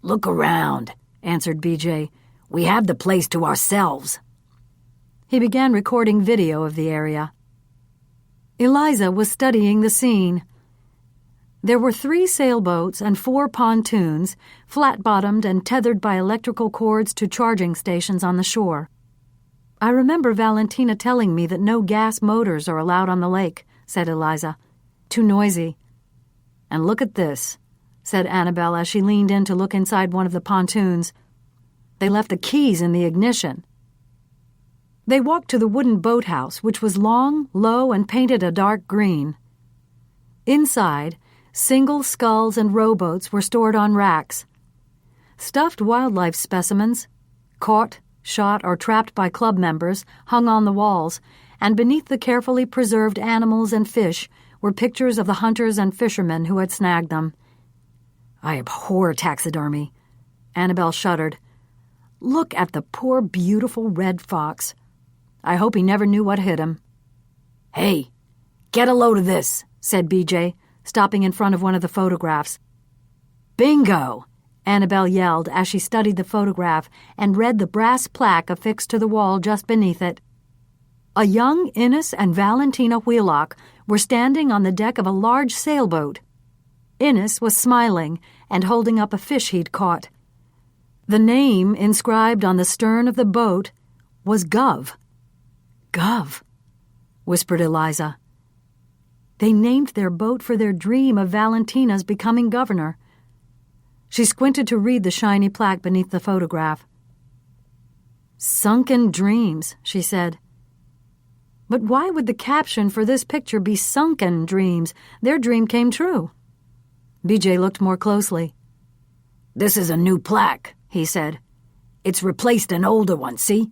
"Look around," answered BJ. "We have the place to ourselves."
He began recording video of the area. Eliza was studying the scene. There were 3 sailboats and 4 pontoons, flat-bottomed and tethered by electrical cords to charging stations on the shore. "I remember Valentina telling me that no gas motors are allowed on the lake," said Eliza. "Too noisy." "And look at this," said Annabelle as she leaned in to look inside one of the pontoons. "They left the keys in the ignition." They walked to the wooden boathouse, which was long, low, and painted a dark green. Inside, single sculls and rowboats were stored on racks. Stuffed wildlife specimens, caught, shot, or trapped by club members, hung on the walls, and beneath the carefully preserved animals and fish were pictures of the hunters and fishermen who had snagged them. "I abhor taxidermy." Annabelle shuddered. "Look at the poor, beautiful red fox. I hope he never knew what hit him."
"Hey, get a load of this,"
said BJ, stopping in front of one of the photographs.
"Bingo!"
Annabelle yelled as she studied the photograph and read the brass plaque affixed to the wall just beneath it. A young Innes and Valentina Wheelock were standing on the deck of a large sailboat. Innes was smiling and holding up a fish he'd caught. The name inscribed on the stern of the boat was Gov.
"Gov,"
whispered Eliza. They named their boat for their dream of Valentina's becoming governor. She squinted to read the shiny plaque beneath the photograph. "Sunken Dreams," she said. But why would the caption for this picture be Sunken Dreams? Their dream came true. BJ looked more closely.
"This is a new plaque," he said. "It's replaced an older one, see?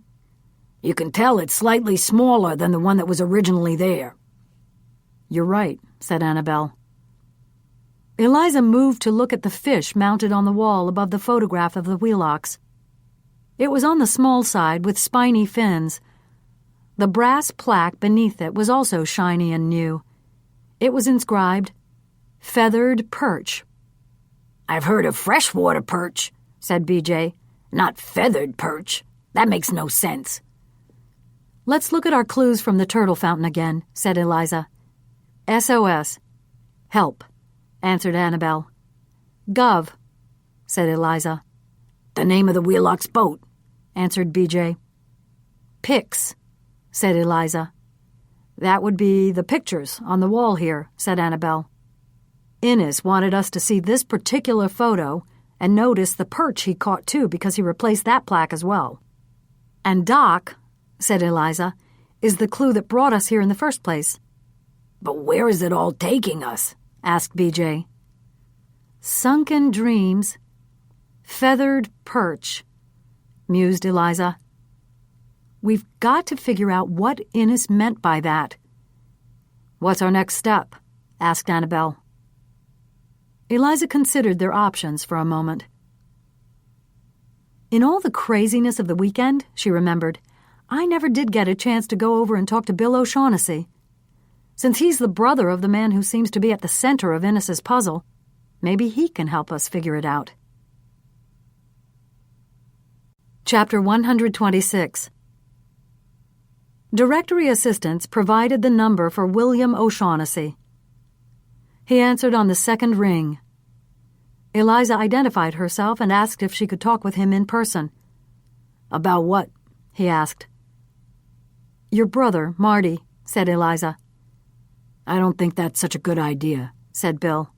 You can tell it's slightly smaller than the one that was originally there."
"You're right," said Annabelle. Eliza moved to look at the fish mounted on the wall above the photograph of the Wheelocks. It was on the small side with spiny fins. The brass plaque beneath it was also shiny and new. It was inscribed, "Feathered Perch."
"I've heard of freshwater perch," said BJ.
Not feathered perch. That makes no sense.
Let's look at our clues from the turtle fountain again, said Eliza. SOS. Help, answered Annabelle. Gov, said Eliza.
The name of the Wheelock's boat,
answered BJ. Pics, said Eliza. That would be the pictures on the wall here, said Annabelle. Innes wanted us to see this particular photo and notice the perch he caught too because he replaced that plaque as well. And Doc, said Eliza, is the clue that brought us here in the first place.
But where is it all taking us?
Asked BJ. Sunken dreams, feathered perch, mused Eliza. We've got to figure out what Innes meant by that. What's our next step? Asked Annabelle. Eliza considered their options for a moment. In all the craziness of the weekend, she remembered, I never did get a chance to go over and talk to Bill O'Shaughnessy. Since he's the brother of the man who seems to be at the center of Innes's puzzle, maybe he can help us figure it out. Chapter 126. Directory assistants provided the number for William O'Shaughnessy. He answered on the second ring. Eliza identified herself and asked if she could talk with him in person. About what? He asked. Your brother, Marty, said Eliza.
I don't think that's such a good idea, said Bill.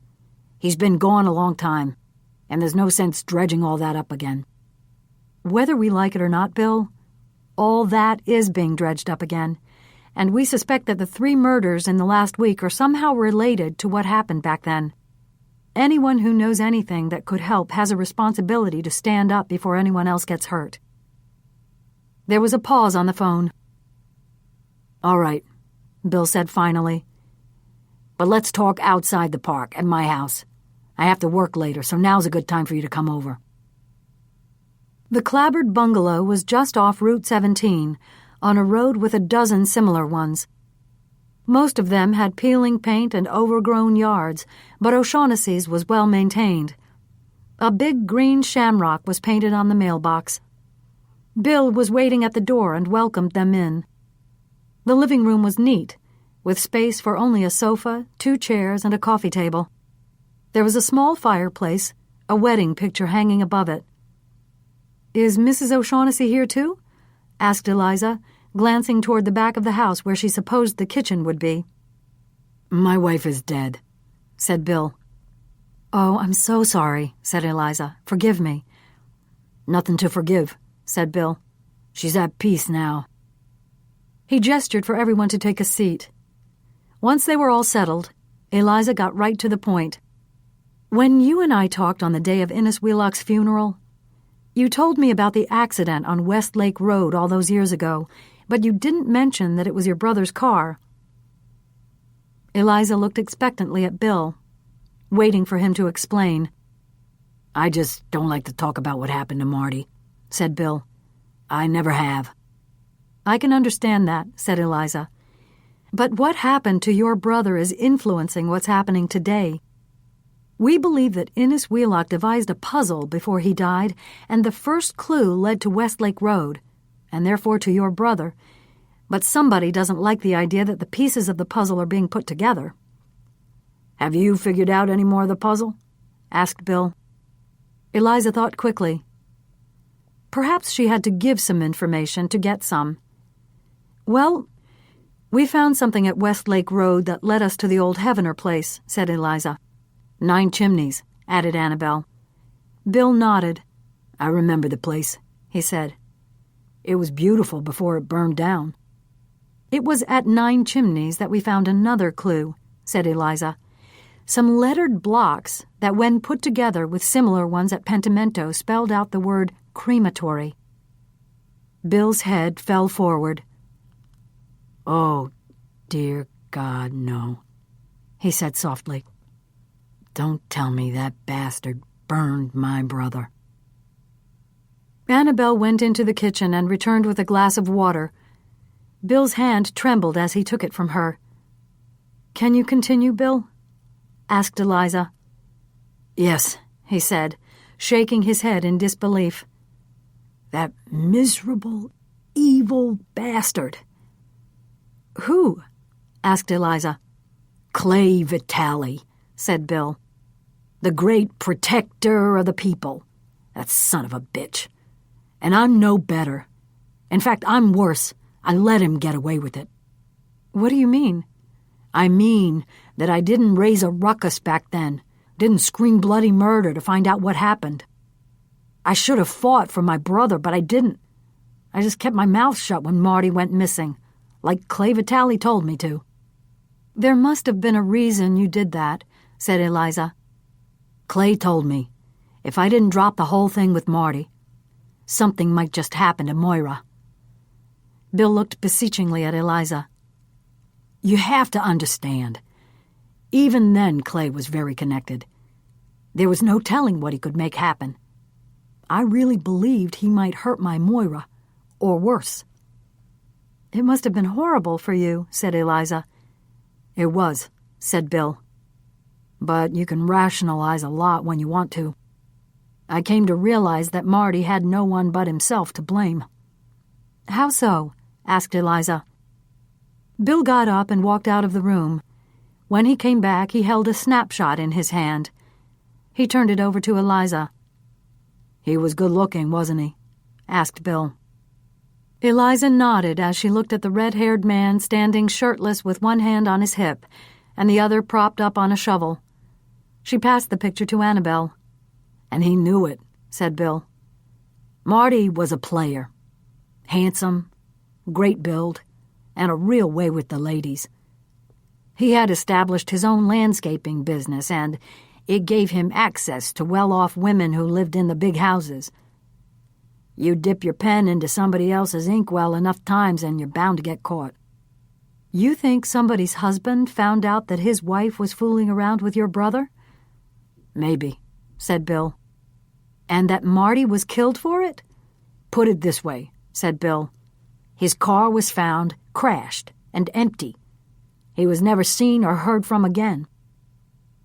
He's been gone a long time, and there's no sense dredging all that up again.
Whether we like it or not, Bill, all that is being dredged up again, and we suspect that the 3 murders in the last week are somehow related to what happened back then. Anyone who knows anything that could help has a responsibility to stand up before anyone else gets hurt. There was a pause on the phone.
All right, Bill said finally. But let's talk outside the park, at my house. I have to work later, so now's a good time for you to come over.
The clapboard bungalow was just off Route 17, on a road with a dozen similar ones. Most of them had peeling paint and overgrown yards, but O'Shaughnessy's was well maintained. A big green shamrock was painted on the mailbox. Bill was waiting at the door and welcomed them in. The living room was neat, with space for only a sofa, 2 chairs, and a coffee table. There was a small fireplace, a wedding picture hanging above it. Is Mrs. O'Shaughnessy here too? Asked Eliza, glancing toward the back of the house where she supposed the kitchen would be.
My wife is dead, said Bill.
Oh, I'm so sorry, said Eliza. Forgive me.
Nothing to forgive, said Bill. She's at peace now.
He gestured for everyone to take a seat. Once they were all settled, Eliza got right to the point. When you and I talked on the day of Innes Wheelock's funeral, you told me about the accident on West Lake Road all those years ago, but you didn't mention that it was your brother's car. Eliza looked expectantly at Bill, waiting for him to explain.
I just don't like to talk about what happened to Marty, said Bill. I never have.
I can understand that, said Eliza. But what happened to your brother is influencing what's happening today. We believe that Innes Wheelock devised a puzzle before he died, and the first clue led to Westlake Road, and therefore to your brother. But somebody doesn't like the idea that the pieces of the puzzle are being put together.
Have you figured out any more of the puzzle? Asked Bill.
Eliza thought quickly. Perhaps she had to give some information to get some. Well, we found something at Westlake Road that led us to the old Heavener place, said Eliza.
9 Chimneys, added Annabelle.
Bill nodded.
I remember the place, he said. It was beautiful before it burned down.
It was at 9 Chimneys that we found another clue, said Eliza. Some lettered blocks that, when put together with similar ones at Pentimento, spelled out the word crematory. Bill's head fell forward.
Oh, dear God, no, he said softly. Don't tell me that bastard burned my brother.
Annabelle went into the kitchen and returned with a glass of water. Bill's hand trembled as he took it from her. Can you continue, Bill? Asked Eliza.
Yes, he said, shaking his head in disbelief. That miserable, evil bastard."
"Who?" asked Eliza.
"Clay Vitale," said Bill. "The great protector of the people. That son of a bitch. And I'm no better. In fact, I'm worse. I let him get away with it."
"What do you mean?"
"I mean that I didn't raise a ruckus back then, didn't scream bloody murder to find out what happened. I should have fought for my brother, but I didn't. I just kept my mouth shut when Marty went missing, like Clay Vitale told me to."
"There must have been a reason you did that," said Eliza.
"Clay told me if I didn't drop the whole thing with Marty, something might just happen to Moira."
Bill looked beseechingly at Eliza.
"You have to understand. Even then, Clay was very connected. There was no telling what he could make happen. I really believed he might hurt my Moira, or worse."
"It must have been horrible for you," said Eliza.
"It was," said Bill. "But you can rationalize a lot when you want to. I came to realize that Marty had no one but himself to blame."
"How so?" asked Eliza. Bill got up and walked out of the room. When he came back, he held a snapshot in his hand. He turned it over to Eliza.
"He was good-looking, wasn't he?" asked Bill.
Eliza nodded as she looked at the red-haired man standing shirtless with one hand on his hip and the other propped up on a shovel. She passed the picture to Annabelle.
"And he knew it," said Bill. "Marty was a player. Handsome, great build, and a real way with the ladies. He had established his own landscaping business, and it gave him access to well-off women who lived in the big houses. You dip your pen into somebody else's inkwell enough times and you're bound to get caught."
"You think somebody's husband found out that his wife was fooling around with your brother?"
"Maybe," said Bill.
"And that Marty was killed for it?"
"Put it this way," said Bill. "His car was found, crashed, and empty. He was never seen or heard from again."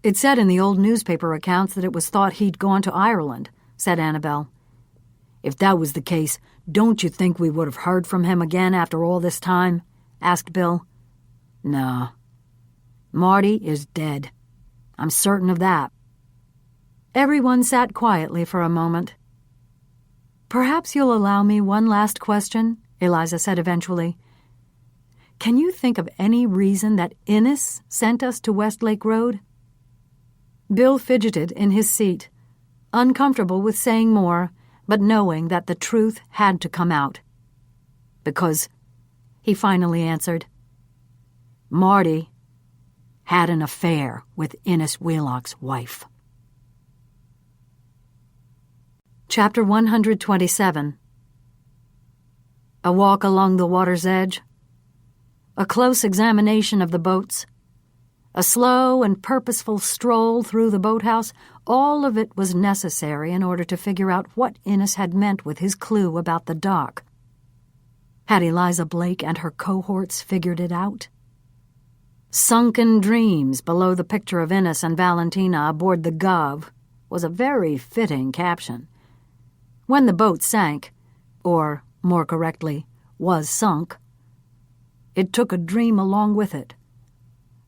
"It said in the old newspaper accounts that it was thought he'd gone to Ireland," said Annabelle.
"If that was the case, don't you think we would have heard from him again after all this time?" asked Bill. "No. Marty is dead. I'm certain of that."
Everyone sat quietly for a moment. "Perhaps you'll allow me one last question," Eliza said eventually. "Can you think of any reason that Innes sent us to Westlake Road?" Bill fidgeted in his seat, uncomfortable with saying more, but knowing that the truth had to come out.
"Because," he finally answered, "Marty had an affair with Innes Wheelock's wife."
Chapter 127. A walk along the water's edge, a close examination of the boats, a slow and purposeful stroll through the boathouse, all of it was necessary in order to figure out what Innes had meant with his clue about the dock. Had Eliza Blake and her cohorts figured it out? "Sunken dreams" below the picture of Innes and Valentina aboard the Gov was a very fitting caption. When the boat sank, or, more correctly, was sunk, it took a dream along with it.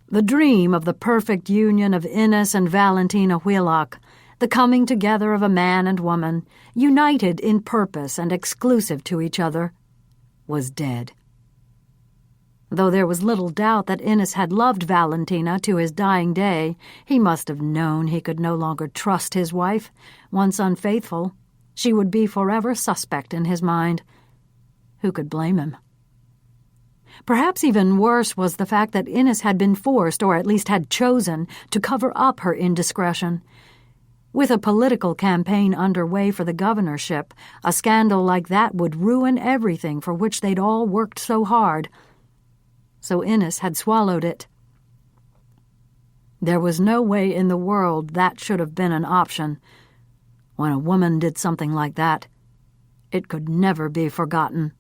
The dream of the perfect union of Innes and Valentina Wheelock, the coming together of a man and woman, united in purpose and exclusive to each other, was dead. Though there was little doubt that Innes had loved Valentina to his dying day, he must have known he could no longer trust his wife. Once unfaithful, she would be forever suspect in his mind. Who could blame him? Perhaps even worse was the fact that Innes had been forced, or at least had chosen, to cover up her indiscretion. With a political campaign underway for the governorship, a scandal like that would ruin everything for which they'd all worked so hard. So Innes had swallowed it. There was no way in the world that should have been an option. When a woman did something like that, it could never be forgotten.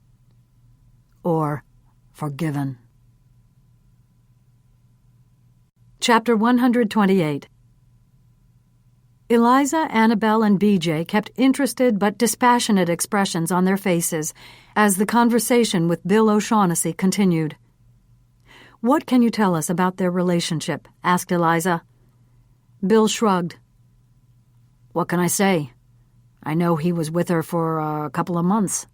Or forgiven. Chapter 128.
Eliza, Annabelle, and BJ kept interested but dispassionate expressions on their faces as the conversation with Bill O'Shaughnessy continued. "What can you tell us about their relationship?" asked Eliza. Bill shrugged. "What can I say? I know he was with her for a couple of months."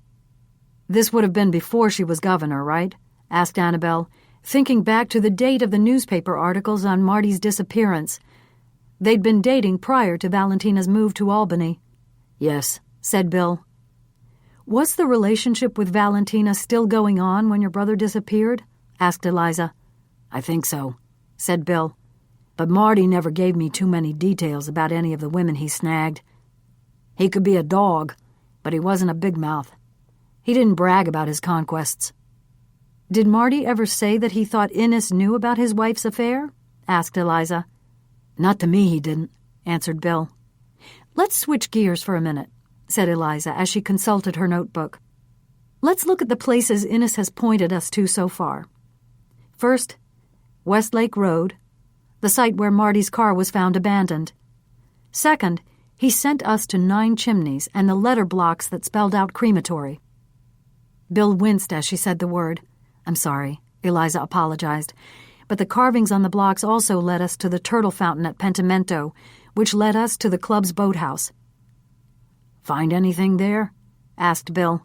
"This would have been before she was governor, right?" asked Annabelle, thinking back to the date of the newspaper articles on Marty's disappearance. They'd been dating prior to Valentina's move to Albany. "Yes," said Bill. "Was the relationship with Valentina still going on when your brother disappeared?" asked Eliza. "I think so," said Bill. "But Marty never gave me too many details about any of the women he snagged. He could be a dog, but he wasn't a big mouth. He didn't brag about his conquests." "Did Marty ever say that he thought Innes knew about his wife's affair?" asked Eliza. "Not to me he didn't," answered Bill. "Let's switch gears for a minute," said Eliza as she consulted her notebook. "Let's look at the places Innes has pointed us to so far. First, Westlake Road, the site where Marty's car was found abandoned. Second, he sent us to 9 Chimneys and the letter blocks that spelled out crematory." Bill winced as she said the word. "I'm sorry," Eliza apologized, "but the carvings on the blocks also led us to the turtle fountain at Pentimento, which led us to the club's boathouse." "Find anything there?" asked Bill.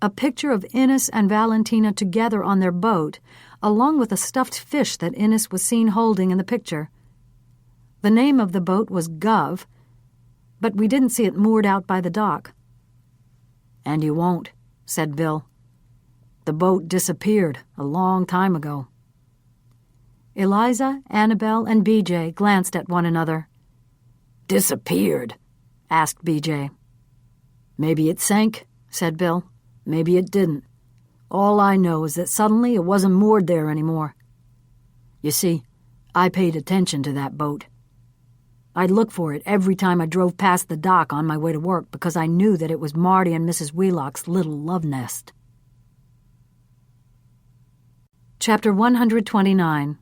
"A picture of Innes and Valentina together on their boat, along with a stuffed fish that Innes was seen holding in the picture. The name of the boat was Gov, but we didn't see it moored out by the dock." "And you won't," said Bill. "The boat disappeared a long time ago." Eliza, Annabelle, and BJ glanced at one another. "Disappeared?" asked BJ. "Maybe it sank," said Bill. "Maybe it didn't. All I know is that suddenly it wasn't moored there anymore. You see, I paid attention to that boat. I'd look for it every time I drove past the dock on my way to work because I knew that it was Marty and Mrs. Wheelock's little love nest." Chapter 129.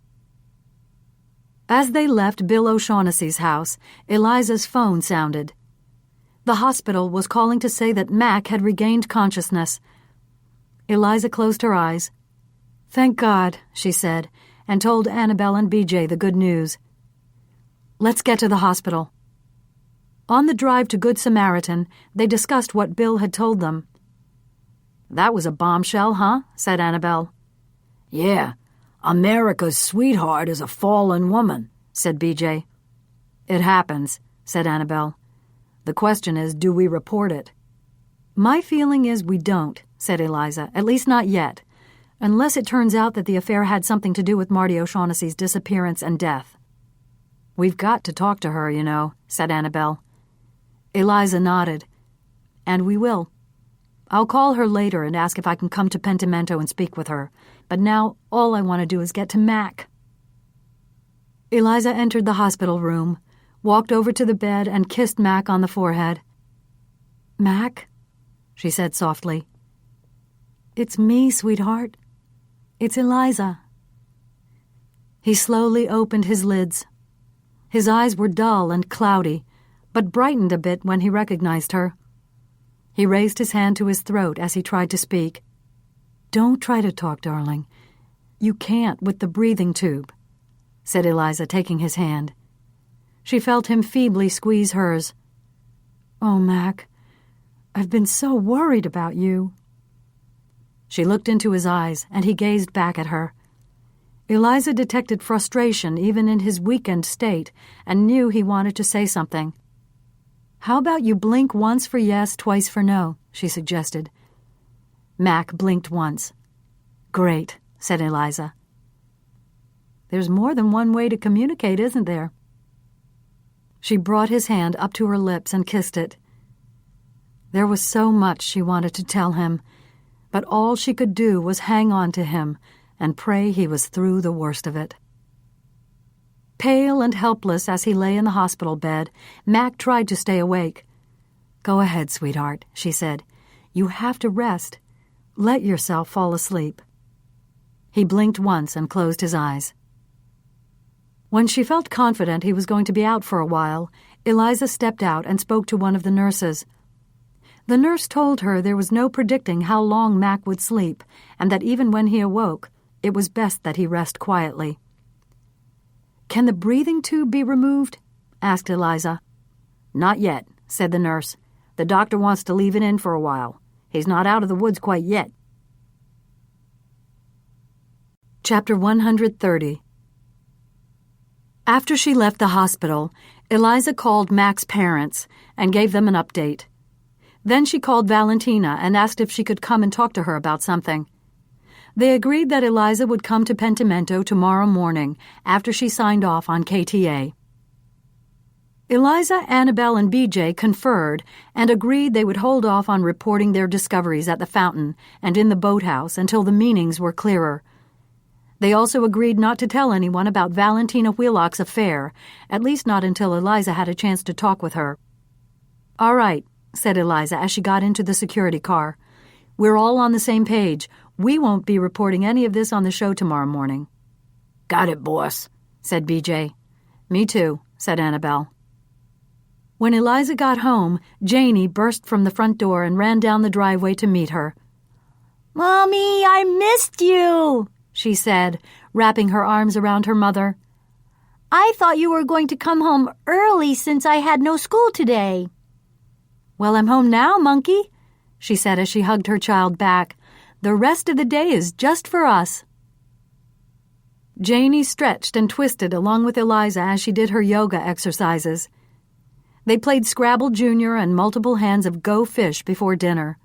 As they left Bill O'Shaughnessy's house, Eliza's phone sounded. The hospital was calling to say that Mac had regained consciousness. Eliza closed her eyes. "Thank God," she said, and told Annabelle and BJ the good news. "Let's get to the hospital." On the drive to Good Samaritan, they discussed what Bill had told them. "That was a bombshell, huh?" said Annabelle. "Yeah, America's sweetheart is a fallen woman," said BJ. "It happens," said Annabelle. "The question is, do we report it?" "My feeling is we don't," said Eliza, "at least not yet, unless it turns out that the affair had something to do with Marty O'Shaughnessy's disappearance and death." "We've got to talk to her, you know," said Annabelle. Eliza nodded. "And we will. I'll call her later and ask if I can come to Pentimento and speak with her, but now all I want to do is get to Mac." Eliza entered the hospital room, walked over to the bed and kissed Mac on the forehead. "Mac," she said softly. "It's me, sweetheart. It's Eliza." He slowly opened his lids. His eyes were dull and cloudy, but brightened a bit when he recognized her. He raised his hand to his throat as he tried to speak. "Don't try to talk, darling. You can't with the breathing tube," said Eliza, taking his hand. She felt him feebly squeeze hers. "Oh, Mac, I've been so worried about you." She looked into his eyes, and he gazed back at her. Eliza detected frustration even in his weakened state and knew he wanted to say something. "How about you blink once for yes, twice for no," she suggested. Mac blinked once. "Great," said Eliza. "There's more than one way to communicate, isn't there?" She brought his hand up to her lips and kissed it. There was so much she wanted to tell him, but all she could do was hang on to him and pray he was through the worst of it. Pale and helpless as he lay in the hospital bed, Mac tried to stay awake. "Go ahead, sweetheart," she said. "You have to rest. Let yourself fall asleep." He blinked once and closed his eyes. When she felt confident he was going to be out for a while, Eliza stepped out and spoke to one of the nurses. The nurse told her there was no predicting how long Mac would sleep, and that even when he awoke, it was best that he rest quietly. "Can the breathing tube be removed?" asked Eliza. "Not yet," said the nurse. "The doctor wants to leave it in for a while. He's not out of the woods quite yet." Chapter 130. After she left the hospital, Eliza called Mac's parents and gave them an update. Then she called Valentina and asked if she could come and talk to her about something. They agreed that Eliza would come to Pentimento tomorrow morning after she signed off on KTA. Eliza, Annabelle, and BJ conferred and agreed they would hold off on reporting their discoveries at the fountain and in the boathouse until the meanings were clearer. They also agreed not to tell anyone about Valentina Wheelock's affair, at least not until Eliza had a chance to talk with her. "All right," said Eliza as she got into the security car. "We're all on the same page. We won't be reporting any of this on the show tomorrow morning." "Got it, boss," said BJ. "Me too," said Annabelle. When Eliza got home, Janie burst from the front door and ran down the driveway to meet her.
"Mommy, I missed you," she said, wrapping her arms around her mother. "I thought you were going to come home early since I had no school today."
"Well, I'm home now, monkey," she said as she hugged her child back. "The rest of the day is just for us." Janie stretched and twisted along with Eliza as she did her yoga exercises. They played Scrabble Junior and multiple hands of Go Fish before dinner.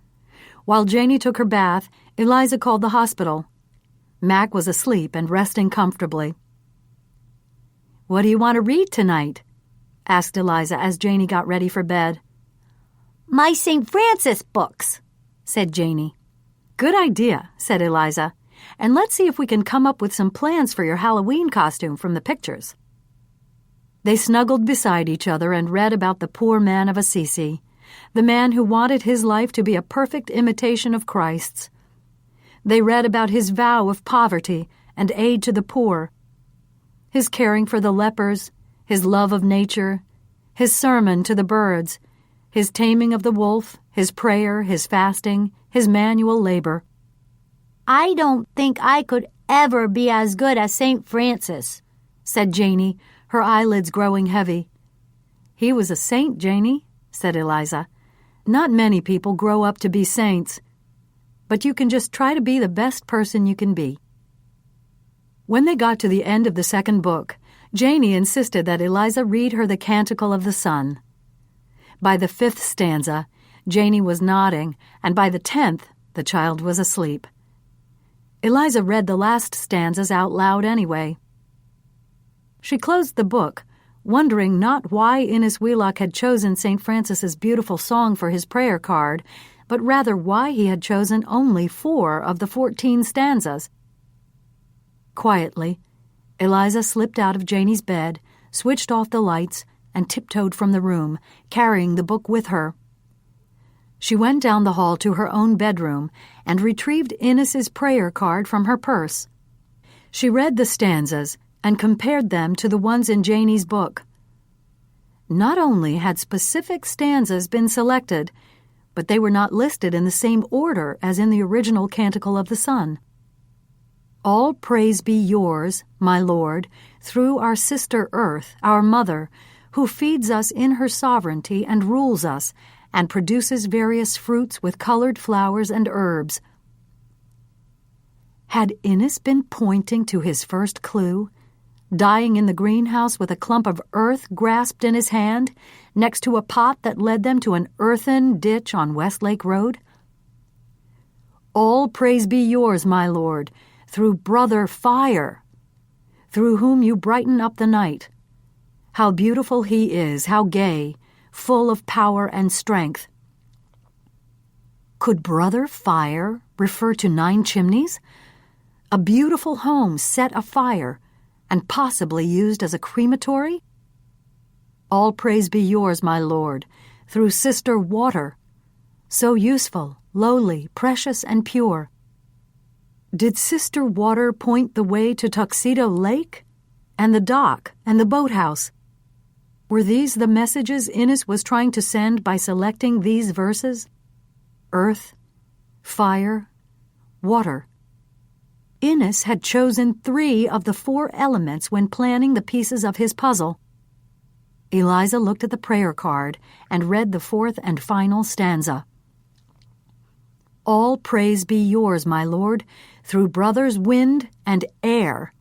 While Janie took her bath, Eliza called the hospital. Mac was asleep and resting comfortably. "What do you want to read tonight?" asked Eliza as Janie got ready for bed.
"My St. Francis books," said Janie.
"Good idea," said Eliza. "And let's see if we can come up with some plans for your Halloween costume from the pictures." They snuggled beside each other and read about the poor man of Assisi, the man who wanted his life to be a perfect imitation of Christ's. They read about his vow of poverty and aid to the poor, his caring for the lepers, his love of nature, his sermon to the birds, his taming of the wolf, his prayer, his fasting, his manual labor.
"I don't think I could ever be as good as St. Francis,"
said Janie, her eyelids growing heavy. "He was a saint, Janie," said Eliza. "Not many people grow up to be saints, but you can just try to be the best person you can be." When they got to the end of the second book, Janie insisted that Eliza read her the Canticle of the Sun. By the 5th stanza, Janie was nodding, and by the 10th, the child was asleep. Eliza read the last stanzas out loud anyway. She closed the book, wondering not why Innes Wheelock had chosen St. Francis's beautiful song for his prayer card, but rather why he had chosen only 4 of the 14 stanzas. Quietly, Eliza slipped out of Janie's bed, switched off the lights, and tiptoed from the room, carrying the book with her. She went down the hall to her own bedroom and retrieved Innes's prayer card from her purse. She read the stanzas and compared them to the ones in Janie's book. Not only had specific stanzas been selected, but they were not listed in the same order as in the original Canticle of the Sun. "All praise be yours, my Lord, through our sister Earth, our mother, who feeds us in her sovereignty and rules us, and produces various fruits with colored flowers and herbs." Had Innes been pointing to his first clue, dying in the greenhouse with a clump of earth grasped in his hand, next to a pot that led them to an earthen ditch on Westlake Road? "All praise be yours, my Lord, through brother Fire, through whom you brighten up the night. How beautiful he is, how gay, full of power and strength." Could Brother Fire refer to 9 chimneys? A beautiful home set afire and possibly used as a crematory? "All praise be yours, my Lord, through Sister Water, so useful, lowly, precious, and pure." Did Sister Water point the way to Tuxedo Lake and the dock and the boathouse? Were these the messages Innes was trying to send by selecting these verses? Earth, fire, water. Innes had chosen 3 of the 4 elements when planning the pieces of his puzzle. Eliza looked at the prayer card and read the 4th and final stanza. All praise be yours, my Lord, through brothers wind and air,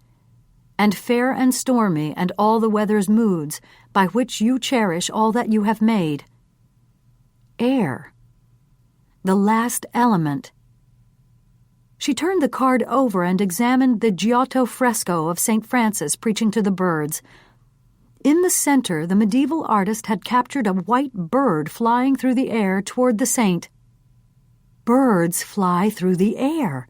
and fair and stormy and all the weather's moods, by which you cherish all that you have made. Air, the last element. She turned the card over and examined the Giotto fresco of St. Francis preaching to the birds. In the center, the medieval artist had captured a white bird flying through the air toward the saint. Birds fly through the air.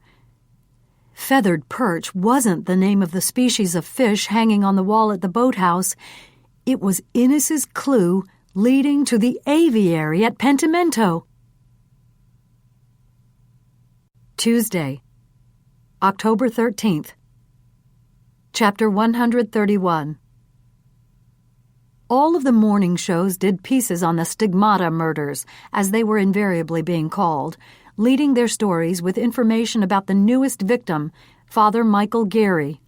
Feathered perch wasn't the name of the species of fish hanging on the wall at the boathouse. It was Innes's clue leading to the aviary at Pentimento. Tuesday, October 13th. Chapter 131. All of the morning shows did pieces on the Stigmata murders, as they were invariably being called, leading their stories with information about the newest victim, Father Michael Gary.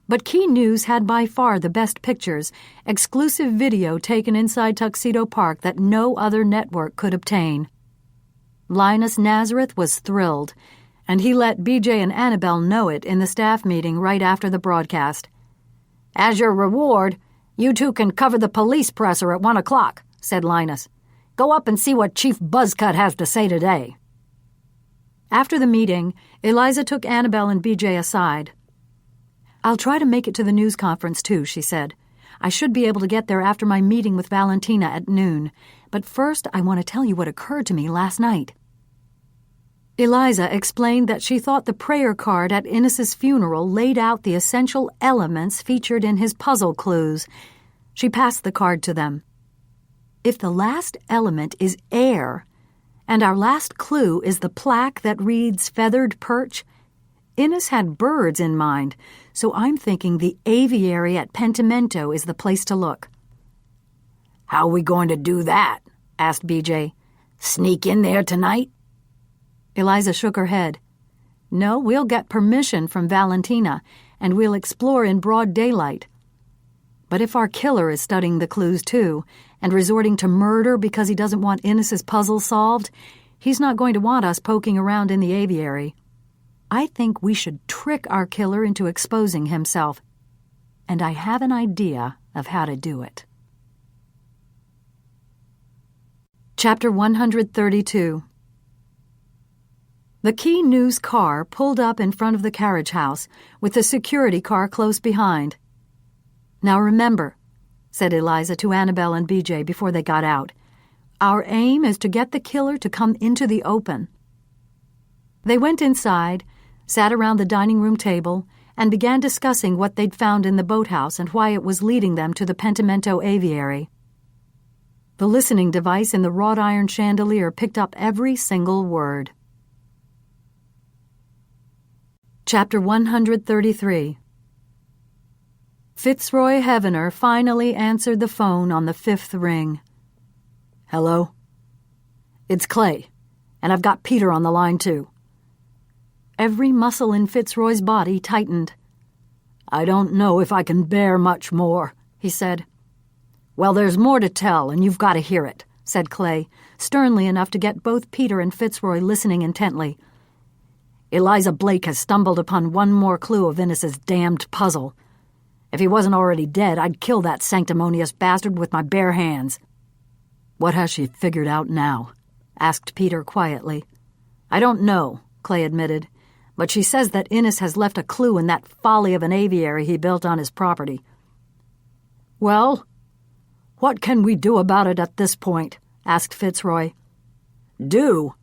But Key News had by far the best pictures, exclusive video taken inside Tuxedo Park that no other network could obtain. Linus Nazareth was thrilled, and he let BJ and Annabelle know it in the staff meeting right after the broadcast. "As your reward, you two can cover the police presser at 1 o'clock, said Linus. "Go up and see what Chief Buzzcut has to say today." After the meeting, Eliza took Annabelle and BJ aside. "I'll try to make it to the news conference, too," she said. "I should be able to get there after my meeting with Valentina at noon. But first, I want to tell you what occurred to me last night." Eliza explained that she thought the prayer card at Innes's funeral laid out the essential elements featured in his puzzle clues. She passed the card to them. If the last element is air, and our last clue is the plaque that reads feathered perch, Innes had birds in mind, so I'm thinking the aviary at Pentimento is the place to look.
"How are we going to do that?" asked BJ. "Sneak in there tonight?"
Eliza shook her head. "No, we'll get permission from Valentina, and we'll explore in broad daylight. But if our killer is studying the clues too, and resorting to murder because he doesn't want Innes's puzzle solved, he's not going to want us poking around in the aviary. I think we should trick our killer into exposing himself, and I have an idea of how to do it." Chapter 132. The Key News car pulled up in front of the carriage house, with the security car close behind. "Now remember," said Eliza to Annabelle and BJ before they got out, "our aim is to get the killer to come into the open." They went inside, sat around the dining room table, and began discussing what they'd found in the boathouse and why it was leading them to the Pentimento aviary. The listening device in the wrought iron chandelier picked up every single word. Chapter 133. Fitzroy Heavener finally answered the phone on the 5th ring. "Hello? It's Clay, and I've got Peter on the line too." Every muscle in Fitzroy's body tightened. "I don't know if I can bear much more," he said. "Well, there's more to tell, and you've got to hear it," said Clay, sternly enough to get both Peter and Fitzroy listening intently. "Eliza Blake has stumbled upon one more clue of Innes's damned puzzle. If he wasn't already dead, I'd kill that sanctimonious bastard with my bare hands." "What has she figured out now?" asked Peter quietly. "I don't know," Clay admitted, "but she says that Innes has left a clue in that folly of an aviary he built on his property." "Well, what can we do about it at this point?" asked Fitzroy. "Do?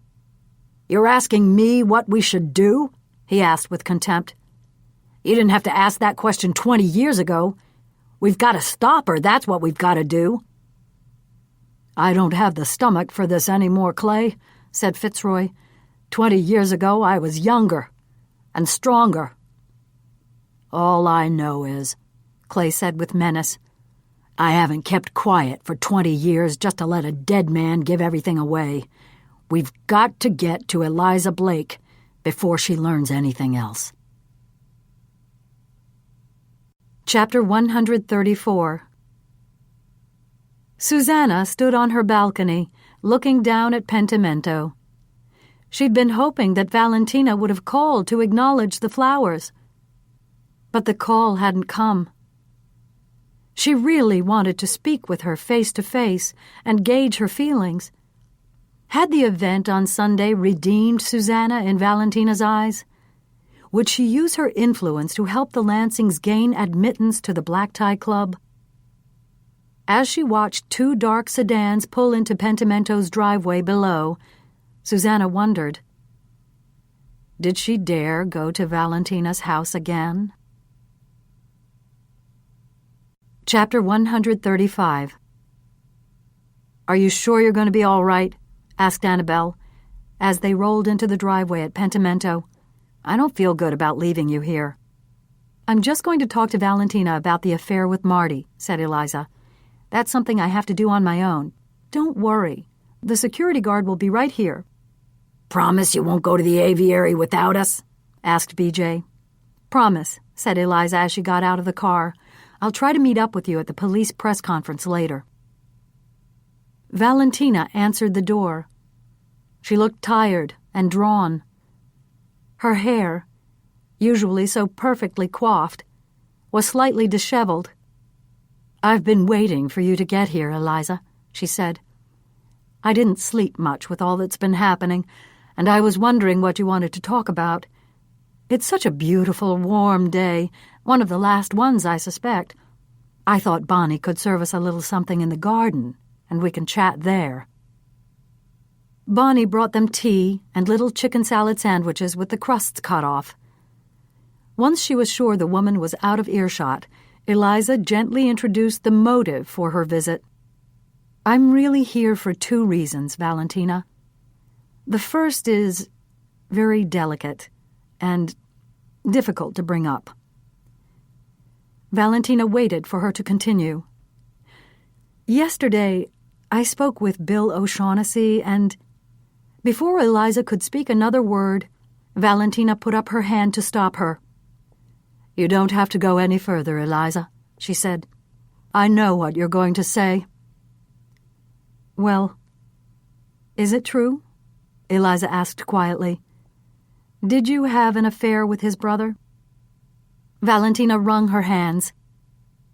You're asking me what we should do?" he asked with contempt. "You didn't have to ask that question 20 years ago. We've got to stop her, that's what we've got to do." "I don't have the stomach for this anymore, Clay," said Fitzroy. 20 years ago I was younger and stronger." "All I know is," Clay said with menace,
I haven't kept quiet for 20 years just to let a dead man give everything away. We've got to get to Eliza Blake before she learns anything else.
Chapter 134. Susanna stood on her balcony, looking down at Pentimento. She'd been hoping that Valentina would have called to acknowledge the flowers. But the call hadn't come. She really wanted to speak with her face to face and gauge her feelings. Had the event on Sunday redeemed Susanna in Valentina's eyes? Would she use her influence to help the Lansings gain admittance to the Black Tie Club? As she watched two dark sedans pull into Pentimento's driveway below, Susanna wondered, did she dare go to Valentina's house again? Chapter 135. Are you sure you're going to be all right? Asked Annabelle, as they rolled into the driveway at Pentimento. I don't feel good about leaving you here. I'm just going to talk to Valentina about the affair with Marty, said Eliza. That's something I have to do on my own. Don't worry. The security guard will be right here.
Promise you won't go to the aviary without us?
Asked BJ. Promise, said Eliza as she got out of the car. I'll try to meet up with you at the police press conference later. Valentina answered the door. She looked tired and drawn. Her hair, usually so perfectly coiffed, was slightly disheveled. I've been waiting for you to get here, Eliza, she said. I didn't sleep much with all that's been happening, and I was wondering what you wanted to talk about. It's such a beautiful, warm day, one of the last ones, I suspect. I thought Bonnie could serve us a little something in the garden, and we can chat there. Bonnie brought them tea and little chicken salad sandwiches with the crusts cut off. Once she was sure the woman was out of earshot, Eliza gently introduced the motive for her visit. I'm really here for two reasons, Valentina. The first is very delicate and difficult to bring up. Valentina waited for her to continue. Yesterday, I spoke with Bill O'Shaughnessy, and before Eliza could speak another word, Valentina put up her hand to stop her. You don't have to go any further, Eliza, she said. I know what you're going to say. Well, is it true? Eliza asked quietly. Did you have an affair with his brother? Valentina wrung her hands.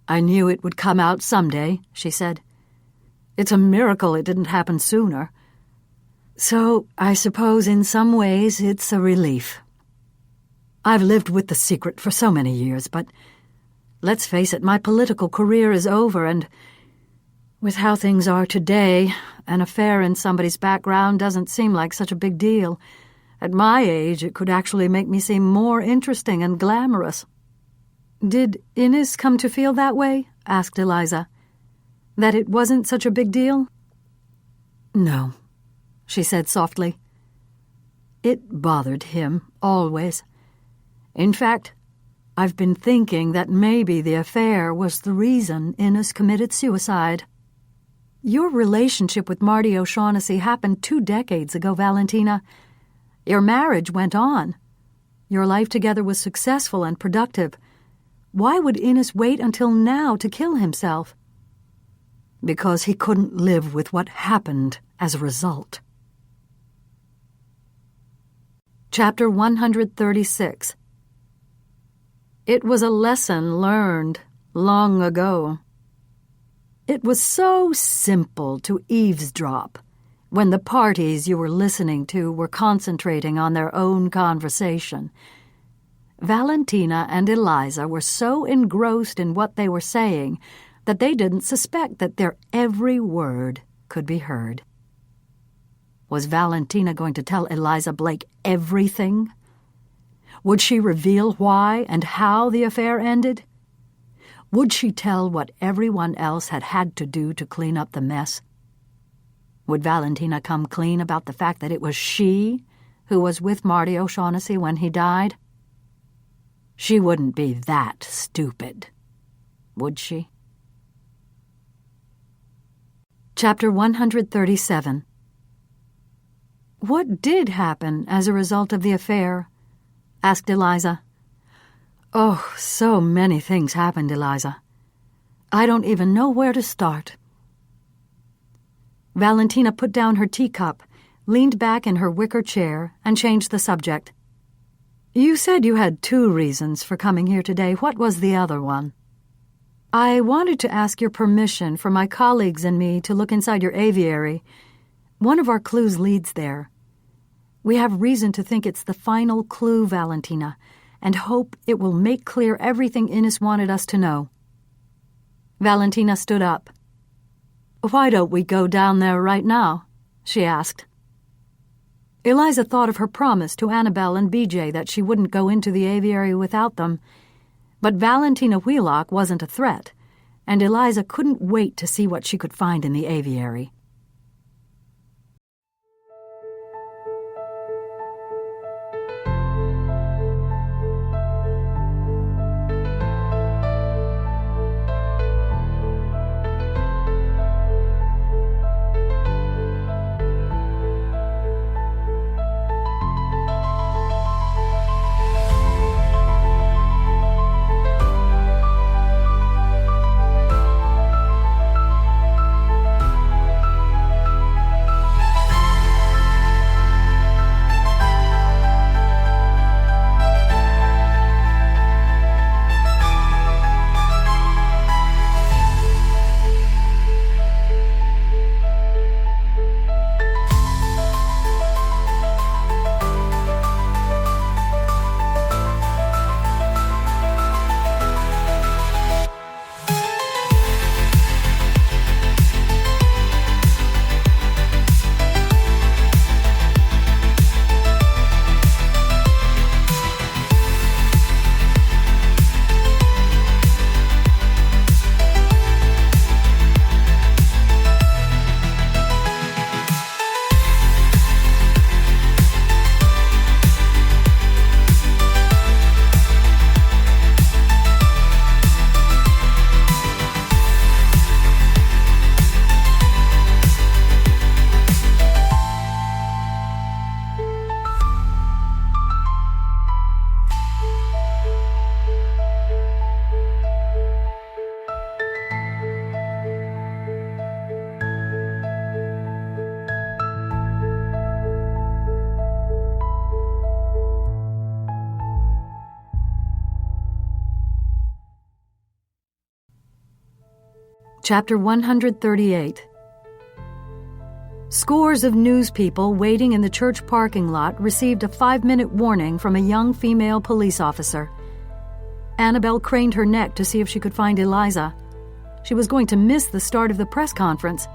I knew it would come out someday, she said. It's a miracle it didn't happen sooner. So I suppose in some ways it's a relief. I've lived with the secret for so many years, but let's face it, my political career is over, and with how things are today, an affair in somebody's background doesn't seem like such a big deal. At my age, it could actually make me seem more interesting and glamorous. Did Inez come to feel that way? Asked Eliza. That it wasn't such a big deal? No, she said softly. It bothered him, always. In fact, I've been thinking that maybe the affair was the reason Inez committed suicide. Your relationship with Marty O'Shaughnessy happened 2 decades ago, Valentina. Your marriage went on. Your life together was successful and productive. Why would Inez wait until now to kill himself? Because he couldn't live with what happened as a result. Chapter 136. It was a lesson learned long ago. It was so simple to eavesdrop when the parties you were listening to were concentrating on their own conversation. Valentina and Eliza were so engrossed in what they were saying that they didn't suspect that their every word could be heard. Was Valentina going to tell Eliza Blake everything? Would she reveal why and how the affair ended? Would she tell what everyone else had had to do to clean up the mess? Would Valentina come clean about the fact that it was she who was with Marty O'Shaughnessy when he died? She wouldn't be that stupid, would she? Chapter 137. "What did happen as a result of the affair?" asked Eliza. "Oh, so many things happened, Eliza. I don't even know where to start." Valentina put down her teacup, leaned back in her wicker chair, and changed the subject. "You said you had 2 reasons for coming here today. What was the other one?" "I wanted to ask your permission for my colleagues and me to look inside your aviary. One of our clues leads there. We have reason to think it's the final clue, Valentina, and hope it will make clear everything Innes wanted us to know." Valentina stood up. "Why don't we go down there right now?" she asked. Eliza thought of her promise to Annabelle and BJ that she wouldn't go into the aviary without them, but Valentina Wheelock wasn't a threat, and Eliza couldn't wait to see what she could find in the aviary. Chapter 138. Scores of news people waiting in the church parking lot received a 5-minute warning from a young female police officer. Annabelle craned her neck to see if she could find Eliza. She was going to miss the start of the press conference.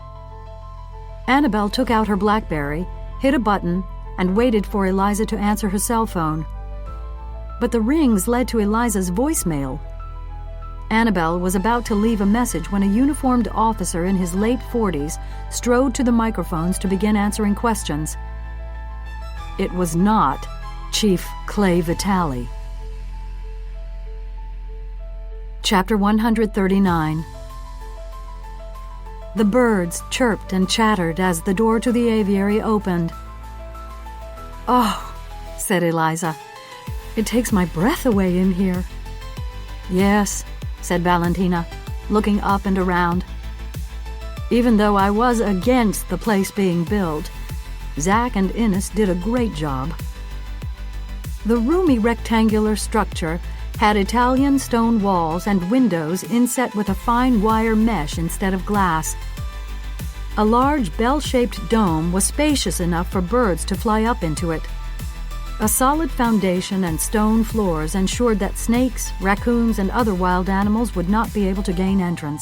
Annabelle took out her BlackBerry, hit a button, and waited for Eliza to answer her cell phone. But the rings led to Eliza's voicemail. Annabelle was about to leave a message when a uniformed officer in his late 40s strode to the microphones to begin answering questions. It was not Chief Clay Vitale. Chapter 139. The birds chirped and chattered as the door to the aviary opened. "Oh," said Eliza, "it takes my breath away in here." "Yes," said Valentina, looking up and around. "Even though I was against the place being built, Zach and Innes did a great job." The roomy rectangular structure had Italian stone walls and windows inset with a fine wire mesh instead of glass. A large bell-shaped dome was spacious enough for birds to fly up into it. A solid foundation and stone floors ensured that snakes, raccoons, and other wild animals would not be able to gain entrance.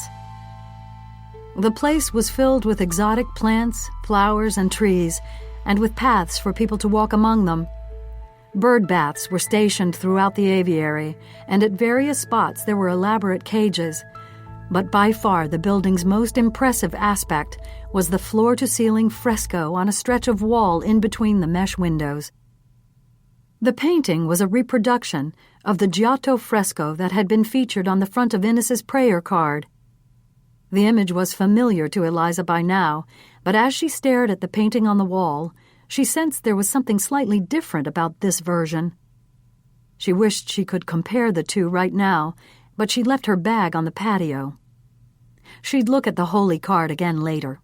The place was filled with exotic plants, flowers, and trees, and with paths for people to walk among them. Bird baths were stationed throughout the aviary, and at various spots there were elaborate cages. But by far the building's most impressive aspect was the floor-to-ceiling fresco on a stretch of wall in between the mesh windows. The painting was a reproduction of the Giotto fresco that had been featured on the front of Innes's prayer card. The image was familiar to Eliza by now, but as she stared at the painting on the wall, she sensed there was something slightly different about this version. She wished she could compare the two right now, but she'd left her bag on the patio. She'd look at the holy card again later.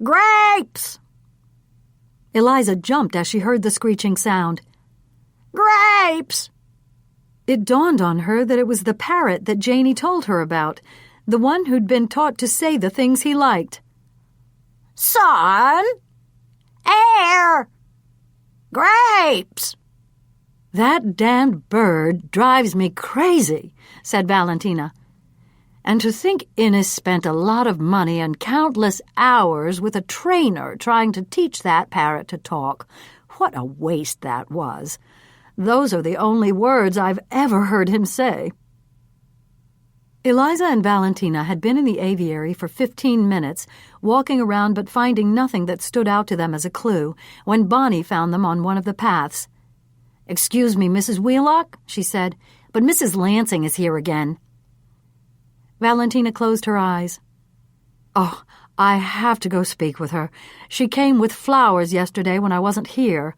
Grapes!
Eliza jumped as she heard the screeching sound.
Grapes!
It dawned on her that it was the parrot that Janey told her about, the one who'd been taught to say the things he liked.
Sun! Air! Grapes!
"That damned bird drives me crazy," said Valentina. "And to think Innes spent a lot of money and countless hours with a trainer trying to teach that parrot to talk. What a waste that was. Those are the only words I've ever heard him say." Eliza and Valentina had been in the aviary for 15 minutes, walking around but finding nothing that stood out to them as a clue, when Bonnie found them on one of the paths. "Excuse me, Mrs. Wheelock," she said, "but Mrs. Lansing is here again." Valentina closed her eyes. "Oh, I have to go speak with her. She came with flowers yesterday when I wasn't here.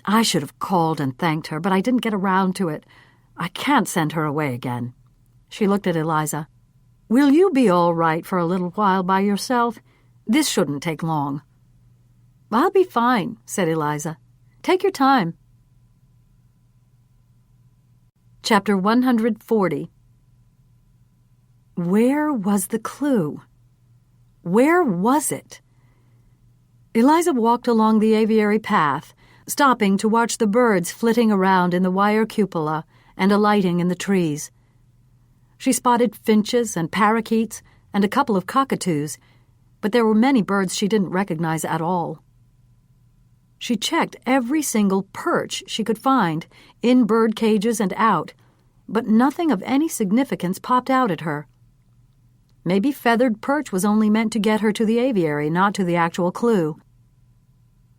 I should have called and thanked her, but I didn't get around to it. I can't send her away again." She looked at Eliza. "Will you be all right for a little while by yourself? This shouldn't take long." "I'll be fine," said Eliza. "Take your time." Chapter 140. Where was the clue? Where was it? Eliza walked along the aviary path, stopping to watch the birds flitting around in the wire cupola and alighting in the trees. She spotted finches and parakeets and a couple of cockatoos, but there were many birds she didn't recognize at all. She checked every single perch she could find, in bird cages and out, but nothing of any significance popped out at her. Maybe feathered perch was only meant to get her to the aviary, not to the actual clue.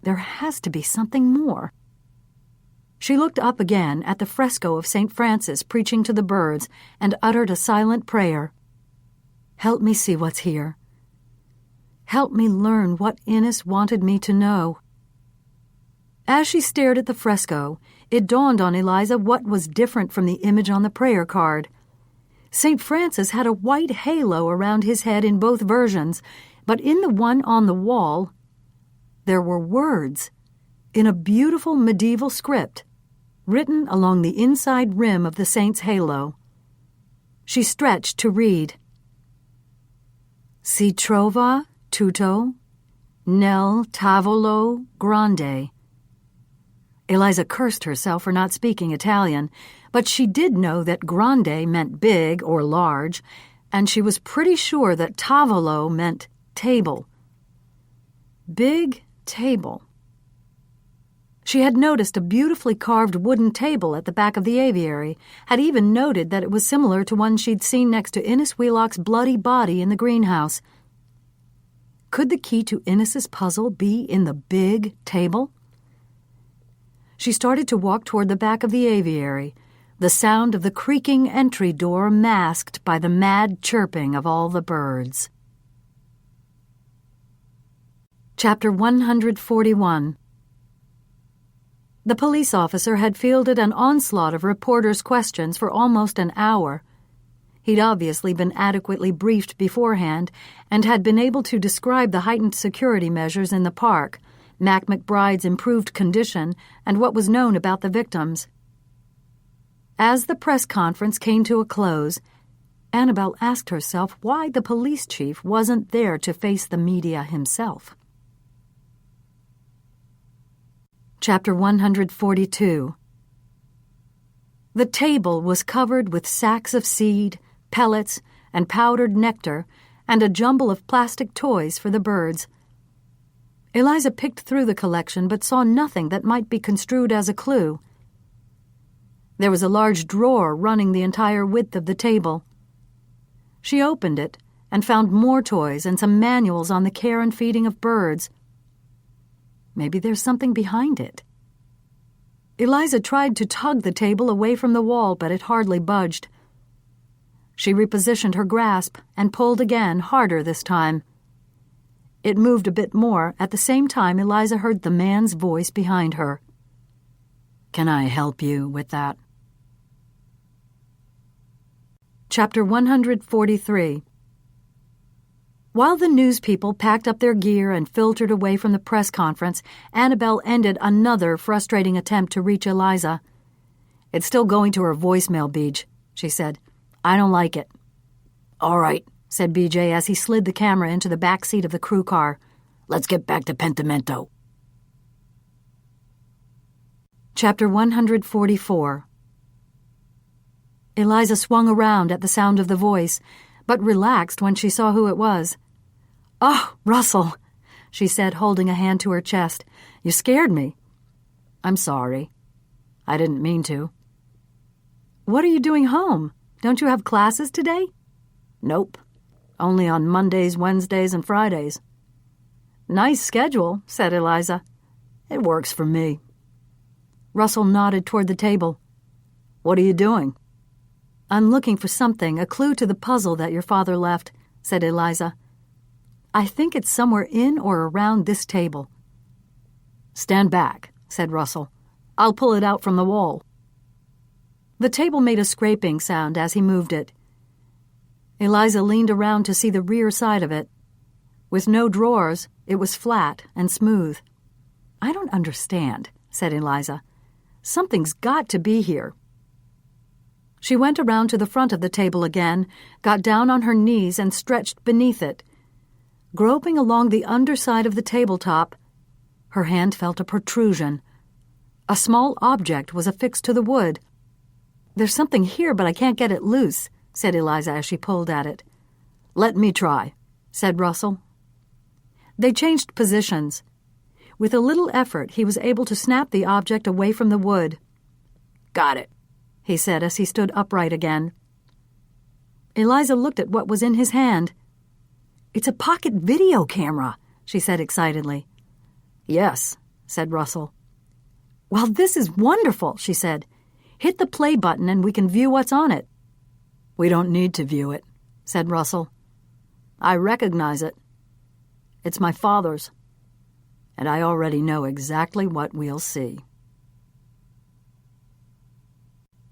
There has to be something more. She looked up again at the fresco of St. Francis preaching to the birds and uttered a silent prayer. "Help me see what's here. Help me learn what Innes wanted me to know." As she stared at the fresco, it dawned on Eliza what was different from the image on the prayer card. St. Francis had a white halo around his head in both versions, but in the one on the wall, there were words in a beautiful medieval script, written along the inside rim of the saint's halo. She stretched to read. "Si trova tutto nel tavolo grande." Eliza cursed herself for not speaking Italian, but she did know that grande meant big or large, and she was pretty sure that tavolo meant table. Big table. She had noticed a beautifully carved wooden table at the back of the aviary, had even noted that it was similar to one she'd seen next to Innes Wheelock's bloody body in the greenhouse. Could the key to Innes's puzzle be in the big table? She started to walk toward the back of the aviary, the sound of the creaking entry door masked by the mad chirping of all the birds. Chapter 141. The police officer had fielded an onslaught of reporters' questions for almost an hour. He'd obviously been adequately briefed beforehand and had been able to describe the heightened security measures in the park, Mac McBride's improved condition, and what was known about the victims. As the press conference came to a close, Annabelle asked herself why the police chief wasn't there to face the media himself. Chapter 142. The table was covered with sacks of seed, pellets, and powdered nectar, and a jumble of plastic toys for the birds. Eliza picked through the collection but saw nothing that might be construed as a clue. There was a large drawer running the entire width of the table. She opened it and found more toys and some manuals on the care and feeding of birds. Maybe there's something behind it. Eliza tried to tug the table away from the wall, but it hardly budged. She repositioned her grasp and pulled again, harder this time. It moved a bit more. At the same time, Eliza heard the man's voice behind her. "Can I help you with that?" Chapter 143. While the news people packed up their gear and filtered away from the press conference, Annabelle ended another frustrating attempt to reach Eliza. "It's still going to her voicemail, Beej," she said. "I don't like it." "All right," said BJ as he slid the camera into the back seat of the crew car. "Let's get back to Pentimento." Chapter 144. Eliza swung around at the sound of the voice, but relaxed when she saw who it was. "Oh, Russell," she said, holding a hand to her chest. "You scared me." "I'm sorry. I didn't mean to." "What are you doing home? Don't you have classes today?" "Nope. Only on Mondays, Wednesdays, and Fridays." "Nice schedule," said Eliza. "It works for me." Russell nodded toward the table. "What are you doing?" "I'm looking for something, a clue to the puzzle that your father left," said Eliza. "I think it's somewhere in or around this table." "Stand back," said Russell. "I'll pull it out from the wall." The table made a scraping sound as he moved it. Eliza leaned around to see the rear side of it. With no drawers, it was flat and smooth. "I don't understand," said Eliza. "Something's got to be here." She went around to the front of the table again, got down on her knees and stretched beneath it. Groping along the underside of the tabletop, her hand felt a protrusion. A small object was affixed to the wood. "There's something here, but I can't get it loose," said Eliza as she pulled at it. "Let me try," said Russell. They changed positions. With a little effort, he was able to snap the object away from the wood. "Got it," he said as he stood upright again. Eliza looked at what was in his hand. "It's a pocket video camera," she said excitedly. "Yes," said Russell. "Well, this is wonderful," she said. "Hit the play button and we can view what's on it." "We don't need to view it," said Russell. "I recognize it. It's my father's, and I already know exactly what we'll see."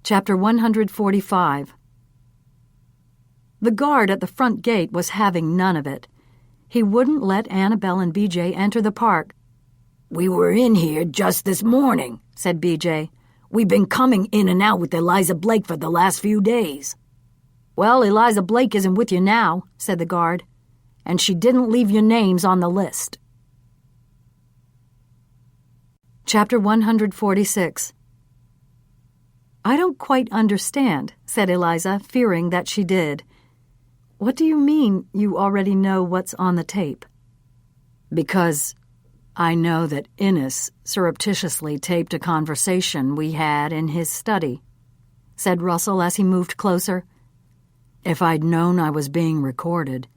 Chapter 145. The guard at the front gate was having none of it. He wouldn't let Annabelle and BJ enter the park. "We were in here just this morning," said BJ. "We've been coming in and out with Eliza Blake for the last few days." "Well, Eliza Blake isn't with you now," said the guard, "and she didn't leave your names on the list." Chapter 146. "I don't quite understand," said Eliza, fearing that she did. "What do you mean you already know what's on the tape?" "Because I know that Innes surreptitiously taped a conversation we had in his study," said Russell as he moved closer. "If I'd known I was being recorded,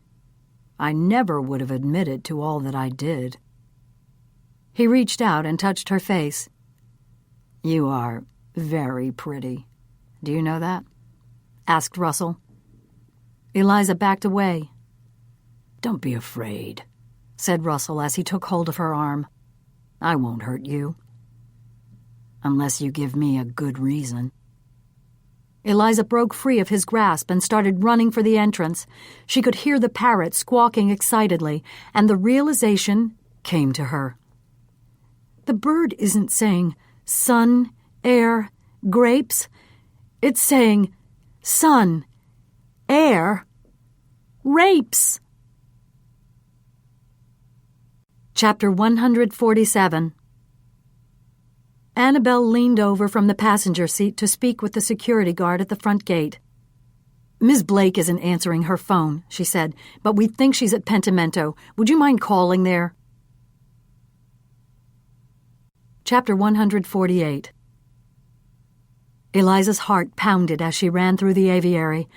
I never would have admitted to all that I did." He reached out and touched her face. "You are very pretty. Do you know that?" asked Russell. Eliza backed away. "Don't be afraid," said Russell as he took hold of her arm. "I won't hurt you. Unless you give me a good reason." Eliza broke free of his grasp and started running for the entrance. She could hear the parrot squawking excitedly, and the realization came to her. The bird isn't saying sun, air, grapes. It's saying sun, air, rapes. Chapter 147. Annabelle leaned over from the passenger seat to speak with the security guard at the front gate. "Miss Blake isn't answering her phone," she said, "but we think she's at Pentimento. Would you mind calling there?" Chapter 148. Eliza's heart pounded as she ran through the aviary.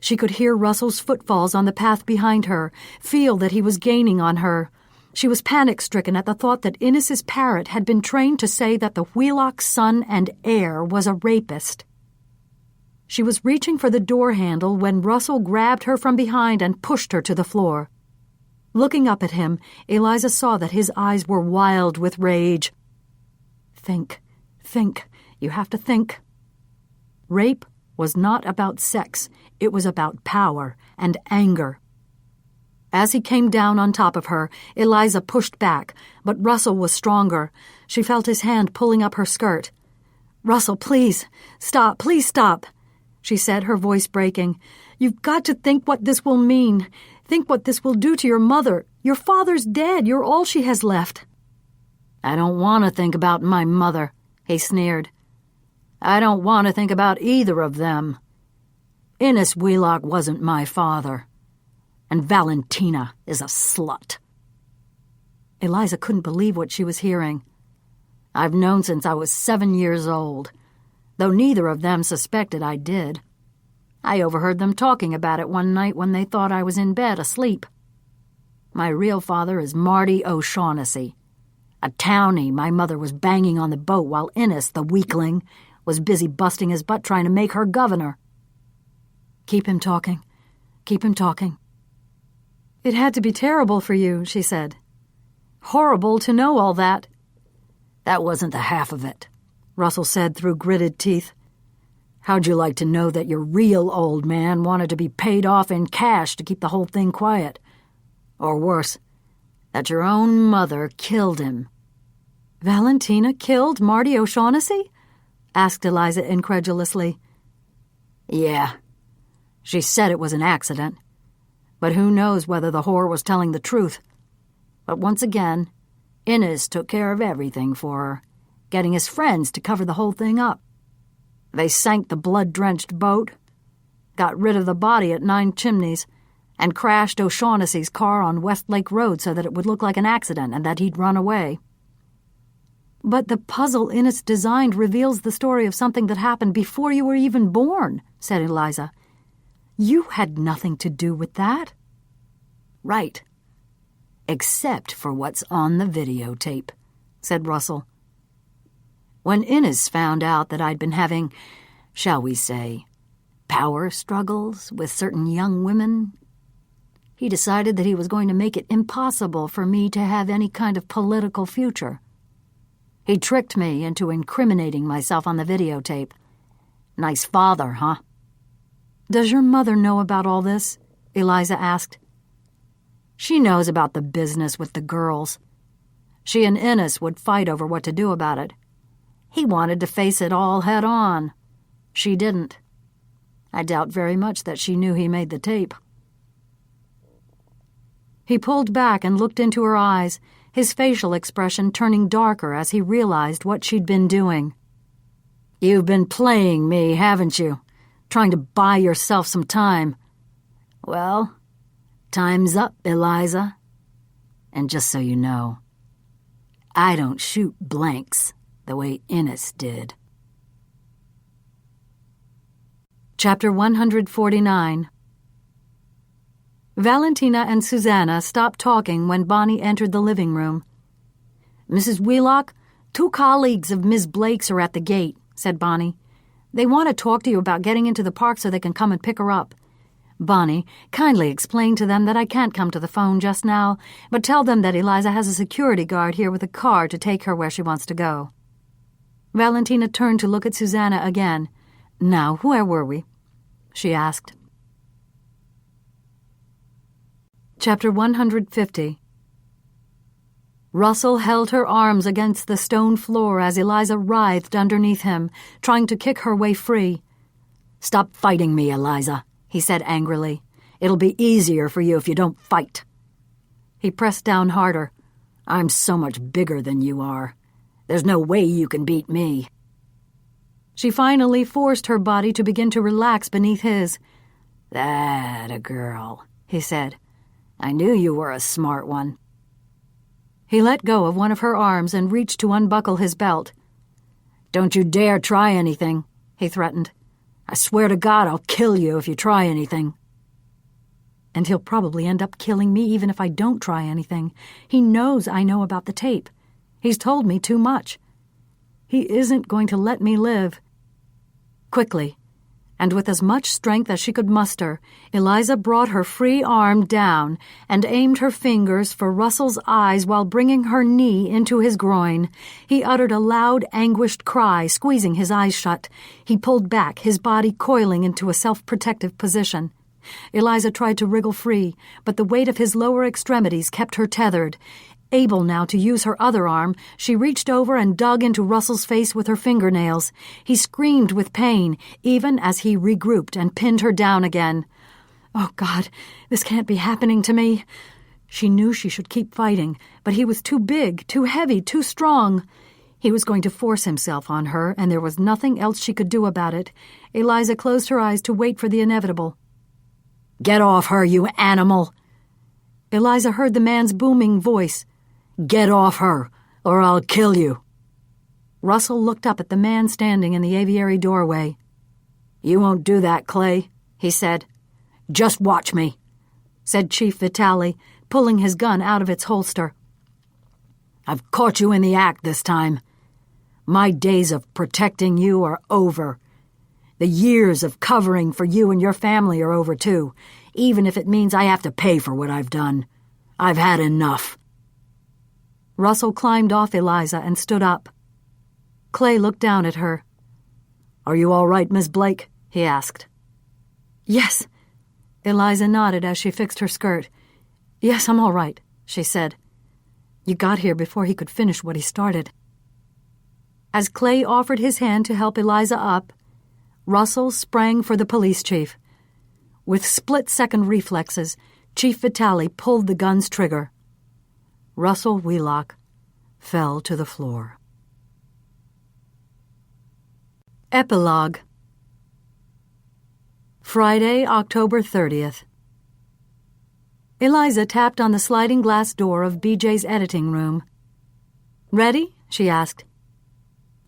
She could hear Russell's footfalls on the path behind her, feel that he was gaining on her. She was panic-stricken at the thought that Innes's parrot had been trained to say that the Wheelock son and heir was a rapist. She was reaching for the door handle when Russell grabbed her from behind and pushed her to the floor. Looking up at him, Eliza saw that his eyes were wild with rage. Think. You have to think. Rape was not about sex. It was about power and anger. As he came down on top of her, Eliza pushed back, but Russell was stronger. She felt his hand pulling up her skirt. "Russell, please stop, she said, her voice breaking. "You've got to think what this will mean. Think what this will do to your mother. Your father's dead. You're all she has left." "I don't want to think about my mother," he sneered. "I don't want to think about either of them. Innes Wheelock wasn't my father. And Valentina is a slut." Eliza couldn't believe what she was hearing. "I've known since I was 7 years old, though neither of them suspected I did. I overheard them talking about it one night when they thought I was in bed asleep. My real father is Marty O'Shaughnessy, a townie my mother was banging on the boat while Innes, the weakling, was busy busting his butt trying to make her governor." Keep him talking. "It had to be terrible for you," she said. "Horrible to know all that." "That wasn't the half of it," Russell said through gritted teeth. "How'd you like to know that your real old man wanted to be paid off in cash to keep the whole thing quiet? Or worse, that your own mother killed him?" "Valentina killed Marty O'Shaughnessy?" asked Eliza incredulously. "Yeah. She said it was an accident. But who knows whether the whore was telling the truth. But once again, Innes took care of everything for her, getting his friends to cover the whole thing up. They sank the blood-drenched boat, got rid of the body at 9 Chimneys, and crashed O'Shaughnessy's car on Westlake Road so that it would look like an accident and that he'd run away." "But the puzzle Innes designed reveals the story of something that happened before you were even born," said Eliza. "You had nothing to do with that." "Right. Except for what's on the videotape," said Russell. "When Innes found out that I'd been having, shall we say, power struggles with certain young women, he decided that he was going to make it impossible for me to have any kind of political future. He tricked me into incriminating myself on the videotape. Nice father, huh?" "Does your mother know about all this?" Eliza asked. "She knows about the business with the girls. She and Innes would fight over what to do about it. He wanted to face it all head on. She didn't. I doubt very much that she knew he made the tape." He pulled back and looked into her eyes, his facial expression turning darker as he realized what she'd been doing. "You've been playing me, haven't you? Trying to buy yourself some time. Well, time's up, Eliza. And just so you know, I don't shoot blanks the way Innes did." Chapter 149. Valentina and Susanna stopped talking when Bonnie entered the living room. "Mrs. Wheelock, 2 colleagues of Miss Blake's are at the gate," said Bonnie. "They want to talk to you about getting into the park so they can come and pick her up. Bonnie, kindly explain to them that I can't come to the phone just now, but tell them that Eliza has a security guard here with a car to take her where she wants to go." Valentina turned to look at Susanna again. "Now, where were we?" she asked. Chapter 150. Russell held her arms against the stone floor as Eliza writhed underneath him, trying to kick her way free. "Stop fighting me, Eliza," he said angrily. "It'll be easier for you if you don't fight." He pressed down harder. "I'm so much bigger than you are. There's no way you can beat me." She finally forced her body to begin to relax beneath his. "That a girl," he said. "I knew you were a smart one." He let go of one of her arms and reached to unbuckle his belt. "Don't you dare try anything," he threatened. "I swear to God I'll kill you if you try anything." And he'll probably end up killing me even if I don't try anything. He knows I know about the tape. He's told me too much. He isn't going to let me live. Quickly, and with as much strength as she could muster, Eliza brought her free arm down and aimed her fingers for Russell's eyes while bringing her knee into his groin. He uttered a loud, anguished cry, squeezing his eyes shut. He pulled back, his body coiling into a self-protective position. Eliza tried to wriggle free, but the weight of his lower extremities kept her tethered. Able now to use her other arm, she reached over and dug into Russell's face with her fingernails. He screamed with pain, even as he regrouped and pinned her down again. "Oh, God, this can't be happening to me." She knew she should keep fighting, but he was too big, too heavy, too strong. He was going to force himself on her, and there was nothing else she could do about it. Eliza closed her eyes to wait for the inevitable. "Get off her, you animal!" Eliza heard the man's booming voice. "Get off her, or I'll kill you." Russell looked up at the man standing in the aviary doorway. "You won't do that, Clay," he said. "Just watch me," said Chief Vitale, pulling his gun out of its holster. "I've caught you in the act this time. My days of protecting you are over. The years of covering for you and your family are over, too, even if it means I have to pay for what I've done. I've had enough." Russell climbed off Eliza and stood up. Clay looked down at her. "Are you all right, Miss Blake?" he asked. "Yes." Eliza nodded as she fixed her skirt. "Yes, I'm all right," she said. "You got here before he could finish what he started." As Clay offered his hand to help Eliza up, Russell sprang for the police chief. With split-second reflexes, Chief Vitale pulled the gun's trigger. Russell Wheelock fell to the floor. Epilogue. Friday, October 30th. Eliza tapped on the sliding glass door of BJ's editing room. "Ready?" she asked.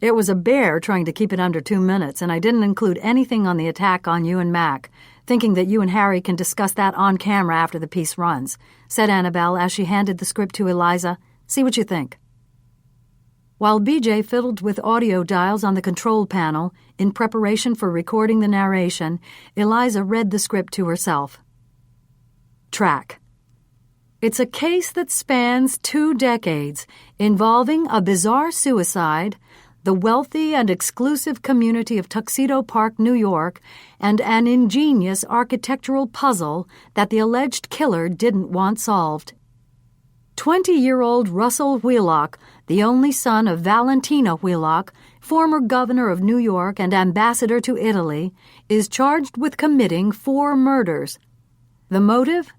"It was a bear trying to keep it under 2 minutes, and I didn't include anything on the attack on you and Mac, thinking that you and Harry can discuss that on camera after the piece runs," said Annabelle as she handed the script to Eliza. "See what you think." While BJ fiddled with audio dials on the control panel in preparation for recording the narration, Eliza read the script to herself. Track. It's a case that spans 2 decades, involving a bizarre suicide, the wealthy and exclusive community of Tuxedo Park, New York, and an ingenious architectural puzzle that the alleged killer didn't want solved. 20-year-old Russell Wheelock, the only son of Valentina Wheelock, former governor of New York and ambassador to Italy, is charged with committing 4 murders. The motive?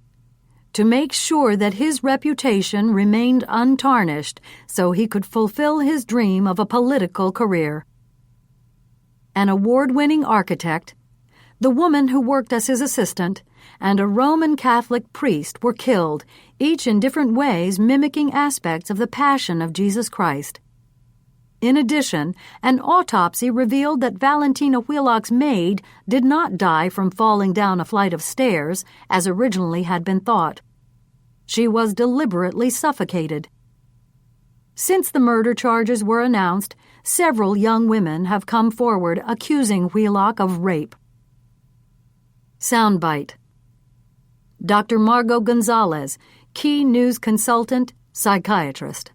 To make sure that his reputation remained untarnished so he could fulfill his dream of a political career. An award-winning architect, the woman who worked as his assistant, and a Roman Catholic priest were killed, each in different ways mimicking aspects of the Passion of Jesus Christ. In addition, an autopsy revealed that Valentina Wheelock's maid did not die from falling down a flight of stairs, as originally had been thought. She was deliberately suffocated. Since the murder charges were announced, several young women have come forward accusing Wheelock of rape. Soundbite. Dr. Margot Gonzalez, key news consultant, psychiatrist.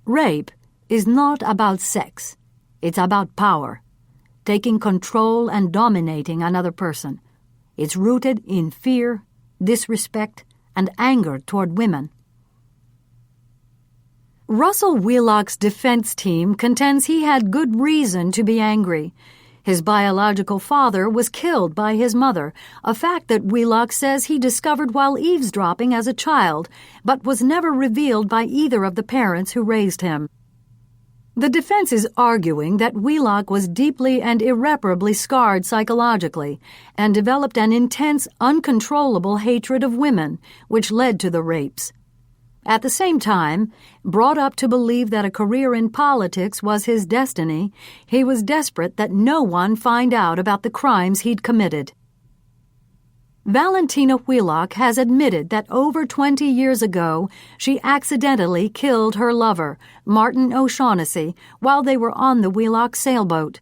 Rape is not about sex. It's about power, taking control and dominating another person. It's rooted in fear, disrespect, and anger toward women. Russell Wheelock's defense team contends he had good reason to be angry. His biological father was killed by his mother, a fact that Wheelock says he discovered while eavesdropping as a child, but was never revealed by either of the parents who raised him. The defense is arguing that Wheelock was deeply and irreparably scarred psychologically and developed an intense, uncontrollable hatred of women, which led to the rapes. At the same time, brought up to believe that a career in politics was his destiny, he was desperate that no one find out about the crimes he'd committed. Valentina Wheelock has admitted that over 20 years ago, she accidentally killed her lover, Martin O'Shaughnessy, while they were on the Wheelock sailboat.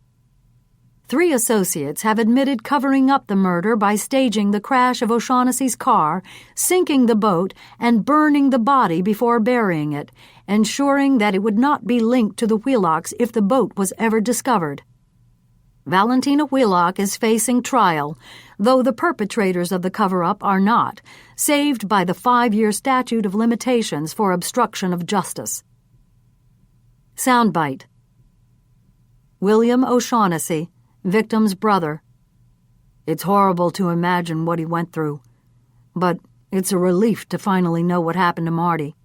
3 associates have admitted covering up the murder by staging the crash of O'Shaughnessy's car, sinking the boat, and burning the body before burying it, ensuring that it would not be linked to the Wheelocks if the boat was ever discovered. Valentina Wheelock is facing trial, though the perpetrators of the cover-up are not, saved by the 5-year statute of limitations for obstruction of justice. Soundbite. William O'Shaughnessy, victim's brother. It's horrible to imagine what he went through, but it's a relief to finally know what happened to Marty.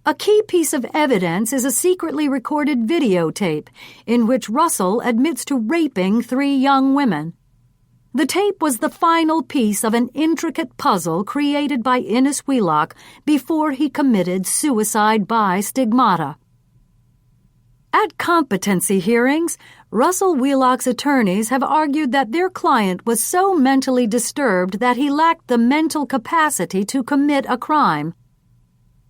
A key piece of evidence is a secretly recorded videotape in which Russell admits to raping 3 young women. The tape was the final piece of an intricate puzzle created by Innes Wheelock before he committed suicide by stigmata. At competency hearings, Russell Wheelock's attorneys have argued that their client was so mentally disturbed that he lacked the mental capacity to commit a crime.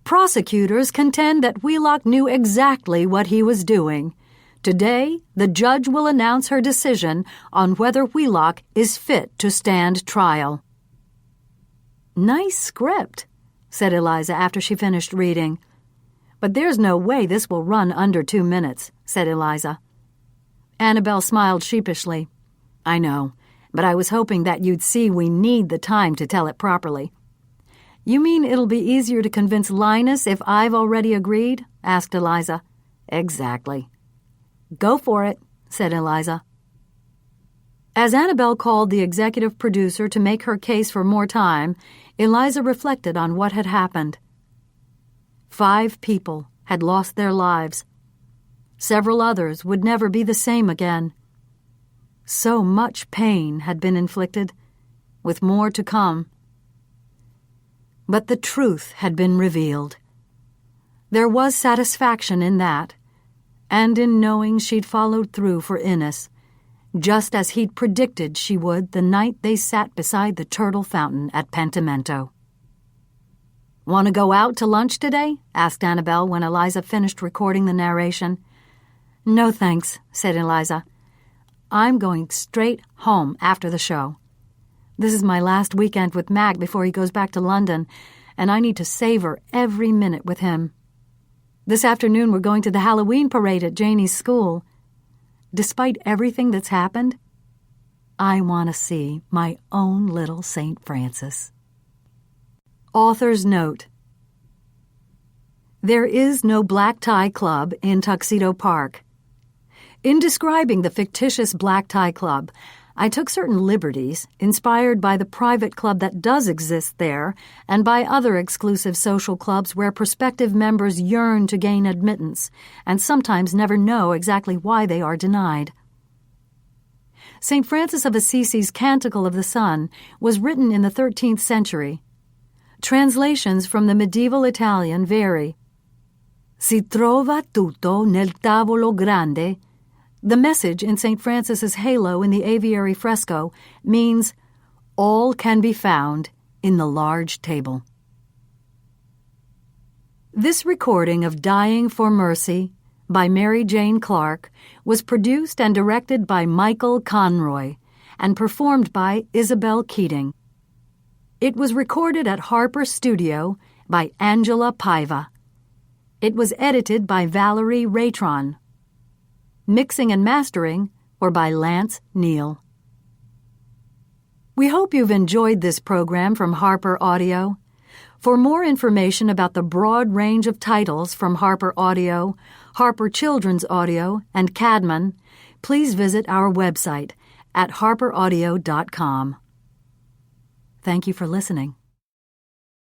Prosecutors contend that Wheelock knew exactly what he was doing. Today, the judge will announce her decision on whether Wheelock is fit to stand trial. "Nice script," said Eliza after she finished reading. "But there's no way this will run under 2 minutes," said Eliza. Annabelle smiled sheepishly. "I know, but I was hoping that you'd see we need the time to tell it properly." "You mean it'll be easier to convince Linus if I've already agreed?" asked Eliza. "Exactly." "Go for it," said Eliza. As Annabelle called the executive producer to make her case for more time, Eliza reflected on what had happened. 5 people had lost their lives. Several others would never be the same again. So much pain had been inflicted, with more to come. But the truth had been revealed. There was satisfaction in that, and in knowing she'd followed through for Innes, just as he'd predicted she would the night they sat beside the turtle fountain at Pentimento. "Want to go out to lunch today?" asked Annabelle when Eliza finished recording the narration. "No, thanks," said Eliza. "I'm going straight home after the show. This is my last weekend with Mac before he goes back to London, and I need to savor every minute with him. This afternoon we're going to the Halloween parade at Janie's school. Despite everything that's happened, I want to see my own little St. Francis." Author's note. There is no black tie club in Tuxedo Park. In describing the fictitious black tie club, I took certain liberties inspired by the private club that does exist there and by other exclusive social clubs where prospective members yearn to gain admittance and sometimes never know exactly why they are denied. St. Francis of Assisi's Canticle of the Sun was written in the 13th century. Translations from the medieval Italian vary. Si trova tutto nel tavolo grande. The message in St. Francis's halo in the aviary fresco means all can be found in the large table. This recording of Dying for Mercy by Mary Jane Clark was produced and directed by Michael Conroy and performed by Isabel Keating. It was recorded at Harper Studio by Angela Paiva. It was edited by Valerie Raytron. Mixing and mastering were by Lance Neal. We hope you've enjoyed this program from Harper Audio. For more information about the broad range of titles from Harper Audio, Harper Children's Audio, and Cadman, please visit our website at harperaudio.com. Thank you for listening.